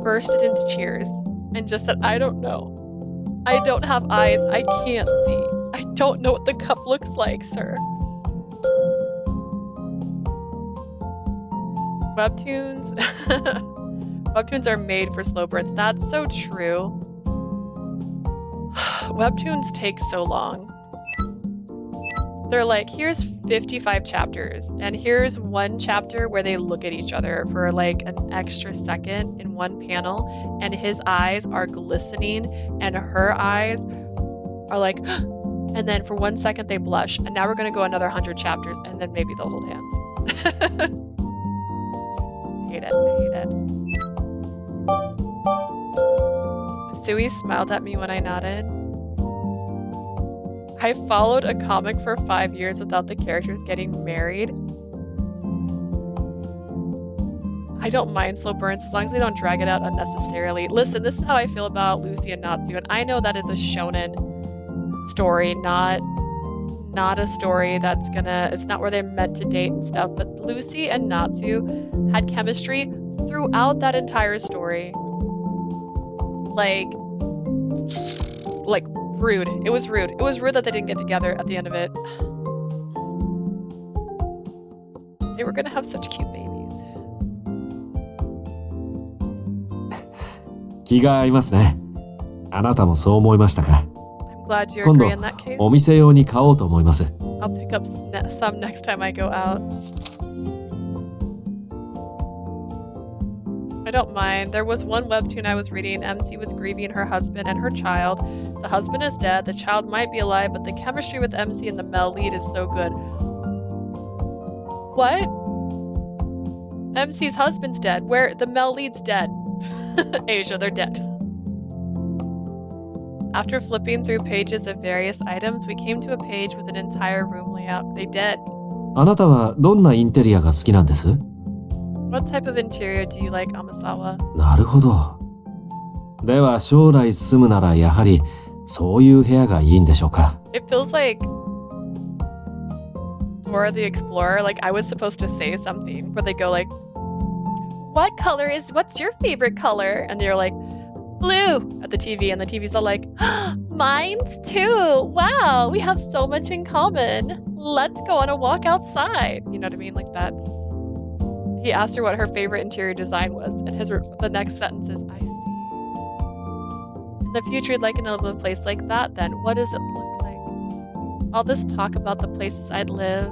bursted into tears and just said, I don't know. I don't have eyes. I can't see. I don't know what the cup looks like, sir. Webtoons. Webtoons are made for slow burns. That's so true. Webtoons take so long. They're like, here's 55 chapters, and here's one chapter where they look at each other for like an extra second in one panel, and his eyes are glistening, and her eyes are like, and then for 1 second they blush, and now we're gonna go another 100 chapters, and then maybe they'll hold hands. Hate it, I hate it. Usui smiled at me when I nodded. I followed a comic for 5 years without the characters getting married. I don't mind slow burns as long as they don't drag it out unnecessarily. Listen, this is how I feel about Lucy and Natsu, and I know that is a shonen story, not a story that's gonna, it's not where they're meant to date and stuff, but Lucy and Natsu had chemistry throughout that entire story. Like rude. It was rude. It was rude that they didn't get together at the end of it. They were gonna have such cute babies. 気が合いますね。あなたもそう思いましたか。 I'm glad you 今度 agree in that case. お店用に買おうと思います。 I'll pick up some next time I go out. I don't mind. There was one webtoon I was reading. MC was grieving her husband and her child. The husband is dead. The child might be alive, but the chemistry with MC and the male lead is so good. What? MC's husband's dead. Where the male lead's dead. Asia, they're dead. After flipping through pages of various items, we came to a page with an entire room layout. They dead. あなたはどんなインテリアが好きなんです？ What type of interior do you like, Amasawa? なるほど。では将来住むならやはりそういう部屋がいいんでしょうか。 It feels like Dora the Explorer, like I was supposed to say something where they go like, what's your favorite color? And you're like, blue at the TV, and the TV's all like, mine's too. Wow, we have so much in common. Let's go on a walk outside. You know what I mean? Like that's... He asked her what her favorite interior design was, and the next sentence is, I see. In the future, you'd like to live in a place like that, then what does it look like? All this talk about the places I'd live,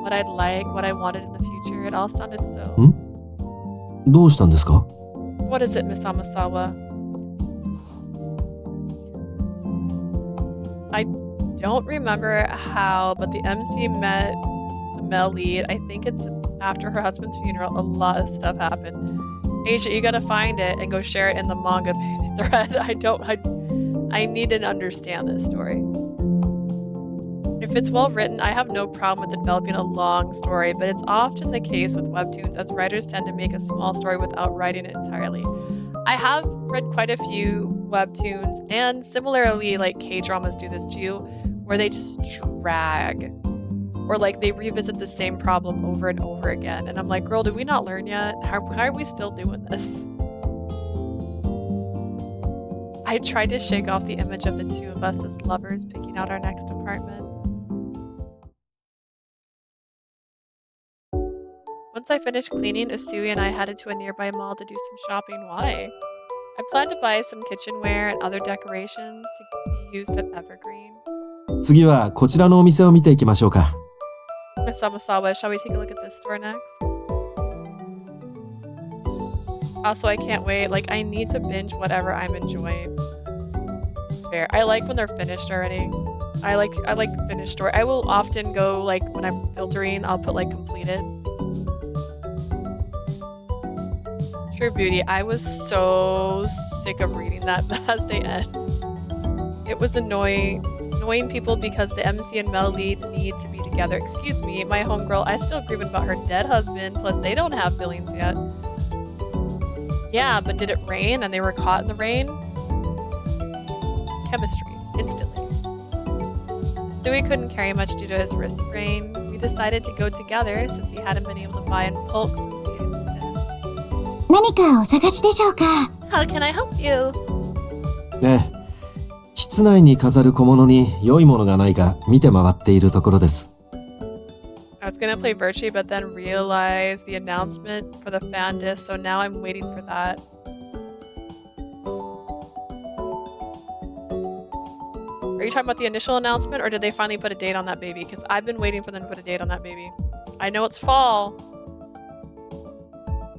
what I'd like, what I wanted in the future, it all sounded so... どうしたんですか？ What is it, Miss Amasawa? I don't remember how, but the MC met the male lead. I think it's after her husband's funeral. A lot of stuff happened. Asia, you gotta find it and go share it in the manga thread. I need to understand this story. If it's well written, I have no problem with developing a long story, but it's often the case with webtoons as writers tend to make a small story without writing it entirely. I have read quite a few webtoons, and similarly, like K-dramas do this too, where they just drag. Or like they revisit the same problem over and over again. And I'm like, girl, did we not learn yet? How are we still doing this? I tried to shake off the image of the two of us as lovers picking out our next apartment. Once I finished cleaning, Usui and I headed to a nearby mall to do some shopping. Why? I plan to buy some kitchenware and other decorations to be used at Evergreen. 次はこちらのお店を見ていきましょうか。 Miss Amasawa, shall we take a look at this store next? Also, I can't wait. Like, I need to binge whatever I'm enjoying. It's fair. I like when they're finished already. I like finished story. I will often go, like, when I'm filtering, I'll put, like, completed. True Beauty. I was so sick of reading that as they end. It was annoying people because the MC and Mel lead need to be together. Excuse me, my homegirl, I still grieve about her dead husband, plus they don't have feelings yet. Yeah, but did it rain and they were caught in the rain? Chemistry, instantly. Usui couldn't carry much due to his wrist sprain. We decided to go together since he hadn't been able to buy in bulk since the incident. 何かお探しでしょうか？ How can I help you? ねえ、室内に飾る小物に良いものがないか見て回っているところです。 I was gonna play Virtue, but then realized the announcement for the fan disc, so now I'm waiting for that. Are you talking about the initial announcement, or did they finally put a date on that baby? Because I've been waiting for them to put a date on that baby. I know it's fall.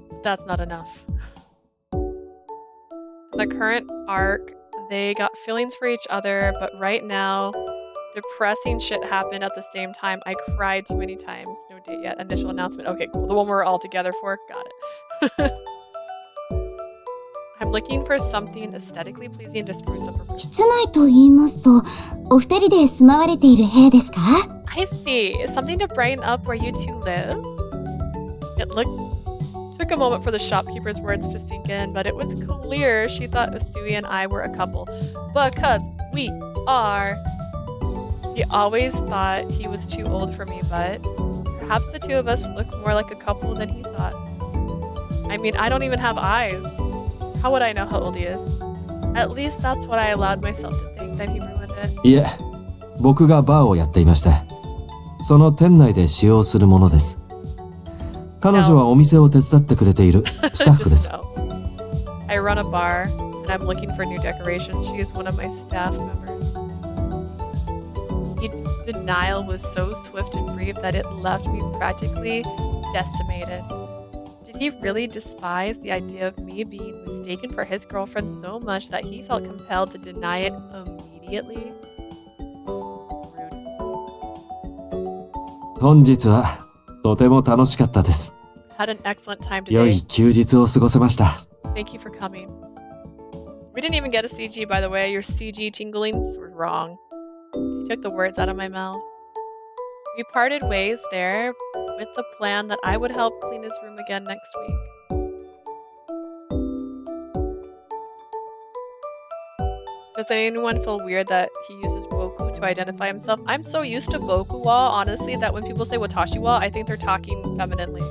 But that's not enough. The current arc, they got feelings for each other, but right now, depressing shit happened at the same time. I cried too many times. No date yet. Initial announcement. Okay, cool. The one we're all together for. Got it. I'm looking for something aesthetically pleasing to spruce up a room. 室内と言いますと、お二人で住まわれている部屋ですか？ I see. Something to brighten up where you two live. It took a moment for the shopkeeper's words to sink in, but it was clear she thought Usui and I were a couple. Because we are. He always thought he was too old for me, but perhaps the two of us look more like a couple than he thought. I mean, I don't even have eyes. How would I know how old he is? At least that's what I allowed myself to think, that he ruined it. いえ、僕がバーをやっていまして、その店内で使用するものです。彼女はお店を手伝ってくれているスタッフです。Just no. I run a bar, and I'm looking for new decorations. She is one of my staff members. His denial was so swift and brief that it left me practically decimated. Did he really despise the idea of me being mistaken for his girlfriend so much that he felt compelled to deny it immediately? Rude. 本日はとても楽しかったです。Had an excellent time 良 today. い休日を過ごせました。Thank you for coming. We didn't even get a CG, by the way. Your CG tinglings were wrong. You took the words out of my mouth. We parted ways there with the plan that I would help clean his room again next week. Does anyone feel weird that he uses Boku to identify himself? I'm so used to Boku wa, honestly, that when people say Watashi wa, I think they're talking femininely.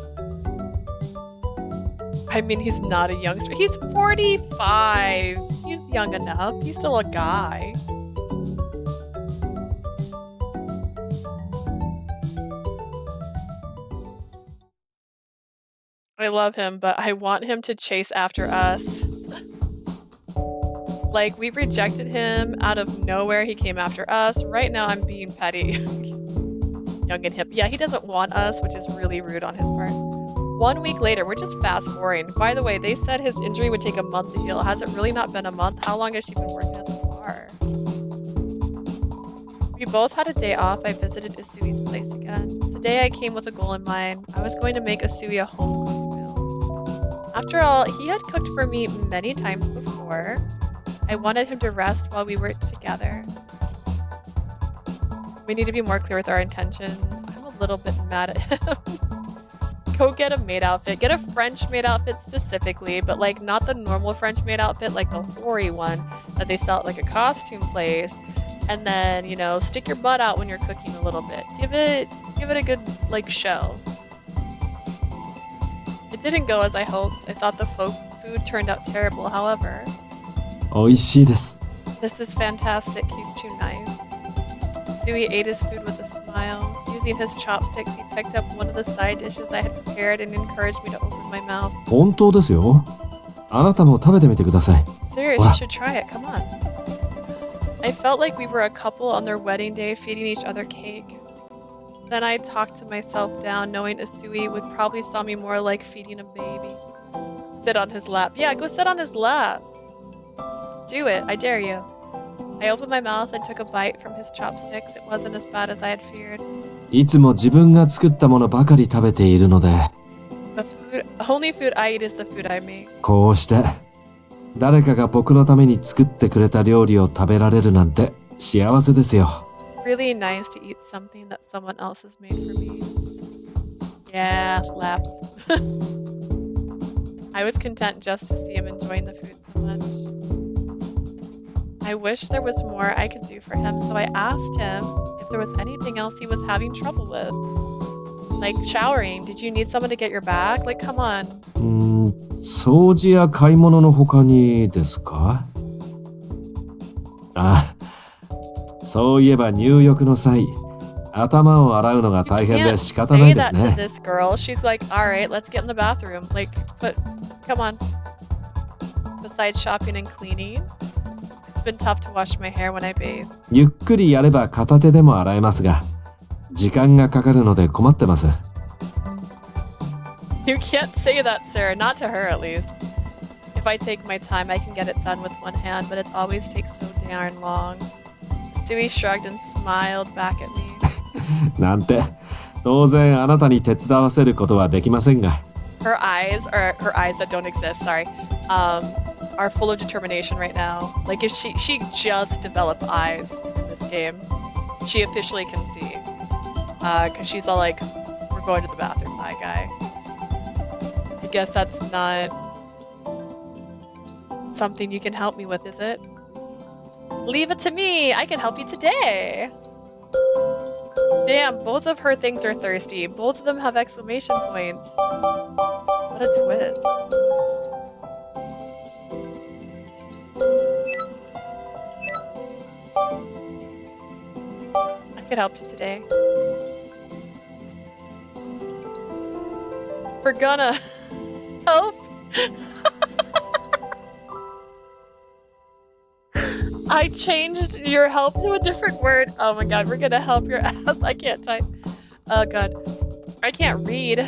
I mean, he's not a youngster. He's 45. He's young enough. He's still a guy. I love him, but I want him to chase after us. Like, we rejected him out of nowhere. He came after us. Right now, I'm being petty. Young and hip. Yeah, he doesn't want us, which is really rude on his part. 1 week later, we're just fast forwarding. By the way, they said his injury would take a month to heal. Has it really not been a month? How long has she been working at the bar? We both had a day off. I visited Usui's place again. Today I came with a goal in mind. I was going to make Usui a home-cooked meal. After all, he had cooked for me many times before. I wanted him to rest while we were together. We need to be more clear with our intentions. I'm a little bit mad at him. Go get a maid outfit. Get a French maid outfit specifically, but like not the normal French maid outfit, like the hoary one that they sell at like a costume place. And then, you know, stick your butt out when you're cooking a little bit. Give it a good like show. It didn't go as I hoped. I thought the food turned out terrible, however. 美味しいです。 This is fantastic. He's too nice. Usui ate his food with a smile. Using his chopsticks, he picked up one of the side dishes I had prepared and encouraged me to open my mouth. 本当ですよ。あなたも食べてみてください。 Serious, you should try it. Come on. I felt like we were a couple on their wedding day feeding each other cake. Then I talked to myself down, knowing Usui would probably saw me more like feeding a baby. Sit on his lap. Yeah, go sit on his lap. Do it. I dare you. I opened my mouth and took a bite from his chopsticks. It wasn't as bad as I had feared. いつも自分が作ったものばかり食べているので、 The only food I eat is the food I make. こうして誰かが僕のために作ってくれた料理を食べられるなんて幸せですよ。 Really nice to eat something that someone else has made for me. Yeah, laps. I was content just to see him enjoying the food so much. I wish there was more I could do for him, so I asked him if there was anything else he was having trouble with. Like showering. Did you need someone to get your back? Like, come on. 掃除や買い物の他にですか？あ、そういえば入浴の際、頭を洗うのが大変で仕方ないですね。 You can't say that to this girl. She's like, all right, let's get in the bathroom. Like, come on. Besides shopping and cleaning, It's been tough to wash my hair when I bathe. ゆっくりやれば片手でも洗えますが、時間がかかるので困ってます。You can't say that, sir. Not to her, at least. If I take my time, I can get it done with one hand, but it always takes so darn long. Usui shrugged and smiled back at me. なんて、当然あなたに手伝わせることはできませんが。Her eyes, or her eyes that don't exist, sorry, are full of determination right now. Like if she just developed eyes in this game, she officially can see. Cause she's all like, we're going to the bathroom, bye guy. I guess that's not something you can help me with, is it? Leave it to me, I can help you today. Damn, both of her things are thirsty. Both of them have exclamation points. What a twist. I could help you today. We're gonna help. I changed your help to a different word. Oh my god, we're gonna help your ass. I can't type. Oh god. I can't read.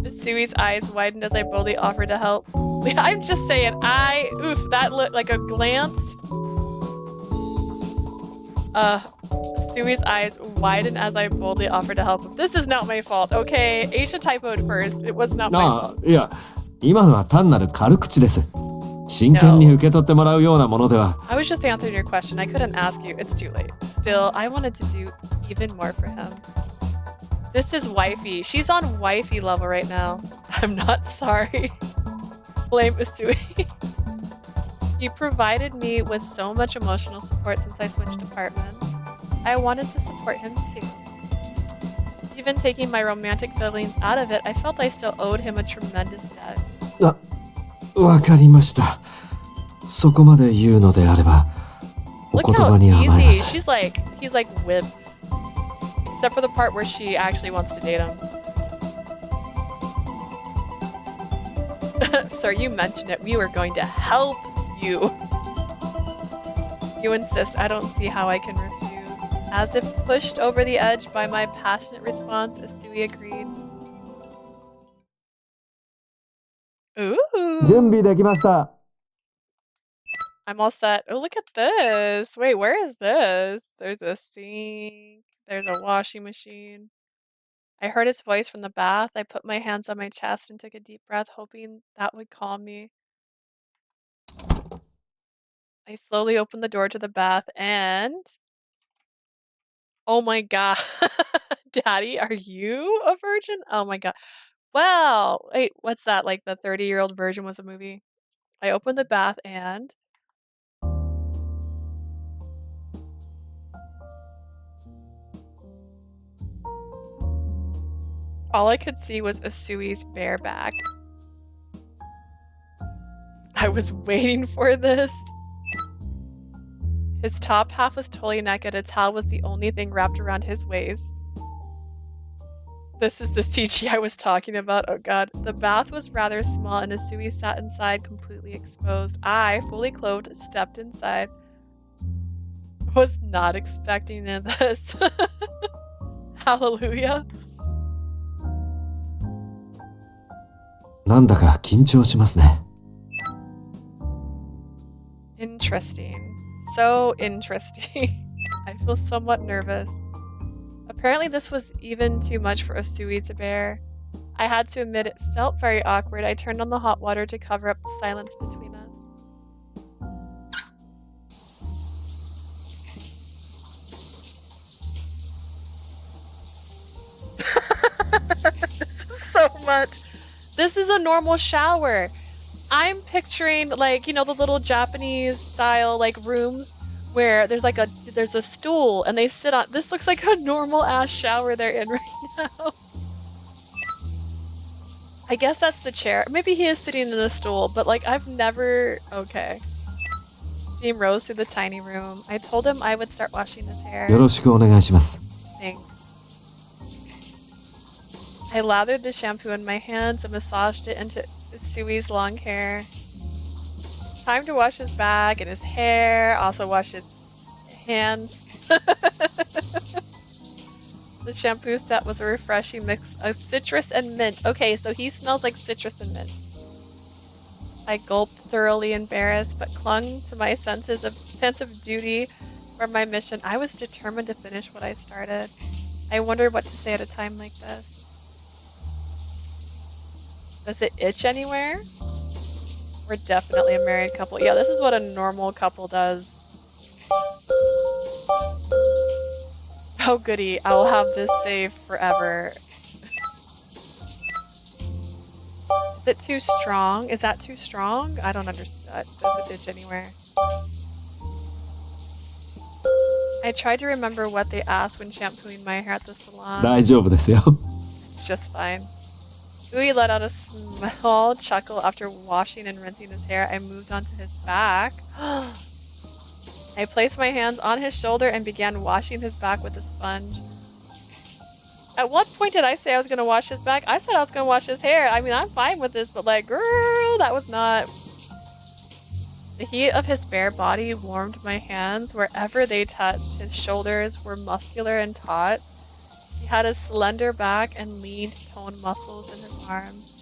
Usui's eyes widened as I boldly offered to help. I'm just saying, oof, that looked like a glance. Usui's eyes widened as I boldly offered to help. This is not my fault, okay? Aisha typoed first. It was not my fault. いや、今のは単なる軽口です。真剣に受け取ってもらうようなものでは。I was just answering your question. I couldn't ask you. It's too late. Still, I wanted to do even more for him. This is wifey. She's on wifey level right now. I'm not sorry. Blame Usui. You provided me with so much emotional support since I switched apartments. I wanted to support him too. Even taking my romantic feelings out of it, I felt I still owed him a tremendous debt. わかりました。そこまで言うのであれば、お Look 言 how 葉に甘えま easy. す。He's like whipped. Except for the part where she actually wants to date him. Sir, you mentioned it. We were going to help you. You insist. I don't see how I can refuse. As if pushed over the edge by my passionate response, Usui agreed. Ooh. 準備できました。I'm all set. Oh, look at this. Wait, where is this? There's a sink. There's a washing machine. I heard his voice from the bath. I put my hands on my chest and took a deep breath, hoping that would calm me. I slowly opened the door to the bath and... Oh my god. Daddy, are you a virgin? Oh my god. Wow. Wait, what's that? Like the 30-year-old version was a movie? I opened the bath and... all I could see was Usui's bare back. I was waiting for this. His top half was totally naked. A towel was the only thing wrapped around his waist. This is the CG I was talking about. Oh god. The bath was rather small and Usui sat inside completely exposed. I, fully clothed, stepped inside. Was not expecting this. Hallelujah. なんだか緊張しますね。Interesting. So interesting. I feel somewhat nervous. Apparently this was even too much for Usui to bear. I had to admit it felt very awkward. I turned on the hot water to cover up the silence between us. This is so much. This is a normal shower. I'm picturing like, you know, the little Japanese style like rooms where there's a stool and they sit on. This looks like a normal ass shower they're in right now. I guess that's the chair. Maybe he is sitting in the stool, but like I've never... Okay. Steam rose through the tiny room. I told him I would start washing his hair. よろしくお願いします。 Thanks. I lathered the shampoo in my hands and massaged it into Usui's long hair. Time to wash his back and his hair. Also wash his hands. The shampoo set was a refreshing mix of citrus and mint. Okay, so he smells like citrus and mint. I gulped, thoroughly embarrassed, but clung to my sense of duty for my mission. I was determined to finish what I started. I wondered what to say at a time like this. Does it itch anywhere? We're definitely a married couple. Yeah, this is what a normal couple does. Oh goody, I'll have this saved forever. Is it too strong? Is that too strong? I don't understand. Does it itch anywhere? I tried to remember what they asked when shampooing my hair at the salon. 大丈夫ですよ。 It's just fine. Usui let out a small chuckle after washing and rinsing his hair. I moved onto his back. I placed my hands on his shoulder and began washing his back with a sponge. At what point did I say I was going to wash his back? I said I was going to wash his hair. I mean, I'm fine with this, but like, girl, that was not... The heat of his bare body warmed my hands wherever they touched. His shoulders were muscular and taut. He had a slender back and lean, toned muscles in his arms.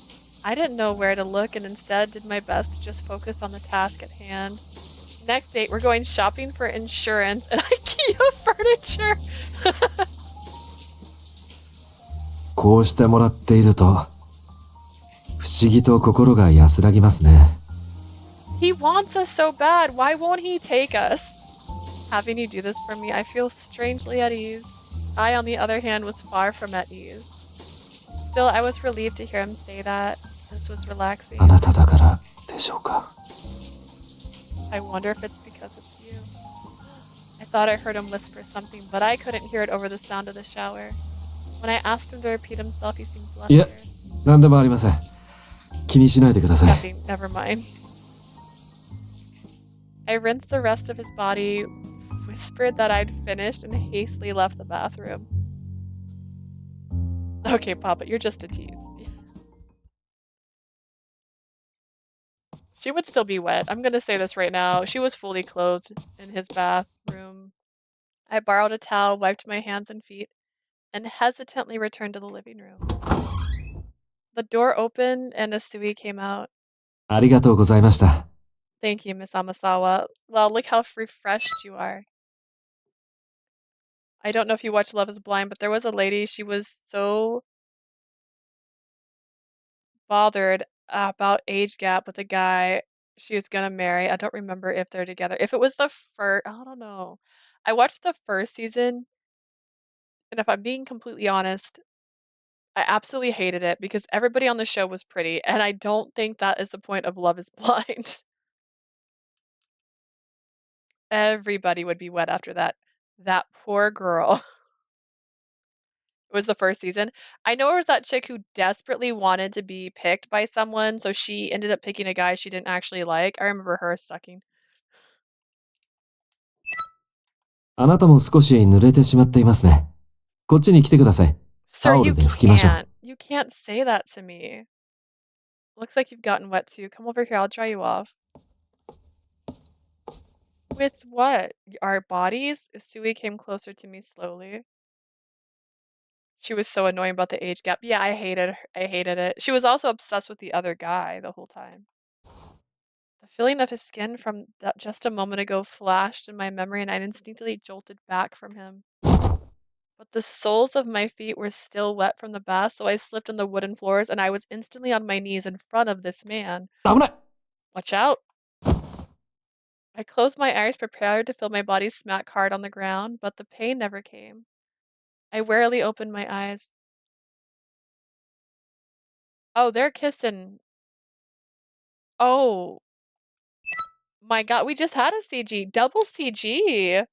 I didn't know where to look and instead did my best to just focus on the task at hand. Next date, we're going shopping for insurance and IKEA furniture. こうしてもらっていると、不思議と心が安らぎますね。He wants us so bad. Why won't he take us? Having you do this for me, I feel strangely at ease. I, on the other hand, was far from at ease. Still, I was relieved to hear him say that. This was relaxing. あなただからでしょうか。 I wonder if it's because it's you. I thought I heard him whisper something, but I couldn't hear it over the sound of the shower. When I asked him to repeat himself, he seemed flustered. いえ、何でもありません。気にしないでください。 Nothing. Never mind. I rinsed the rest of his body, whispered that I'd finished, and hastily left the bathroom. Okay, Papa, you're just a tease. She would still be wet. I'm gonna say this right now. She was fully clothed in his bathroom. I borrowed a towel, wiped my hands and feet, and hesitantly returned to the living room. The door opened and Usui came out. ありがとうございました。 Thank you, Miss Amasawa. Well, look how refreshed you are. I don't know if you watch Love is Blind, but there was a lady, she was so bothered about age gap with a guy she was gonna marry. I don't remember if they're together. If it was the first, I don't know. I watched the first season, and if I'm being completely honest, I absolutely hated it because everybody on the show was pretty, and I don't think that is the point of Love is Blind. Everybody would be wet after that. That poor girl. It was the first season. I know it was that chick who desperately wanted to be picked by someone, so she ended up picking a guy she didn't actually like. I remember her sucking. あなたも少し濡れてしまっていますね。こっちに来てください。 Sir, you タオルで拭きましょう。 can't. You can't say that to me. Looks like you've gotten wet too. Come over here, I'll dry you off. With what? Our bodies? Usui came closer to me slowly. She was so annoying about the age gap. Yeah, I hated it. She was also obsessed with the other guy the whole time. The feeling of his skin from that just a moment ago flashed in my memory and I instinctively jolted back from him. But the soles of my feet were still wet from the bath, so I slipped on the wooden floors and I was instantly on my knees in front of this man. 危ない。 Watch out! I closed my eyes, prepared to feel my body smack hard on the ground, but the pain never came. I warily opened my eyes. Oh, they're kissing. Oh. My god, we just had a CG. Double CG.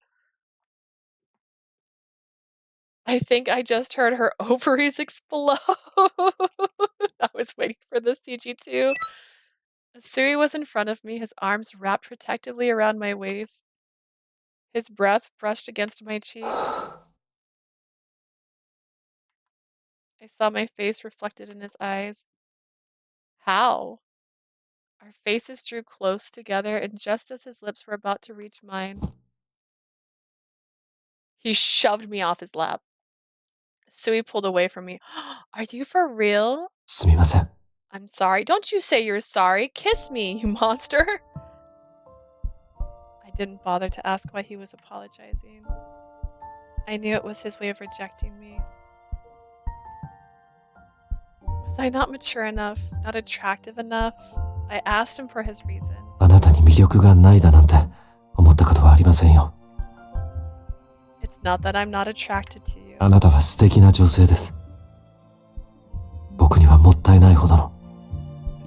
I think I just heard her ovaries explode. I was waiting for the CG too. Usui was in front of me, his arms wrapped protectively around my waist. His breath brushed against my cheek. I saw my face reflected in his eyes. How? Our faces drew close together, and just as his lips were about to reach mine, he shoved me off his lap. Sui pulled away from me. Are you for real? すみません。 I'm sorry. Don't you say you're sorry. Kiss me, you monster. I didn't bother to ask why he was apologizing. I knew it was his way of rejecting me. Was I not mature enough? Not attractive enough? I asked him for his reason. あなたに魅力がないだなんて思ったことはありませんよ。 It's not that I'm not attracted to you. あなたは素敵な女性です。僕にはもったいないほどの。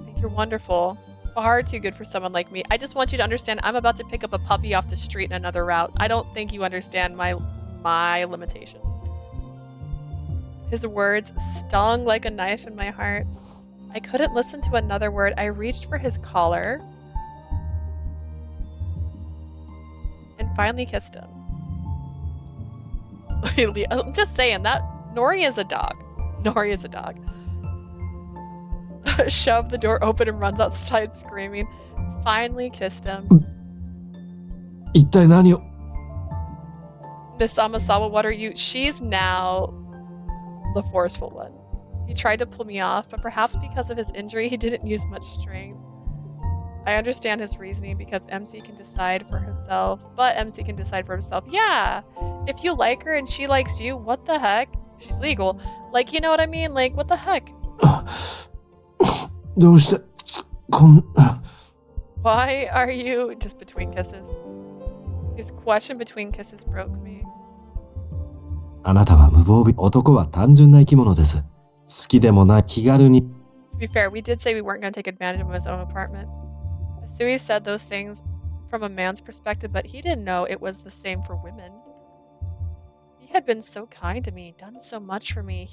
I think you're wonderful. Far too good for someone like me. I just want you to understand I'm about to pick up a puppy off the street in another route. I don't think you understand my limitations. His words stung like a knife in my heart. I couldn't listen to another word. I reached for his collar and finally kissed him. I'm just saying that Nori is a dog. Nori is a dog. Shoved the door open and runs outside screaming. Finally kissed him. 一体何を。 Miss Amasawa, what are you? She's now the forceful one. He tried to pull me off, but perhaps because of his injury, he didn't use much strength. I understand his reasoning because MC can decide for herself, but MC can decide for herself. Yeah, if you like her and she likes you, what the heck? She's legal. Like, you know what I mean? Like, what the heck? どうしてこん。 Why are you just between kisses? His question between kisses broke me. あなたは無防備。男は単純な生き物です。好きでもない気軽に。 To be fair, we did say we weren't going to take advantage of his own apartment. Usui said those things from a man's perspective, but he didn't know it was the same for women. He had been so kind to me, done so much for me.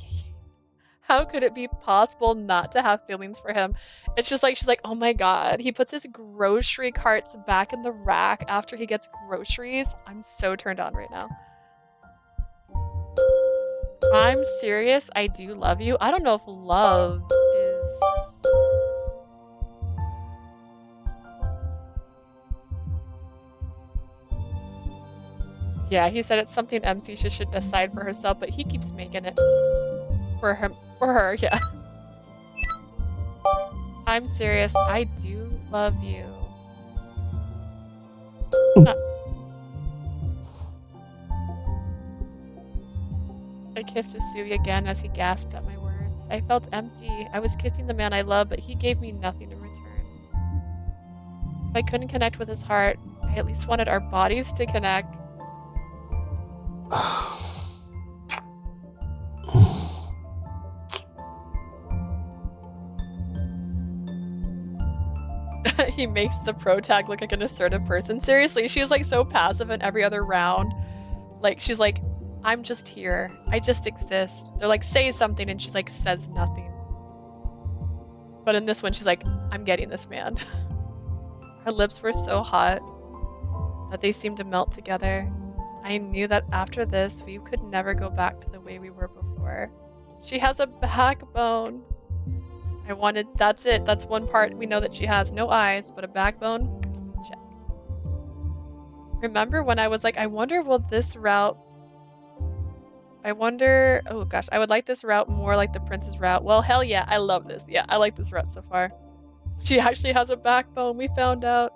How could it be possible not to have feelings for him? It's just like, she's like, oh my god. He puts his grocery carts back in the rack after he gets groceries. I'm so turned on right now. I'm serious. I do love you. I don't know if love is... Yeah, he said it's something MC should decide for herself, but he keeps making it for him, for her, yeah. I'm serious. I do love you. I kissed Usui again as he gasped at my words. I felt empty. I was kissing the man I love, but he gave me nothing in return. If I couldn't connect with his heart, I at least wanted our bodies to connect. He makes the pro tag look like an assertive person. Seriously, she's like so passive in every other round. Like, she's like, I'm just here. I just exist. They're like, say something, and she's like, says nothing. But in this one, she's like, I'm getting this man. Her lips were so hot that they seemed to melt together. I knew that after this, we could never go back to the way we were before. She has a backbone. I wanted, that's it. That's one part we know that she has. No eyes, but a backbone. Check. Remember when I was like, I wonder will this route... I wonder... Oh gosh, I would like this route more like the prince's route. Well, hell yeah, I love this. Yeah, I like this route so far. She actually has a backbone, we found out.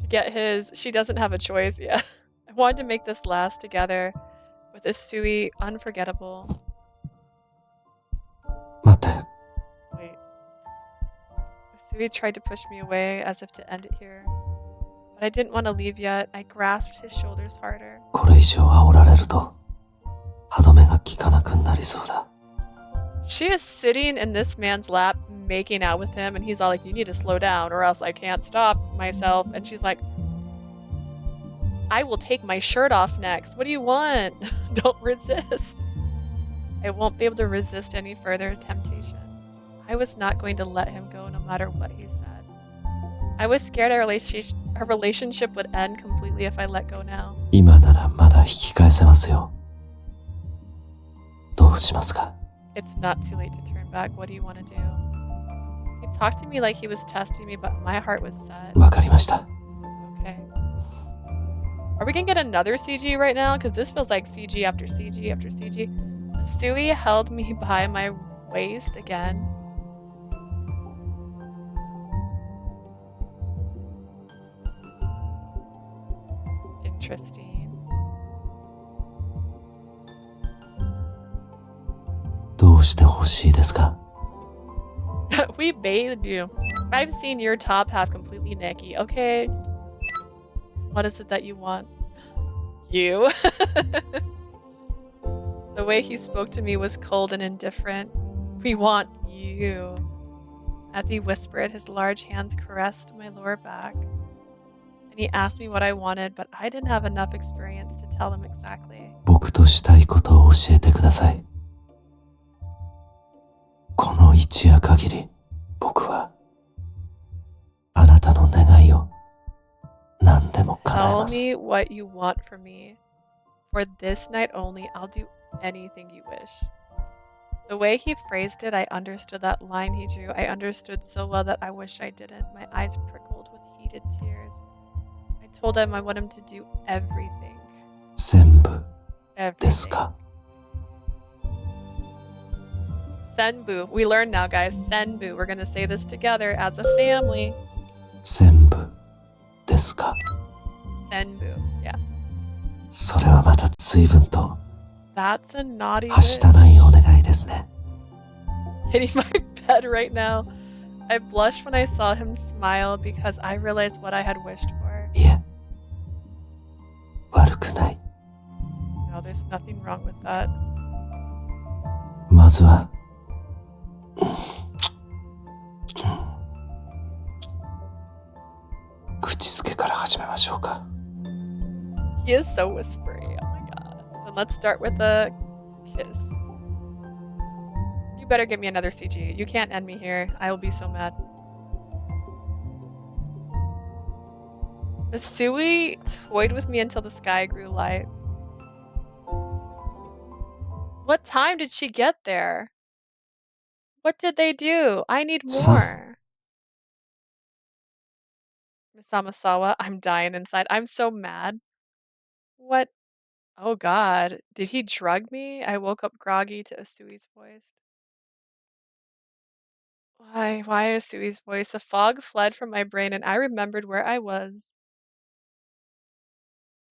To get his... She doesn't have a choice, yeah. I wanted to make this last together with Usui, unforgettable. 待って。 Wait. Usui tried to push me away as if to end it here. But I didn't want to leave yet. I grasped his shoulders harder. これ以上煽られると歯止めが効かなくなりそうだ。 She is sitting in this man's lap, making out with him, and he's all like, you need to slow down or else I can't stop myself. And she's like, I will take my shirt off next. What do you want? Don't resist. I won't be able to resist any further temptation. I was not going to let him go no matter what he said. I was scared our relationship would end completely if I let go now. 今ならまだ引き返せますよ。どうしますか？ It's not too late to turn back. What do you want to do? He'd talked to me like he was testing me, but my heart was set. わかりました。 Okay. Are we gonna get another CG right now? Because this feels like CG after CG after CG. Usui held me by my waist again. Interesting. どうして欲しいですか？ We bathed you. I've seen your top half completely naked. Okay. What is it that you want? You. The way he spoke to me was cold and indifferent. We want you. As he whispered, his large hands caressed my lower back. And he asked me what I wanted, but I didn't have enough experience to tell him exactly. 僕としたいことを教えてください。この一夜限り、僕はあなたの願いを何でも叶え Tell ます。 me what you want from me. For this night only, I'll do anything you wish. The way he phrased it, I understood that line he drew. I understood so well that I wish I didn't. My eyes prickled with heated tears. I told him I want him to do everything. 全部です Everything. か？ Senbu. We learn now, guys. Senbu. We're gonna say this together as a family. 全部ですか？ Senbu. Yeah. それはまた随分と That's a naughty はし wish. たないお願いですね。 Hitting my bed right now. I blushed when I saw him smile because I realized what I had wished for. いえ、悪くない。 No, there's nothing wrong with that. まずは口づけから始めましょうか。 He is so whispery. Oh my god. Then let's start with a kiss. You better give me another CG. You can't end me here. I will be so mad. Usui toyed with me until the sky grew light. What time did she get there? What did they do? I need more. Miss Amasawa, I'm dying inside. I'm so mad. What? Oh god. Did he drug me? I woke up groggy to Usui's voice. Why Usui's voice? A fog fled from my brain and I remembered where I was.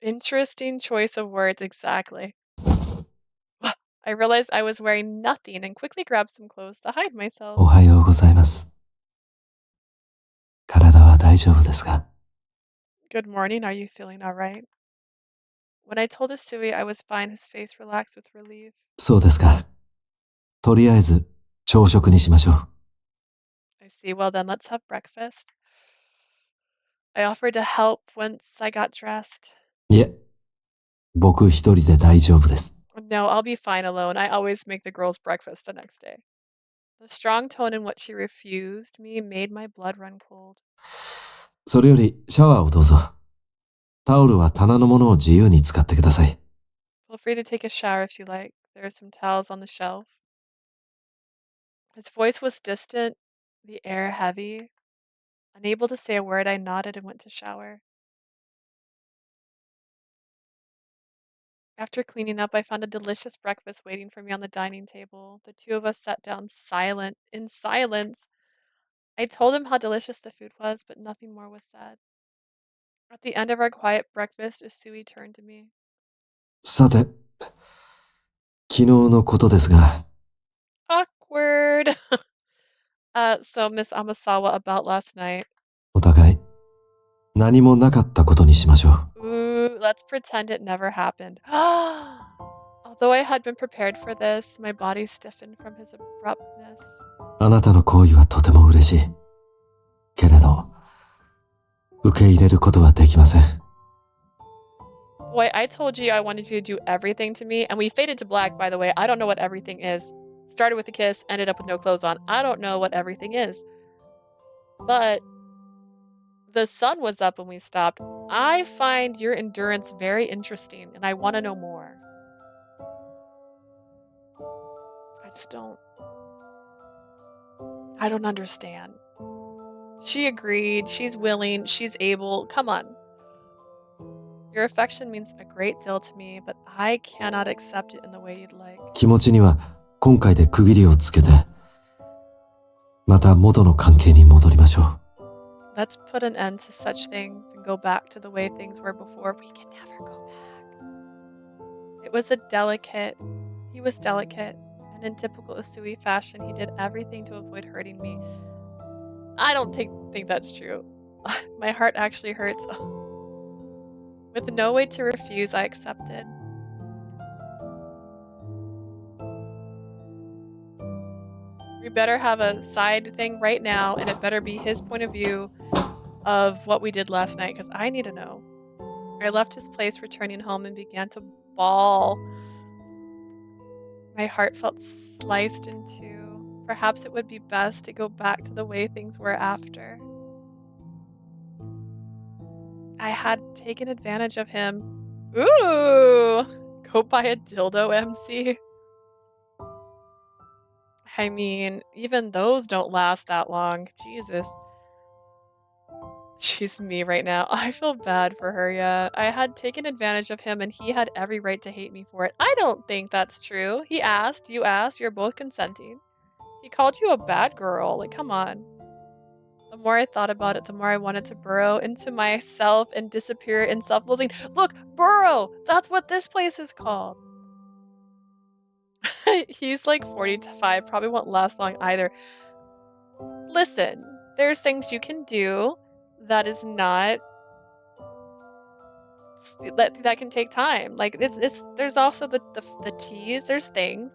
Interesting choice of words, exactly. I realized I was wearing nothing and quickly grabbed some clothes to hide お myself. はようございます。体は大丈夫ですか？ Good morning, are you feeling alright? When I told Usui I was fine, his face relaxed with relief. そうですか。とりあえず朝食にしましょう。 I see, well then let's have breakfast. I offered to help once I got dressed. いえ、僕一人で大丈夫です。 No, I'll be fine alone. I always make the girls breakfast the next day. The strong tone in which she refused me made my blood run cold. それよりシャワーをどうぞ。タオルは棚のものを自由に使ってください。 Feel free to take a shower if you like. There are some towels on the shelf. His voice was distant, the air heavy. Unable to say a word, I nodded and went to shower. After cleaning up, I found a delicious breakfast waiting for me on the dining table. The two of us sat down in silence. I told him how delicious the food was, but nothing more was said. At the end of our quiet breakfast, Usui turned to me. さて、昨日のことですが、 Awkward. So Miss Amasawa, about last night. お互い何もなかったことにしましょう。 Ooh, let's pretend it never happened. Although I had been prepared for this, my body stiffened from his abruptness. あなたの行為はとても嬉しい。けれど、受け入れることはできません。 Boy, I told you I wanted you to do everything to me, and we faded to black, by the way. I don't know what everything is. Started with a kiss, ended up with no clothes on. I don't know what everything is. But the sun was up when we stopped. I find your endurance very interesting, and I want to know more. I don't understand. She agreed. She's willing. She's able. Come on. Your affection means a great deal to me, but I cannot accept it in the way you'd like. 気持ちには今回で区切りをつけて、また元の関係に戻りましょう。Let's put an end to such things and go back to the way things were before. We can never go back. It was he was delicate, and in typical Usui fashion, he did everything to avoid hurting me. I don't think that's true. My heart actually hurts. With no way to refuse, I accepted. We better have a side thing right now, and it better be his point of view of what we did last night, because I need to know. I left his place, returning home, and began to bawl. My heart felt sliced in two. Perhaps it would be best to go back to the way things were after. I had taken advantage of him. Ooh! Go buy a dildo, MC. I mean, even those don't last that long. Jesus. She's me right now. I feel bad for her, yeah. I had taken advantage of him and he had every right to hate me for it. I don't think that's true. He asked, you asked, you're both consenting. He called you a bad girl. Like, come on. The more I thought about it, the more I wanted to burrow into myself and disappear in self-loathing. Look, burrow! That's what this place is called. He's like 45, probably won't last long either. Listen, there's things you can do that is not that can take time. Like there's also the tease, there's things.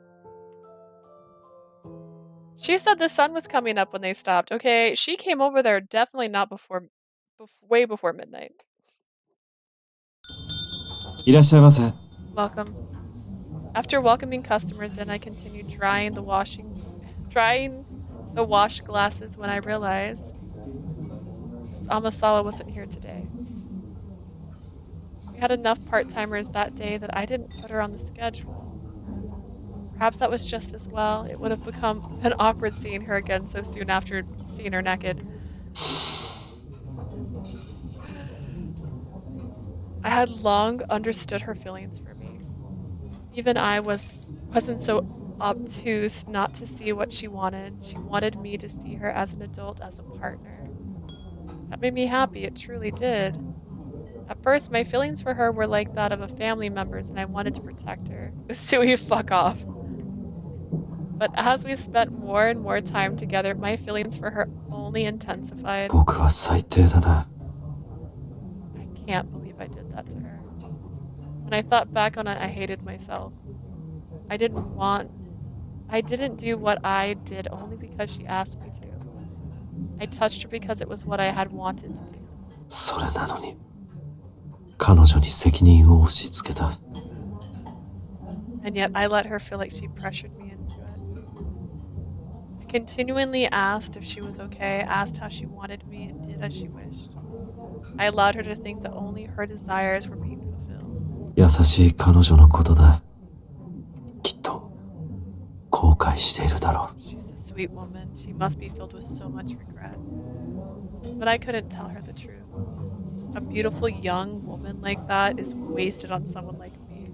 She said the sun was coming up when they stopped. Okay, she came over there definitely not way before midnight. いらっしゃいませ。 Welcome. After welcoming customers in, I continued drying the wash glasses when I realized Amasawa wasn't here today. We had enough part-timers that day that I didn't put her on the schedule. Perhaps that was just as well. It would have become an awkward seeing her again so soon after seeing her naked. I had long understood her feelings for me. Even I wasn't so obtuse not to see what she wanted. She wanted me to see her as an adult, as a partner. That made me happy, it truly did. At first, my feelings for her were like that of a family member's and I wanted to protect her. Usui, fuck off. But as we spent more and more time together, my feelings for her only intensified. 僕は最低だな。 I can't believe I did that to her. When I thought back on it, I hated myself. I didn't do what I did only because she asked me to. I touched her because it was what I had wanted to do. それなのに、彼女に責任を押し付けた。 And yet I let her feel like she pressured me into it. I continually asked if she was okay, asked how she wanted me, and did as she wished. I allowed her to think that only her desires were being fulfilled. 優しい彼女のことだ。きっと後悔しているだろう。 She's a sweet woman. She must be filled with so much regret. But I couldn't tell her the truth. A beautiful young woman like that is wasted on someone like me.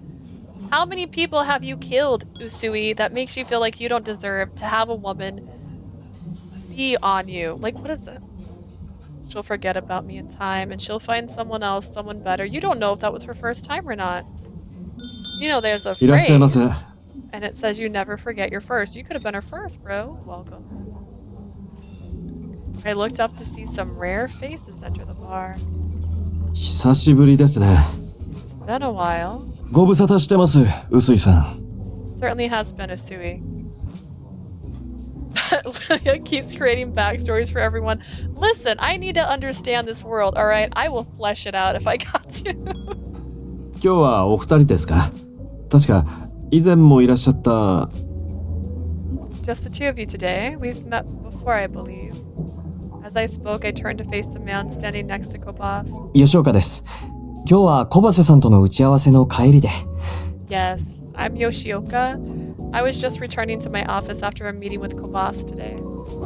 How many people have you killed, Usui, that makes you feel like you don't deserve to have a woman be on you? Like, what is it? She'll forget about me in time, and she'll find someone else, someone better. You don't know if that was her first time or not. You know, there's a いらっしゃいま phrase, せ。 and it says you never forget your first. You could have been her first, bro. Welcome. I looked up to see some rare faces enter the bar. 久しぶりですね。 It's been a while. ご無沙汰してます、臼井さん。 Certainly has been Usui. Lilia keeps creating backstories for everyone. Listen, I need to understand this world, alright? I will flesh it out if I got to. 今日はお二人ですか？確か以前もいらっしゃった。 Just the two of you today. We've met before, I believe. As I spoke, I turned to face the man standing next to Kobas. 吉岡です。今日は小橋さんとの打ち合わせの帰りで。 Yes, I'm Yoshioka. I was just returning to my office after a meeting with Kobas today.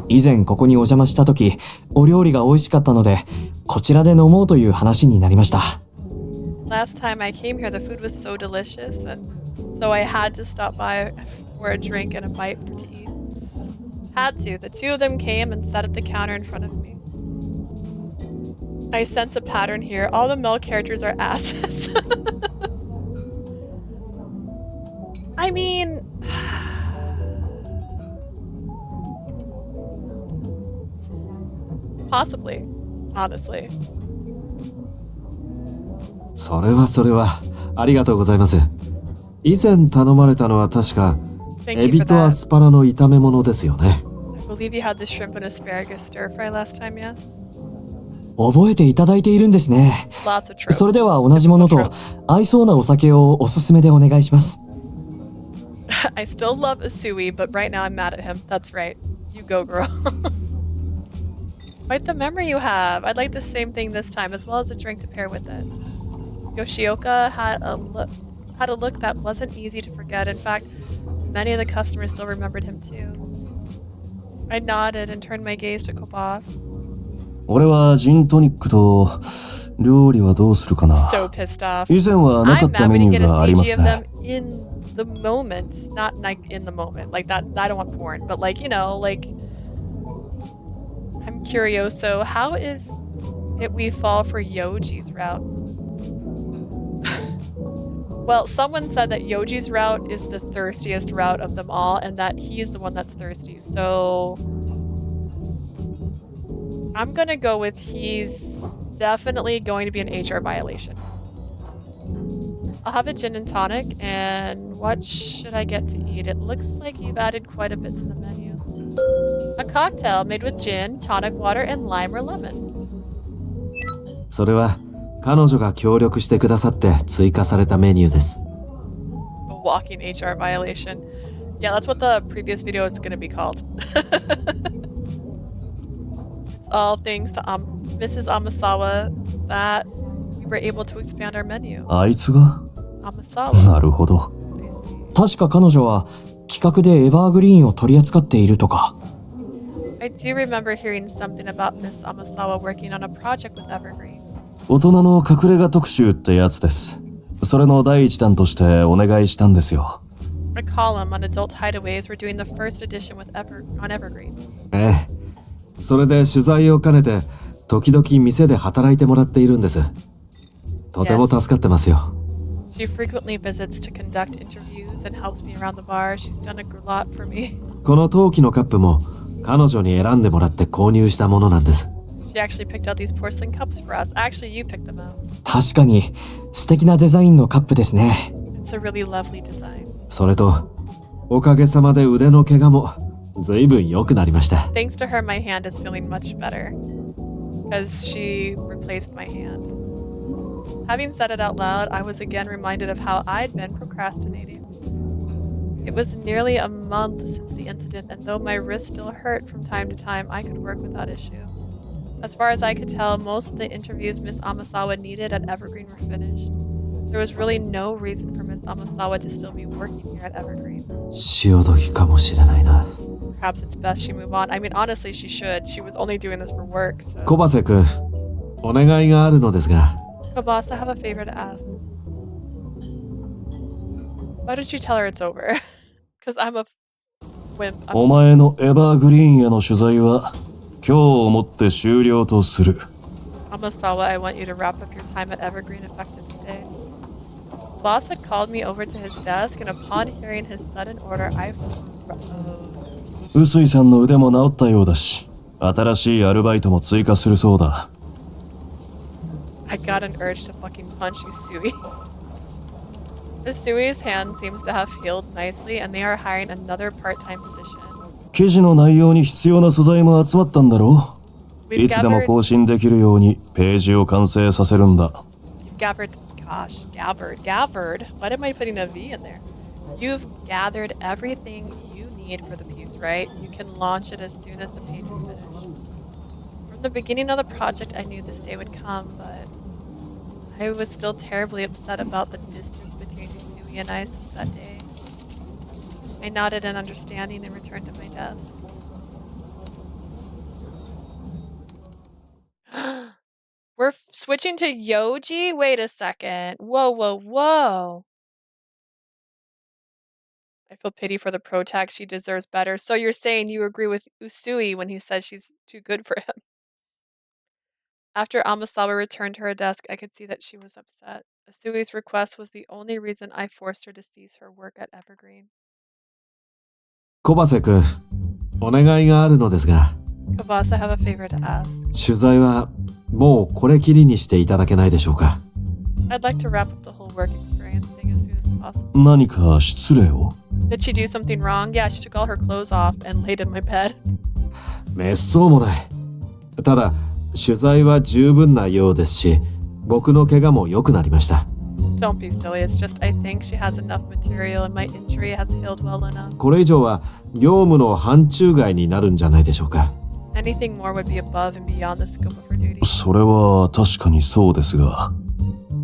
以前ここにお邪魔した時、お料理が美味しかったので、こちらで飲もうという話になりました。Last time I came here, the food was so delicious, and so I had to stop by for a drink and a bite to eat. Had to. The two of them came and sat at the counter in front of me. I sense a pattern here. All the male characters are asses. I mean... possibly. Honestly. それは、ありがとうございます。以前頼まれたのは確か、 Thank エ you ビ for とア that. スパラの炒め物ですよね。I believe you had the shrimp and asparagus stir fry last time, yes? 覚えていただいているんですね。 Lots of tropes. それでは同じもの Typical と tropes. 合いそうなお酒をおすすめでお願いします。I still love Usui, but right now I'm mad at him. That's right. You go, girl. Quite the memory you have. I'd like the same thing this time, as well as a drink to pair with it. Yoshioka had a look that wasn't easy to forget. In fact, many of the customers still remembered him too. I nodded and turned my gaze to Kobas. 俺はジントニックと料理はどうするかな。 So pissed off. 以前はなか I'm った mad メ we ニ didn't ュ get ー a がありま CG す of ね。 them in the moment. Not like in the moment. Like that, I don't want porn. But like, you know, like... I'm curious, so how is it we fall for Yoji's route? Well, someone said that Yoji's route is the thirstiest route of them all, and that he's the one that's thirsty. So I'm gonna go with he's definitely going to be an HR violation. I'll have a gin and tonic, and what should I get to eat? It looks like you've added quite a bit to the menu. A cocktail made with gin, tonic water, and lime or lemon. それは彼女が協力してくださって追加されたメニューです。 A walking HR violation. Yeah, that's what the previous video is going to be called. It's all thanks to Mrs. Amasawa that we were able to expand our menu. あいつが Amasawa. なるほど。 I see. 確か彼女は企画でエバーグリーンを取り扱っているとか。I do remember hearing something about Miss Amasawa working on a project with Evergreen. 大人の隠れ家特集ってやつです。それの第一弾としてお願いしたんですよ。A column on adult hideaways. We're doing the first edition with on Evergreen. ええ。それで取材を兼ねて時々店で働いてもらっているんです。とても助かってますよ。She frequently visits to conduct interviews and helps me around the bar. She's done a lot for me. この陶器のカップも彼女に選んでもらって購入したものなんです。She actually picked out these porcelain cups for us. Actually, you picked them out. 確かに素敵なデザインのカップですね。It's a really lovely design. それとおかげさまで腕の怪我もずいぶん良くなりました。 Thanks to her, my hand is feeling much better because she replaced my hand. Having said it out loud, I was again reminded of how I'd been procrastinating. It was nearly a month since the incident, and though my wrist still hurt from time to time, I could work without issue. As far as I could tell, most of the interviews Miss Amasawa needed at Evergreen were finished. There was really no reason for Miss Amasawa to still be working here at Evergreen. 潮時かもしれないな。 Perhaps it's best she move on. I mean, honestly, she should. She was only doing this for work, so... 小橋くん、お願いがあるのですが。 Boss, I have a favor to ask. Why don't you tell her it's over? Because I'm a wimp. お前のエバーグリーンへの取材は今日をもって終了とする。 Amasawa, I want you to wrap up your time at Evergreen effective today. Boss had called me over to his desk, and upon hearing his sudden order, I froze. 臼井さんの腕も治ったようだし、新しいアルバイトも追加するそうだ。I got an urge to fucking punch Usui. Usui's hand seems to have healed nicely, and they are hiring another part-time position. 記事の内容に必要な素材も集まったんだろう。 We've いつでも gathered... 更新できるようにページを完成させるんだ。 You've gathered... Gosh, gathered? Why am I putting a V in there? You've gathered everything you need for the piece, right? You can launch it as soon as the page is finished. From the beginning of the project, I knew this day would come, but I was still terribly upset about the distance between Usui and I since that day. I nodded in understanding and returned to my desk. We're switching to Yoji? Wait a second. Whoa, whoa, whoa. I feel pity for the pro tag. She deserves better. So you're saying you agree with Usui when he says she's too good for him. After Amasawa returned to her desk, I could see that she was upset. Usui's request was the only reason I forced her to cease her work at Evergreen. 小橋くん、お願いがあるのですが、 Kabasa, I have a favor to ask. 取材はもうこれきりにしていただけないでしょうか。 I'd like to wrap up the whole work experience thing as soon as possible. 何か失礼を？ Did she do something wrong? Yeah, she took all her clothes off and laid in my bed. めっそうもない。ただ、取材は十分なようですし、僕の怪我も良くなりました。 Don't be silly. It's just I think she has enough material and my injury has healed well enough. これ以上は業務の範疇外になるんじゃないでしょうか。 Anything more would be above and beyond the scope of her duty. それは確かにそうですが。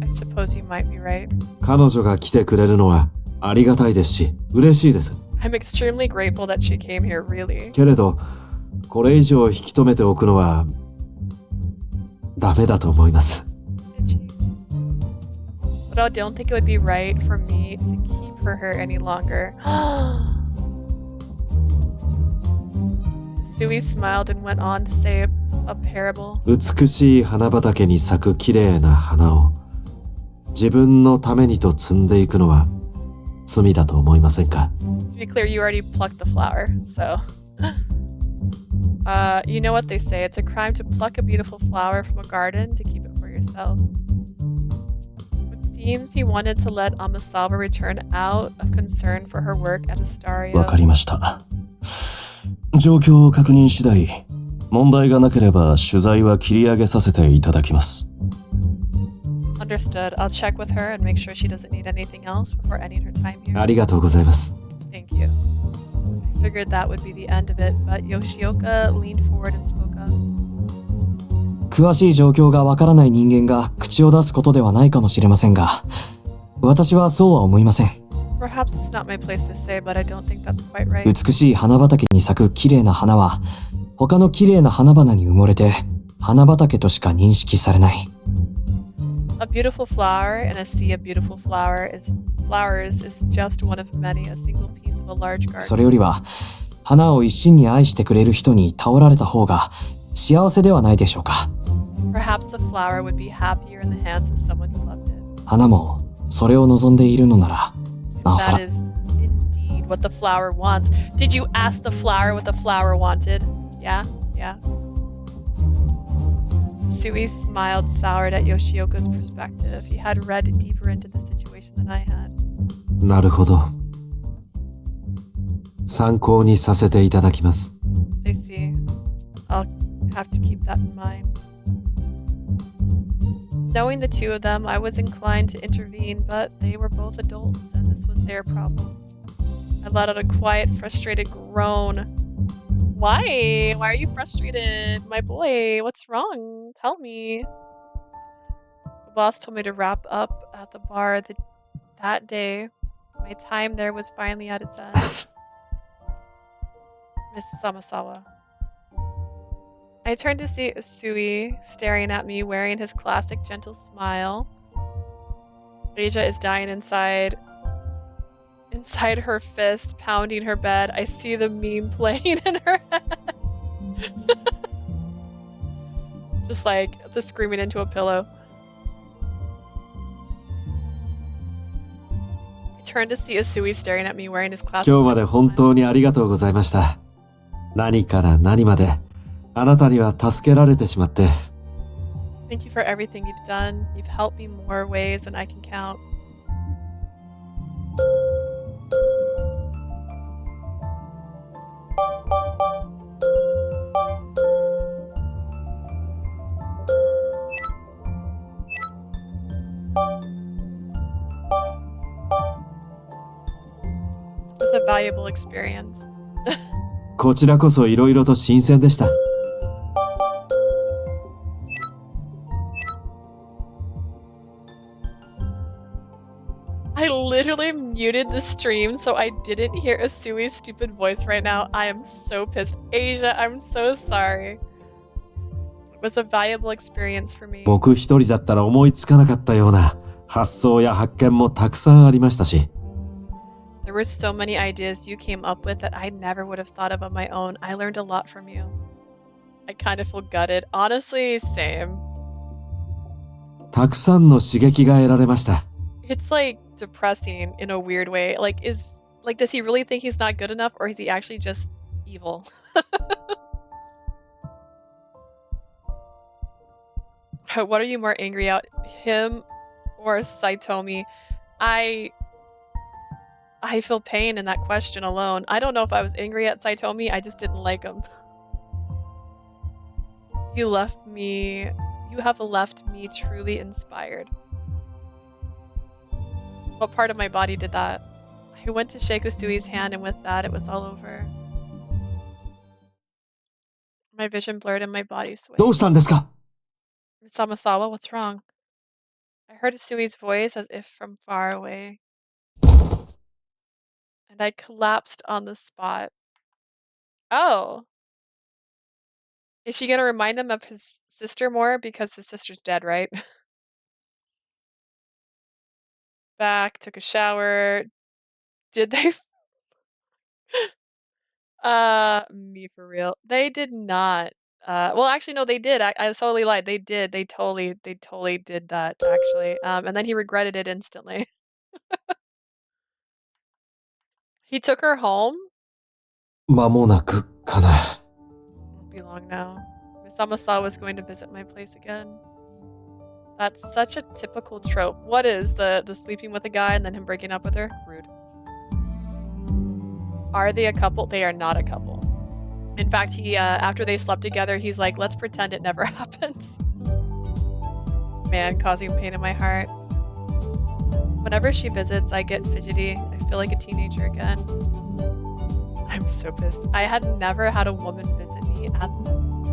I suppose you might be right. 彼女が来てくれるのはありがたいですし、嬉しいです。 I'm extremely grateful that she came here, really. けれど、これ以上引き止めておくのはダメだと思います。 Did she? But I don't think it would be right for me to keep her here any longer. Sui smiled and went on to say a parable. 美しい花畑に咲く綺麗な花を自分のためにと摘んでいくのは罪だと思いませんか？ To be clear, you already plucked the flower, so... you know what they say, it's a crime to pluck a beautiful flower from a garden to keep it for yourself. It seems he wanted to let Amasawa return out of concern for her work at Astaria. わかりました。状況を確認次第、問題がなければ取材は切り上げさせていただきます。 Understood. I'll check with her and make sure she doesn't need anything else before ending her time here. ありがとうございます。 Thank you. I figured that would be the end of it, but Yoshioka leaned forward and spoke up. 詳しい状況がわからない人間が口を出すことではないかもしれませんが、私はそうは思いません。 Perhaps it's not my place to say, but I don't think that's quite right. 美しい花畑に咲く綺麗な花は、他の綺麗な花々に埋もれて、花畑としか認識されない。A beautiful flower in a sea of beautiful flowers is just one of many, a single piece of a large garden. それよりは、花を一心に愛してくれる人に頼られた方が幸せではないでしょうか。Perhaps the flower would be happier in the hands of someone who loved it. 花もそれを望んでいるのなら、なおさ That ら。 is indeed what the flower wants. Did you ask the flower what the flower wanted? Yeah? Yeah. Sui smiled, soured at Yoshioka's perspective. He had read deeper into the situation than I had. なるほど。参考にさせていただきます。 I see. I'll have to keep that in mind. Knowing the two of them, I was inclined to intervene, but they were both adults, and this was their problem. I let out a quiet, frustrated groan. Why? Why are you frustrated? My boy, what's wrong? Tell me. The boss told me to wrap up at the bar that day. My time there was finally at its end. Miss Samasawa. I turned to see Usui staring at me, wearing his classic gentle smile. Asia is dying inside her fist, pounding her bed. I see the meme playing in her head. Just like the screaming into a pillow. I turned to see Usui staring at me, wearing his classic 今日まで gentle 本 smile. 当にありがとうございました。何から何まであなたには助けられてしまって。 Thank you for everything you've done. You've helped me more ways than I can count. It was a valuable experience. こちらこそいろいろと新鮮でした。 I literally muted the stream so I didn't hear Usui's stupid voice right now. I am so pissed. Asia, I'm so sorry. was a valuable experience for me. 僕一人だったら思いつかなかったような発想や発見もたくさんありましたし、 There were so many ideas you came up with that I never would have thought of on my own. I learned a lot from you. I kind of feel gutted. Honestly, same. たくさんの刺激が得られました。 It's like depressing in a weird way. Like, does he really think he's not good enough, or is he actually just evil? What are you more angry at, him or Saitomi? I feel pain in that question alone. I don't know if I was angry at Saitomi, I just didn't like him. You have left me truly inspired. What part of my body did that? I went to shake Usui's hand, and with that, it was all over. My vision blurred and my body swayed. どうしたんですか? Samasawa, what's wrong? I heard Usui's voice as if from far away. And I collapsed on the spot. Oh. Is she gonna remind him of his sister more? Because his sister's dead, right? Back, took a shower. Did they... me for real. They did not. Well, actually, no, they did. I totally lied. They did. They totally did that, actually. And then he regretted it instantly. He took her home? 間もなくかな。 Won't be long now. Miss Amasa was going to visit my place again. That's such a typical trope. What is the sleeping with a guy and then him breaking up with her? Rude. Are they a couple? They are not a couple. In fact, he after they slept together, he's like, let's pretend it never happens. This man causing pain in my heart. Whenever she visits, I get fidgety. I feel like a teenager again. I'm so pissed. I had never had a woman visit me at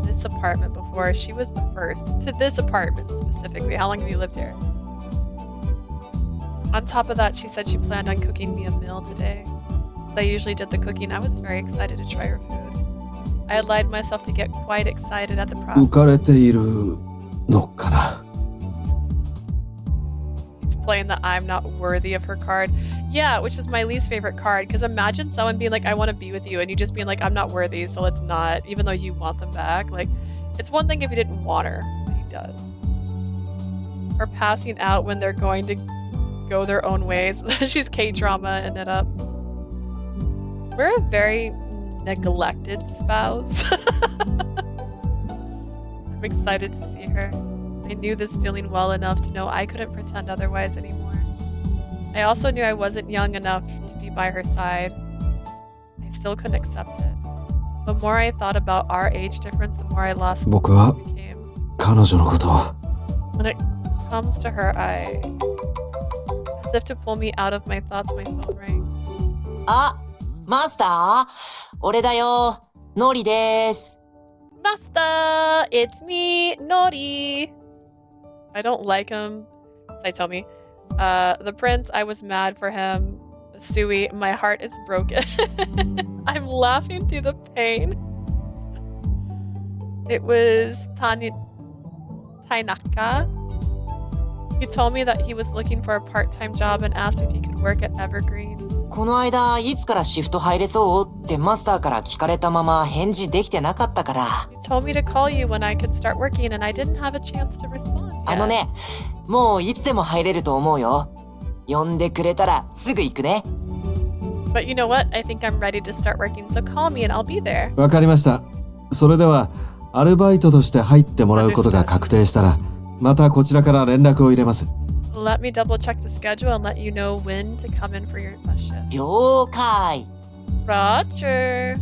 this apartment before. She was the first to this apartment specifically. How long have you lived here? On top of that, she said she planned on cooking me a meal today. Since I usually did the cooking, I was very excited to try her food. I allowed myself to get quite excited at the 浮 process. かれているのかな。 He's playing the I'm not worthy of her card. Yeah, which is my least favorite card. Because imagine someone being like, I want to be with you, and you just being like, I'm not worthy, so let's not, even though you want them back. Like, it's one thing if he didn't want her, but he does. Or passing out when they're going to go their own ways. She's K-drama ended up. We're a very neglected spouse. I'm excited to see her. I knew this feeling well enough to know I couldn't pretend otherwise anymore. I also knew I wasn't young enough to be by her side. I still couldn't accept it. The more I thought about our age difference, the more I lost僕 who は I became. 彼女のことを When it comes to her, as if to pull me out of my thoughts, my phone rang. あ、マスター、俺だよ。ノリです。Master, it's me, Nori. I don't like him. Saitomi. The prince, I was mad for him. Usui, my heart is broken. I'm laughing through the pain. It was Tainaka. He told me that he was looking for a part-time job and asked if he could work at Evergreen. この間、いつからシフト入れそうってマスターから聞かれたまま返事できてなかったから。He told me to call you when I could start working and I didn't have a chance to respond yet. あのね、もういつでも入れると思うよ。呼んでくれたらすぐ行くね。But you know what? I think I'm ready to start working, so call me and I'll be there. わかりました。それではアルバイトとして入ってもらうことが確定したら、またこちらから連絡を入れます。Let me double check the schedule and let you know when to come in for your bus shift. 了解。 Roger.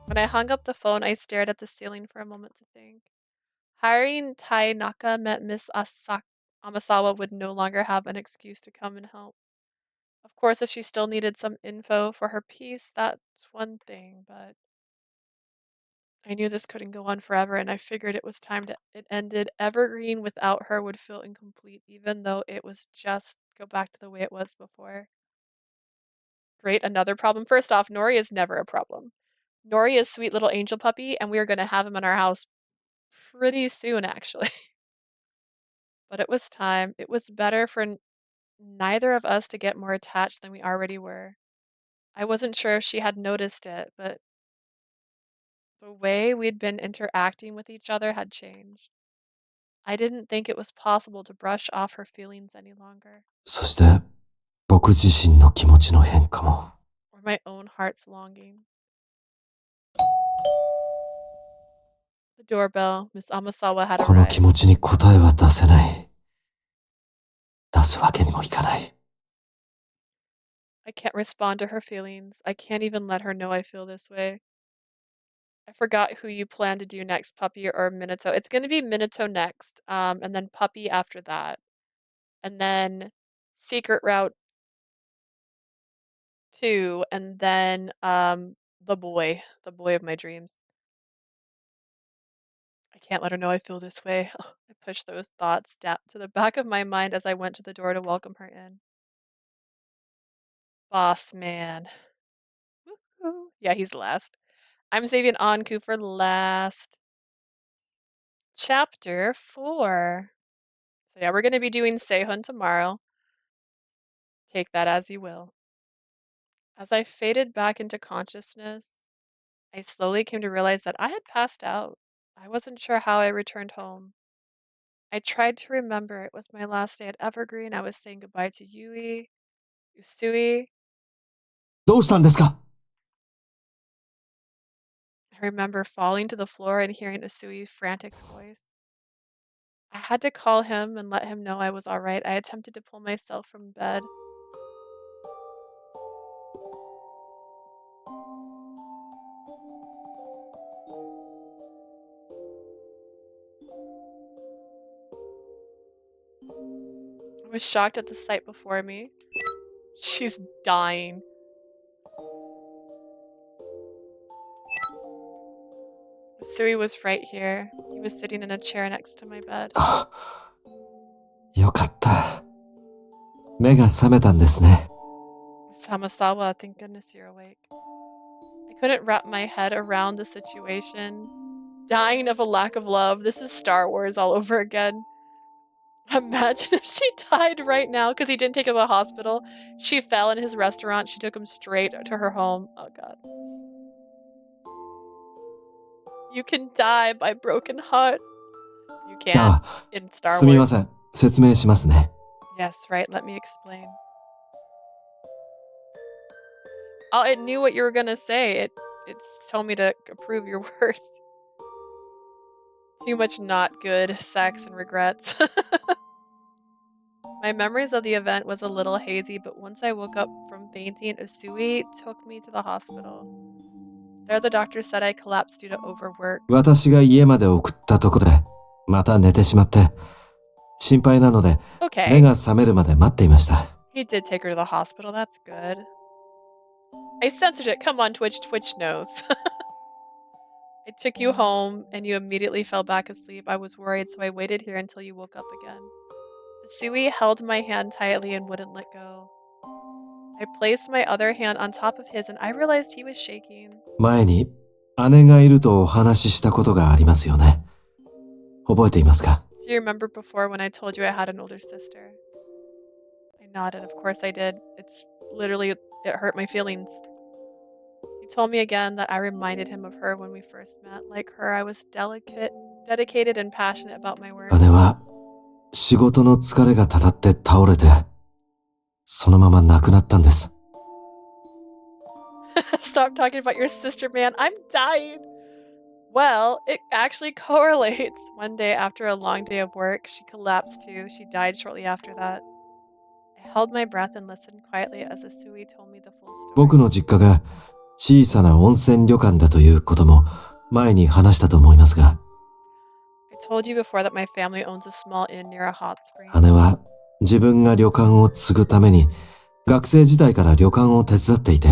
When I hung up the phone, I stared at the ceiling for a moment to think. Hiring Tainaka meant Miss Amasawa would no longer have an excuse to come and help. Of course, if she still needed some info for her piece, that's one thing, but I knew this couldn't go on forever, and I figured it was time it ended. Evergreen without her would feel incomplete, even though it was just go back to the way it was before. Great, another problem. First off, Nori is never a problem. Noria's sweet little angel puppy, and we are going to have him in our house pretty soon, actually. But it was time. It was better for neither of us to get more attached than we already were. I wasn't sure if she had noticed it, but the way we'd been interacting with each other had changed. I didn't think it was possible to brush off her feelings any longer, そして、僕自身の気持ちの変化も。 or my own heart's longing. The doorbell. Miss Amasawa had この気 arrived. 持ちに答えは出せない。出すわけにもいかない。 I can't respond to her feelings. I can't even let her know I feel this way. I forgot who you plan to do next, Puppy or Minato. It's going to be Minato next, and then Puppy after that. And then Secret Route 2, and then the boy of my dreams. I can't let her know I feel this way. I pushed those thoughts down to the back of my mind as I went to the door to welcome her in. Boss man. Woohoo. Yeah, he's last. I'm saving Anku for last. Chapter 4. So yeah, we're going to be doing Seihun tomorrow. Take that as you will. As I faded back into consciousness, I slowly came to realize that I had passed out. I wasn't sure how I returned home. I tried to remember it was my last day at Evergreen. I was saying goodbye to Usui. どうしたんですか？ I remember falling to the floor and hearing Usui's frantic voice. I had to call him and let him know I was all right. I attempted to pull myself from bed. I was shocked at the sight before me. She's dying. Usui was right here. He was sitting in a chair next to my bed. よかった。目が覚めたんですね。 Samasawa, thank goodness you're awake. I couldn't wrap my head around the situation. Dying of a lack of love. This is Star Wars all over again. Imagine if she died right now because he didn't take her to the hospital. She fell in his restaurant. She took him straight to her home. Oh, God. You can die by broken heart. You can't in Star すみま Wars. せん。説明しますね。 Yes, right. Let me explain. Oh, it knew what you were gonna say. It's told me to approve your words. Too much not good sex and regrets. My memories of the event was a little hazy, but once I woke up from fainting, Usui took me to the hospital. There the doctor said I collapsed due to overwork. 私が家まで送ったとこで、また寝てしまって、心配なので、目 Okay. が覚めるまで待っていました。 He did take her to the hospital. That's good. I censored it. Come on, Twitch. Twitch knows. I took you home, and you immediately fell back asleep. I was worried, so I waited here until you woke up again. Usui held my hand tightly and wouldn't let go. I placed my other hand on top of his, and I realized he was shaking. 前に姉がいるとお話ししたことがありますよね。覚えていますか？ Do you remember before when I told you I had an older sister? I nodded. Of course I did. It's literally, it hurt my feelings. He told me again that I reminded him of her when we first met. Like her, I was dedicated and passionate about my work. 姉は仕事の疲れがたたって倒れて、そのまま亡くなったんです。 Stop talking about your sister, man. I'm dying. Well, it actually correlates. One day after a long day of work, she collapsed too. She died shortly after that. I held my breath and listened quietly as Usui told me the full story. 僕の実家が小さな温泉旅館だということも前に話したと思いますが、 I told you before that my family owns a small inn near a hot spring. 姉は自分が旅館を継ぐために学生時代から旅館を手伝っていて、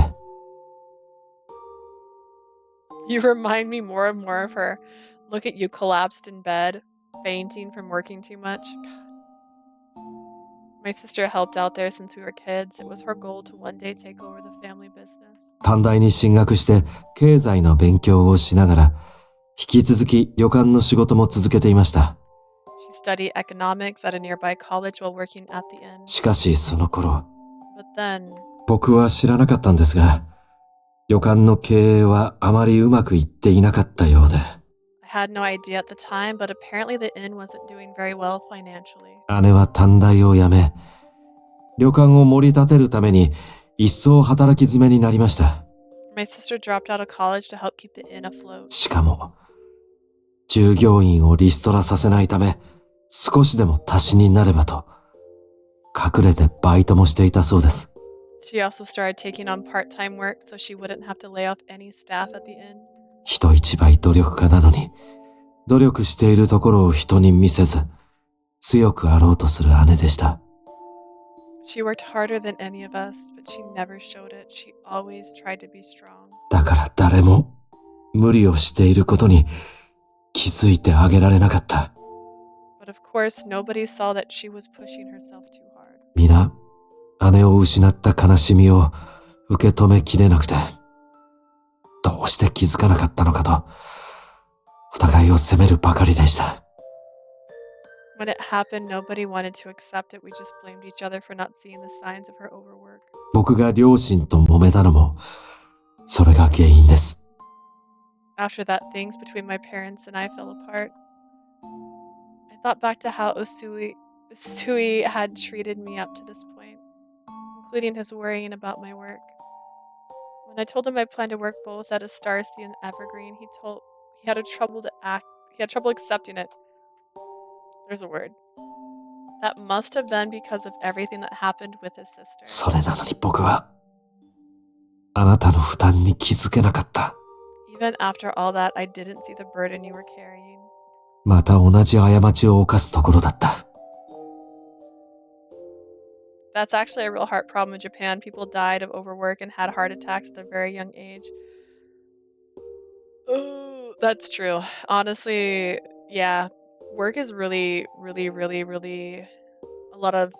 You remind me more and more of her. Look at you collapsed in bed, fainting from working too much. My sister helped out there since we were kids. It was her goal to one day take over the family business. 短大に進学して経済の勉強をしながら、引き続き旅館の仕事も続けていました。She studied economics at a nearby college while working at the inn. しかしその頃、But then, 僕は知らなかったんですが、旅館の経営はあまりうまくいっていなかったようで。I had no idea at the time, but apparently the inn wasn't doing very well financially. 姉は短大を辞め、旅館を盛り立てるために一層働き詰めになりました。My sister dropped out of college to help keep the inn afloat. しかも、従業員をリストラさせないため、少しでも足しになればと、隠れてバイトもしていたそうです。She also started taking on part-time work so she wouldn't have to lay off any staff at the inn. 人一倍努力家なのに、努力しているところを人に見せず、強くあろうとする姉でした。She worked harder than any of us, but she never showed it. She always tried to be strong. だから誰も無理をしていることに気づいてあげられなかった。But of course, nobody saw that she was pushing herself too hard. 皆、姉を失った悲しみを受け止めきれなくて、どうして気づかなかったのかと、お互いを責めるばかりでした。When it happened, nobody wanted to accept it. We just blamed each other for not seeing the signs of her overwork. 僕が両親と揉めたのも、それが原因です。After that, things between my parents and I fell apart. I thought back to how Usui had treated me up to this point, including his worrying about my work. When I told him I planned to work both at a Star Sea and Evergreen, he had trouble accepting it. There's a word. That must have been because of everything that happened with his sister. それなのに僕は、あなたの負担に気づけなかった。Even after all that, I didn't see the burden you were carrying. また同じ過ちを犯すところだった。That's actually a real heart problem in Japan. People died of overwork and had heart attacks at a very young age. Oh, that's true. Honestly, yeah. Work is really a lot of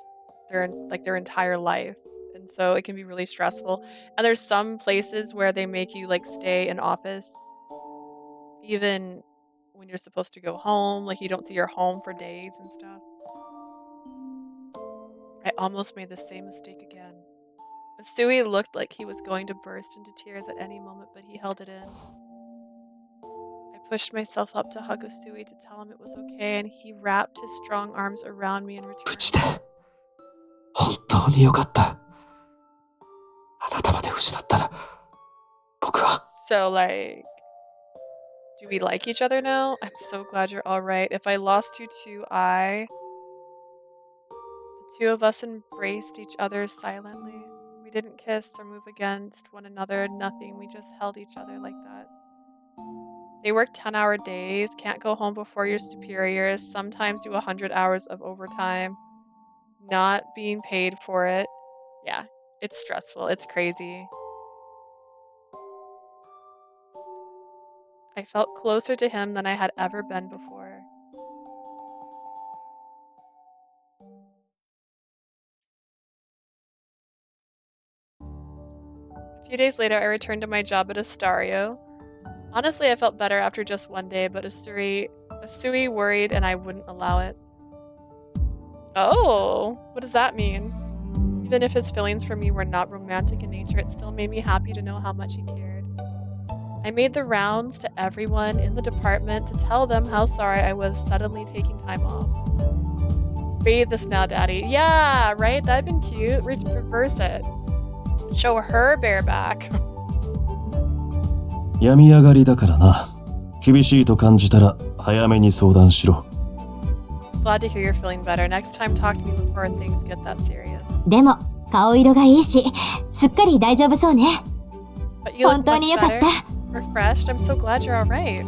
their entire life, and so it can be really stressful. And there's some places where they make you like stay in office even when you're supposed to go home, like you don't see your home for days and stuff. I almost made the same mistake again. Usui looked like he was going to burst into tears at any moment, but he held it in. I pushed myself up to hug Usui to tell him it was okay, and he wrapped his strong arms around me in 無 return. 事で、本当によかった。あなたまで失ったら、僕は。So, like, do we like each other now? I'm so glad you're alright. If I lost you too, the two of us embraced each other silently. We didn't kiss or move against one another, nothing. We just held each other like that. They work 10-hour days, can't go home before your superiors, sometimes do 100 hours of overtime, not being paid for it. Yeah, it's stressful. It's crazy. I felt closer to him than I had ever been before. A few days later, I returned to my job at Astario. Honestly, I felt better after just one day, but Usui worried and I wouldn't allow it. Oh, what does that mean? Even if his feelings for me were not romantic in nature, it still made me happy to know how much he cared. I made the rounds to everyone in the department to tell them how sorry I was suddenly taking time off. Breathe this now, Daddy. Yeah, right? That'd been cute. Reverse it. Show her bareback. 病み上がりだからな。厳しいと感じたら早めに相談しろ。Glad to hear you're feeling better. Next time, talk to me before things get that serious. でも、顔色がいいし、すっかり大丈夫そうね。But you look 本当 much によかっ better. た。 Refreshed. I'm so glad you're alright.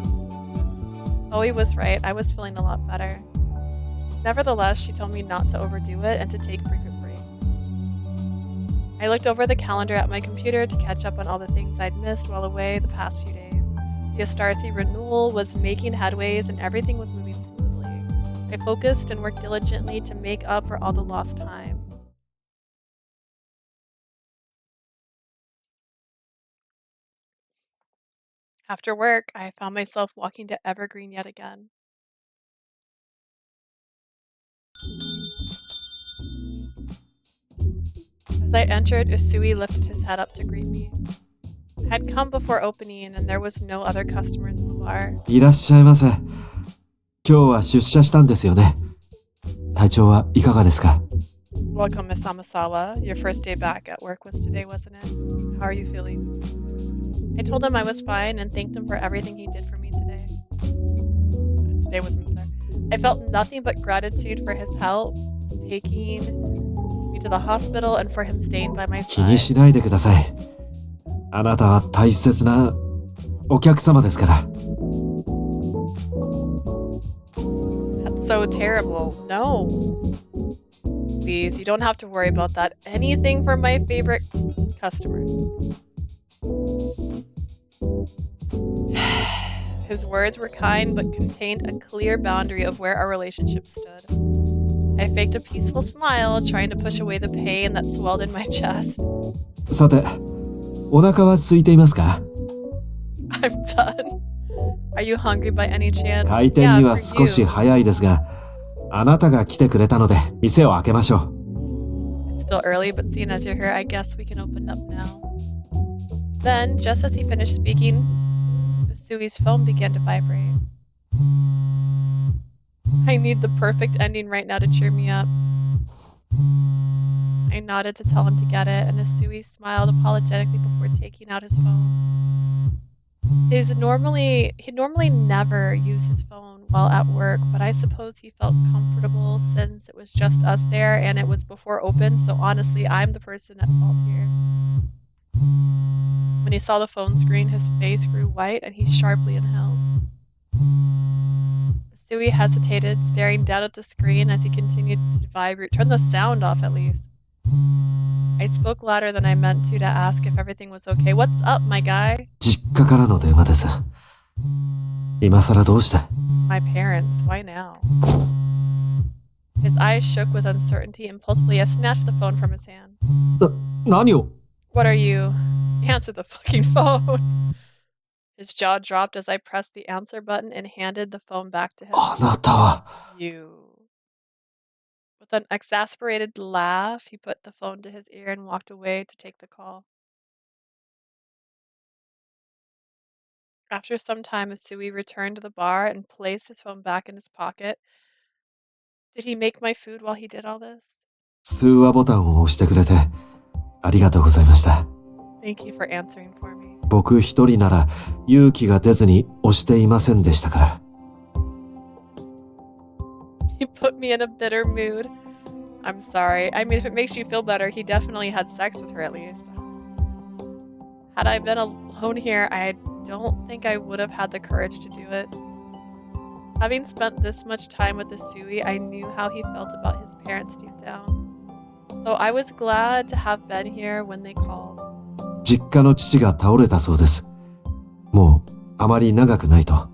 Oh, he was right. I was feeling a lot better. Nevertheless, she told me not to overdo it and to take frequent breaks. I looked over the calendar at my computer to catch up on all the things I'd missed while away the past few days. The Astarcy renewal was making headways and everything was moving smoothly. I focused and worked diligently to make up for all the lost time. After work, I found myself walking to Evergreen yet again. As I entered, Usui lifted his head up to greet me. I had come before opening and there was no other customers in the bar. いらっしゃいませ。今日は出社したんですよね。体調はいかがですか？ Welcome, Miss Amasawa. Your first day back at work was today, wasn't it? How are you feeling? I told him I was fine and thanked him for everything he did for me today. Today wasn't there. I felt nothing but gratitude for his help, taking me to the hospital, and for him staying by my 気に side. しないでください。あなたは大切なお客様ですから。 That's so terrible. No. Please, you don't have to worry about that. Anything for my favorite customer. His words were kind but contained a clear boundary of where our relationship stood. I faked a peaceful smile, trying to push away the pain that swelled in my chest. さて、お腹は空いていますか？ I'm done. Are you hungry by any chance? 開店には for 少し you. 早いですが、あなたが来てくれたので店を開けましょう。 It's still early, but seeing as you're here, I guess we can open up now. Then, just as he finished speaking, Usui's phone began to vibrate. I need the perfect ending right now to cheer me up. I nodded to tell him to get it, and Usui smiled apologetically before taking out his phone. He'd normally never use his phone while at work, but I suppose he felt comfortable since it was just us there and it was before open, so honestly, I'm the person at fault here. When he saw the phone screen, his face grew white and he sharply inhaled. Usui hesitated, staring down at the screen as he continued to vibrate. Turn the sound off at least. I spoke louder than I meant to ask if everything was okay. What's up, my guy? 実家からの電話です。今さらどうして？ My parents. Why now? His eyes shook with uncertainty. Impulsively, I snatched the phone from his hand. 何を？ What are you? Answer the fucking phone. His jaw dropped as I pressed the answer button and handed the phone back to him. あなたは。 You. With an exasperated laugh, he put the phone to his ear and walked away to take the call. After some time, Usui returned to the bar and placed his phone back in his pocket. Did he make my food while he did all this? 通話ボタンを押してくれてありがとうございました。 Thank you for answering for me. 僕一人なら勇気が出ずに押していませんでしたから。 He put me in a bitter mood. I'm sorry. I mean, if it makes you feel better, he definitely had sex with her at least. Had I been alone here, I don't think I would have had the courage to do it. Having spent this much time with Usui, I knew how he felt about his parents deep down. So I was glad to have been here when they called. 実家の父が倒れたそうです。もうあまり長くないと。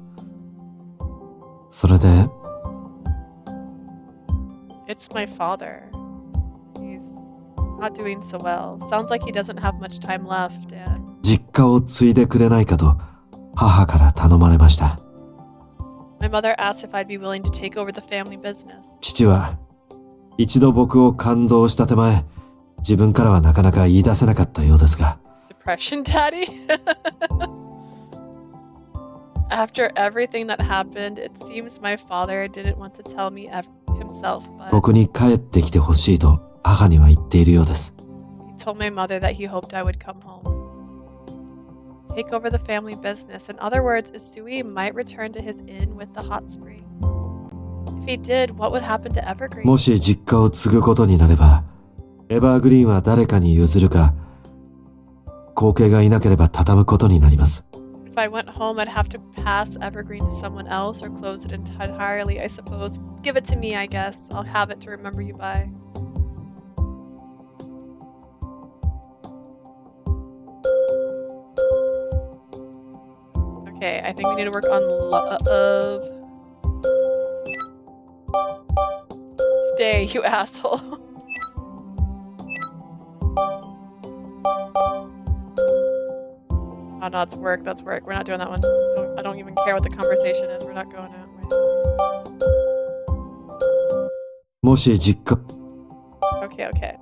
それで。 It's my father. He's not doing so well. Sounds like he doesn't have much time left and... 実家を継いでくれないかと母から頼まれました。 My mother asked if I'd be willing to take over the family business. 父は一度僕を感動した手前、自分からはなかなか言い出せなかったようですが。 Depression, Daddy? After everything that happened, it seems my father didn't want to tell me himself, but 僕に帰ってきてほしいと母には言っているようです。 he told my mother that he hoped I would come home. Take over the family business. In other words, Usui might return to his inn with the hot spring. If he did, what would happen to Evergreen? もし実家を継ぐことになれば、エバーグリーンは誰かに譲るか、後継がいなければ畳むことになります。 If I went home, I'd have to pass Evergreen to someone else or close it entirely, I suppose. Give it to me, I guess. I'll have it to remember you by. Okay, I think we need to work on love. Stay, you asshole. Oh no, it's work. That's work. We're not doing that one. I don't even care what the conversation is. We're not going that way. もし実家 Okay, okay.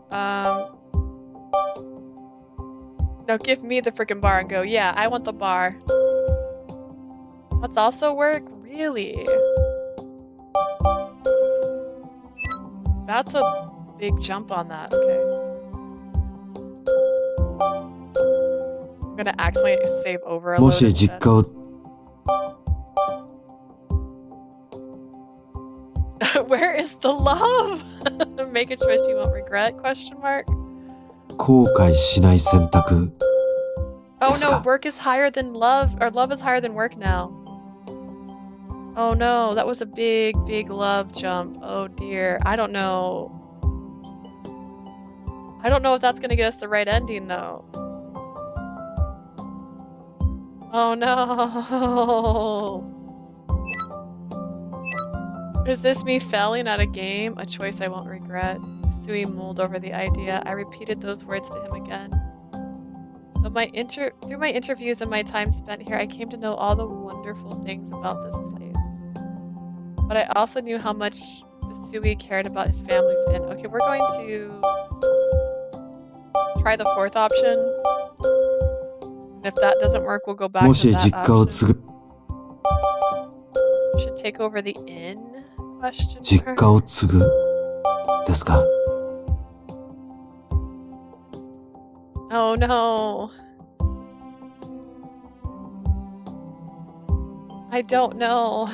No, give me the freaking bar and go. Yeah, I want the bar. That's also work? Really? That's a big jump on that. Okay. I'm gonna accidentally save over a も load し instead. 実家を Where is the love? Make a choice you won't regret? Question mark. 後悔しない選択 Oh です no, か work is higher than love, or love is higher than work now. Oh no, that was a big, big love jump. Oh dear. I don't know. I don't know if that's gonna get us the right ending though. Oh no. Is this me failing at a game? A choice I won't regret. Usui mulled over the idea. I repeated those words to him again. Through my interviews and my time spent here, I came to know all the wonderful things about this place. But I also knew how much Usui cared about his family's inn. Okay, we're going to try the fourth option. And if that doesn't work, we'll go back も to し that 実家を option. 継ぐ Should take over the inn? Question 実 mark. 家を継ぐですか Oh no. I don't know.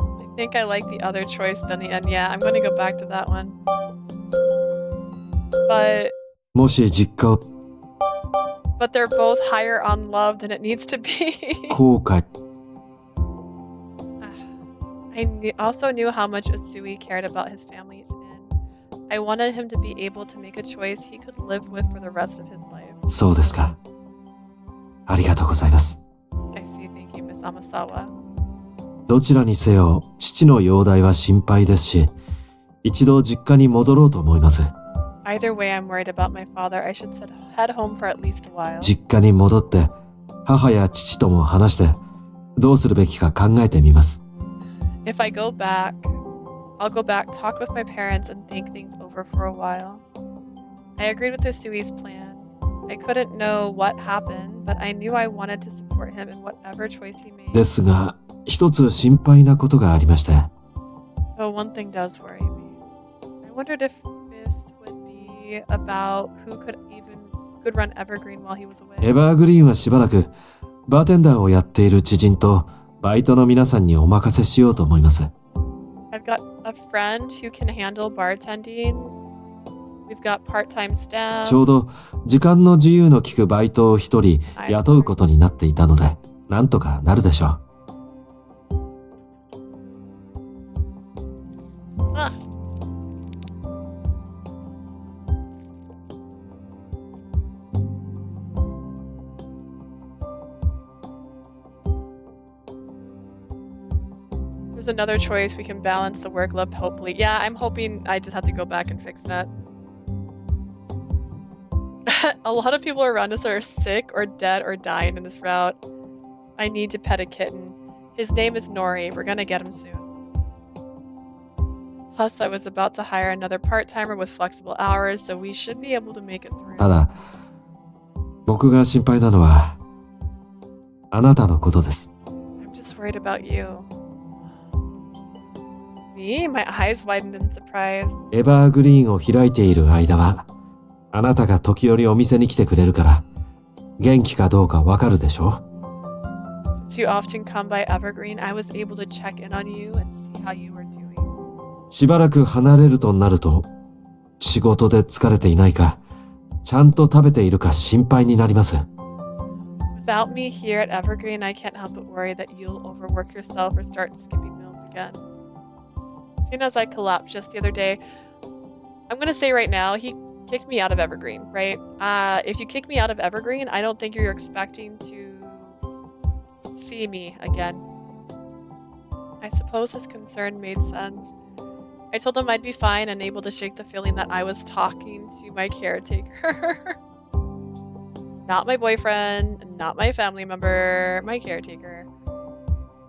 I think I like the other choice than the end. Yeah, I'm gonna go back to that one.もし実家を But they're both higher on love than it needs to be. 後悔 I also knew how much Usui cared about his family's inn. I wanted him to be able to make a choice he could live with for the rest of his life. そうですかありがとうございます I see, thank you, Miss Amasawa. どちらにせよ父の容体は心配ですし一度実家に戻ろうと思います Either way, I'm worried about my father. I should head home for at least a while. 実家に戻って母や父とも話してどうするべきか考えてみます If I go back, I'll go back, talk with my parents, and think things over for a while. I agreed with Usui's plan. I couldn't know what happened, but I knew I wanted to support him in whatever choice he made. ですが一つ心配なことがありまして So one thing does worry me. I wondered if this would be about who could run Evergreen while he was away. エバーグリーンはしばらくバーテンダーをやっている知人とバイトの皆さんにお任せしようと思います I've got a friend who can handle bartending. We've got part-time staff. ちょうど時間の自由の利くバイトを一人雇うことになっていたのでなんとかなるでしょう Ah. There's another choice. We can balance the work love, hopefully. Yeah, I'm hoping I just have to go back and fix that. A lot of people around us are sick or dead or dying in this route. I need to pet a kitten. His name is Nori. We're gonna get him soon. Plus, I was about to hire another part-timer with flexible hours, so we should be able to make it through. ただ僕が心配なのはあなたのことです I'm just worried about you. Me? My eyes widened in surprise. エバーグリーンを開いている間はあなたが時折お店に来てくれるから元気かどうかわかるでしょ Since you often come by Evergreen, I was able to check in on you and see how you were doing. しばらく離れるとなると仕事で疲れていないかちゃんと食べているか心配になります Without me here at Evergreen, I can't help but worry that you'll overwork yourself or start skipping meals again. Seeing as I collapsed just the other day, I'm gonna say right now, he kicked me out of Evergreen, right? If you kick me out of Evergreen, I don't think you're expecting to see me again. I suppose his concern made sense. I told him I'd be fine and able to shake the feeling that I was talking to my caretaker. Not my boyfriend, not my family member, my caretaker.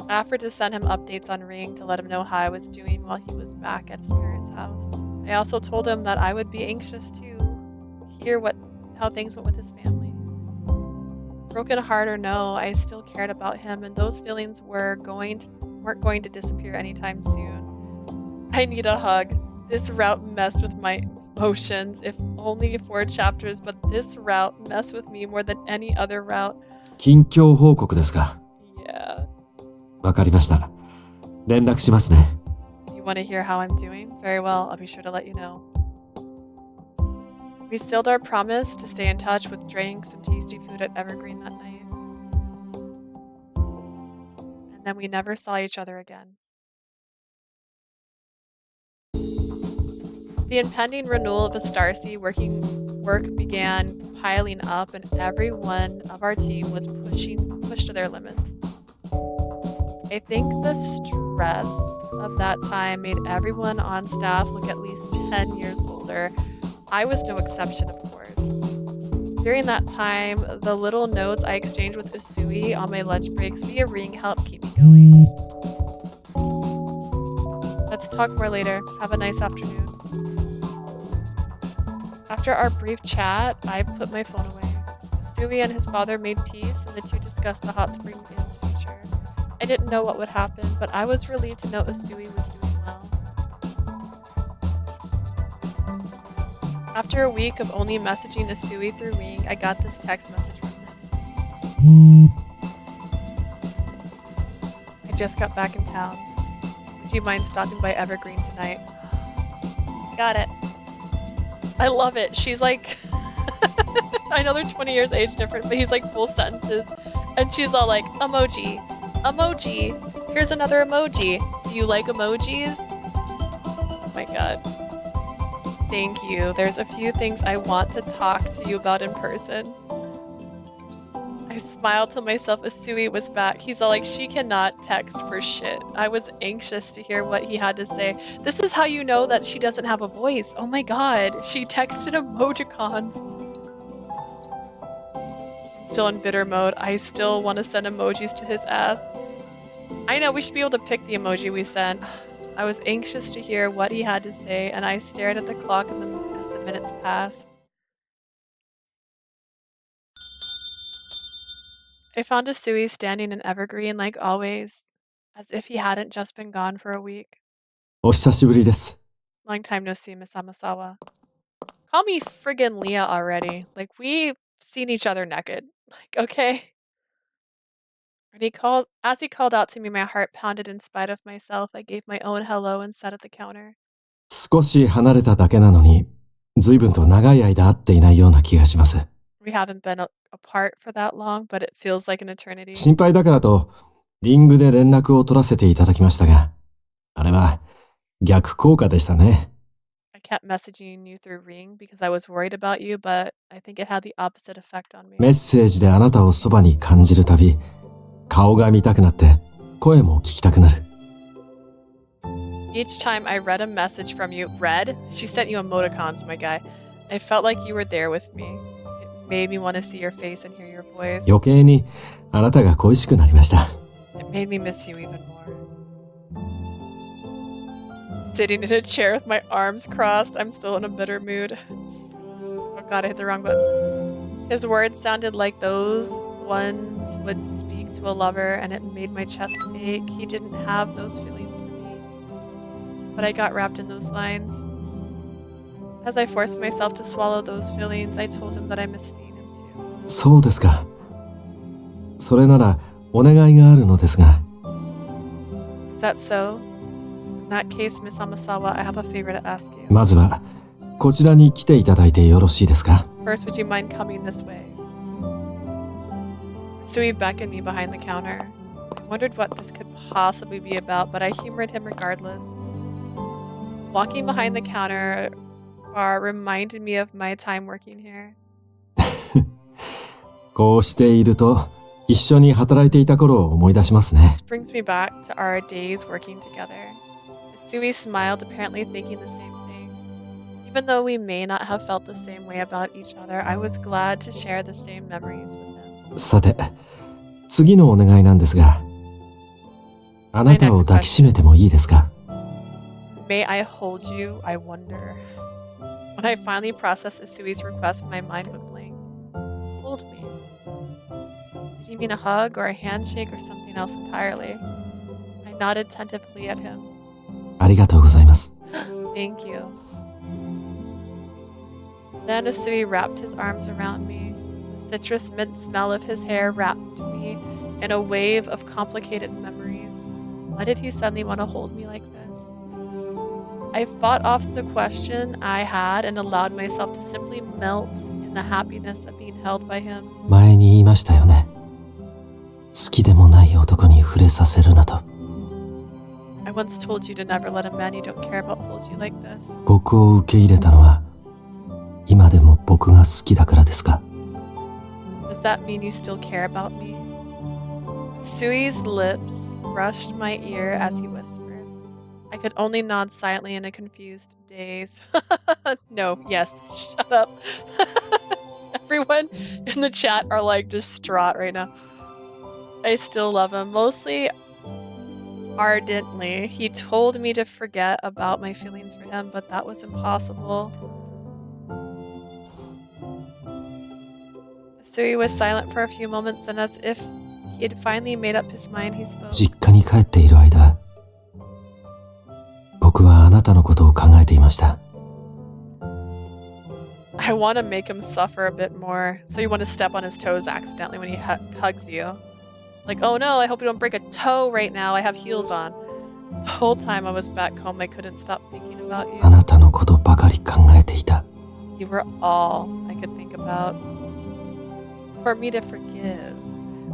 I offered to send him updates on Ring to let him know how I was doing while he was back at his parents' house. I also told him that I would be anxious to hear how things went with his family. Broken heart or no, I still cared about him, and those feelings weren't going to disappear anytime soon. I need a hug. This route messed with my emotions, if only 4 chapters, but this route messed with me more than any other route. 近況報告ですか。 Yeah. わかりました。連絡しますね。 You want to hear how I'm doing? Very well, I'll be sure to let you know. We sealed our promise to stay in touch with drinks and tasty food at Evergreen that night. And then we never saw each other again. The impending renewal of Astarcy work began piling up, and every one of our team was pushed to their limits. I think the stress of that time made everyone on staff look at least 10 years older. I was no exception, of course. During that time, the little notes I exchanged with Usui on my lunch breaks via Ring helped keep me going. Let's talk more later. Have a nice afternoon. After our brief chat, I put my phone away. Usui and his father made peace, and the two discussed the hot spring inn's future. I didn't know what would happen, but I was relieved to know Usui was doing well. After a week of only messaging Usui through Ring, I got this text message from him. I just got back in town. Would you mind stopping by Evergreen tonight? Got it. I love it. She's like, I know they're 20 years age different, but he's like full sentences. And she's all like, emoji, emoji, here's another emoji. Do you like emojis? Oh my god. Thank you. There's a few things I want to talk to you about in person. I smiled to myself as Usui was back. He's all like, she cannot text for shit. I was anxious to hear what he had to say. This is how you know that she doesn't have a voice. Oh my god. She texted emojicons. Still in bitter mode. I still want to send emojis to his ass. I know we should be able to pick the emoji we sent. I was anxious to hear what he had to say, and I stared at the clock as the minutes passed. I found Usui standing in Evergreen like always, as if he hadn't just been gone for a week. お久しぶりです。 Long time no see, Miss Amasawa. Call me friggin' Leah already. Like, we've seen each other naked. Like, okay. And as he called out to me, my heart pounded in spite of myself. I gave my own hello and sat at the counter. 少し離れただけなのに、随分と長い間会っていないような気がします。 We haven't been apart for that long, but it feels like an eternity. 心配だからと、リングで連絡を取らせていただきましたが、あれは逆効果でしたね。 I kept messaging you through Ring because I was worried about you, but I think it had the opposite effect on me. メッセージであなたをそばに感じるたび、顔が見たくなって、声も聞きたくなる。 Each time I read a message from you, she sent you emoticons, my guy. I felt like you were there with me. It made me want to see your face and hear your voice. 余計にあなたが恋しくなりました。 It made me miss you even more. Sitting in a chair with my arms crossed, I'm still in a bitter mood. Oh god, I hit the wrong button. His words sounded like those ones would speak to a lover, and it made my chest ache. He didn't have those feelings for me. But I got wrapped in those lines. As I forced myself to swallow those feelings, I told him that I missed seeing him too. そうですか。それならお願いがあるのですが。 Is that so? In that case, Miss Amasawa, I have a favor to ask you. まずはこちらに来ていただいてよろしいですか。 First, would you mind coming this way? Usui beckoned me behind the counter. I wondered what this could possibly be about, but I humored him regardless. Walking behind the counter bar reminded me of my time working here. こうしていると一緒に働いていた頃を思い出しますね。 This brings me back to our days working together. Usui smiled, apparently thinking the same thing. Even though we may not have felt the same way about each other, I was glad to share the same memories with him. さて、次のお願いなんですが、あなたを抱きしめてもいいですか？ May I hold you? I wonder. When I finally processed Usui's request, my mind went blank. Hold me. Did he mean a hug or a handshake or something else entirely? I nodded tentatively at him. ありがとうございます。 Thank you. Then Usui wrapped his arms around me. The citrus mint smell of his hair wrapped me in a wave of complicated memories. Why did he suddenly want to hold me like this? I fought off the question I had and allowed myself to simply melt in the happiness of being held by him. 前に言いましたよね。好きでもない男に触れさせるなと。 I once told you to never let a man you don't care about hold you like this. 僕を受け入れたのは、今でも僕が好きだからですか？ Does that mean you still care about me? Sui's lips brushed my ear as he whispered. I could only nod silently in a confused daze. No, yes, shut up. Everyone in the chat are like distraught right now. I still love him, mostly ardently. He told me to forget about my feelings for him, but that was impossible. Usui was silent for a few moments, then as if he had finally made up his mind, he spoke. 実家に帰っている間、僕はあなたのことを考えていました。 I want to make him suffer a bit more, so you want to step on his toes accidentally when he hugs you. Like, oh no, I hope you don't break a toe right now, I have heels on. The whole time I was back home, I couldn't stop thinking about you. あなたのことばかり考えていた。 You were all I could think about. For me to forgive.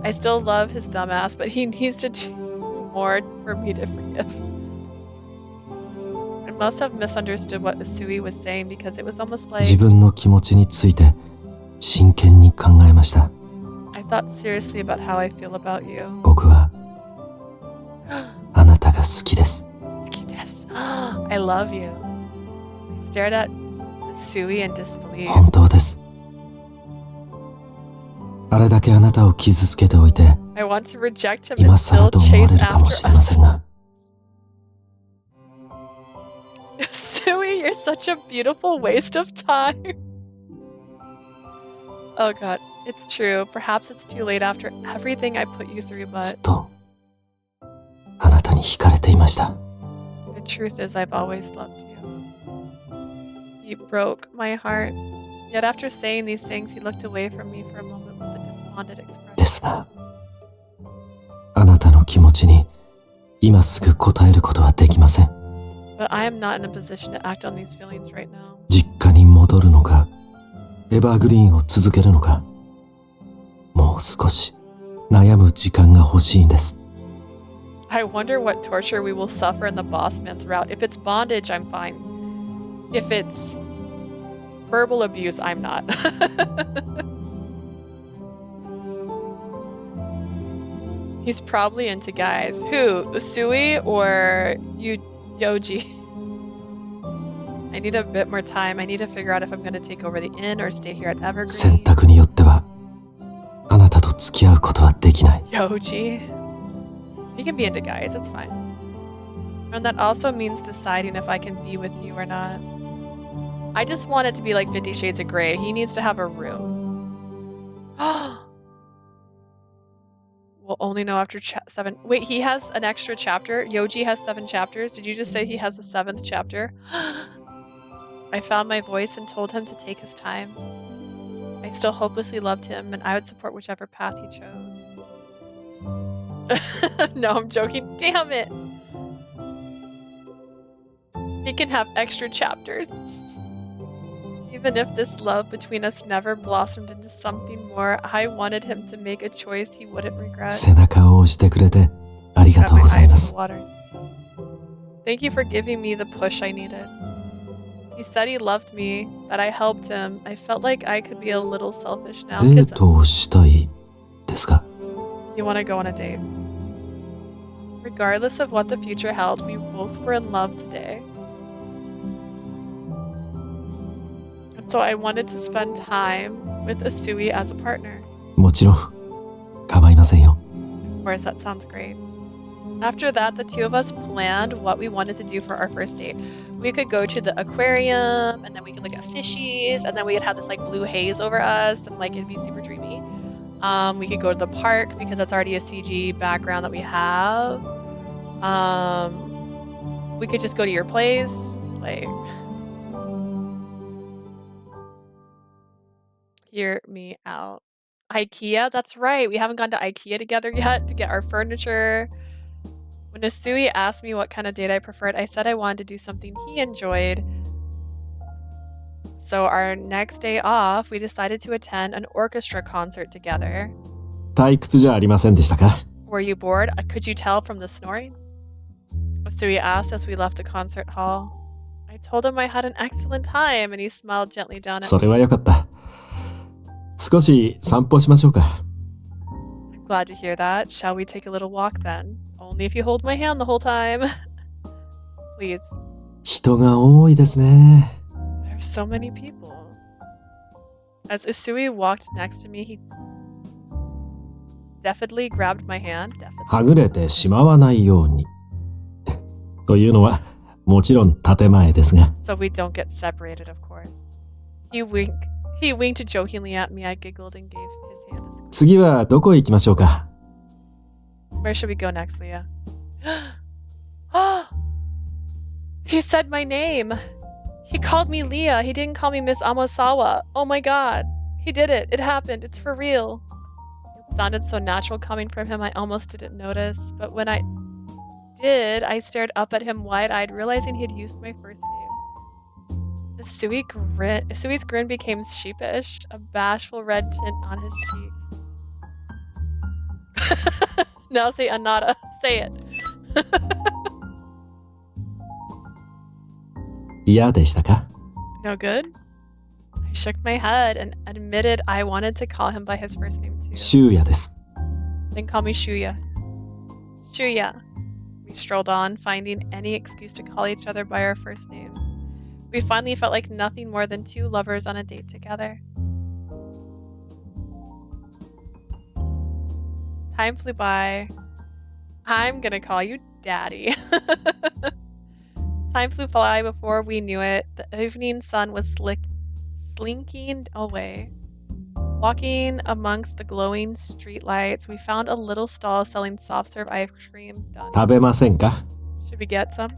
I still love his dumbass, but he needs to do more for me to forgive. I must have misunderstood what Usui was saying because it was almost like 自分の気持ちについて真剣に考えました。 I thought seriously about how I feel about you. 僕はあなたが好きです。 I love you. I stared at Usui in disbelief. 本当です。あれだけあなたを傷つけておいて、 I want to reject him 今 and 更 still と思わ chase れるかもし after れませ us. んが、 Usui, you're such a beautiful waste of time. Oh god, it's true. Perhaps it's too late after everything I put you through, ずっ but とあなたに惹かれていました。 the truth is I've always loved you. He broke my heart. Yet after saying these things, he looked away from me for a moment with a despondent で expression. すが、あなたの気持ちに今すぐ応えることはできません。 But I am not in a position to act on these feelings right now. 実家に戻るのか、エバーグリーンを続けるのか、もう少し悩む時間が欲しいんです。 I wonder what torture we will suffer in the boss man's route. If it's bondage, I'm fine. If it's verbal abuse, I'm not. He's probably into guys. Who? Usui or Yoji? I need a bit more time. I need to figure out if I'm going to take over the inn or stay here at 選 Evergreen. 択によっては、あなたと付き合うことはできない。 Yoji. He can be into guys, that's fine. And that also means deciding if I can be with you or not. I just want it to be like 50 Shades of Grey. He needs to have a room. We'll only know after 7. Wait, he has an extra chapter? Yoji has 7 chapters? Did you just say he has a 7th chapter? I found my voice and told him to take his time. I still hopelessly loved him, and I would support whichever path he chose. No, I'm joking. Damn it! He can have extra chapters. Even if this love between us never blossomed into something more, I wanted him to make a choice he wouldn't regret. 背中を押してくれてありが Got とう my ござい eyes ます。 watering. Thank you for giving me the push I needed. He said he loved me, that I helped him. I felt like I could be a little selfish now デー because トをしたいですか？ You want to go on a date. Regardless of what the future held, we both were in love today. And so I wanted to spend time with Usui as a partner. もちろん、構いませんよ。Of course, that sounds great. After that, the two of us planned what we wanted to do for our first date. We could go to the aquarium, and then we could look at fishies, and then we would have this like blue haze over us, and like it'd be super dreamy. We could go to the park because that's already a CG background that we have. We could just go to your place, like. Hear me out. IKEA? That's right. We haven't gone to IKEA together yet to get our furniture. When Usui asked me what kind of date I preferred, I said I wanted to do something he enjoyed. So our next day off, we decided to attend an orchestra concert together. 退屈じゃありませんでしたか？ Were you bored? Could you tell from the snoring? Usui asked as we left the concert hall. I told him I had an excellent time, and he smiled gently down at そ me. れはよかった。少し散歩しましょうか。I'm glad to hear that. Shall we take a little walk then? Only if you hold my hand the whole time. Please. 人が多いですね。There's so many people. As Usui walked next to me, he deftly grabbed my hand. はぐれてしまわないように。というのは、もちろん建前ですが。So we don't get separated, of course. He winked jokingly at me. I giggled and gave his hand a squeeze. 次はどこへ行きましょうか？ Where should we go next, Leah? He said my name. He called me Leah. He didn't call me Miss Amasawa. Oh my god. He did it. It happened. It's for real. It sounded so natural coming from him, I almost didn't notice. But when I did, I stared up at him wide-eyed, realizing he'd used my first name. Usui's grin became sheepish, a bashful red tint on his cheeks. Now say Anata. Say it. 嫌でしたか？ No good? I shook my head and admitted I wanted to call him by his first name too. シュウヤです。 Then call me Shuya. Shuya. We strolled on, finding any excuse to call each other by our first names. We finally felt like nothing more than two lovers on a date together. Time flew by. I'm gonna call you Daddy. Time flew by before we knew it. The evening sun was slinking away. Walking amongst the glowing streetlights, we found a little stall selling soft-serve ice cream. Done. 食べませんか？ Should we get some?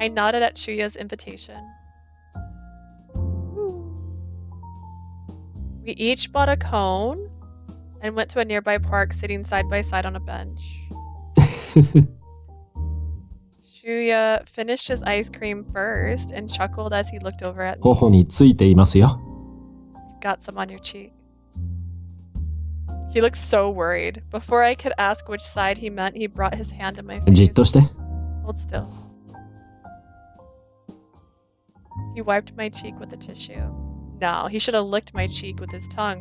I nodded at Shuya's invitation. We each bought a cone and went to a nearby park, sitting side by side on a bench. Shuya finished his ice cream first and chuckled as he looked over at me. 頬についていますよ。 You've got some on your cheek. He looked so worried. Before I could ask which side he meant, he brought his hand to my face. じっとして。 Hold still. He wiped my cheek with a tissue. No, he should have licked my cheek with his tongue.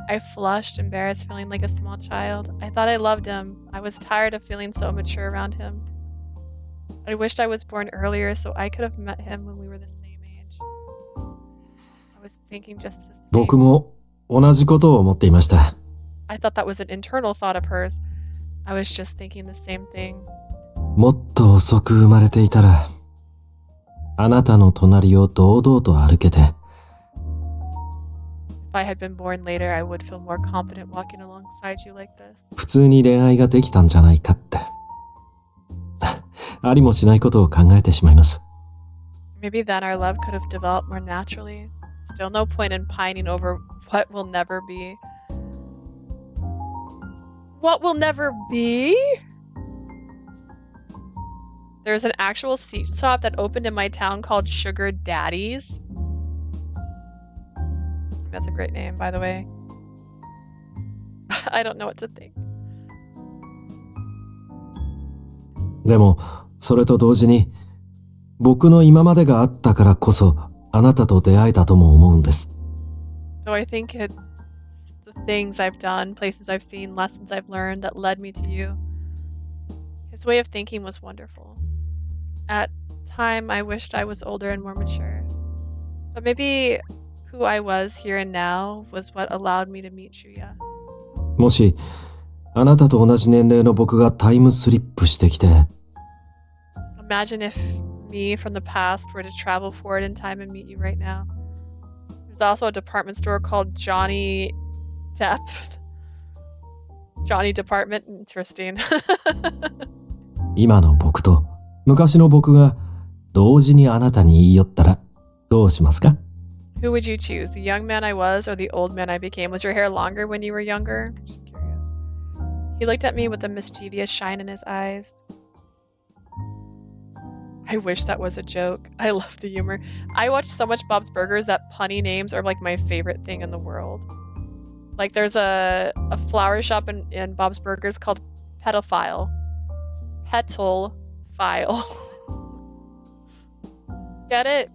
I flushed, embarrassed, feeling like a small child. I thought I loved him. I was tired of feeling so immature around him. I wished I was born earlier so I could have met him when we were the same age. I was thinking just the same. 僕も同じことを思っていました。I thought that was an internal thought of hers. I was just thinking the same thing. もっと遅く生まれていたら、あなたの隣を堂々と歩けて。If I had been born later, I would feel more confident walking alongside you like this. 普通に恋愛ができたんじゃないかって。ありもしないことを考えてしまいます。Maybe then our love could have developed more naturally. Still no point in pining over what will never be. What will never be? There's an actual seat shop that opened in my town called Sugar Daddy's. That's a great name, by the way. I don't know what to think. でも、それと同時に、僕の今までがあったからこそ、あなたと出会えたとも思うんです。Though I think it's the the things I've done, places I've seen, lessons I've learned that led me to you. His way of thinking was wonderful. At time, I wished I was older and more mature. But maybe who I was here and now was what allowed me to meet Shuya. もし、あなたと同じ年齢の僕がタイムスリップしてきて、Imagine if me from the past were to travel forward in time and meet you right now. There's also a department store called Johnny Depp. Johnny Department. Interesting. 今の僕と昔の僕が同時にあなたに言い寄ったらどうしますか？ Who would you choose? The young man I was or the old man I became? Was your hair longer when you were younger? Just curious. He looked at me with a mischievous shine in his eyes. I wish that was a joke. I love the humor. I watch so much Bob's Burgers that punny names are like my favorite thing in the world. Like there's a flower shop in Bob's Burgers called Pedophile. Petal File. Get it?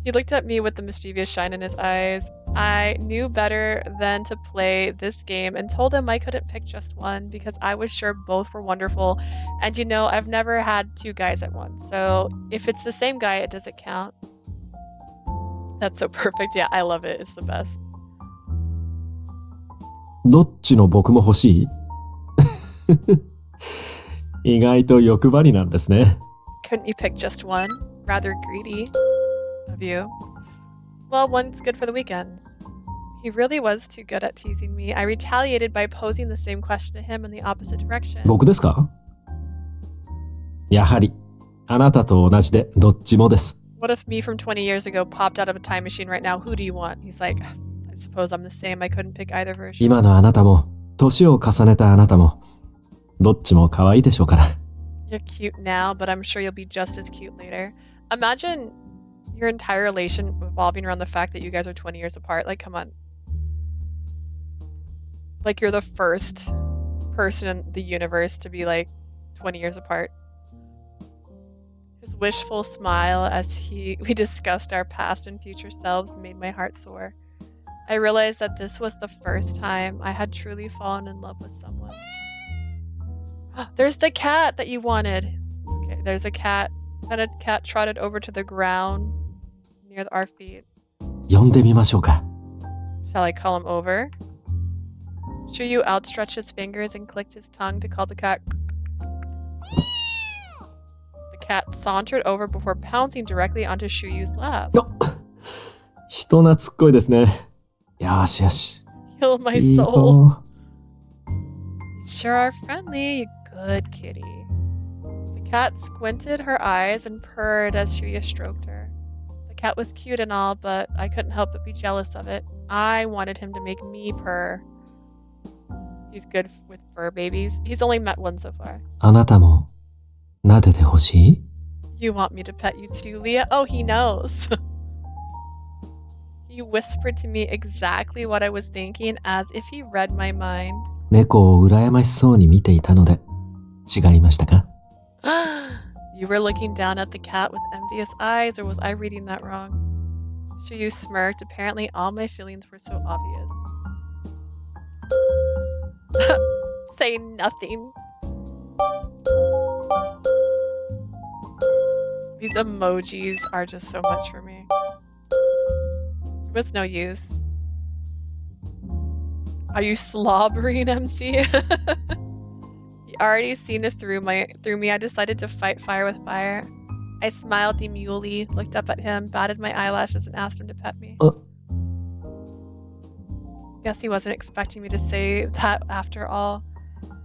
He looked at me with the mischievous shine in his eyes. I knew better than to play this game and told him I couldn't pick just one because I was sure both were wonderful. And you know, I've never had two guys at once. So if it's the same guy, it doesn't count. That's so perfect. Yeah, I love it. It's the best. どっちの僕も欲しい？意外と欲張りなんですね。Couldn't you pick just one? Rather greedy of you. Well, one's good for the weekends. He really was too good at teasing me. I retaliated by posing the same question to him in the opposite direction. 僕ですか？やはりあなたと同じでどっちもです。What if me from 20 years ago popped out of a time machine right now? Who do you want? He's like, I suppose I'm the same. I couldn't pick either version. 今のあなたも年を重ねたあなたもどっちも可愛いでしょうから。You're cute now, but I'm sure you'll be just as cute later. Imagine your entire relation revolving around the fact that you guys are 20 years apart. Like, come on. Like, you're the first person in the universe to be like 20 years apart. His wishful smile as we discussed our past and future selves made my heart soar. I realized that this was the first time I had truly fallen in love with someone. There's the cat that you wanted. Okay, there's a cat. Then a cat trotted over to the ground near our feet. 呼んでみましょうか。Shall I call him over? Shuyu outstretched his fingers and clicked his tongue to call the cat. The cat sauntered over before pouncing directly onto Shuyu's lap. 人懐っこいですね。よしよし。 Heal my いい soul. 子。 You sure are friendly, you good kitty. The cat squinted her eyes and purred as Shuya stroked her. The cat was cute and all, but I couldn't help but be jealous of it. I wanted him to make me purr. He's good with fur babies. He's only met one so far. あなたも撫でてほしい？ You want me to pet you too, Leah? Oh, he knows. He whispered to me exactly what I was thinking as if he read my mind. 猫を羨ましそうに見ていたので違いましたか？ You were looking down at the cat with envious eyes, or was I reading that wrong? Shuyu smirked. Apparently, all my feelings were so obvious. Say nothing. These emojis are just so much for me. It was no use. Are you slobbering, MC? He already seen it through me. I decided to fight fire with fire. I smiled demurely, looked up at him, batted my eyelashes, and asked him to pet me. Guess he wasn't expecting me to say that after all.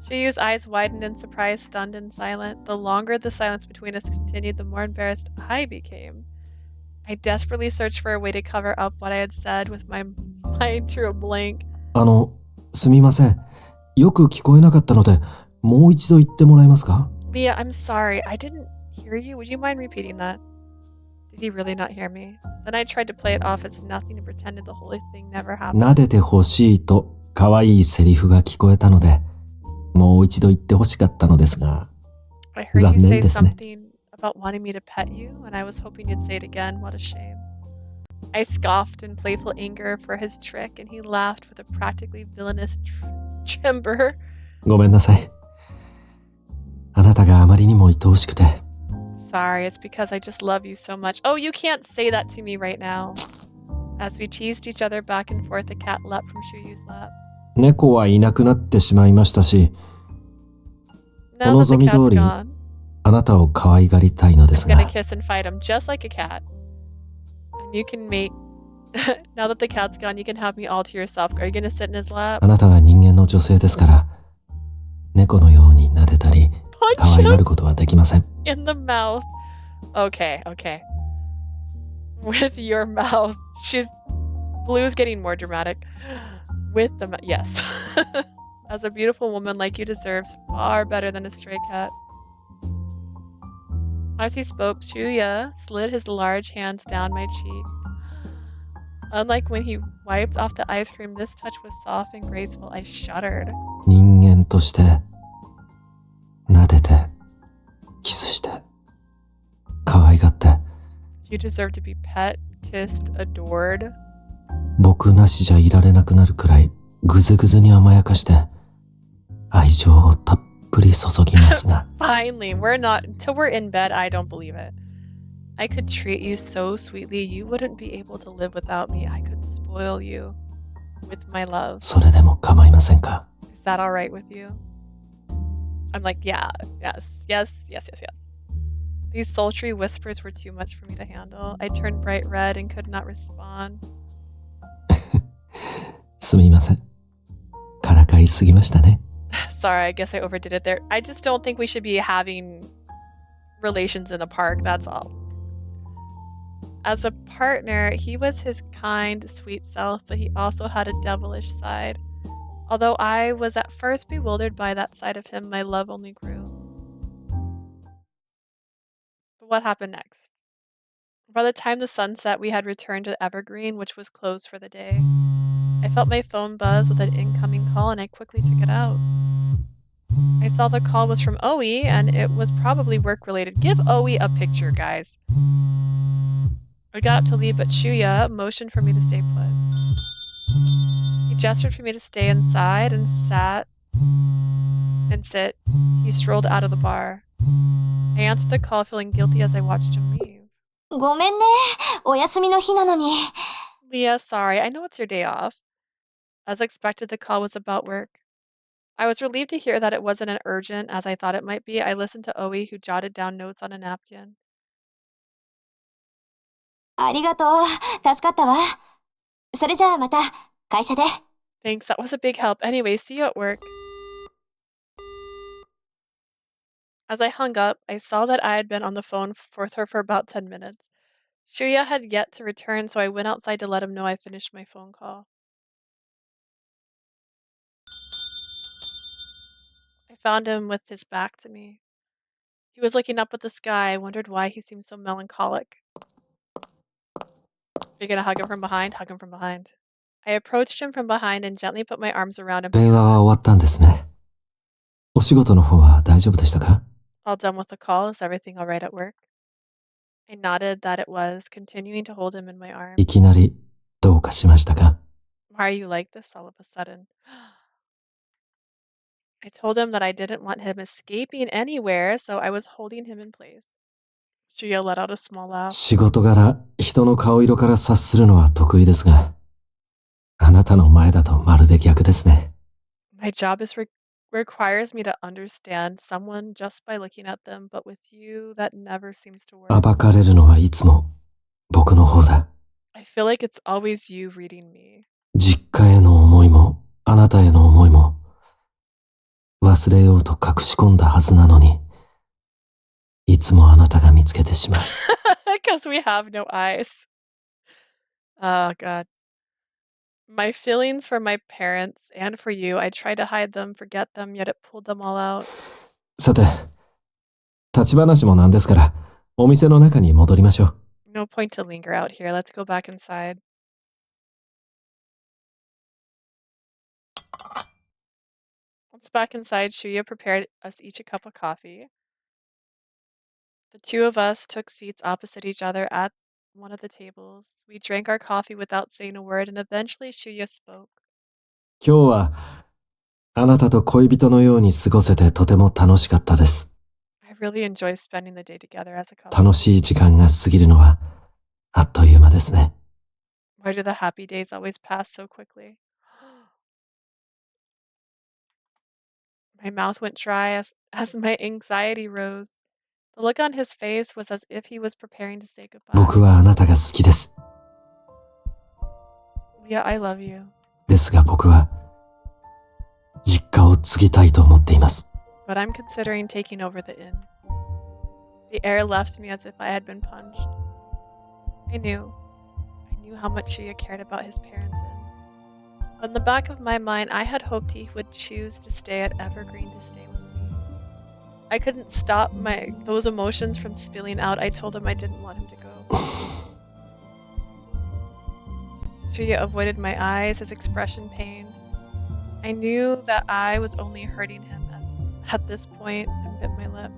Shuyu's eyes widened in surprise, stunned and silent. The longer the silence between us continued, the more embarrassed I became. I desperately searched for a way to cover up what I had said with my mind through a blank. すみません。よく聞こえなかったので、もう一度言ってもらえますか？ Leah, I'm sorry. I didn't hear you. Would you mind repeating that? Did he really not hear me? Then I tried to play it off as nothing and pretended the whole thing never happened. 撫でてほしいと可愛いセリフが聞こえたので、もう一度言ってほしかったのですが、 I heard you 残念 say ですね。 something about wanting me to pet you, and I was hoping you'd say it again. What a shame. I scoffed in playful anger for his trick, and he laughed with a practically villainous timbre. ごめんなさい。あなたがあまりにも愛おしくて。Sorry, it's because I just love you so much. Oh, you can't say that to me right now. As we teased each other back and forth, the cat leapt from Shuyu's lap. 猫はいなくなってしまいましたし、お Now that the 望み cat's 通り gone, あなたを可愛がりたいのです I'm gonna が、 kiss and fight him just like a cat. And you can make... Now that the cat's gone, you can have me all to yourself. Are you gonna sit in his lap? あなたは人間の女性ですから、猫のように撫でたり、可 Punch 愛が him ることはできません。 in the mouth. Okay, okay. With your mouth. Blue's getting more dramatic. With the mouth. Yes. As a beautiful woman like you deserves far better than a stray cat. As he spoke, Shuya slid his large hands down my cheek. Unlike when he wiped off the ice cream, this touch was soft and graceful. I shuddered. 人間として、撫でて、キスして、可愛がって、 You deserve to be pet, kissed, adored. 僕なしじゃいられなくなるくらい、ぐずぐずに甘やかして、愛情をたっぷり注ぎますが。Finally, until we're in bed, I don't believe it. I could treat you so sweetly, you wouldn't be able to live without me. I could spoil you with my love. それでも構いませんか？ Is that all right with you? I'm like, yeah, yes, yes, yes, yes, yes. These sultry whispers were too much for me to handle. I turned bright red and could not respond. すみません。からかいすぎましたね。 Sorry, I guess I overdid it there. I just don't think we should be having relations in a park, that's all. As a partner, he was his kind, sweet self, but he also had a devilish side. Although I was at first bewildered by that side of him, my love only grew. But what happened next? By the time the sun set, we had returned to Evergreen, which was closed for the day. I felt my phone buzz with an incoming call, and I quickly took it out. I saw the call was from Oe, and it was probably work-related. Give Oe a picture, guys. I got up to leave, but Shuya motioned for me to stay put. He gestured for me to stay inside and sit. He strolled out of the bar. I answered the call, feeling guilty as I watched him leave. ごめんね。お休みの日なのに。 Leah, sorry. I know it's your day off. As expected, the call was about work. I was relieved to hear that it wasn't as urgent as I thought it might be. I listened to Oe, who jotted down notes on a napkin. ありがとう。助かったわ。それじゃあまた、会社で。 Thanks, that was a big help. Anyway, see you at work. As I hung up, I saw that I had been on the phone with her for about 10 minutes. Shuya had yet to return, so I went outside to let him know I finished my phone call. I found him with his back to me. He was looking up at the sky. I wondered why he seemed so melancholic. You're gonna hug him from behind? Hug him from behind. I approached him from behind and gently put my arms around him. 電話は終わったんですね。お仕事の方は大丈夫でしたか？ All done with the call. Is everything all right at work? I nodded that it was, continuing to hold him in my arms. いきなりどうかしましたか？ Why are you like this all of a sudden? I told him that I didn't want him escaping anywhere, so I was holding him in place. Shuya let out a small laugh. 仕事柄、人の顔色から察するのは得意ですが、あなたの前だとまるで逆ですね。 My job requires me to understand someone just by looking at them, but with you, that never seems to work. 暴かれるのはいつも僕の方だ。 I feel like it's always you reading me. 実家への思いも、あなたへの思いも、忘れようと隠し込んだはずなのに、いつもあなたが見つけてしまう。Because we have no eyes. Oh, God. My feelings for my parents and for you, I tried to hide them, forget them, yet it pulled them all out. さて、立ち話もなんですから、お店の中に戻りましょう。No point to linger out here. Let's go back inside. Once back inside, Shuya prepared us each a cup of coffee. The two of us took seats opposite each other at one of the tables. We drank our coffee without saying a word, and eventually Shuya spoke. 今日はあなたと恋人のように過ごせてとても楽しかったです。I really enjoy spending the day together as a couple. 楽しい時間が過ぎるのはあっという間ですね。Why do the happy days always pass so quickly? My mouth went dry as my anxiety rose. The look on his face was as if he was preparing to say goodbye. 僕はあなたが好きです。Yeah, I love you. ですが僕は実家を継ぎたいと思っています。But I'm considering taking over the inn. The air left me as if I had been punched. I knew how much Shuya cared about his parents' inn. But in the back of my mind, I had hoped he would choose to stay at Evergreen to stay with me. I couldn't stop those emotions from spilling out. I told him I didn't want him to go. Shuya avoided my eyes, his expression pained. I knew that I was only hurting him at this point and bit my lip.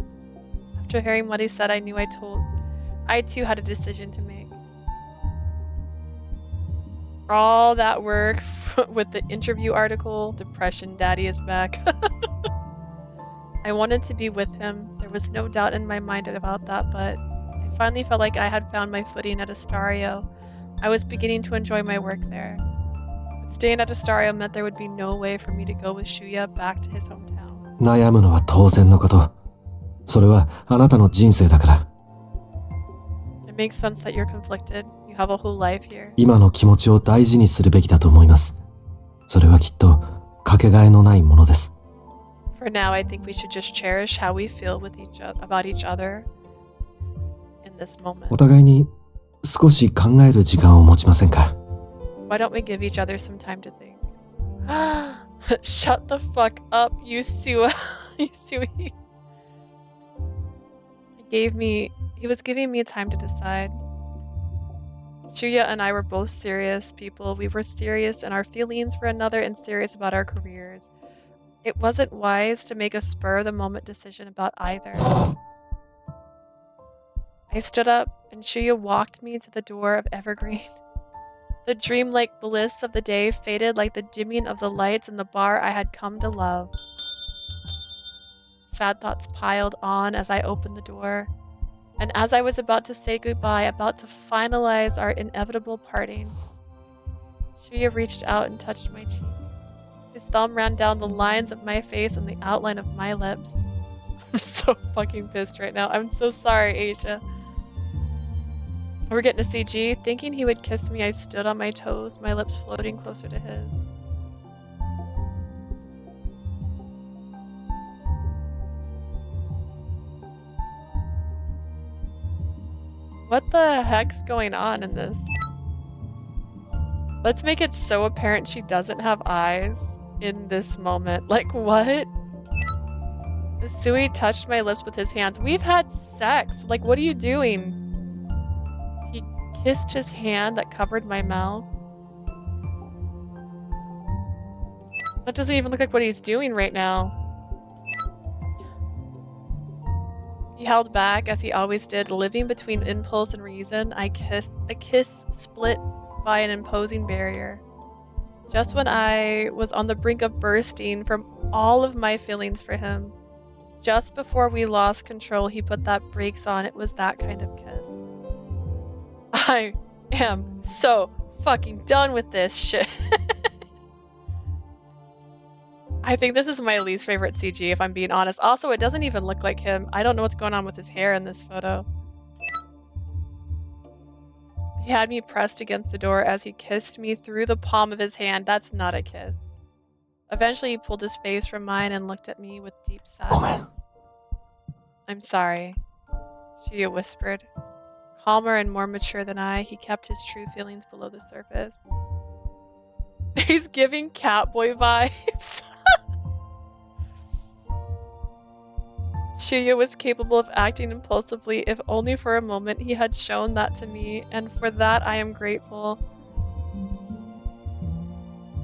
After hearing what he said, I knew I too had a decision to make. All that work with the interview article, Depression Daddy is back. I wanted to be with him. There was no doubt in my mind about that, but I finally felt like I had found my footing at Astario. I was beginning to enjoy my work there. But staying at Astario meant there would be no way for me to go with Shuya back to his hometown. 悩むのは当然のこと。それはあなたの人生だから。It makes sense that you're conflicted. You have a whole life here. 今の気持ちを大事にするべきだと思います。それはきっとかけがえのないものです。For now, I think we should just cherish how we feel about each other in this moment. お互いに少し考える時間を持ちませんか？ Why don't we give each other some time to think? Shut the fuck up, Usui. Usui. He was giving me time to decide. Shuya and I were both serious people. We were serious in our feelings for another and serious about our careers. It wasn't wise to make a spur-of-the-moment decision about either. I stood up and Shuya walked me to the door of Evergreen. The dreamlike bliss of the day faded like the dimming of the lights in the bar I had come to love. Sad thoughts piled on as I opened the door. And as I was about to say goodbye, about to finalize our inevitable parting, Shuya reached out and touched my cheek. His thumb ran down the lines of my face and the outline of my lips. I'm so fucking pissed right now. I'm so sorry, Asia. We're getting to CG. Thinking he would kiss me, I stood on my toes, my lips floating closer to his. What the heck's going on in this? Let's make it so apparent she doesn't have eyes in this moment. Like, what? Usui touched my lips with his hands. We've had sex. Like, what are you doing? He kissed his hand that covered my mouth. That doesn't even look like what he's doing right now. He held back, as he always did, living between impulse and reason. A kiss split by an imposing barrier. Just when I was on the brink of bursting from all of my feelings for him, just before we lost control, he put that brakes on. It was that kind of kiss. I am so fucking done with this shit. I think this is my least favorite CG, if I'm being honest. Also, it doesn't even look like him. I don't know what's going on with his hair in this photo. He had me pressed against the door as he kissed me through the palm of his hand. That's not a kiss. Eventually, he pulled his face from mine and looked at me with deep sadness. I'm sorry, Shuya whispered. Calmer and more mature than I, he kept his true feelings below the surface. He's giving Catboy vibes. Shuya was capable of acting impulsively if only for a moment. He had shown that to me, and for that I am grateful.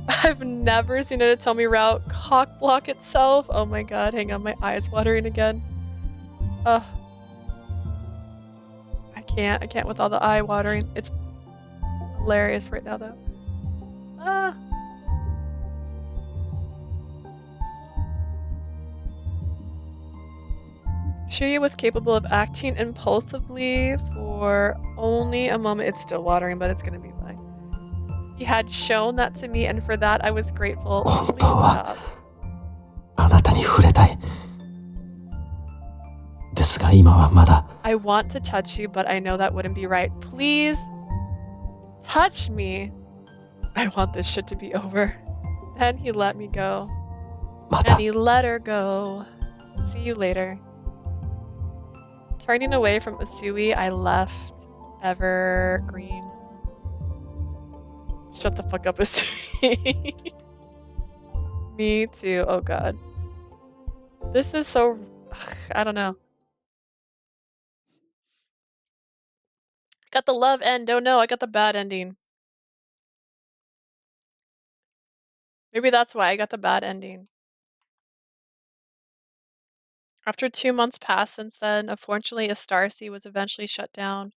I've never seen an Atomi route cock block itself. Oh my god, hang on, my eyes watering again. I I can't with all the eye watering. It's hilarious right now though. Ah. Shuya was capable of acting impulsively for only a moment. It's still watering, but it's gonna be fine. He had shown that to me, and for that I was grateful. Please 本当は stop. あなたに触れたい。ですが今はまだ I want to touch you, but I know that wouldn't be right. Please touch me. I want this shit to be over. Then he let me go. また And he let her go. See you later. Turning away from Usui, I left Evergreen. Shut the fuck up, Usui. Me too. Oh god. This is so... I don't know. I got the love end. Oh no, I got the bad ending. Maybe that's why I got the bad ending. After 2 months passed since then, unfortunately, a star seed was eventually shut down.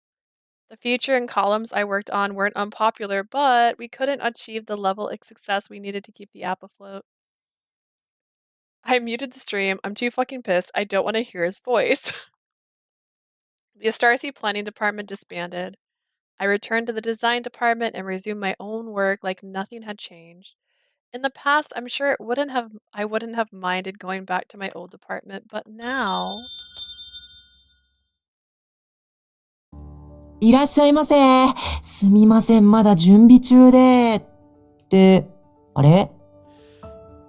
The feature and columns I worked on weren't unpopular, but we couldn't achieve the level of success we needed to keep the app afloat. I muted the stream. I'm too fucking pissed. I don't want to hear his voice. The Astarcy planning department disbanded. I returned to the design department and resumed my own work like nothing had changed. In the past, I'm sure I wouldn't have minded going back to my old department, but now... いらっしゃいませ。すみません、まだ準備中で。って、あれ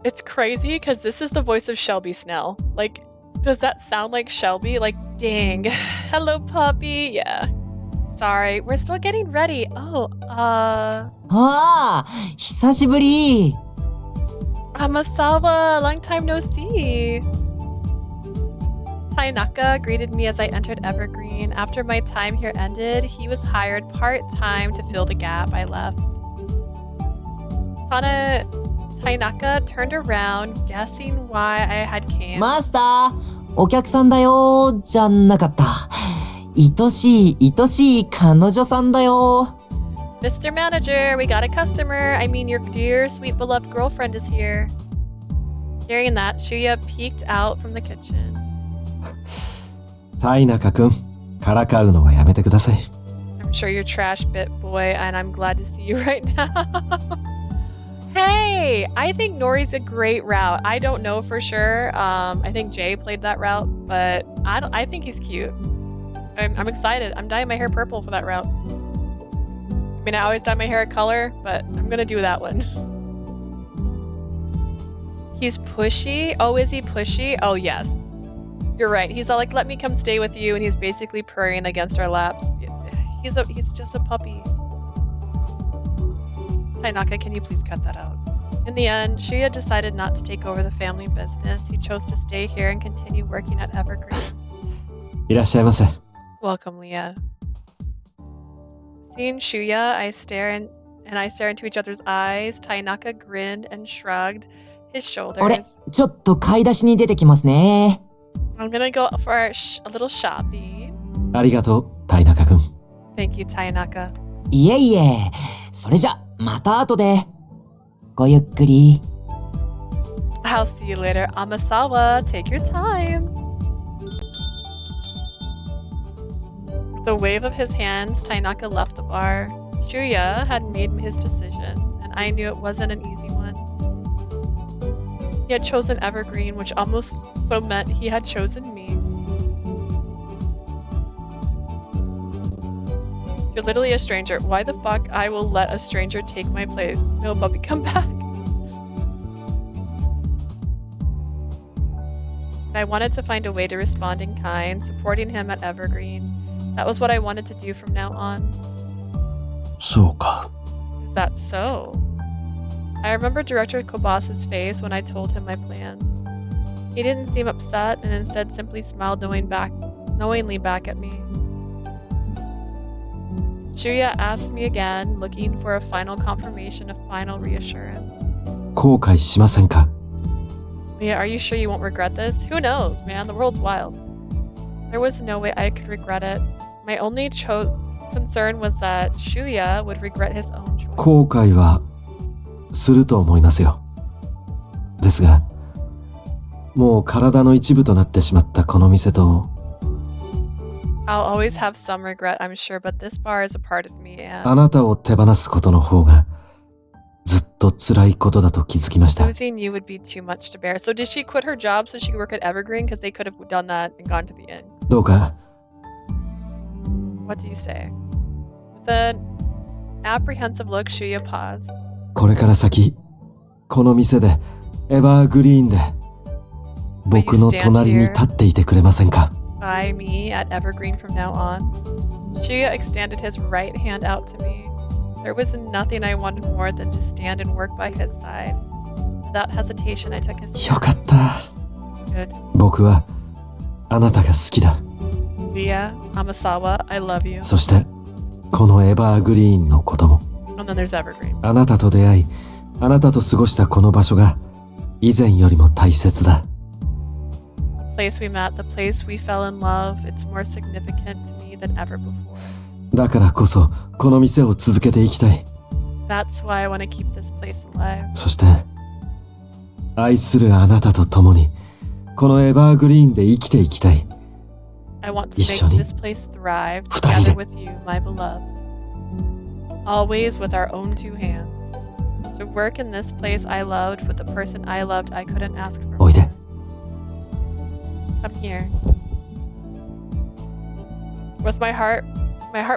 It's crazy because this is the voice of Shelby Snell. Like, does that sound like Shelby? Like, dang. Hello, puppy. Yeah. Sorry, we're still getting ready. Oh, ああ、久しぶり。Amasawa, long time no see. Tainaka greeted me as I entered Evergreen. After my time here ended, he was hired part-time to fill the gap I left. Tainaka turned around, guessing why I had came. マスター、お客さんだよ、じゃなかった。愛しい彼女さんだよ。Mr. Manager, we got a customer. I mean, your dear, sweet, beloved girlfriend is here. Hearing that, Shuya peeked out from the kitchen. タイナカ君、からかうのはやめてください。I'm sure you're trash bit boy, and I'm glad to see you right now. Hey, I think Nori's a great route. I don't know for sure. I think Jay played that route, but I think he's cute. I'm excited. I'm dyeing my hair purple for that route. I mean, I always dye my hair a color, but I'm gonna do that one. He's pushy? Oh, is he pushy? Oh, yes. You're right. He's all like, let me come stay with you, and he's basically purring against our laps. He's just a puppy. Tainaka, can you please cut that out? In the end, Shuya decided not to take over the family business. He chose to stay here and continue working at Evergreen. いらっしゃいませ。 Welcome, Leah. Seeing Shuya, I stare into each other's eyes. Tainaka grinned and shrugged his あれ、 shoulders. ちょっと買い出しに出てきますね。I'm gonna go for a little shopping. ありがとう、タイナカ君。Thank you, Tainaka. いえいえ、それじゃ、また後で。ごゆっくり。I'll see you later, Amasawa. Take your time. With a wave of his hands, Tainaka left the bar. Shuya had made his decision, and I knew it wasn't an easy one. He had chosen Evergreen, which almost so meant he had chosen me. You're literally a stranger. Why the fuck I will let a stranger take my place? No, puppy, come back. And I wanted to find a way to respond in kind, supporting him at Evergreen. That was what I wanted to do from now on. そうか。 Is that so? I remember Director Kobasa's face when I told him my plans. He didn't seem upset and instead simply smiled knowingly back at me. Shuya asked me again, looking for a final confirmation of final reassurance. 後悔しませんか？ Leah, are you sure you won't regret this? Who knows, man? The world's wild. There was no way I could regret it. My only concern was that Shuya would regret his own choice. 後悔はすると思いますよ。ですが、もう体の一部となってしまったこの店と、I'll always have some regret, I'm sure, but this bar is a part of me, あ and なたを手放すことの方がずっと辛いことだと気づきました。 losing you would be too much to bear. So did she quit her job so she could work at Evergreen? Because they could have done that and gone to the inn. どうか What do you say? With an apprehensive look, Shuya paused. これから先、この店でエバーグリーンで僕の隣に立っていてくれませんか？ By me at Evergreen from now on. Shuya extended his right hand out to me. There was nothing I wanted more than to stand and work by his side. Without hesitation, I took his よかった。 Good. 僕はあなたが好きだ。 Leah, Amasawa, I love you. そしてこのエバーグリーンのことも。 And then there's Evergreen. あなたと出会い、あなたと過ごしたこの場所が以前よりも大切だ。 The place we met, the place we fell in love, it's more significant to me than ever before. だからこそこの店を続けていきたい。 That's why I want to keep this place alive. そして愛するあなたと共にこのエバーグリーンで生きていきたい。 I want to 一緒に make this place thrive 二人で together with you, my beloved. Always with our own two hands. To work in this place I loved with the person I loved, I couldn't ask for おい more. で。 Come here. With my heart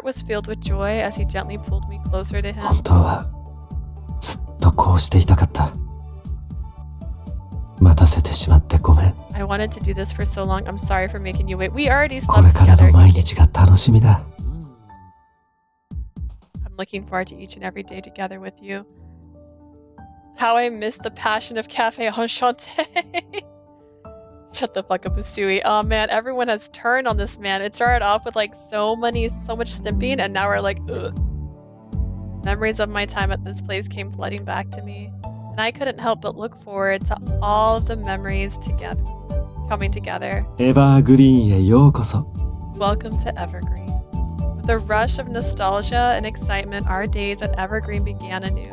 was filled with joy as he gently pulled me closer to him. 本当はずっとこうしていたかった。待たせてしまってごめん。 I wanted to do this for so long. I'm sorry for making you wait. We already これ slept から together. の毎日が楽しみだ。 I'm looking forward to each and every day together with you. How I miss the passion of Cafe Enchanté. Shut the fuck up, Usui. Oh man, everyone has turned on this man. It started off with like so much simping, and now we're like, ugh. Memories of my time at this place came flooding back to me, and I couldn't help but look forward to all of the memories coming together. エバーグリーンへようこそ。 Welcome to Evergreen. With a rush of nostalgia and excitement, our days at Evergreen began anew.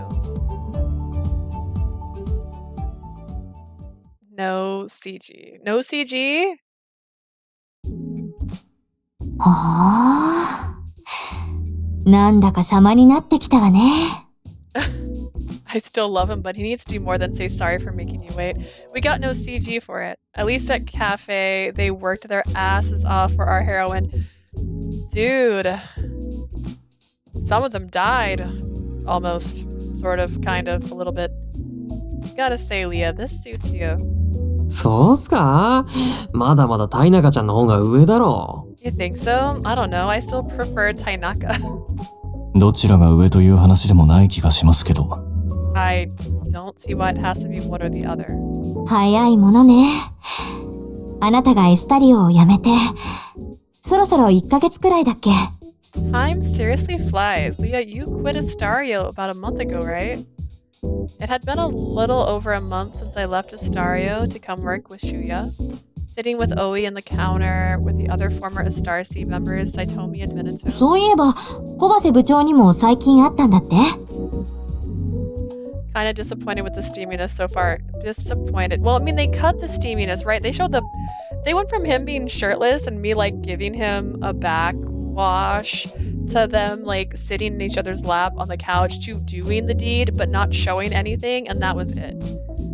No CG. No CG? はあ。なんだか様になってきたわね。I still love him, but he needs to do more than say sorry for making you wait. We got no CG for it. At least at Cafe, they worked their asses off for our heroine. Dude. Some of them died. Almost. Sort of, kind of, a little bit. Gotta say, Leah, this suits you. そうっすか？まだまだタイナカちゃんの方が上だろ。 You think so? I don't know. I still prefer Tainaka. どちらが上という話でもない気がしますけど。 I don't see why it has to be one or the other. 早いものね。あなたがエスタリオを辞めて、そろそろ1ヶ月くらいだっけ？ Time seriously flies. Leah, you quit Astario about a month ago, right? It had been a little over a month since I left Astario to come work with Shuya. Sitting with Oi in the counter with the other former Astarcy members, Saitomi and Minato. そういえば、小橋部長にも最近会ったんだって？ Kind of disappointed with the steaminess so far. Disappointed. Well, I mean, they cut the steaminess, right? They went from him being shirtless and me like giving him a backwash to them like sitting in each other's lap on the couch to doing the deed but not showing anything, and that was it.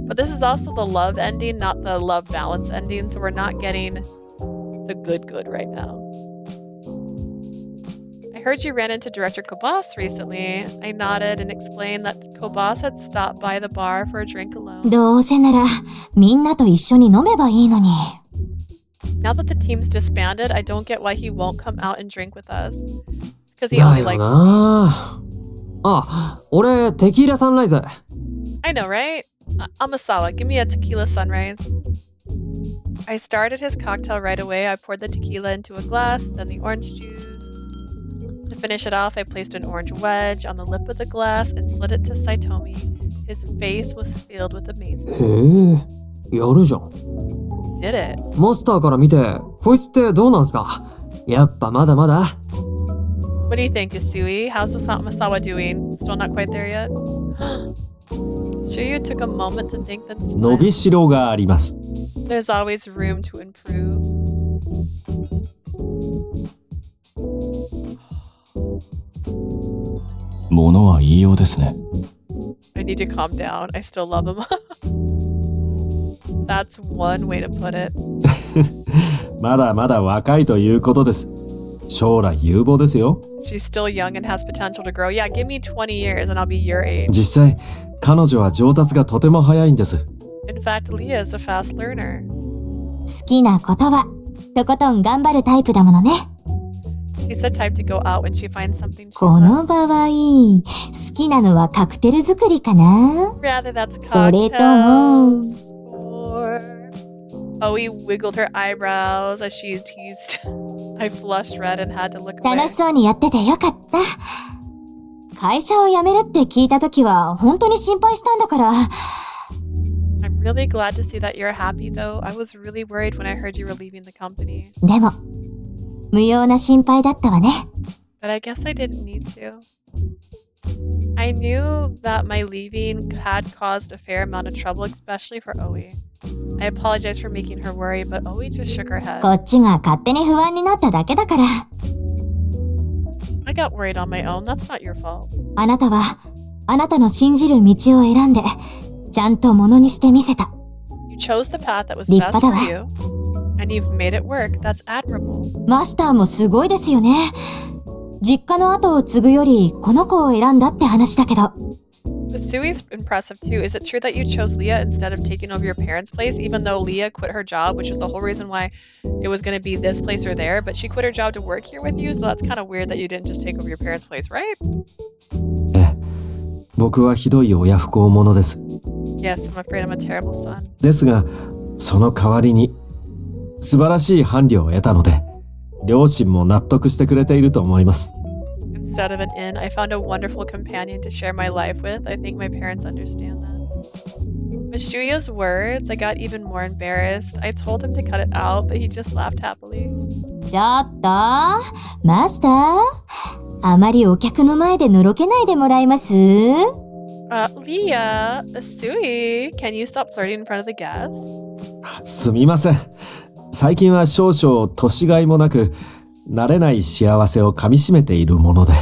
But this is also the love ending, not the love balance ending, so we're not getting the good right now. I heard you ran into Director Kobas recently. I nodded and explained that Kobas had stopped by the bar for a drink alone. どうせなら、みんなと一緒に飲めばいいのに。Now that the team's disbanded, I don't get why he won't come out and drink with us. Because he だ only よ likes me. な。あ、俺テキーラサンライズ。 I know, right? Amasawa, give me a tequila sunrise. I started his cocktail right away. I poured the tequila into a glass, then the orange juice. To finish it off, I placed an orange wedge on the lip of the glass and slid it to Saitomi. His face was filled with amazement. へえ、やるじゃん。 Did it? マスターから見て、こいつってどうなんすか？やっぱまだまだ。 What do you think, Usui? How's Masawa doing? Still not quite there yet? Shuya took a moment to think then 伸 smiled. びしろがあります。 There's always room to improve. "物は言いようですね。 I need to calm down. I still love him. That's one way to put it. まだまだ若いということです。将来有望ですよ。 She's still young and has potential to grow. Yeah, give me 20 years and I'll be your age. 実際、彼女は上達がとても早いんです。 In fact, Leah is a fast learner. 好きなことは、とことん頑張るタイプだものね。 She's the type to go out when she finds something she こ loves. の場合、好きなのはカクテル作りかな。 Rather that's それとも、 cocktails or... Oh, he wiggled her eyebrows as she teased. I flushed red and had to look away. 楽しそうにやっててよかった。会社を辞めるって聞いたときは本当に心配したんだから。I'm really glad to see that you're happy though. I was really worried when I heard you were leaving the company. でも、無用な心配だったわね。But I guess I didn't need to. I knew that my leaving had caused a fair amount of trouble, especially for Oe. I apologize for making her worry, but Oe just shook her head. こっちが勝手に不安になっただけだから。I got worried on my own. That's not your fault. あなたは、あなたの信じる道を選んで、ちゃんとものにしてみせた。 You chose the path that was 立 best 派だ for わ。 you, and you've made it work. That's admirable. マスターもすごいですよね。実家の後を継ぐより、この子を選んだって話だけど。Usui's impressive too. Is it true that you chose Leah instead of taking over your parents' place, even though Leah quit her job, which was the whole reason why it was going to be this place or there, but she quit her job to work here with you, so that's kind of weird that you didn't just take over your parents' place, right? ええ、僕はひどい親不孝者です。 Yes, I'm afraid I'm a terrible son. ですが、その代わりに素晴らしい伴侶を得たので、両親も納得してくれていると思います。 Instead of an inn, I found a wonderful companion to share my life with. I think my parents understand that. With Shuya's words, I got even more embarrassed. I told him to cut it out, but he just laughed happily. ちょっと、マスター、あまりお客の前でのろけないでもらえます？ Leah, Usui, can you stop flirting in front of the guests? すみません。最近は少々年がいもなく、慣れない幸せをかみしめているもので。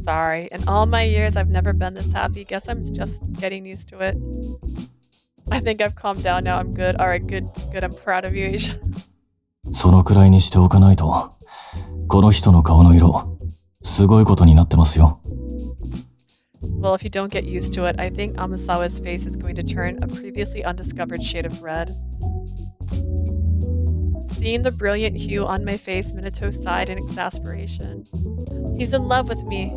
Sorry, in all my years, I've never been this happy. Guess I'm just getting used to it. I think I've calmed down now. I'm good. All right, good. I'm proud of you, Aisha. そのくらいにしておかないと、この人の顔の色、すごいことになってますよ。 Well, if you don't get used to it, I think Amasawa's face is going to turn a previously undiscovered shade of red. Seeing the brilliant hue on my face, Minato sighed in exasperation. He's in love with me.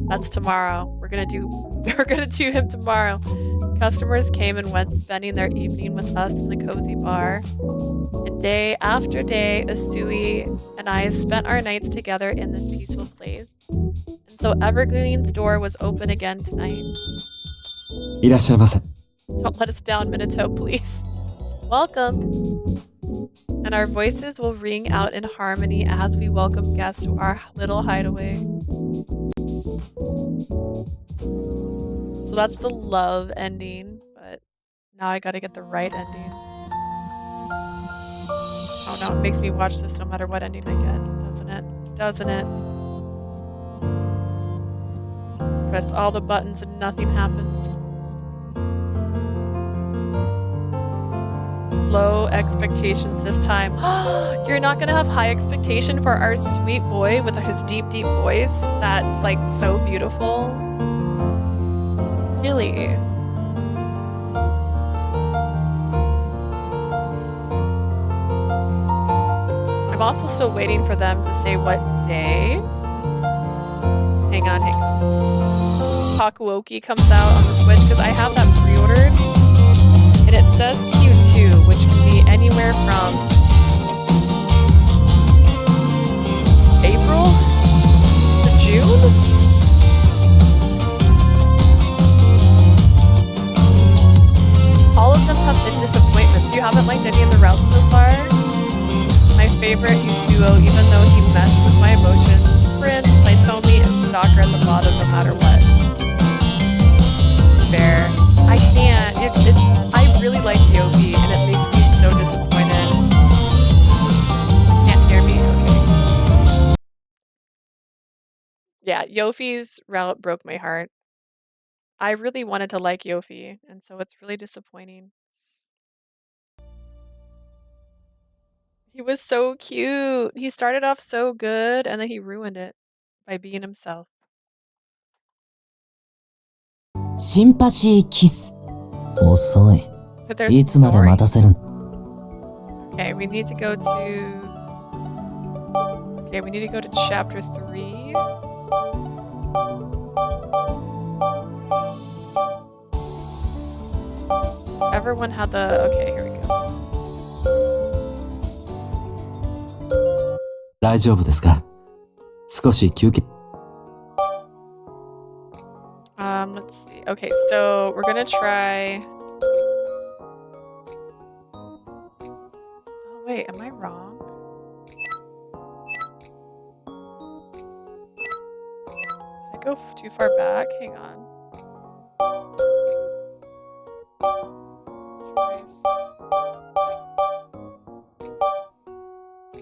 That's tomorrow. We're gonna do him tomorrow. Customers came and went, spending their evening with us in the cozy bar. And day after day, Usui and I spent our nights together in this peaceful place. And so Evergreen's door was open again tonight. いらっしゃいませ。 Don't let us down, Minato, please. Welcome. And our voices will ring out in harmony as we welcome guests to our little hideaway. So that's the love ending, but now I gotta get the right ending. Oh no, it makes me watch this no matter what ending I get, doesn't it? Doesn't it? Press all the buttons and nothing happens. Low expectations this time. You're not gonna have high expectation for our sweet boy with his deep, deep voice that's like so beautiful? Really? I'm also still waiting for them to say what day. Hang on. Takuoki comes out on the Switch because I have that pre-ordered. And it says Q2, which can be anywhere from April to June? All of them have been disappointments. You haven't liked any of the routes so far? My favorite, Usui, even though mess with my emotions. Prince, Saitomi, and Stalker at the bottom no matter what. Fair. I can't. I really liked Yofi, and it makes me so disappointed. Can't hear me? Okay. Yeah, Yofi's route broke my heart. I really wanted to like Yofi, and so it's really disappointing. He was so cute. He started off so good, and then he ruined it by being himself. Sympathy Kiss. 遅い。 But there's いつまで story. 待たせる Okay, we need to go to... Okay, we need to go to chapter 3. Everyone had the... Okay, here we go. 大丈夫ですか？少し休憩。Let's see. Okay, so we're gonna try... Oh, wait, am I wrong? Did I go too far back? Hang on.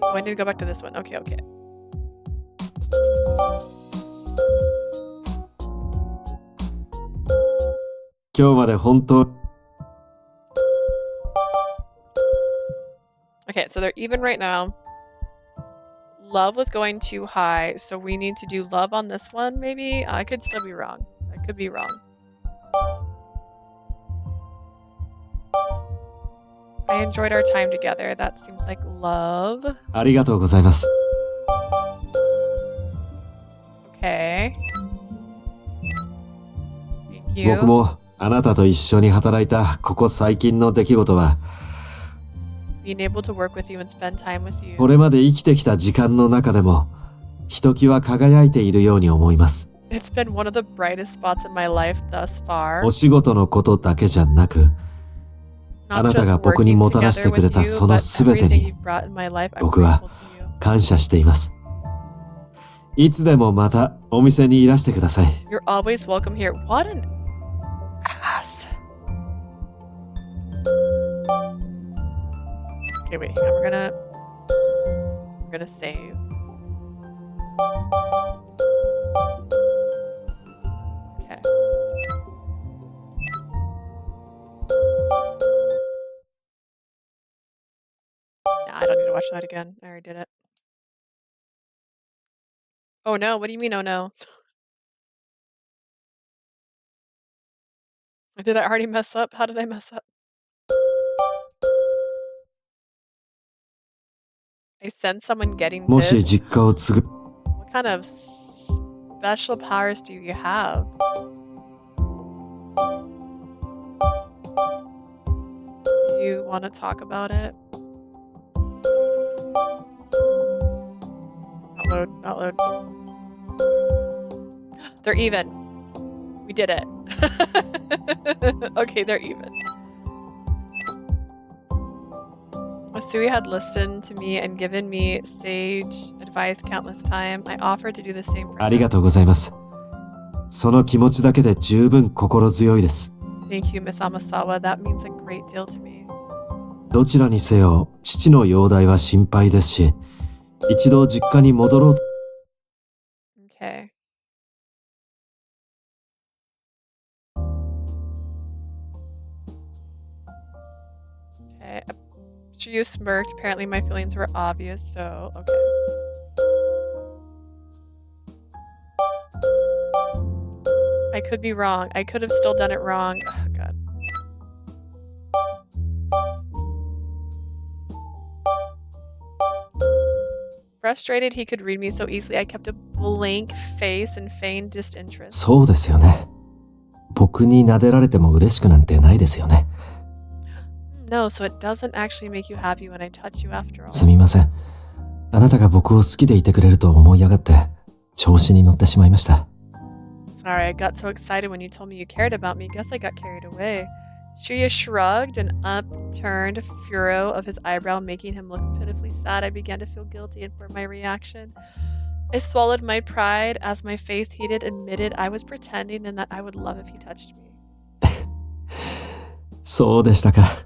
Oh, I need to go back to this one. Okay, okay. Okay, so they're even right now. Love was going too high, so we need to do love on this one, maybe? I could still be wrong. I could be wrong. I enjoyed our time together. That seems like love. ありがとうございます。 Okay. Thank you. 僕もあなたと一緒に働いたここ最近の出来事は、 Being able to work with you and spend time with you. これまで生きてきた時間の中でも、ひときわ輝いているように思います。 It's been one of the brightest spots in my life thus far. お仕事のことだけじゃなく、 あなたが僕にもたらしてくれたそのすべてに、僕は感謝しています。いつでもまたお店にいらしてください。 You're always welcome here. What an ass. Okay, wait. Now we're gonna save. Okay. Nah, I don't need to watch that again. I already did it. Oh no, what do you mean, oh no? Did I already mess up? How did I mess up? I sense someone getting もし this. 実家を継ぐ、 What kind of special powers do you have? Do you want to talk about it? Not load, not load. They're even. We did it. Okay, they're even. Usui had listened to me and given me sage advice countless times. I offered to do the same for ありがとうございます。その気持ちだけで十分心強いです。 Thank you, Miss Amasawa. That means a great deal to me. どちらにせよ、父の容体は心配ですし、一度実家に戻ろうと。 Okay. Okay. Shuya smirked. Apparently my feelings were obvious, so okay. I could be wrong. I could have still done it wrong. Oh, God. Frustrated he could read me so easily, I kept a blank face and feigned disinterest. そうですよね。僕に撫でられても嬉しくなんてないですよね。 No, so it doesn't actually make you happy when I touch you after all. すみません。あなたが僕を好きでいてくれると思い上がって、調子に乗ってしまいました。 Sorry, I got so excited when you told me you cared about me. Guess I got carried away. Shuya shrugged and upturned a furrow of his eyebrow, making him look pitifully sad. I began to feel guilty for my reaction. I swallowed my pride as my face heated, admitted I was pretending and that I would love if he touched me. そうでしたか。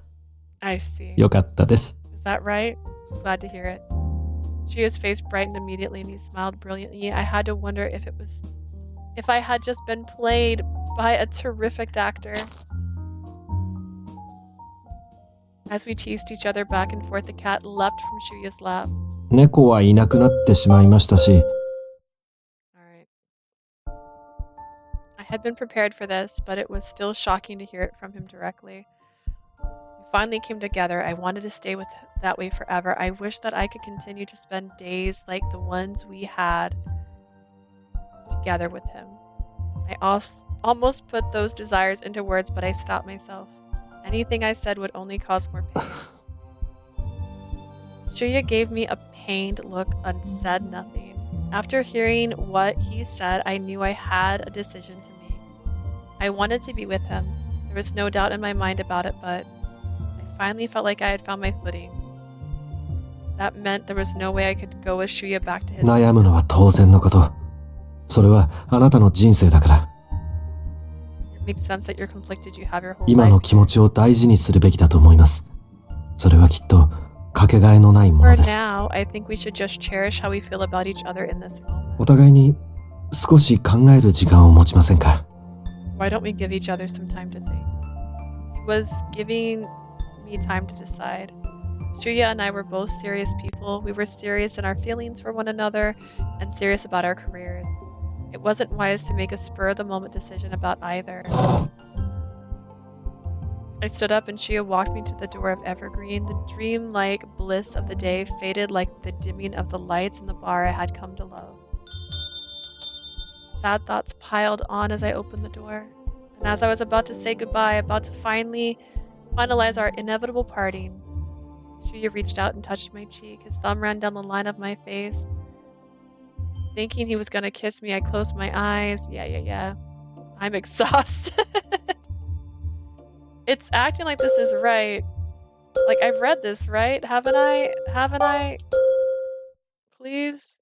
I see. よかったです。 Is that right? Glad to hear it. Shuya's face brightened immediately and he smiled brilliantly. I had to wonder if I had just been played by a terrific actor. As we teased each other back and forth, the cat leapt from Shuya's lap. 猫はいなくなってしまいましたし。Alright. I had been prepared for this, but it was still shocking to hear it from him directly. We finally came together. I wanted to stay with that way forever. I wish that I could continue to spend days like the ones we had together with him. I almost put those desires into words, but I stopped myself. Anything I said would only cause more pain. Shuya gave me a pained look and said nothing. After hearing what he said, I knew I had a decision to make. I wanted to be with him. There was no doubt in my mind about it, but I finally felt like I had found my footing. That meant there was no way I could go with Shuya back to his 悩むのは当然のこと。それはあなたの人生だから。It makes sense that you're conflicted. You have your whole 今の life. 気持ちを大事にするべきだと思います。それはきっとかけがえのないも For のです。 now, I think we should just cherish how we feel about each other in this moment. お互いに少し考える時間を持ちませんか？ Why don't we give each other some time to think? He was giving me time to decide. Shuya and I were both serious people. We were serious in our feelings for one another and serious about our careers. It wasn't wise to make a spur-of-the-moment decision about either. I stood up and Shuya walked me to the door of Evergreen. The dreamlike bliss of the day faded like the dimming of the lights in the bar I had come to love. Sad thoughts piled on as I opened the door. And as I was about to say goodbye, about to finalize our inevitable parting, Shuya reached out and touched my cheek. His thumb ran down the line of my face. Thinking he was gonna kiss me, I closed my eyes. Yeah. I'm exhausted. It's acting like this is right. Like, I've read this, right? Haven't I? Please?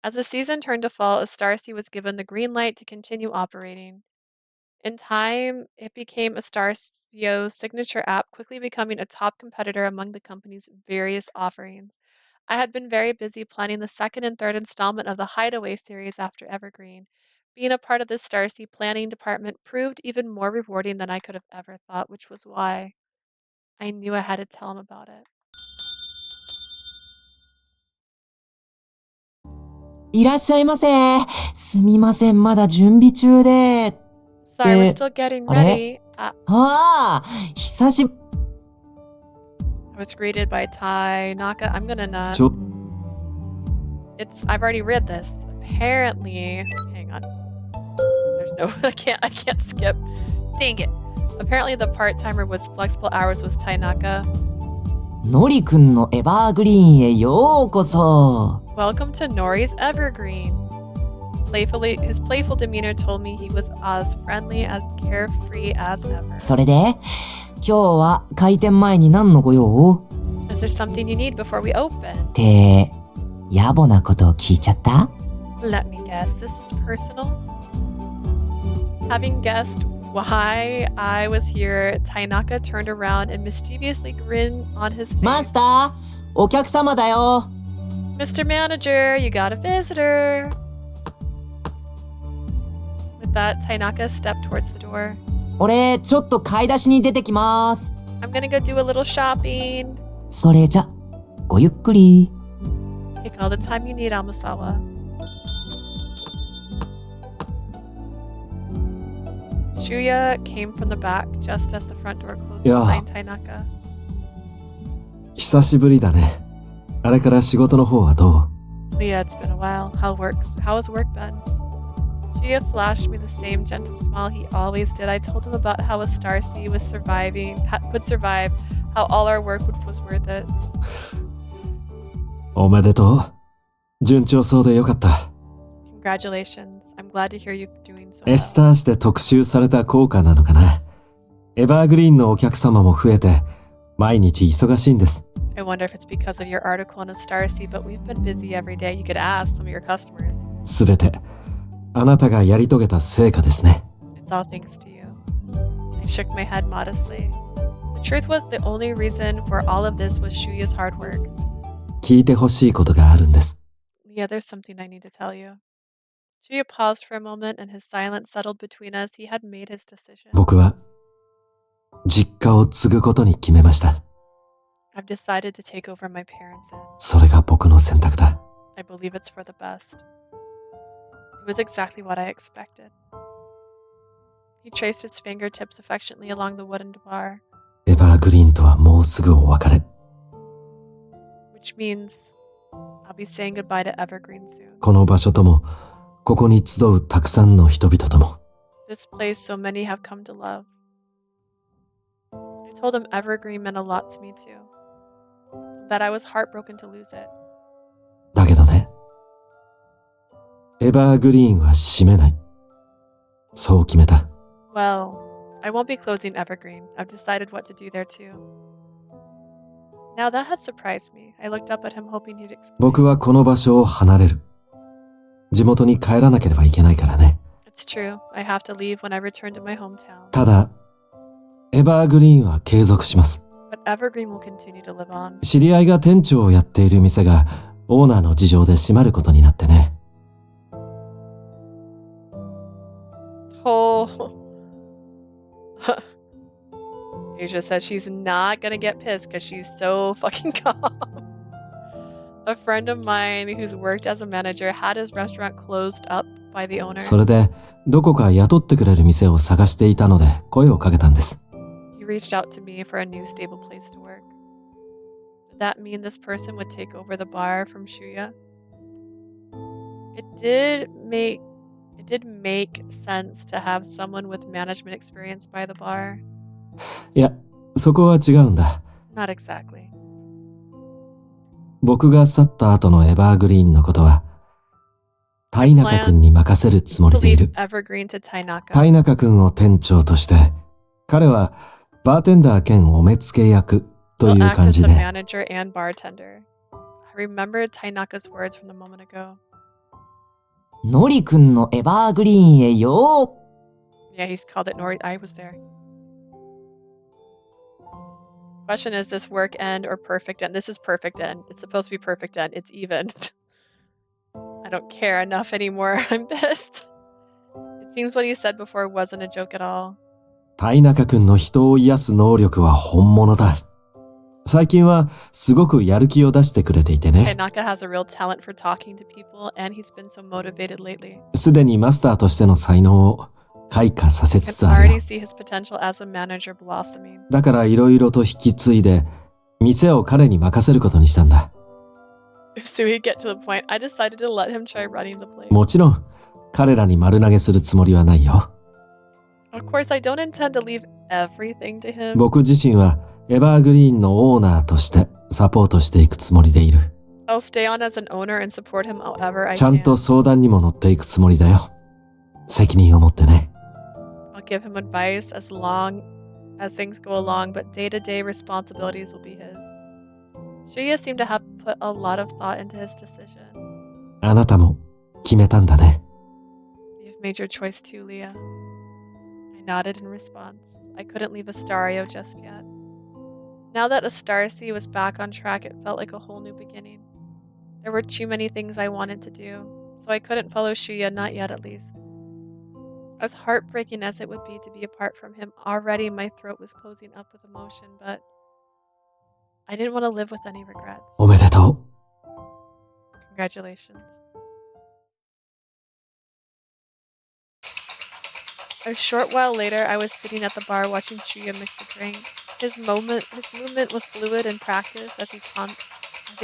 As the season turned to fall, Astarcy was given the green light to continue operating. In time, it became Astarcio's signature app, quickly becoming a top competitor among the company's various offerings. I had been very busy planning the second and third installment of the Hideaway series after Evergreen. Being a part of the Starcy planning department proved even more rewarding than I could have ever thought, which was why I knew I had to tell him about it. いらっしゃいませ。すみません、まだ準備中で。 Sorry, we're still getting ready. I was greeted by Tainaka. I'm gonna not. I've already read this. Apparently, hang on. There's no. I can't skip. Dang it. Apparently, the part-timer with flexible hours was Tainaka. のりくんのエバーグリーンへようこそ。 Welcome to Nori's Evergreen. His playful demeanor told me he was as friendly and carefree as ever. それで、今日は開店前に何のご用？ Is there something you need before we open? って、野暮なことを聞いちゃった？ Let me guess, this is personal? Having guessed why I was here, Tainaka turned around and mischievously grinned on his face. マスター、お客様だよ。 Mr. Manager, you got a visitor. With that, Tainaka stepped towards the door. 俺、ちょっと買い出しに出てきます。 I'm gonna go do a little shopping. それじゃ、ごゆっくり。 Take all the time you need, Amasawa. Shuya came from the back just as the front door closed behind Tainaka. 久しぶりだね。あれから仕事の方はどう？ Leah, it's been a while. How has work been? Shuya flashed me the same gentle smile he always did. I told him about how Astarcy would survive, how all our work was worth it. おめでとう。順調そうでよかった。Congratulations. I'm glad to hear you doing so エ well. スターして特集された効果なのかな。エバーグリーンのお客様も増えて、毎日忙しいんです。I wonder if it's because of your article in a Starsea, but we've been busy every day. You could ask some of your customers. すべて、あなたがやり遂げた成果ですね。It's all thanks to you. I shook my head modestly. The truth was the only reason for all of this was Shuya's hard work. 聞いてほしいことがあるんです。Yeah, there's something I need to tell you. Shuya paused for a moment and his silence settled between us. He had made his decision. 僕は、実家を継ぐことに決めました。I've decided to take over my parents' inn. それが僕の選択だ。I believe it's for the best. It was exactly what I expected. He traced his fingertips affectionately along the wooden bar. エバーグリーンとはもうすぐお別れ。Which means I'll be saying goodbye to Evergreen soon. この場所とも、ここに集うたくさんの人々とも。This place so many have come to love. I told him Evergreen meant a lot to me too. That I was heartbroken to lose it. だけどね、エバーグリーンは閉めない。そう決めた。Well, I won't be closing Evergreen. I've decided what to do there too. Now that had surprised me. I looked up at him hoping he'd explain. 僕はこの場所を離れる。地元に帰らなければいけないからね。It's true. I have to leave when I return to my hometown. ただ、エバーグリーンは継続します。But Evergreen will continue to live on. 知り合いが店長をやっている店がオーナーの事情で閉まることになってね。Oh. Asia says she's not gonna get pissed because she's so fucking calm. A friend of mine who's worked as a manager had his restaurant closed up by the owner. それで、どこか雇ってくれる店を探していたので声をかけたんです。He reached out to me for a new stable place to work. Did that mean this person would take over the bar from Shuya? It did make sense to have someone with management experience by the bar. いや、そこは違うんだ。Not exactly. 僕が去った後のエバーグリーンのことは、タイナカ君に任せるつもりでいる。 Evergreen to Tainaka. タイナカ君を店長として、彼はバーテンダー兼お目付け役という Will act 感 as じ the で。 manager and bartender. I remembered Tainaka's words from the moment ago. ノリくんのエバーグリーンへよ Yeah, he's called it Nori. I was there. Question is this work end or perfect end? This is perfect end. It's supposed to be perfect end. It's even. I don't care enough anymore. I'm pissed. It seems what he said before wasn't a joke at all. タイナカ君の人を癒す能力は本物だ。最近はすごくやる気を出してくれていてね。 Tainaka has a real talent for talking to people, and he's been so motivated lately. すでにマスターとしての才能を開花させ I つ can つある already よ。 see his potential as a manager blossoming. だからいろいろと引き継いで、店を彼に任せることにしたんだ。 So we get to the point. I decided to let him try running the place. もちろん、彼らに丸投げするつもりはないよ。 Of course, I don't intend to leave everything to him. 僕自身はエバーグリーンのオーナーとしてサポートしていくつもりでいる。 I'll stay on as an owner and support him however I ちゃん can. と相談にも乗っていくつもりだよ。責任を持ってね。 I'll give him advice as long as things go along, but day-to-day responsibilities will be his. Shuya seemed to have put a lot of thought into his decision. あなたも決めたんだね。 You've made your choice too, Leah. I nodded in response. I couldn't leave Astario just yet. Now that Astarcy was back on track, it felt like a whole new beginning. There were too many things I wanted to do, so I couldn't follow Shuya, not yet at least. As heartbreaking as it would be to be apart from him, already my throat was closing up with emotion, but I didn't want to live with any regrets. おめでとう。 Congratulations. A short while later, I was sitting at the bar watching Shuya mix a drink. His movement was fluid and practiced as he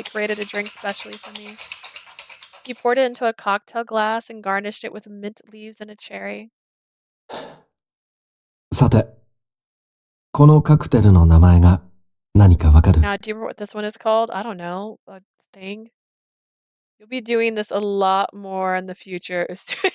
created a drink specially for me. He poured it into a cocktail glass and garnished it with mint leaves and a cherry. さて、このカクテルの名前が何かわかる？ Now, do you remember what this one is called? I don't know. A thing? You'll be doing this a lot more in the future, Usui.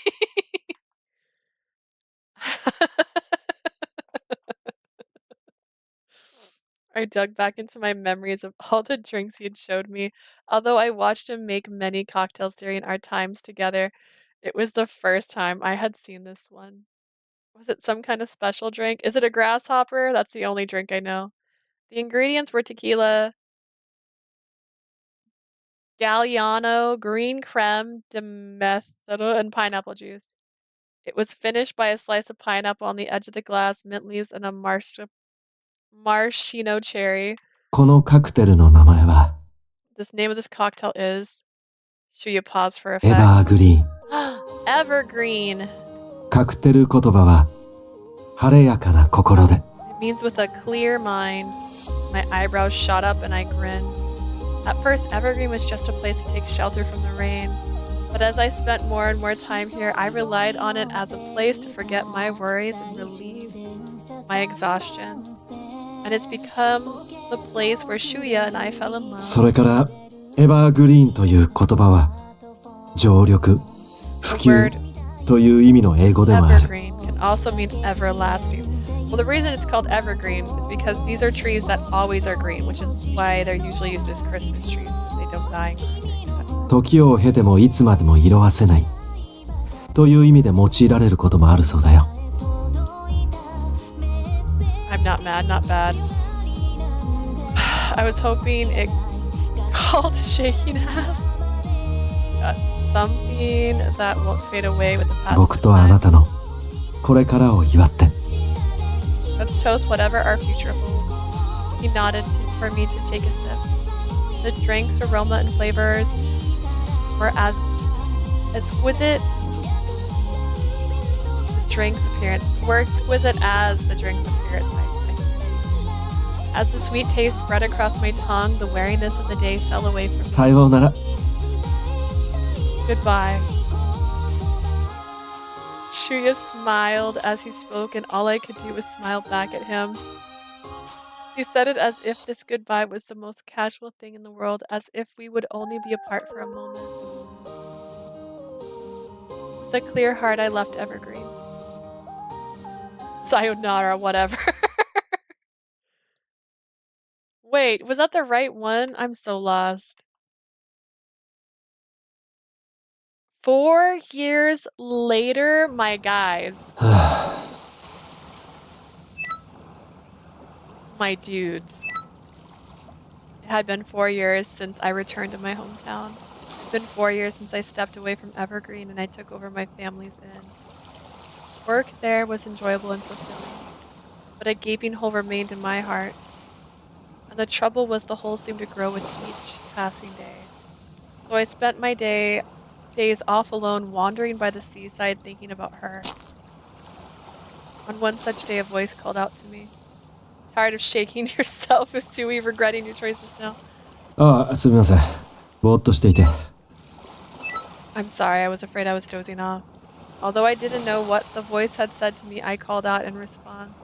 I dug back into my memories of all the drinks he had showed me. Although I watched him make many cocktails during our times together, it was the first time I had seen this one. Was it some kind of special drink? Is it a grasshopper? That's the only drink I know. The ingredients were tequila, Galliano, green creme de methado, and pineapple juice. It was finished by a slice of pineapple on the edge of the glass, mint leaves, and a maraschino cherry. このカクテルの名前は This name of this cocktail is Shuya pause for エバー effect. グリーン。 Evergreen. カクテル言葉は晴れやかな心で。 It means with a clear mind. My eyebrows shot up and I grinned. At first, Evergreen was just a place to take shelter from the rain. But as I spent more and more time here, I relied on it as a place to forget my worries and relieve my exhaustion. And it's become the place where Shuya and I fell in love. それからエバーグリーンという言葉は常緑、普 The 及 word という意味の英語でもある。 evergreen can also mean everlasting. Well, the reason it's called evergreen is because these are trees that always are green, which is why they're usually used as Christmas trees because they don't die. 時を経てもいつまでも色あせないという意味で用いられることもあるそうだよ。 I'm not mad, not bad. I was hoping it called shaking ass. Got something that won't fade away with the passage 僕 of とあな time. たのこれからを祝って。 Let's toast whatever our future holds. He nodded for me to take a sip. The drink's aroma and flavors were as exquisite. The drink's appearance were exquisite as the drink's appearance. As the sweet taste spread across my tongue, the weariness of the day fell away from me. さようなら。 Goodbye. Shuya smiled as he spoke, and all I could do was smile back at him. He said it as if this goodbye was the most casual thing in the world, as if we would only be apart for a moment. With a clear heart, I left Evergreen. Sayonara, whatever. Wait, was that the right one? I'm so lost. 4 years later, my guys. My dudes. It had been 4 years since I returned to my hometown. It had been 4 years since I stepped away from Evergreen and I took over my family's inn. Work there was enjoyable and fulfilling, but a gaping hole remained in my heart. And the trouble was the hole seemed to grow with each passing day. So I spent my days off alone, wandering by the seaside, thinking about her. On one such day, a voice called out to me. Tired of shaking yourself, Usui, regretting your choices now? ああ、すみません。ぼーっとしていて。 I'm sorry, I was afraid I was dozing off. Although I didn't know what the voice had said to me, I called out in response.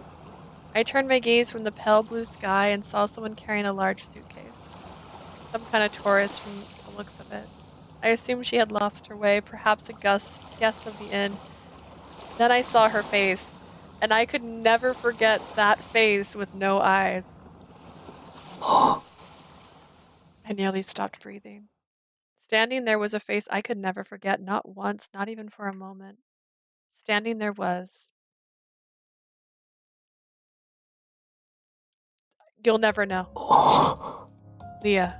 I turned my gaze from the pale blue sky and saw someone carrying a large suitcase. Some kind of tourist from the looks of it. I assumed she had lost her way, perhaps a guest of the inn. Then I saw her face, and I could never forget that face with no eyes. I nearly stopped breathing. Standing there was a face I could never forget, not once, not even for a moment. Standing there was... You'll never know. Leah.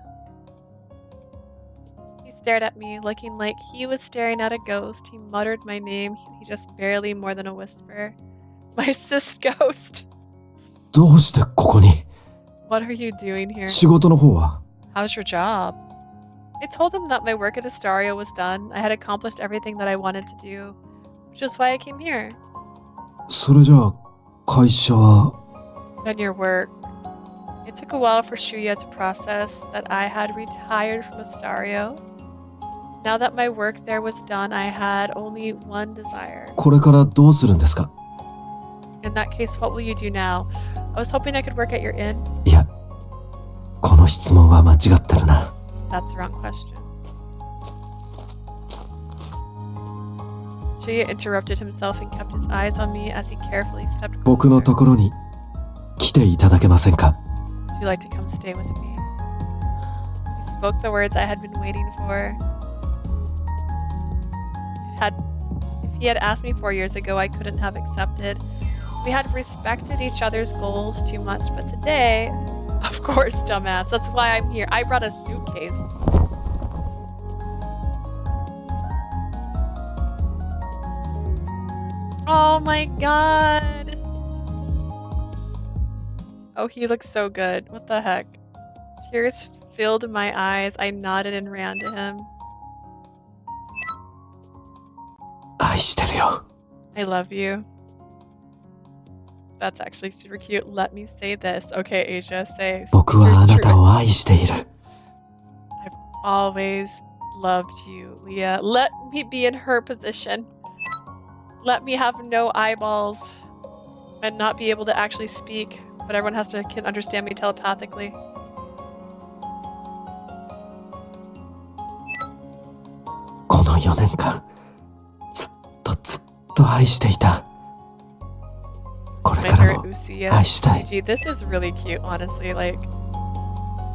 He stared at me, looking like he was staring at a ghost. He muttered my name, he just barely more than a whisper. My sis ghost. どうしてここに？ What are you doing here? 仕事の方は？ How's your job? I told him that my work at Astario was done. I had accomplished everything that I wanted to do, which is why I came here. それじゃあ会社は？ Then your work. It took a while for Shuya to process that I had retired from Astario. Now that my work there was done, I had only one desire. これからどうするんですか？ In that case, what will you do now? I was hoping I could work at your inn. いや、この質問は間違ってるな。 That's the wrong question. Shuya interrupted himself and kept his eyes on me as he carefully stepped 僕の closer. ところに来ていただけませんか？ Would you like to come stay with me? He spoke the words I had been waiting for. If he had asked me 4 years ago, I couldn't have accepted. We had respected each other's goals too much, but today, of course, dumbass, that's why I'm here. I brought a suitcase. Oh my god. Oh, he looks so good. What the heck? Tears filled my eyes. I nodded and ran to him. 愛してるよ。 I love you. That's actually super cute. Let me say this. Okay, Asia, say. 僕はあなたを愛している。I've always loved you, Leah. Let me be in her position. Let me have no eyeballs and not be able to actually speak, but everyone can understand me telepathically. この4年間、ずっと愛していた。これ My から favorite も Usui 愛したい。 CG. This is really cute, honestly. Like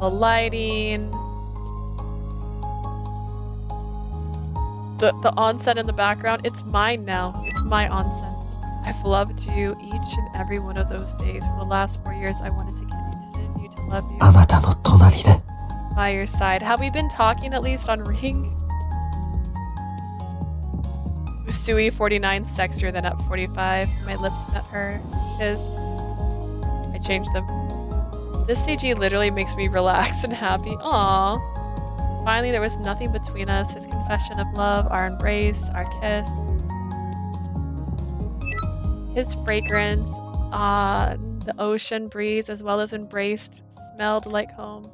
the lighting, the onsen in the background. It's mine now. It's my onsen. I've loved you each and every one of those days. For the last 4 years, I wanted to continue to love you あなたの隣で。 by your side. Have we been talking at least on Ring? Usui 49, sexier than at 45. My lips met his. I changed them. This CG literally makes me relax and happy. Aww. Finally, there was nothing between us. His confession of love, our embrace, our kiss. His fragrance, the ocean breeze, as well as embraced, smelled like home.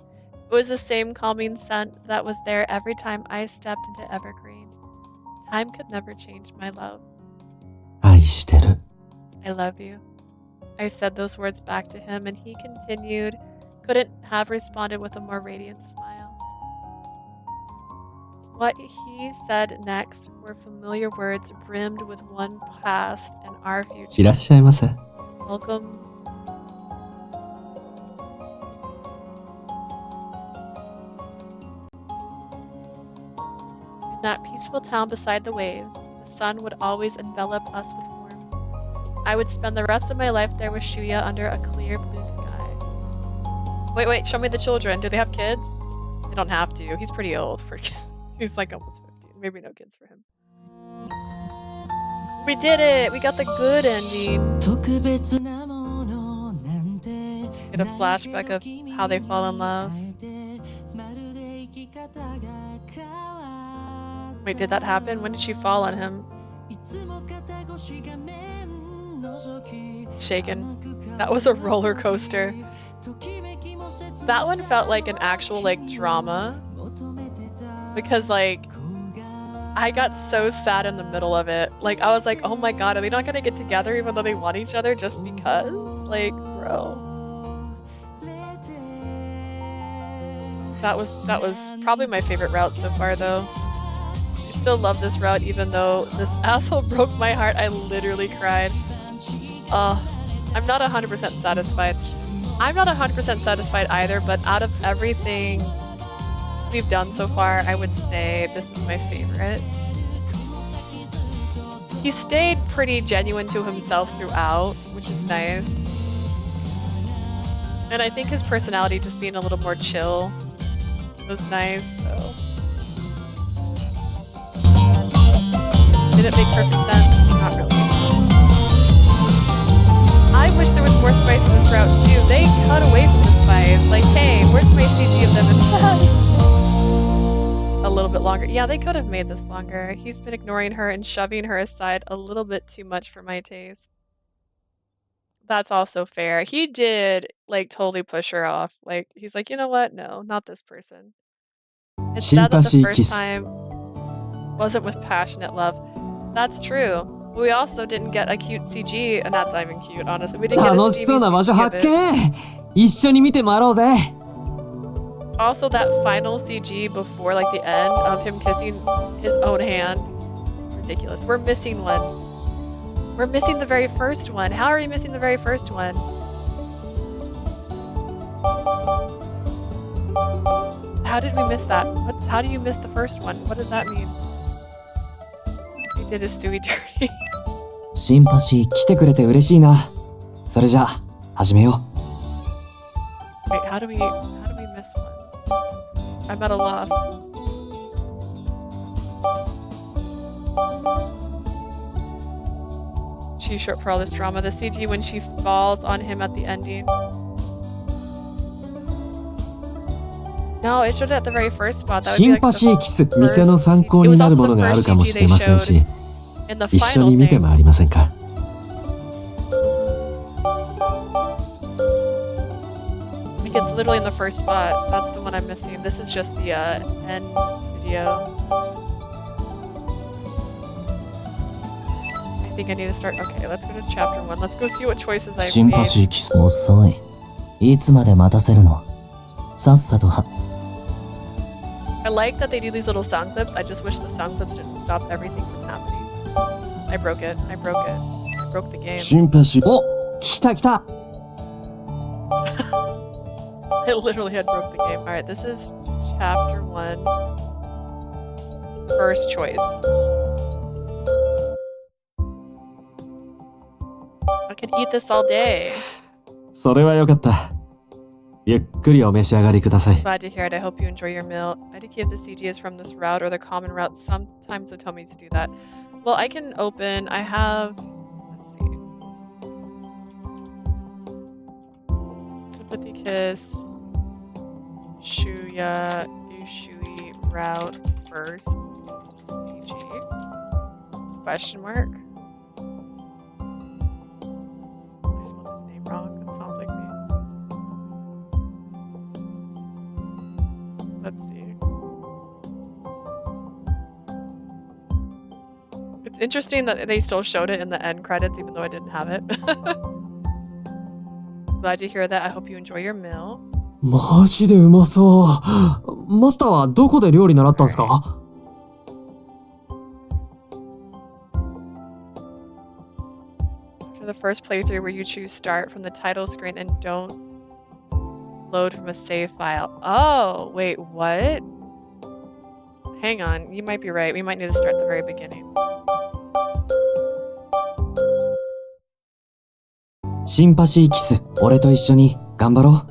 It was the same calming scent that was there every time I stepped into Evergreen. Time could never change my love. 愛してる。 I love you. I said those words back to him, and he continued, couldn't have responded with a more radiant smile. What he said next were familiar words brimmed with one past and our い future. らっしゃいませ。 Welcome. In that peaceful town beside the waves, the sun would always envelop us with warmth. I would spend the rest of my life there with Shuya under a clear blue sky. Wait, show me the children. Do they have kids? They don't have to. He's pretty old for kids. He's like almost 15. Maybe no kids for him. We did it! We got the good ending. Get a flashback of how they fall in love. Wait, did that happen? When did she fall on him? Shaken. That was a roller coaster. That one felt like an actual like drama. Because like I got so sad in the middle of it. Like I was like, oh my god, are they not gonna get together even though they want each other just because? Like, bro. That was probably my favorite route so far though. I still love this route even though this asshole broke my heart. I literally cried. I'm not 100% satisfied. I'm not 100% satisfied either, but out of everything we've done so far, I would say this is my favorite. He stayed pretty genuine to himself throughout, which is nice. And I think his personality just being a little more chill was nice, so. Did it make perfect sense? Not really. I wish there was more spice in this route too. They cut away from the spice. Like, hey, where's my CG of them in a little bit longer? Yeah, they could have made this longer. He's been ignoring her and shoving her aside a little bit too much for my taste. That's also fair. He did, like, totally push her off. Like, he's like, you know what? No, not this person. It's sad that the Sympathy first Kiss. time wasn't with passionate love. That's true. We also didn't get a cute CG, and that's not even cute, honestly. We didn't get a 楽しそうな場所 CG 発 of it. 見。一緒に見て回ろうぜ。 Also, that final CG before, like, the end of him kissing his own hand. ridiculous. We're missing one. We're missing the very first one. How are we missing the very first one? How did we miss that? How do you miss the first one? What does that mean? We did Usui dirty. シンパシー来てくれて嬉しいな。それじゃあ、始めよう。 Wait, how do we miss one? I'm at a loss. Too short for all this drama. The CG when she falls on him at the ending. No, it showed it at the very first spot. That would シ be ン like パ the シーキス、店 first の参 CG. 考 It に was なる also もの the がある first かもし CG れ they ません showed し、 in the 一緒 final に見て thing. 回りませんか。I think it's literally in the first spot. That's the one I'm missing. This is just the end video. I think I need to start. Okay, let's go to chapter 1. Let's go see what choices I've シンパ made. シーキス。遅い。いつまで待たせるの？さっさとは。I like that they do these little sound clips. I just wish the sound clips didn't stop everything from happening. I broke it. I broke it. I broke the game. シンパシー。お、来た来た。I literally had broke the game. Alright, this is chapter 1. First choice. I could eat this all day. それはよかった。ゆっくりお召し上がりください。 Glad to hear it. I hope you enjoy your meal. I did see if the CG is from this route or the common route. Sometimes they tell me to do that. Well, I can open. I have. Let's see. Sympathy Kiss. Shuya. Usui route first. CG. Question mark. I spelled his name wrong. That sounds like me. Let's see. It's interesting that they still showed it in the end credits even though I didn't have it. Glad to hear that. I hope you enjoy your meal. マジでうまそう。マスターはどこで料理習ったんですか？ For the first playthrough where you choose start from the title screen and don't load from a save file. Oh, wait, what? Hang on, you might be right. We might need to start at the very beginning. シンパシーキス、俺と一緒に頑張ろう。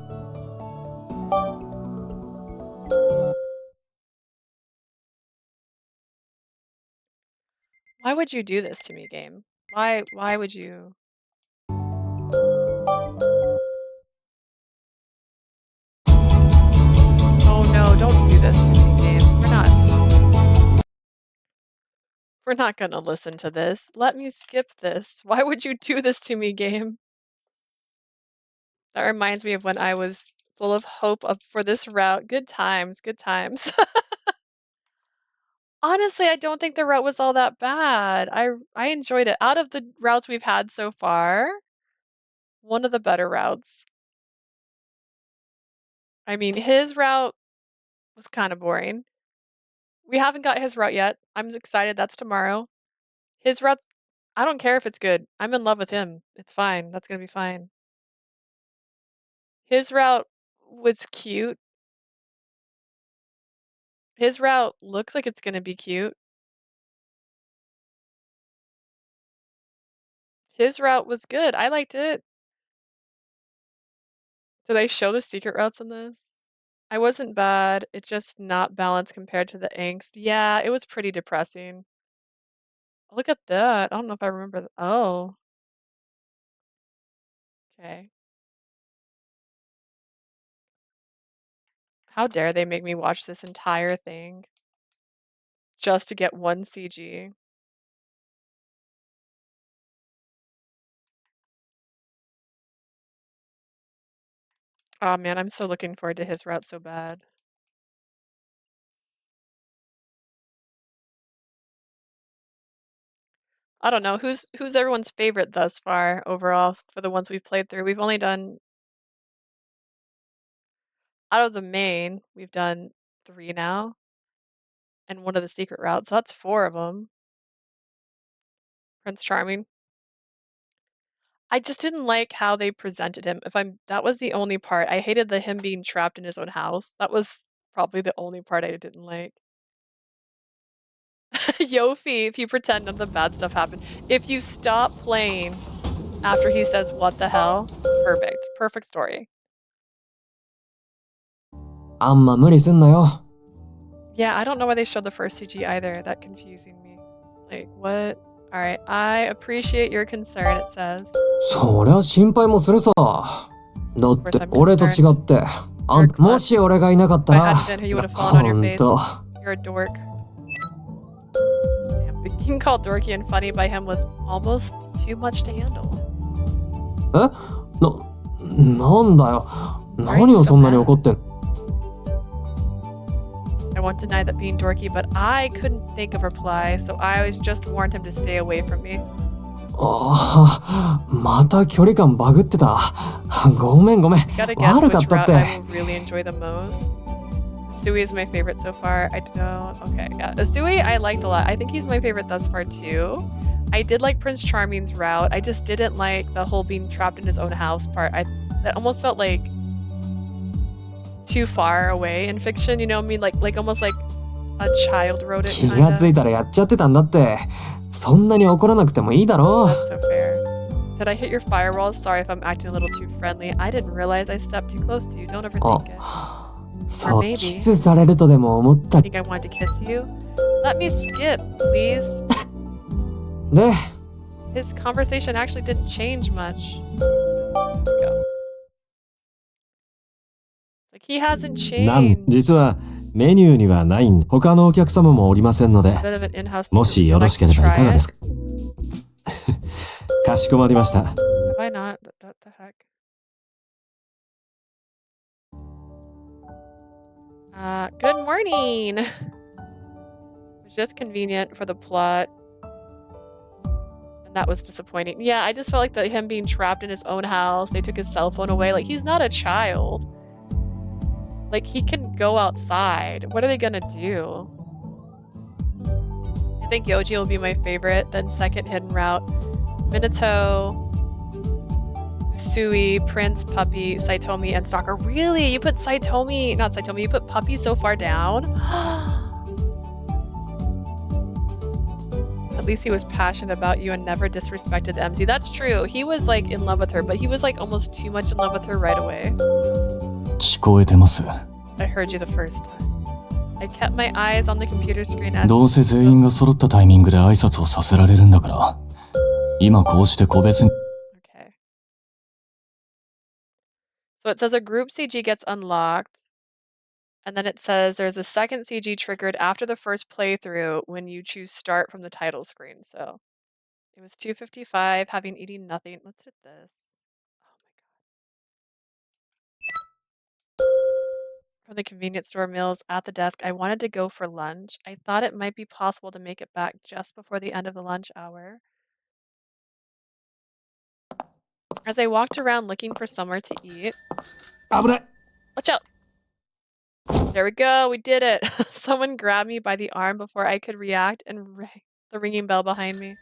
Why would you do this to me, game? Why would you? Oh no, don't do this to me, game. We're not gonna listen to this. Let me skip this. Why would you do this to me, game? That reminds me of when I was full of hope for this route. Good times, good times. Honestly, I don't think the route was all that bad. I enjoyed it. Out of the routes we've had so far, one of the better routes. I mean, his route was kind of boring. We haven't got his route yet. I'm excited. That's tomorrow. His route, I don't care if it's good. I'm in love with him. It's fine. That's gonna be fine. His route was cute. His route looks like it's gonna be cute. His route was good. I liked it. Do they show the secret routes in this? I wasn't bad. It's just not balanced compared to the angst. Yeah, it was pretty depressing. Look at that. I don't know if I remember. Oh. Okay. How dare they make me watch this entire thing just to get one CG. Oh man, I'm so looking forward to his route so bad. I don't know. Who's everyone's favorite thus far overall for the ones we've played through? We've only done out of the main, we've done 3 now and one of the secret routes. So that's 4 of them. Prince Charming. I just didn't like how they presented him. That was the only part. I hated him being trapped in his own house. That was probably the only part I didn't like. Yofi, if you pretend none of the bad stuff happened. If you stop playing after he says, what the hell? Perfect. Perfect story. あんま無理すんなよ。 Yeah, I don't know why they showed the first CG either. That confusing me. Like, what? Alright, I appreciate your concern, it says. そりゃ心配もするさ。だって俺と違って、もし俺がいなかったら、ほんと。You're a dork. Damn, being called dorky and funny by him was almost too much to handle. なんだよ。何をそんなに怒ってんの？ I won't deny that being dorky, but I couldn't think of a reply, so I always just warned him to stay away from me. ああ、また距離感バグってた。ごめん。 I gotta guess 悪か which ったっ route て。 I will really enjoy the most. Usui is my favorite so far. I don't... Okay, yeah. Usui I liked a lot. I think he's my favorite thus far too. I did like Prince Charming's route. I just didn't like the whole being trapped in his own house part. That almost felt like too far away in fiction, you know what I mean? Like almost like a child wrote it. 気がついたらやっちゃってたんだって。そんなに怒らなくてもいいだろう。 That's so fair. Did I hit your firewall? Sorry if I'm acting a little too friendly. I didn't realize I stepped too close to you. Don't overthink it. そう、キスされるとでも思った。 I think I wanted to kiss you. Let me skip, please. で、 His conversation actually didn't change much. Go. Like he hasn't changed. 実はメニューにはないんで、他のお客様もおりませんので、 Bit of an in-house もしよろしければいかがですか？かしこまりました。 Have I not? What the heck? Good morning. It was just convenient for the plot. And that was disappointing. Yeah, I just felt like him being trapped in his own house. They took his cell phone away. Like, he's not a child. Like, he can go outside. What are they gonna do? I think Yoji will be my favorite. Then second, Hidden Route. Minato, Usui, Prince, Puppy, Saitomi, and Stalker. Really? You put Saitomi, not Saitomi, you put Puppy so far down? At least he was passionate about you and never disrespected MC. That's true. He was like in love with her, but he was like almost too much in love with her right away. 聞こえてます。 I heard you the first time. I kept my eyes on the computer screen as... どうせ全員が揃ったタイミングで挨拶をさせられるんだから、今こうして個別に。 Okay. So it says a group CG gets unlocked. And then it says there's a second CG triggered after the first playthrough when you choose start from the title screen. So it was 2:55, having eaten nothing. Let's hit this. Oh my god. From the convenience store meals at the desk, I wanted to go for lunch. I thought it might be possible to make it back just before the end of the lunch hour. As I walked around looking for somewhere to eat. Watch out! There we go, we did it. Someone grabbed me by the arm before I could react and rang the ringing bell behind me.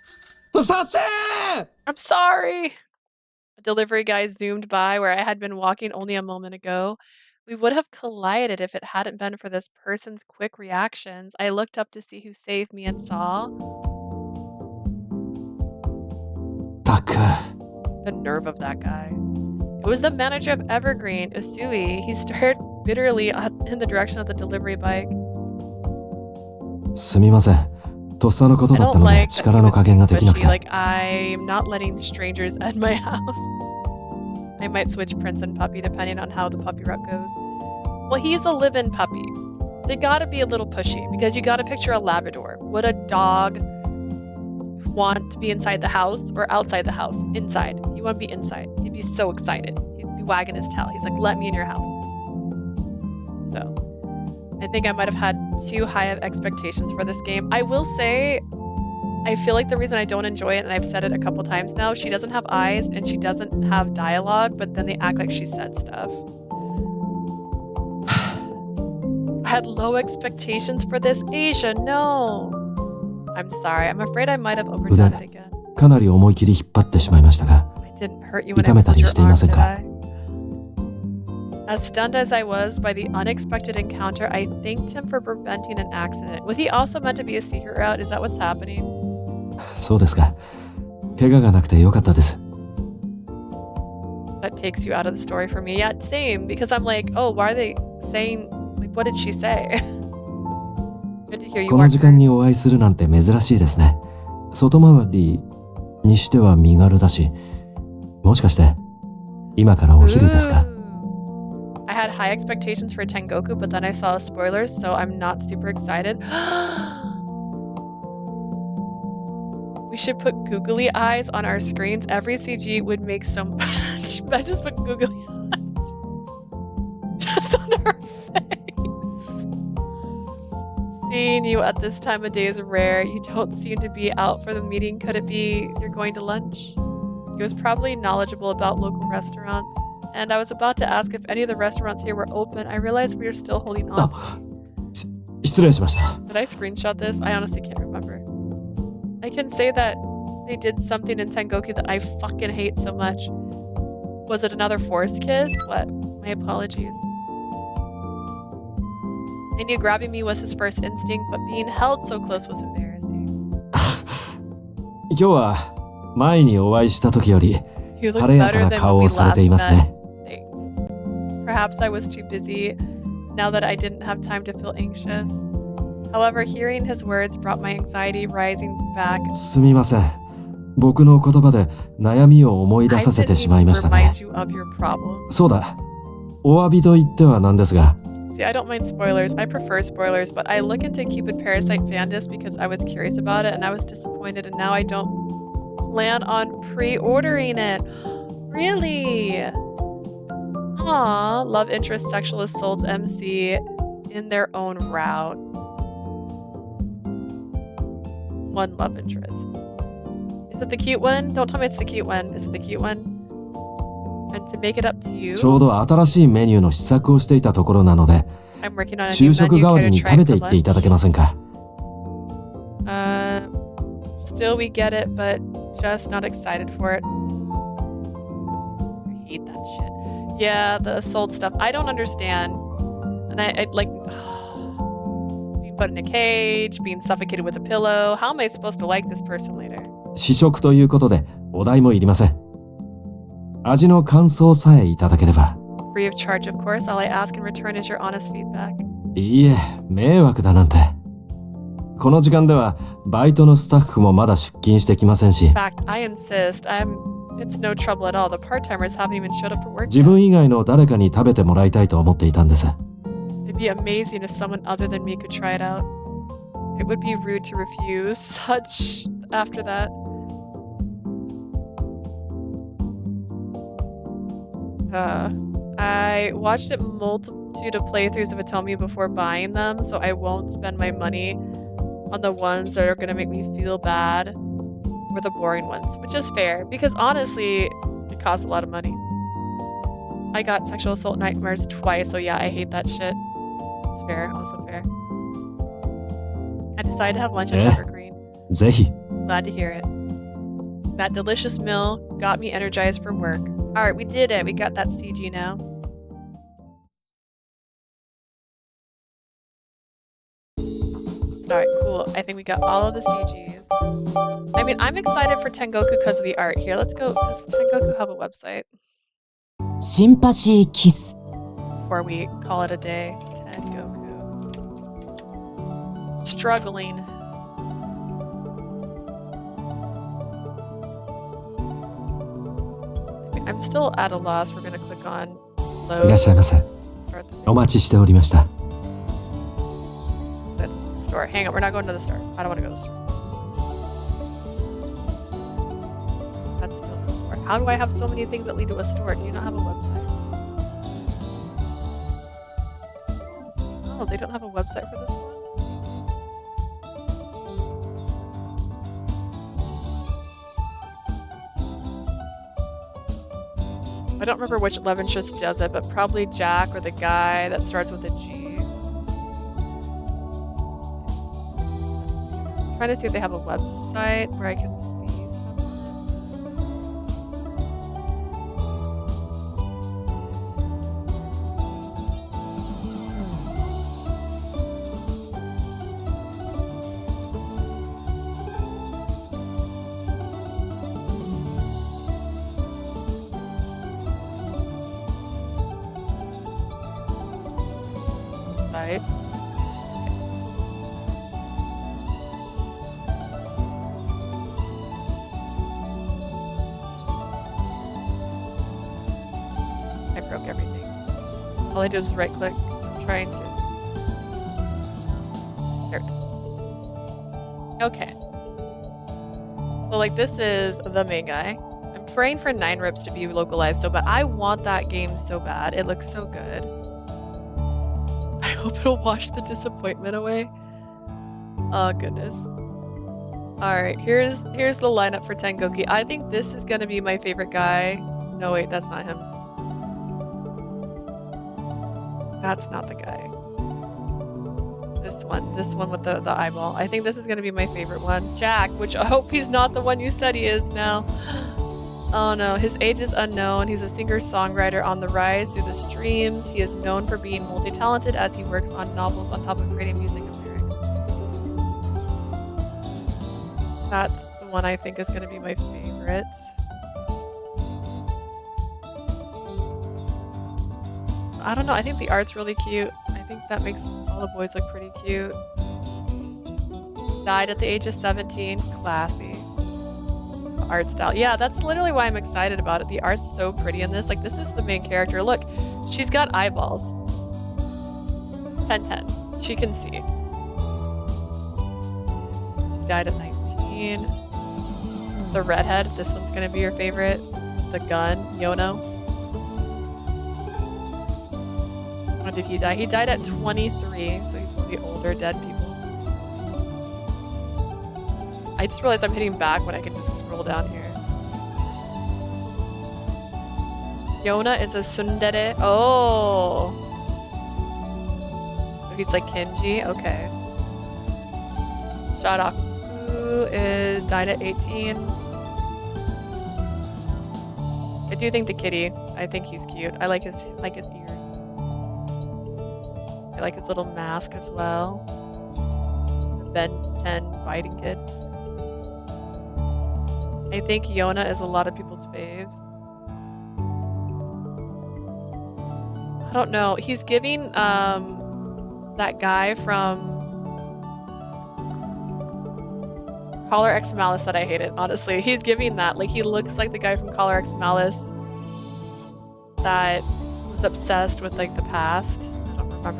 I'm sorry. A delivery guy zoomed by where I had been walking only a moment ago. We would have collided if it hadn't been for this person's quick reactions. I looked up to see who saved me and saw... The nerve of that guy. It was the manager of Evergreen, Usui. He stared bitterly in the direction of the delivery bike. すみません。とっさのことだったので力の加減ができなくて。 Like, I'm not letting strangers at my house. I might switch Prince and Puppy depending on how the puppy route goes. Well, he's a live-in puppy. They gotta be a little pushy because you gotta picture a Labrador. Would a dog want to be inside the house or outside the house? Inside. You want to be inside. He'd be so excited. He'd be wagging his tail. He's like, let me in your house. So, I think I might have had too high of expectations for this game. I will say, I feel like the reason I don't enjoy it, and I've said it a couple times now, she doesn't have eyes and she doesn't have dialogue, but then they act like she said stuff. I had low expectations for this. Asia, no. I'm sorry. I'm afraid I might have overdone it again. かなり思い切り引っ張ってしまいましたが、 I didn't hurt you when I 痛めた pulled り your していま arm, せん did か？ I? As stunned as I was by the unexpected encounter, I thanked him for preventing an accident. Was he also meant to be a secret route? Is that what's happening? そうですか。怪我がなくてよかったです。 That takes you out of the story for me. Yeah, same. Because I'm like, oh, why are they saying, like, what did she say? Good to hear you この weren't 時間 hurt. にお会いするなんて珍しいですね。外回りにしては身軽だし、もしかして今からお昼ですか？ Ooh. I had high expectations for Tengoku, but then I saw spoilers, so I'm not super excited. We should put googly eyes on our screens. Every CG would make so much. I just put googly eyes just on her face. Seeing you at this time of day is rare. You don't seem to be out for the meeting. Could it be you're going to lunch? He was probably knowledgeable about local restaurants. And I was about to ask if any of the restaurants here were open. I realized we were still holding on. 失礼しました。 Did I screenshot this? I honestly can't remember. I can say that they did something in Tengoku that I fucking hate so much. Was it another forced kiss? What? My apologies. I knew grabbing me was his first instinct, but being held so close was embarrassing. 今日は前にお会いした時より You look 晴れやか better な than 顔 when we をされ last ています met. ね。 Thanks. Perhaps I was too busy now that I didn't have time to feel anxious. However, hearing his words brought my anxiety rising back. すみません。僕の言葉で悩みを思い出 I させ didn't てし mean まい to ましたね。 remind you of your problem. そうだ。お詫びと言ってはなんですが、 See, I don't mind spoilers. I prefer spoilers, but I look into Cupid Parasite Fandis because I was curious about it and I was disappointed, and now I don't plan on pre-ordering it. Really? Aw, love interest sexual assaults MC in their own route. One love interest. Is it the cute one? Don't tell me it's the cute one. Is it the cute one? And to make it up to you, ちょうど新しいメニューの試作をしていたところなので、 I'm working on a new 昼食 menu. 代わ Care り to に try 食べ it て for いっていただ lunch? けませんか？ Still we get it, but just not excited for it. I hate that shit. Yeah, the assault stuff. I don't understand. And I like being put in a cage, being suffocated with a pillow. How am I supposed to like this person later? 試食ということでお代もいりません。味の感想さえいただければ。 Free of charge, of course. All I ask in return is your honest feedback. いいえ、迷惑だなんて。この時間ではバイトのスタッフもまだ出勤してきませんし、 In fact, I insist. It's no trouble at all. The part-timers haven't even showed up for work 自 yet. 分以外の誰かに食べてもらいたいと思っていたんです。 It'd be amazing if someone other than me could try it out. It would be rude to refuse such after that. I watched a multitude of playthroughs of Atomi before buying them, so I won't spend my money on the ones that are gonna make me feel bad or the boring ones, which is fair because honestly, it costs a lot of money. I got sexual assault nightmares twice, so yeah, I hate that shit. It's fair, also fair. I decided to have lunch at Evergreen. ぜひ。 Glad to hear it. That delicious meal got me energized for work. Alright, we did it. We got that CG now. Alright, cool. I think we got all of the CGs. I mean, I'm excited for Tengoku because of the art here. Let's go. Does Tengoku have a website? Sympathy Kiss. Before we call it a day. Tengoku. Struggling. I'm still at a loss. We're gonna click on いらっ load. しゃいませ。 Start the お待ちしておりました。 That's the store. Hang on, we're not going to the store. I don't want to go to the store. That's still the store. How do I have so many things that lead to a store? Do you not have a website? Oh, they don't have a website for this one? I don't remember which love interest does it, but probably Jack or the guy that starts with a G. Trying to see if they have a website where I can see stuff. right? I broke everything. All I did was right click. I'm trying to. There we go. Okay. So like this is the main guy. I'm praying for 9 rips to be localized so bad. I want that game so bad. It looks so good. I hope it'll wash the disappointment away. Oh goodness. Alright, here's the lineup for Tengoku. I think this is gonna be my favorite guy. No wait, that's not him. That's not the guy. This one with the eyeball. I think this is gonna be my favorite one. Jack, which I hope he's not the one you said he is now. Oh no, his age is unknown. He's a singer-songwriter on the rise through the streams. He is known for being multi-talented as he works on novels on top of creating music and lyrics. That's the one I think is gonna be my favorite. I don't know, I think the art's really cute. I think that makes all the boys look pretty cute. Died at the age of 17. Classy. Art style. Yeah, that's literally why I'm excited about it. The art's so pretty in this. Like, this is the main character. Look, she's got eyeballs. 10-10. She can see. She died at 19. The redhead. This one's gonna be your favorite. The gun. Yono. When did he die? He died at 23, so he's one of the older dead people. I just realized I'm hitting back when I can just scroll down here. Yona is a tsundere. Oh! So he's like Kenji? Okay. Sharaku died at 18. I do think the kitty. I think he's cute. I like his ears. I like his little mask as well. The Ben 10 fighting kid. I think Yona is a lot of people's faves. I don't know. He's giving that guy from Collar X Malice that I hated, honestly. He's giving that. Like, he looks like the guy from Collar X Malice that was obsessed with like the past. Can't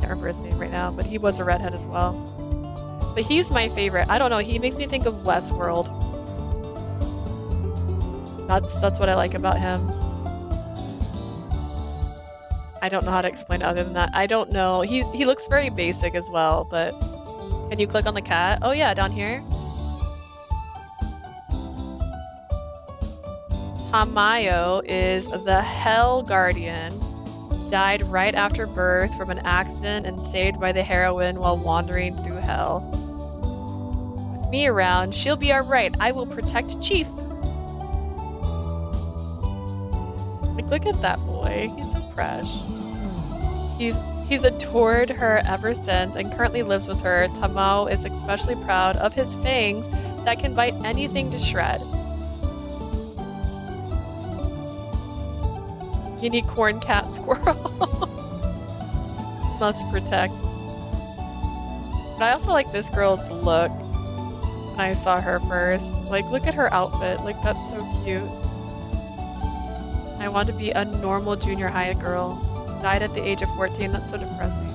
remember his name right now, but he was a redhead as well. But he's my favorite. I don't know, he makes me think of Westworld. That's what I like about him. I don't know how to explain it other than that. I don't know. He looks very basic as well, but can you click on the cat? Oh yeah, down here. Tamayo is the Hell Guardian. Died right after birth from an accident and saved by the heroine while wandering through hell. With me around, she'll be alright. I will protect Chief. Like, look at that boy. He's so fresh. He's adored her ever since and currently lives with her. Tamao is especially proud of his fangs that can bite anything to shred. Unicorn cat squirrel. Must protect. But I also like this girl's look when I saw her first. Like, look at her outfit. Like, that's so cute. I want to be a normal junior high girl. Died at the age of 14. That's so depressing.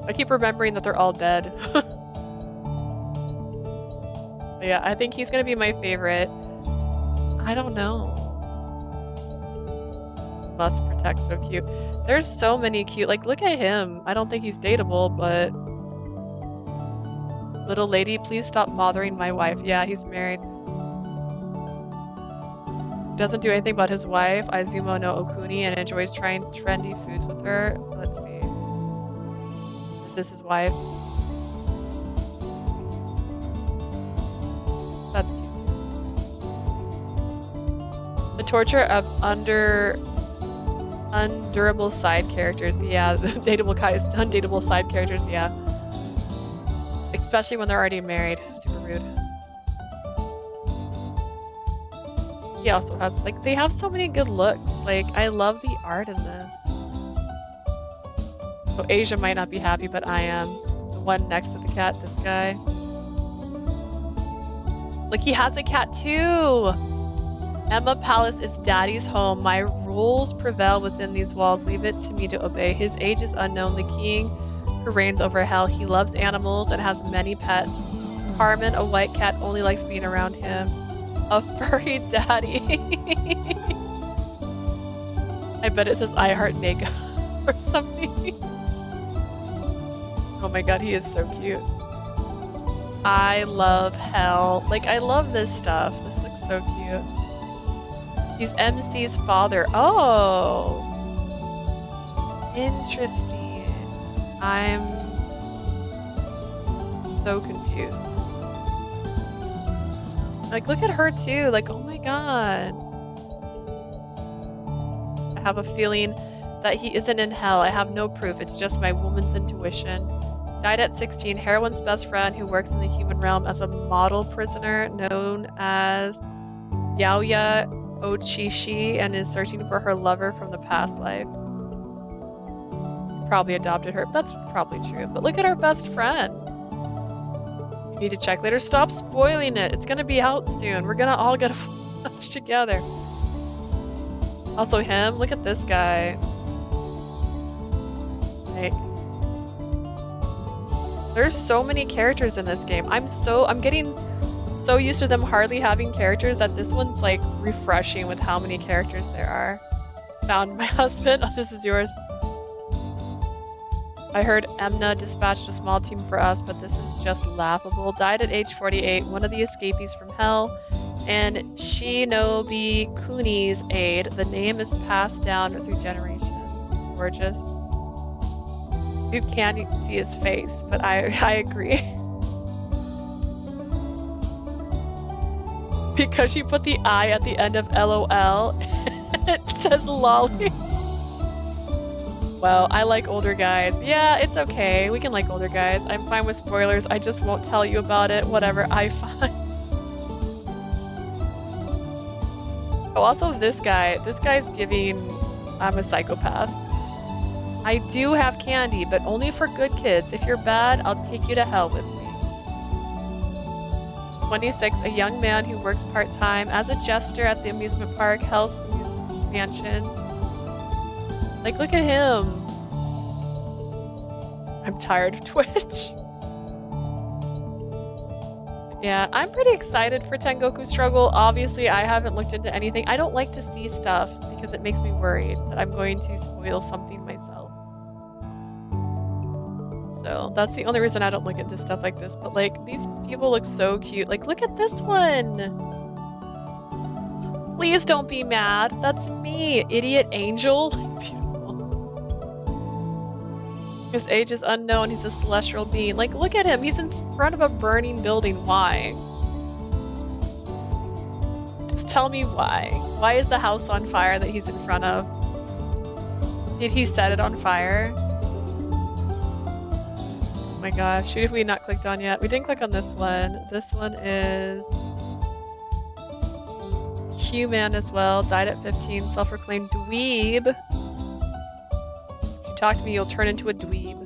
I keep remembering that they're all dead. But yeah, I think he's gonna be my favorite. I don't know. Must protect, so cute. There's so many cute, like, look at him. I don't think he's dateable, but little lady, please stop bothering my wife. Yeah, he's married. Doesn't do anything about his wife, Izumo no Okuni, and enjoys trying trendy foods with her. Let's see. Is this his wife? That's cute. The torture of undurable side characters. Yeah, undateable side characters, yeah. Especially when they're already married. Super rude. He also has, like, they have so many good looks. Like, I love the art in this. So Asia might not be happy, but I am. The one next to the cat, this guy. Look, he has a cat too! Emma Palace is daddy's home. My rules prevail within these walls. Leave it to me to obey. His age is unknown. The king who reigns over hell. He loves animals and has many pets. Carmen, a white cat, only likes being around him. A furry daddy. I bet it says I heart makeup or something. Oh my god, he is so cute. I love hell. Like, I love this stuff. This looks so cute. He's MC's father. Oh. Interesting. I'm so confused. Like, look at her too. Like, oh my god. I have a feeling that he isn't in hell. I have no proof. It's just my woman's intuition. Died at 16. Heroine's best friend who works in the human realm as a model prisoner known as Yaoya Ochishi and is searching for her lover from the past life. Probably adopted her. That's probably true. But look at her best friend. You need to check later. Stop spoiling it. It's gonna be out soon. We're gonna all get a watch together. Also him. Look at this guy. Like, there's so many characters in this game. I'm getting so used to them hardly having characters that this one's like refreshing with how many characters there are. Found my husband. Oh, this is yours. I heard Emna dispatched a small team for us, but this is just laughable. Died at age 48, one of the escapees from hell, and Shinobi Kuni's aide. The name is passed down through generations. He's gorgeous. You can't see his face, but I agree. Because she put the I at the end of LOL, it says lolly. Well, I like older guys. Yeah, it's okay. We can like older guys. I'm fine with spoilers. I just won't tell you about it. Whatever I find. Oh, also this guy. This guy's giving I'm a psychopath. I do have candy, but only for good kids. If you're bad, I'll take you to hell with me. 26, a young man who works part-time as a jester at the amusement park, Hell's Mansion. Like, look at him. I'm tired of Twitch. Yeah, I'm pretty excited for Tengoku Struggle. Obviously, I haven't looked into anything. I don't like to see stuff because it makes me worried that I'm going to spoil something myself. So that's the only reason I don't look into stuff like this. But like, these people look so cute. Like, look at this one. Please don't be mad. That's me, idiot angel. Beautiful. His age is unknown. He's a celestial being. Like, look at him. He's in front of a burning building. Why? Just tell me why. Why is the house on fire that he's in front of? Did he set it on fire? Oh my gosh. Shoot, if we not clicked on yet. We didn't click on this one. This one is Human as well. Died at 15. Self-proclaimed dweeb. If you talk to me, you'll turn into a dweeb.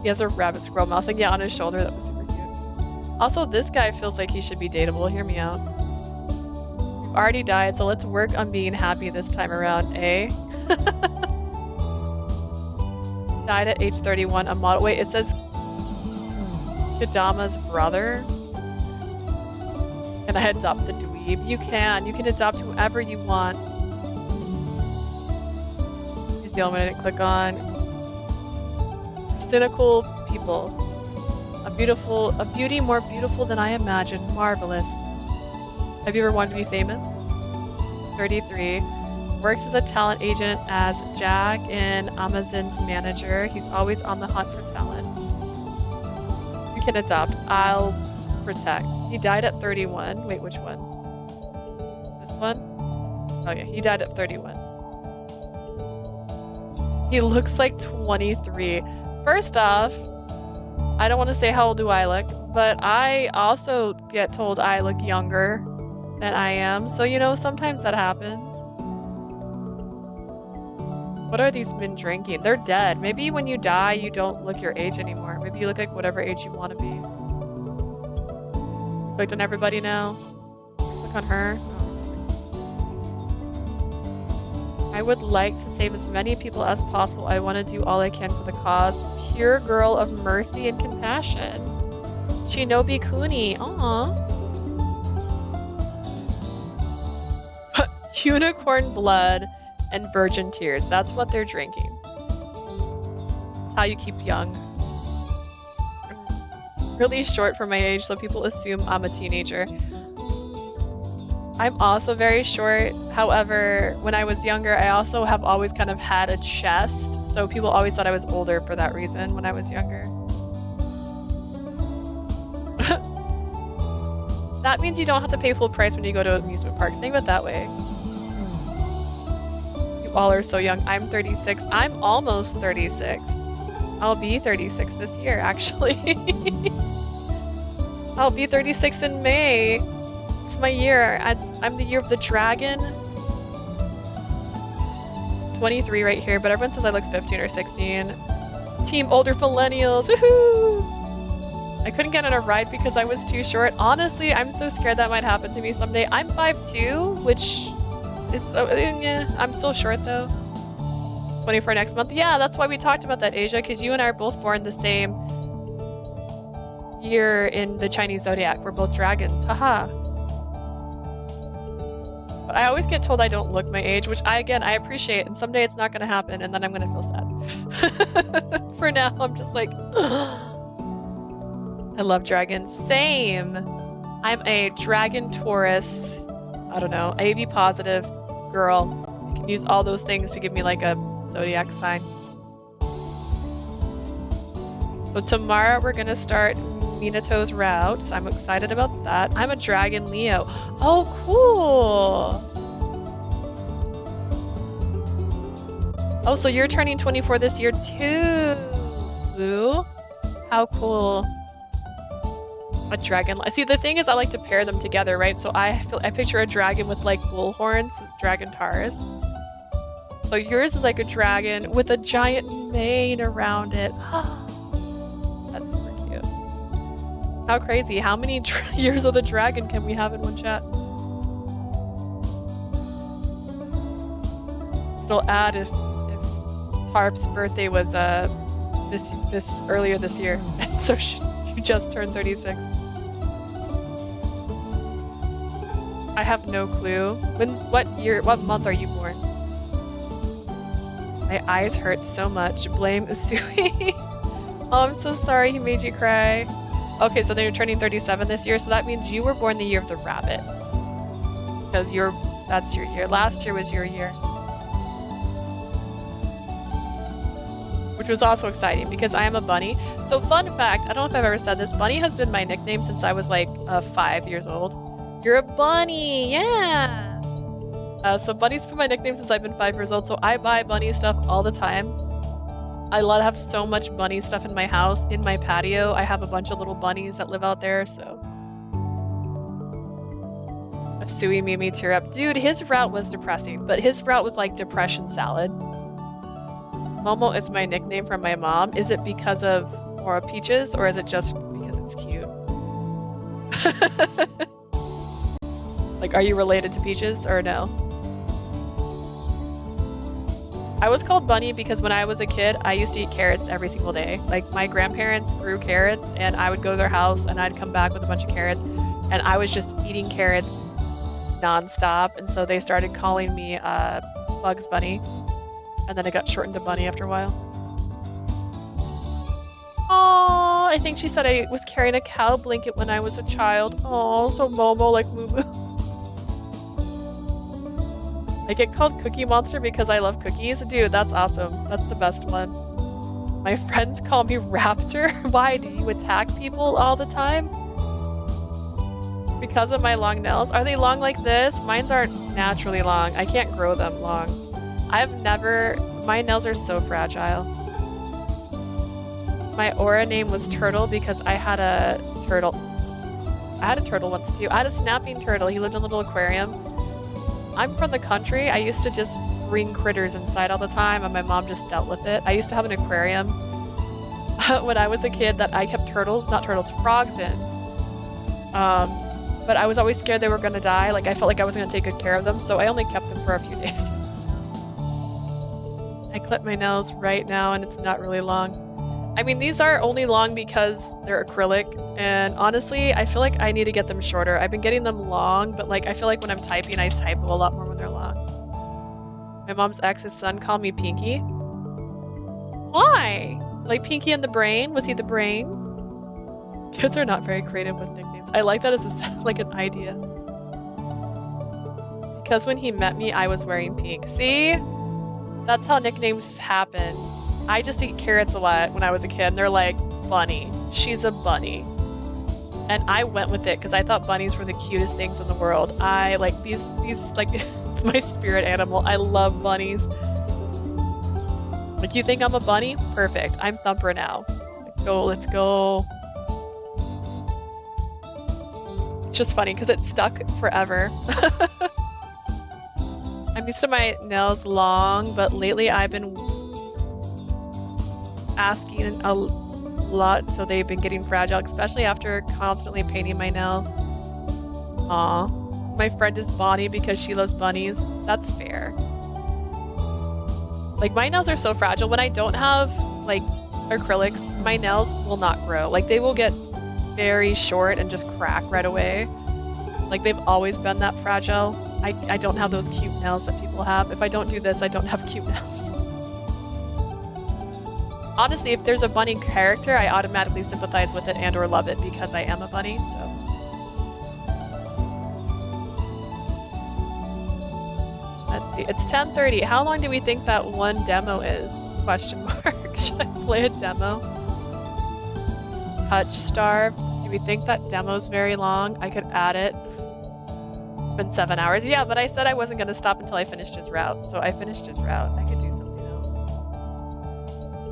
He has a rabbit squirrel mouth. Like, yeah, on his shoulder. That was super cute. Also, this guy feels like he should be dateable. Hear me out. We've already died, so let's work on being happy this time around, eh? Died at age 31. A model. Wait, it says Kadama's brother. Can I adopt the dweeb? You can. You can adopt whoever you want. He's the only one I didn't click on. Cynical people. A beauty more beautiful than I imagined. Marvelous. Have you ever wanted to be famous? 33. Works as a talent agent as Jack in Amazon's manager. He's always on the hunt for talent. You can adopt. I'll protect. He died at 31. Wait, which one? This one? Oh yeah, he died at 31. He looks like 23. First off, I don't want to say how old do I look, but I also get told I look younger than I am. So, you know, sometimes that happens. What are these men drinking? They're dead. Maybe when you die, you don't look your age anymore. Maybe you look like whatever age you want to be. Clicked on everybody now. Click on her. I would like to save as many people as possible. I want to do all I can for the cause. Pure girl of mercy and compassion. Shinobi Kuni. Aww. Unicorn blood and virgin tears. That's what they're drinking. It's how you keep young. I'm really short for my age, so people assume I'm a teenager. I'm also very short. However, when I was younger, I also have always kind of had a chest. So people always thought I was older for that reason when I was younger. That means you don't have to pay full price when you go to amusement parks. Think of it that way. You all are so young. I'm 36. I'm almost 36. I'll be 36 this year, actually. I'll be 36 in May. It's my year. I'm the year of the dragon. 23 right here, but everyone says I look 15 or 16. Team older millennials. Woohoo! I couldn't get on a ride because I was too short. Honestly, I'm so scared that might happen to me someday. I'm 5'2", which is... yeah, I'm still short though. 24 next month. Yeah, that's why we talked about that, Asia, because you and I are both born the same year in the Chinese zodiac. We're both dragons. Haha. But I always get told I don't look my age, which I appreciate, and someday it's not going to happen, and then I'm going to feel sad. For now, I'm just like... I love dragons. Same! I'm a dragon Taurus, I don't know, AB positive girl. You can use all those things to give me like a zodiac sign. So tomorrow we're going to start Minato's route. I'm excited about that. I'm a dragon Leo. Oh, cool! Oh, so you're turning 24 this year too, Lou? How cool. A dragon. See, the thing is I like to pair them together, right? So I picture a dragon with like bull horns, dragon Taurus. So yours is like a dragon with a giant mane around it. That's super cute. How crazy. How many years of the dragon can we have in one chat? It'll add if Tarp's birthday was this earlier this year. And so you just turned 36. I have no clue. What month are you born? My eyes hurt so much. Blame Usui. Oh, I'm so sorry he made you cry. Okay, so then you're turning 37 this year, so that means you were born the year of the rabbit. Because that's your year. Last year was your year. Which was also exciting because I am a bunny. So fun fact, I don't know if I've ever said this, Bunny has been my nickname since I was like 5 years old. You're a bunny, yeah! So Bunny's been my nickname since I've been 5 years old, so I buy bunny stuff all the time. I love to have so much bunny stuff in my house. In my patio, I have a bunch of little bunnies that live out there, so... Usui made me tear up. Dude, his route was depressing, but his route was like depression salad. Momo is my nickname from my mom. Is it because of Mora Peaches, or is it just because it's cute? Like, are you related to Peaches, or no? I was called Bunny because when I was a kid, I used to eat carrots every single day. Like, my grandparents grew carrots, and I would go to their house, and I'd come back with a bunch of carrots, and I was just eating carrots non-stop, and so they started calling me Bugs Bunny. And then it got shortened to Bunny after a while. Aww, I think she said I was carrying a cow blanket when I was a child. Aww, so Momo like Moo Moo. I get called Cookie Monster because I love cookies. Dude, that's awesome. That's the best one. My friends call me Raptor. Why? Do you attack people all the time? Because of my long nails? Are they long like this? Mine aren't naturally long. I can't grow them long. My nails are so fragile. My aura name was Turtle because I had a turtle. I had a turtle once too. I had a snapping turtle. He lived in a little aquarium. I'm from the country. I used to just ring critters inside all the time, and my mom just dealt with it. I used to have an aquarium when I was a kid that I kept frogs in. But I was always scared they were gonna die. Like, I felt like I wasn't gonna take good care of them, so I only kept them for a few days. I clip my nails right now and it's not really long. I mean, these are only long because they're acrylic, and honestly, I feel like I need to get them shorter. I've been getting them long, but like, I feel like when I'm typing, I type a lot more when they're long. My mom's ex's son called me Pinky. Why? Like Pinky and the Brain? Was he the brain? Kids are not very creative with nicknames. I like that as like an idea. Because when he met me, I was wearing pink. See? That's how nicknames happen. I just eat carrots a lot when I was a kid, and they're like, Bunny. She's a bunny. And I went with it because I thought bunnies were the cutest things in the world. I like these like, it's my spirit animal. I love bunnies. Like, you think I'm a bunny? Perfect. I'm Thumper now. Let's go. It's just funny because it's stuck forever. I'm used to my nails long, but lately I've been asking a lot, so they've been getting fragile, especially after constantly painting my nails. Aw. My friend is Bonnie because she loves bunnies. That's fair. Like, my nails are so fragile. When I don't have, like, acrylics, my nails will not grow. Like, they will get very short and just crack right away. Like, they've always been that fragile. I don't have those cute nails that people have. If I don't do this, I don't have cute nails. Honestly, if there's a bunny character, I automatically sympathize with it and or love it because I am a bunny, so. Let's see, it's 10:30. How long do we think that one demo is? Question mark. Should I play a demo? Touch starved. Do we think that demo's very long? I could add it. It's been 7 hours. Yeah, but I said I wasn't gonna stop until I finished his route, so I finished his route. I could do something else.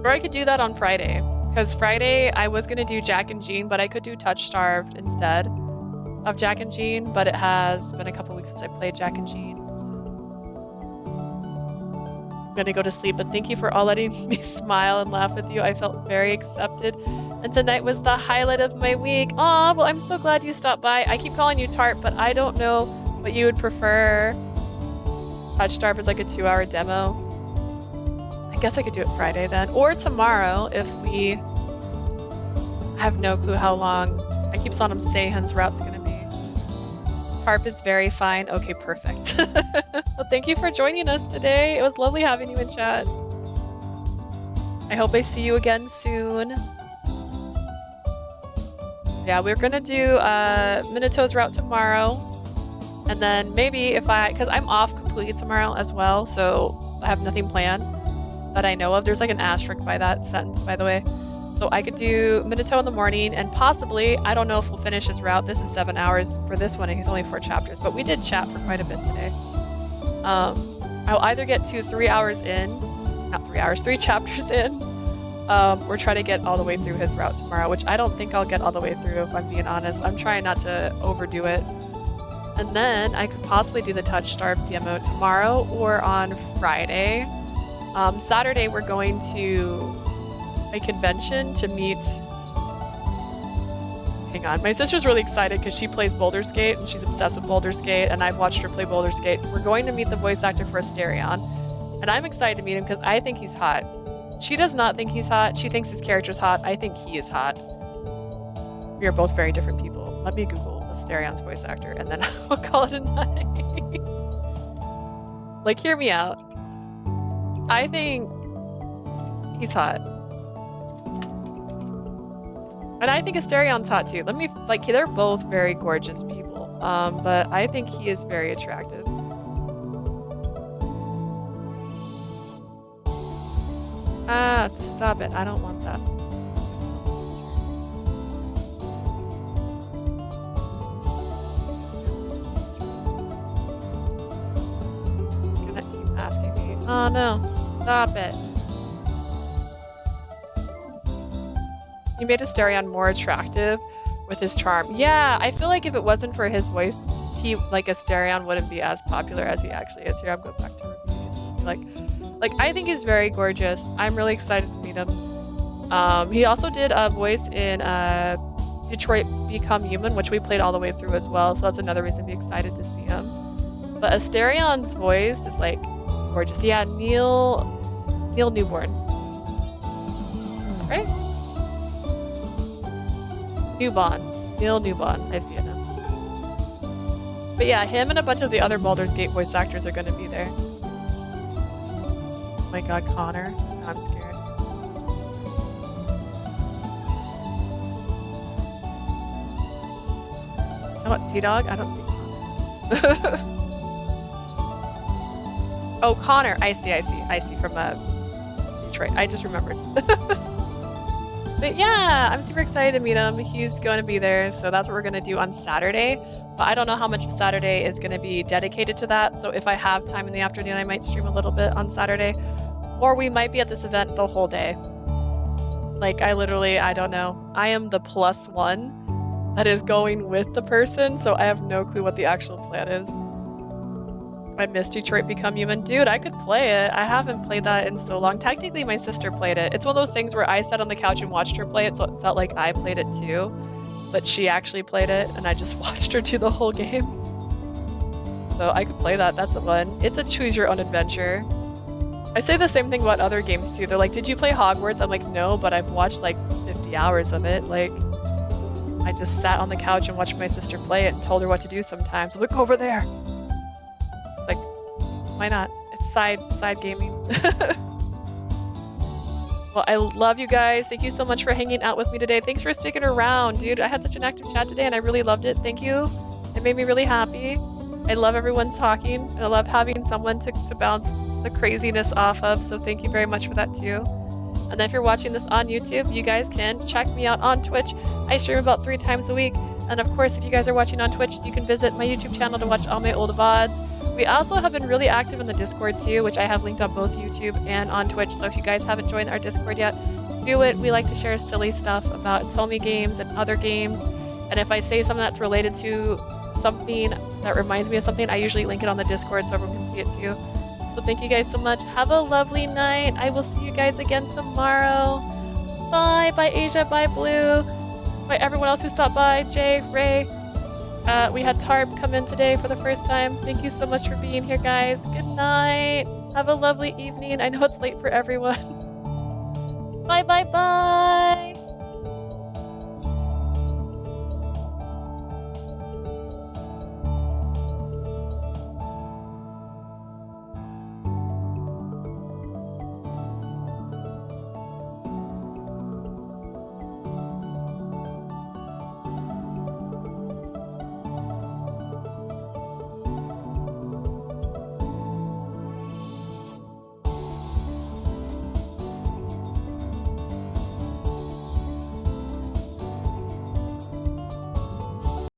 Or I could do that on Friday. Because Friday I was gonna do Jack and Jean, but I could do Touch Starved instead of Jack and Jean, but it has been a couple weeks since I played Jack and Jean. I'm gonna go to sleep, but thank you for all letting me smile and laugh with you. I felt very accepted. And tonight was the highlight of my week. Aw, well, I'm so glad you stopped by. I keep calling you Tart, but I don't know what you would prefer. Touch Starved is like a 2-hour demo. I guess I could do it Friday then. Or tomorrow if we... I have no clue how long. I keep telling him Seihen's route's gonna be. Harp is very fine. Okay, perfect. Well, thank you for joining us today. It was lovely having you in chat. I hope I see you again soon. Yeah, we're gonna do Minato's route tomorrow. And then maybe if because I'm off completely tomorrow as well, so I have nothing planned that I know of. There's like an asterisk by that sentence, by the way. So I could do Minato in the morning, and possibly, I don't know if we'll finish this route. This is 7 hours for this one, and he's only 4 chapters, but we did chat for quite a bit today. I'll either get to 3 hours in, not 3 hours, 3 chapters in, or try to get all the way through his route tomorrow, which I don't think I'll get all the way through, if I'm being honest. I'm trying not to overdo it. And then I could possibly do the Touch Starved demo tomorrow or on Friday. Saturday we're going to a convention to meet... Hang on, my sister's really excited because she plays Baldur's Gate and she's obsessed with Baldur's Gate, and I've watched her play Baldur's Gate. We're going to meet the voice actor for Asterion, and I'm excited to meet him because I think he's hot. She does not think he's hot. She thinks his character's hot. I think he is hot. We are both very different people. Let me Google Asterion's voice actor and then we'll call it a night. Like, hear me out. I think he's hot. And I think Asterion's hot too. Let me, like, they're both very gorgeous people. But I think he is very attractive. Just stop it. I don't want that. It's gonna keep asking me. Oh no, stop it. You made Asterion more attractive with his charm. Yeah, I feel like if it wasn't for his voice, Asterion wouldn't be as popular as he actually is. Here, I'm going back to reviews. like I think he's very gorgeous. I'm really excited to meet him. He also did a voice in Detroit Become Human, which we played all the way through as well, so that's another reason to be excited to see him. But Asterion's voice is like gorgeous. Yeah, Neil Newborn. Right? Neil Newborn. I see it now. But yeah, him and a bunch of the other Baldur's Gate voice actors are going to be there. Oh my god, Connor. I'm scared. Oh, what, Sea Dog? I don't see Connor. Oh, Connor. I see from Detroit. I just remembered. But yeah, I'm super excited to meet him. He's going to be there, so that's what we're going to do on Saturday. But I don't know how much of Saturday is going to be dedicated to that, so if I have time in the afternoon, I might stream a little bit on Saturday. Or we might be at this event the whole day. Like, I don't know. I am the +1 that is going with the person, so I have no clue what the actual plan is. I missed Detroit Become Human. Dude, I could play it. I haven't played that in so long. Technically, my sister played it. It's one of those things where I sat on the couch and watched her play it, so it felt like I played it too. But she actually played it, and I just watched her do the whole game. So I could play that. That's a fun. It's a choose-your-own-adventure. I say the same thing about other games too. They're like, did you play Hogwarts? I'm like, no, but I've watched like 50 hours of it. Like, I just sat on the couch and watched my sister play it and told her what to do sometimes. I'm like, go over there. Why not? It's side gaming. Well, I love you guys. Thank you so much for hanging out with me today. Thanks for sticking around, dude. I had such an active chat today and I really loved it. Thank you. It made me really happy. I love everyone talking and I love having someone to bounce the craziness off of. So thank you very much for that too. And then if you're watching this on YouTube, you guys can check me out on Twitch. I stream about 3 times a week. And of course, if you guys are watching on Twitch, you can visit my YouTube channel to watch all my old VODs. We also have been really active in the Discord too, which I have linked on both YouTube and on Twitch. So if you guys haven't joined our Discord yet, do it. We like to share silly stuff about Tomy games and other games. And if I say something that's related to something that reminds me of something, I usually link it on the Discord so everyone can see it too. So thank you guys so much. Have a lovely night. I will see you guys again tomorrow. Bye. Bye, Asia. Bye, Blue. Bye, everyone else who stopped by. Jay, Ray. We had Tarb come in today for the first time. Thank you so much for being here, guys. Good night. Have a lovely evening. I know it's late for everyone. Bye, bye, bye.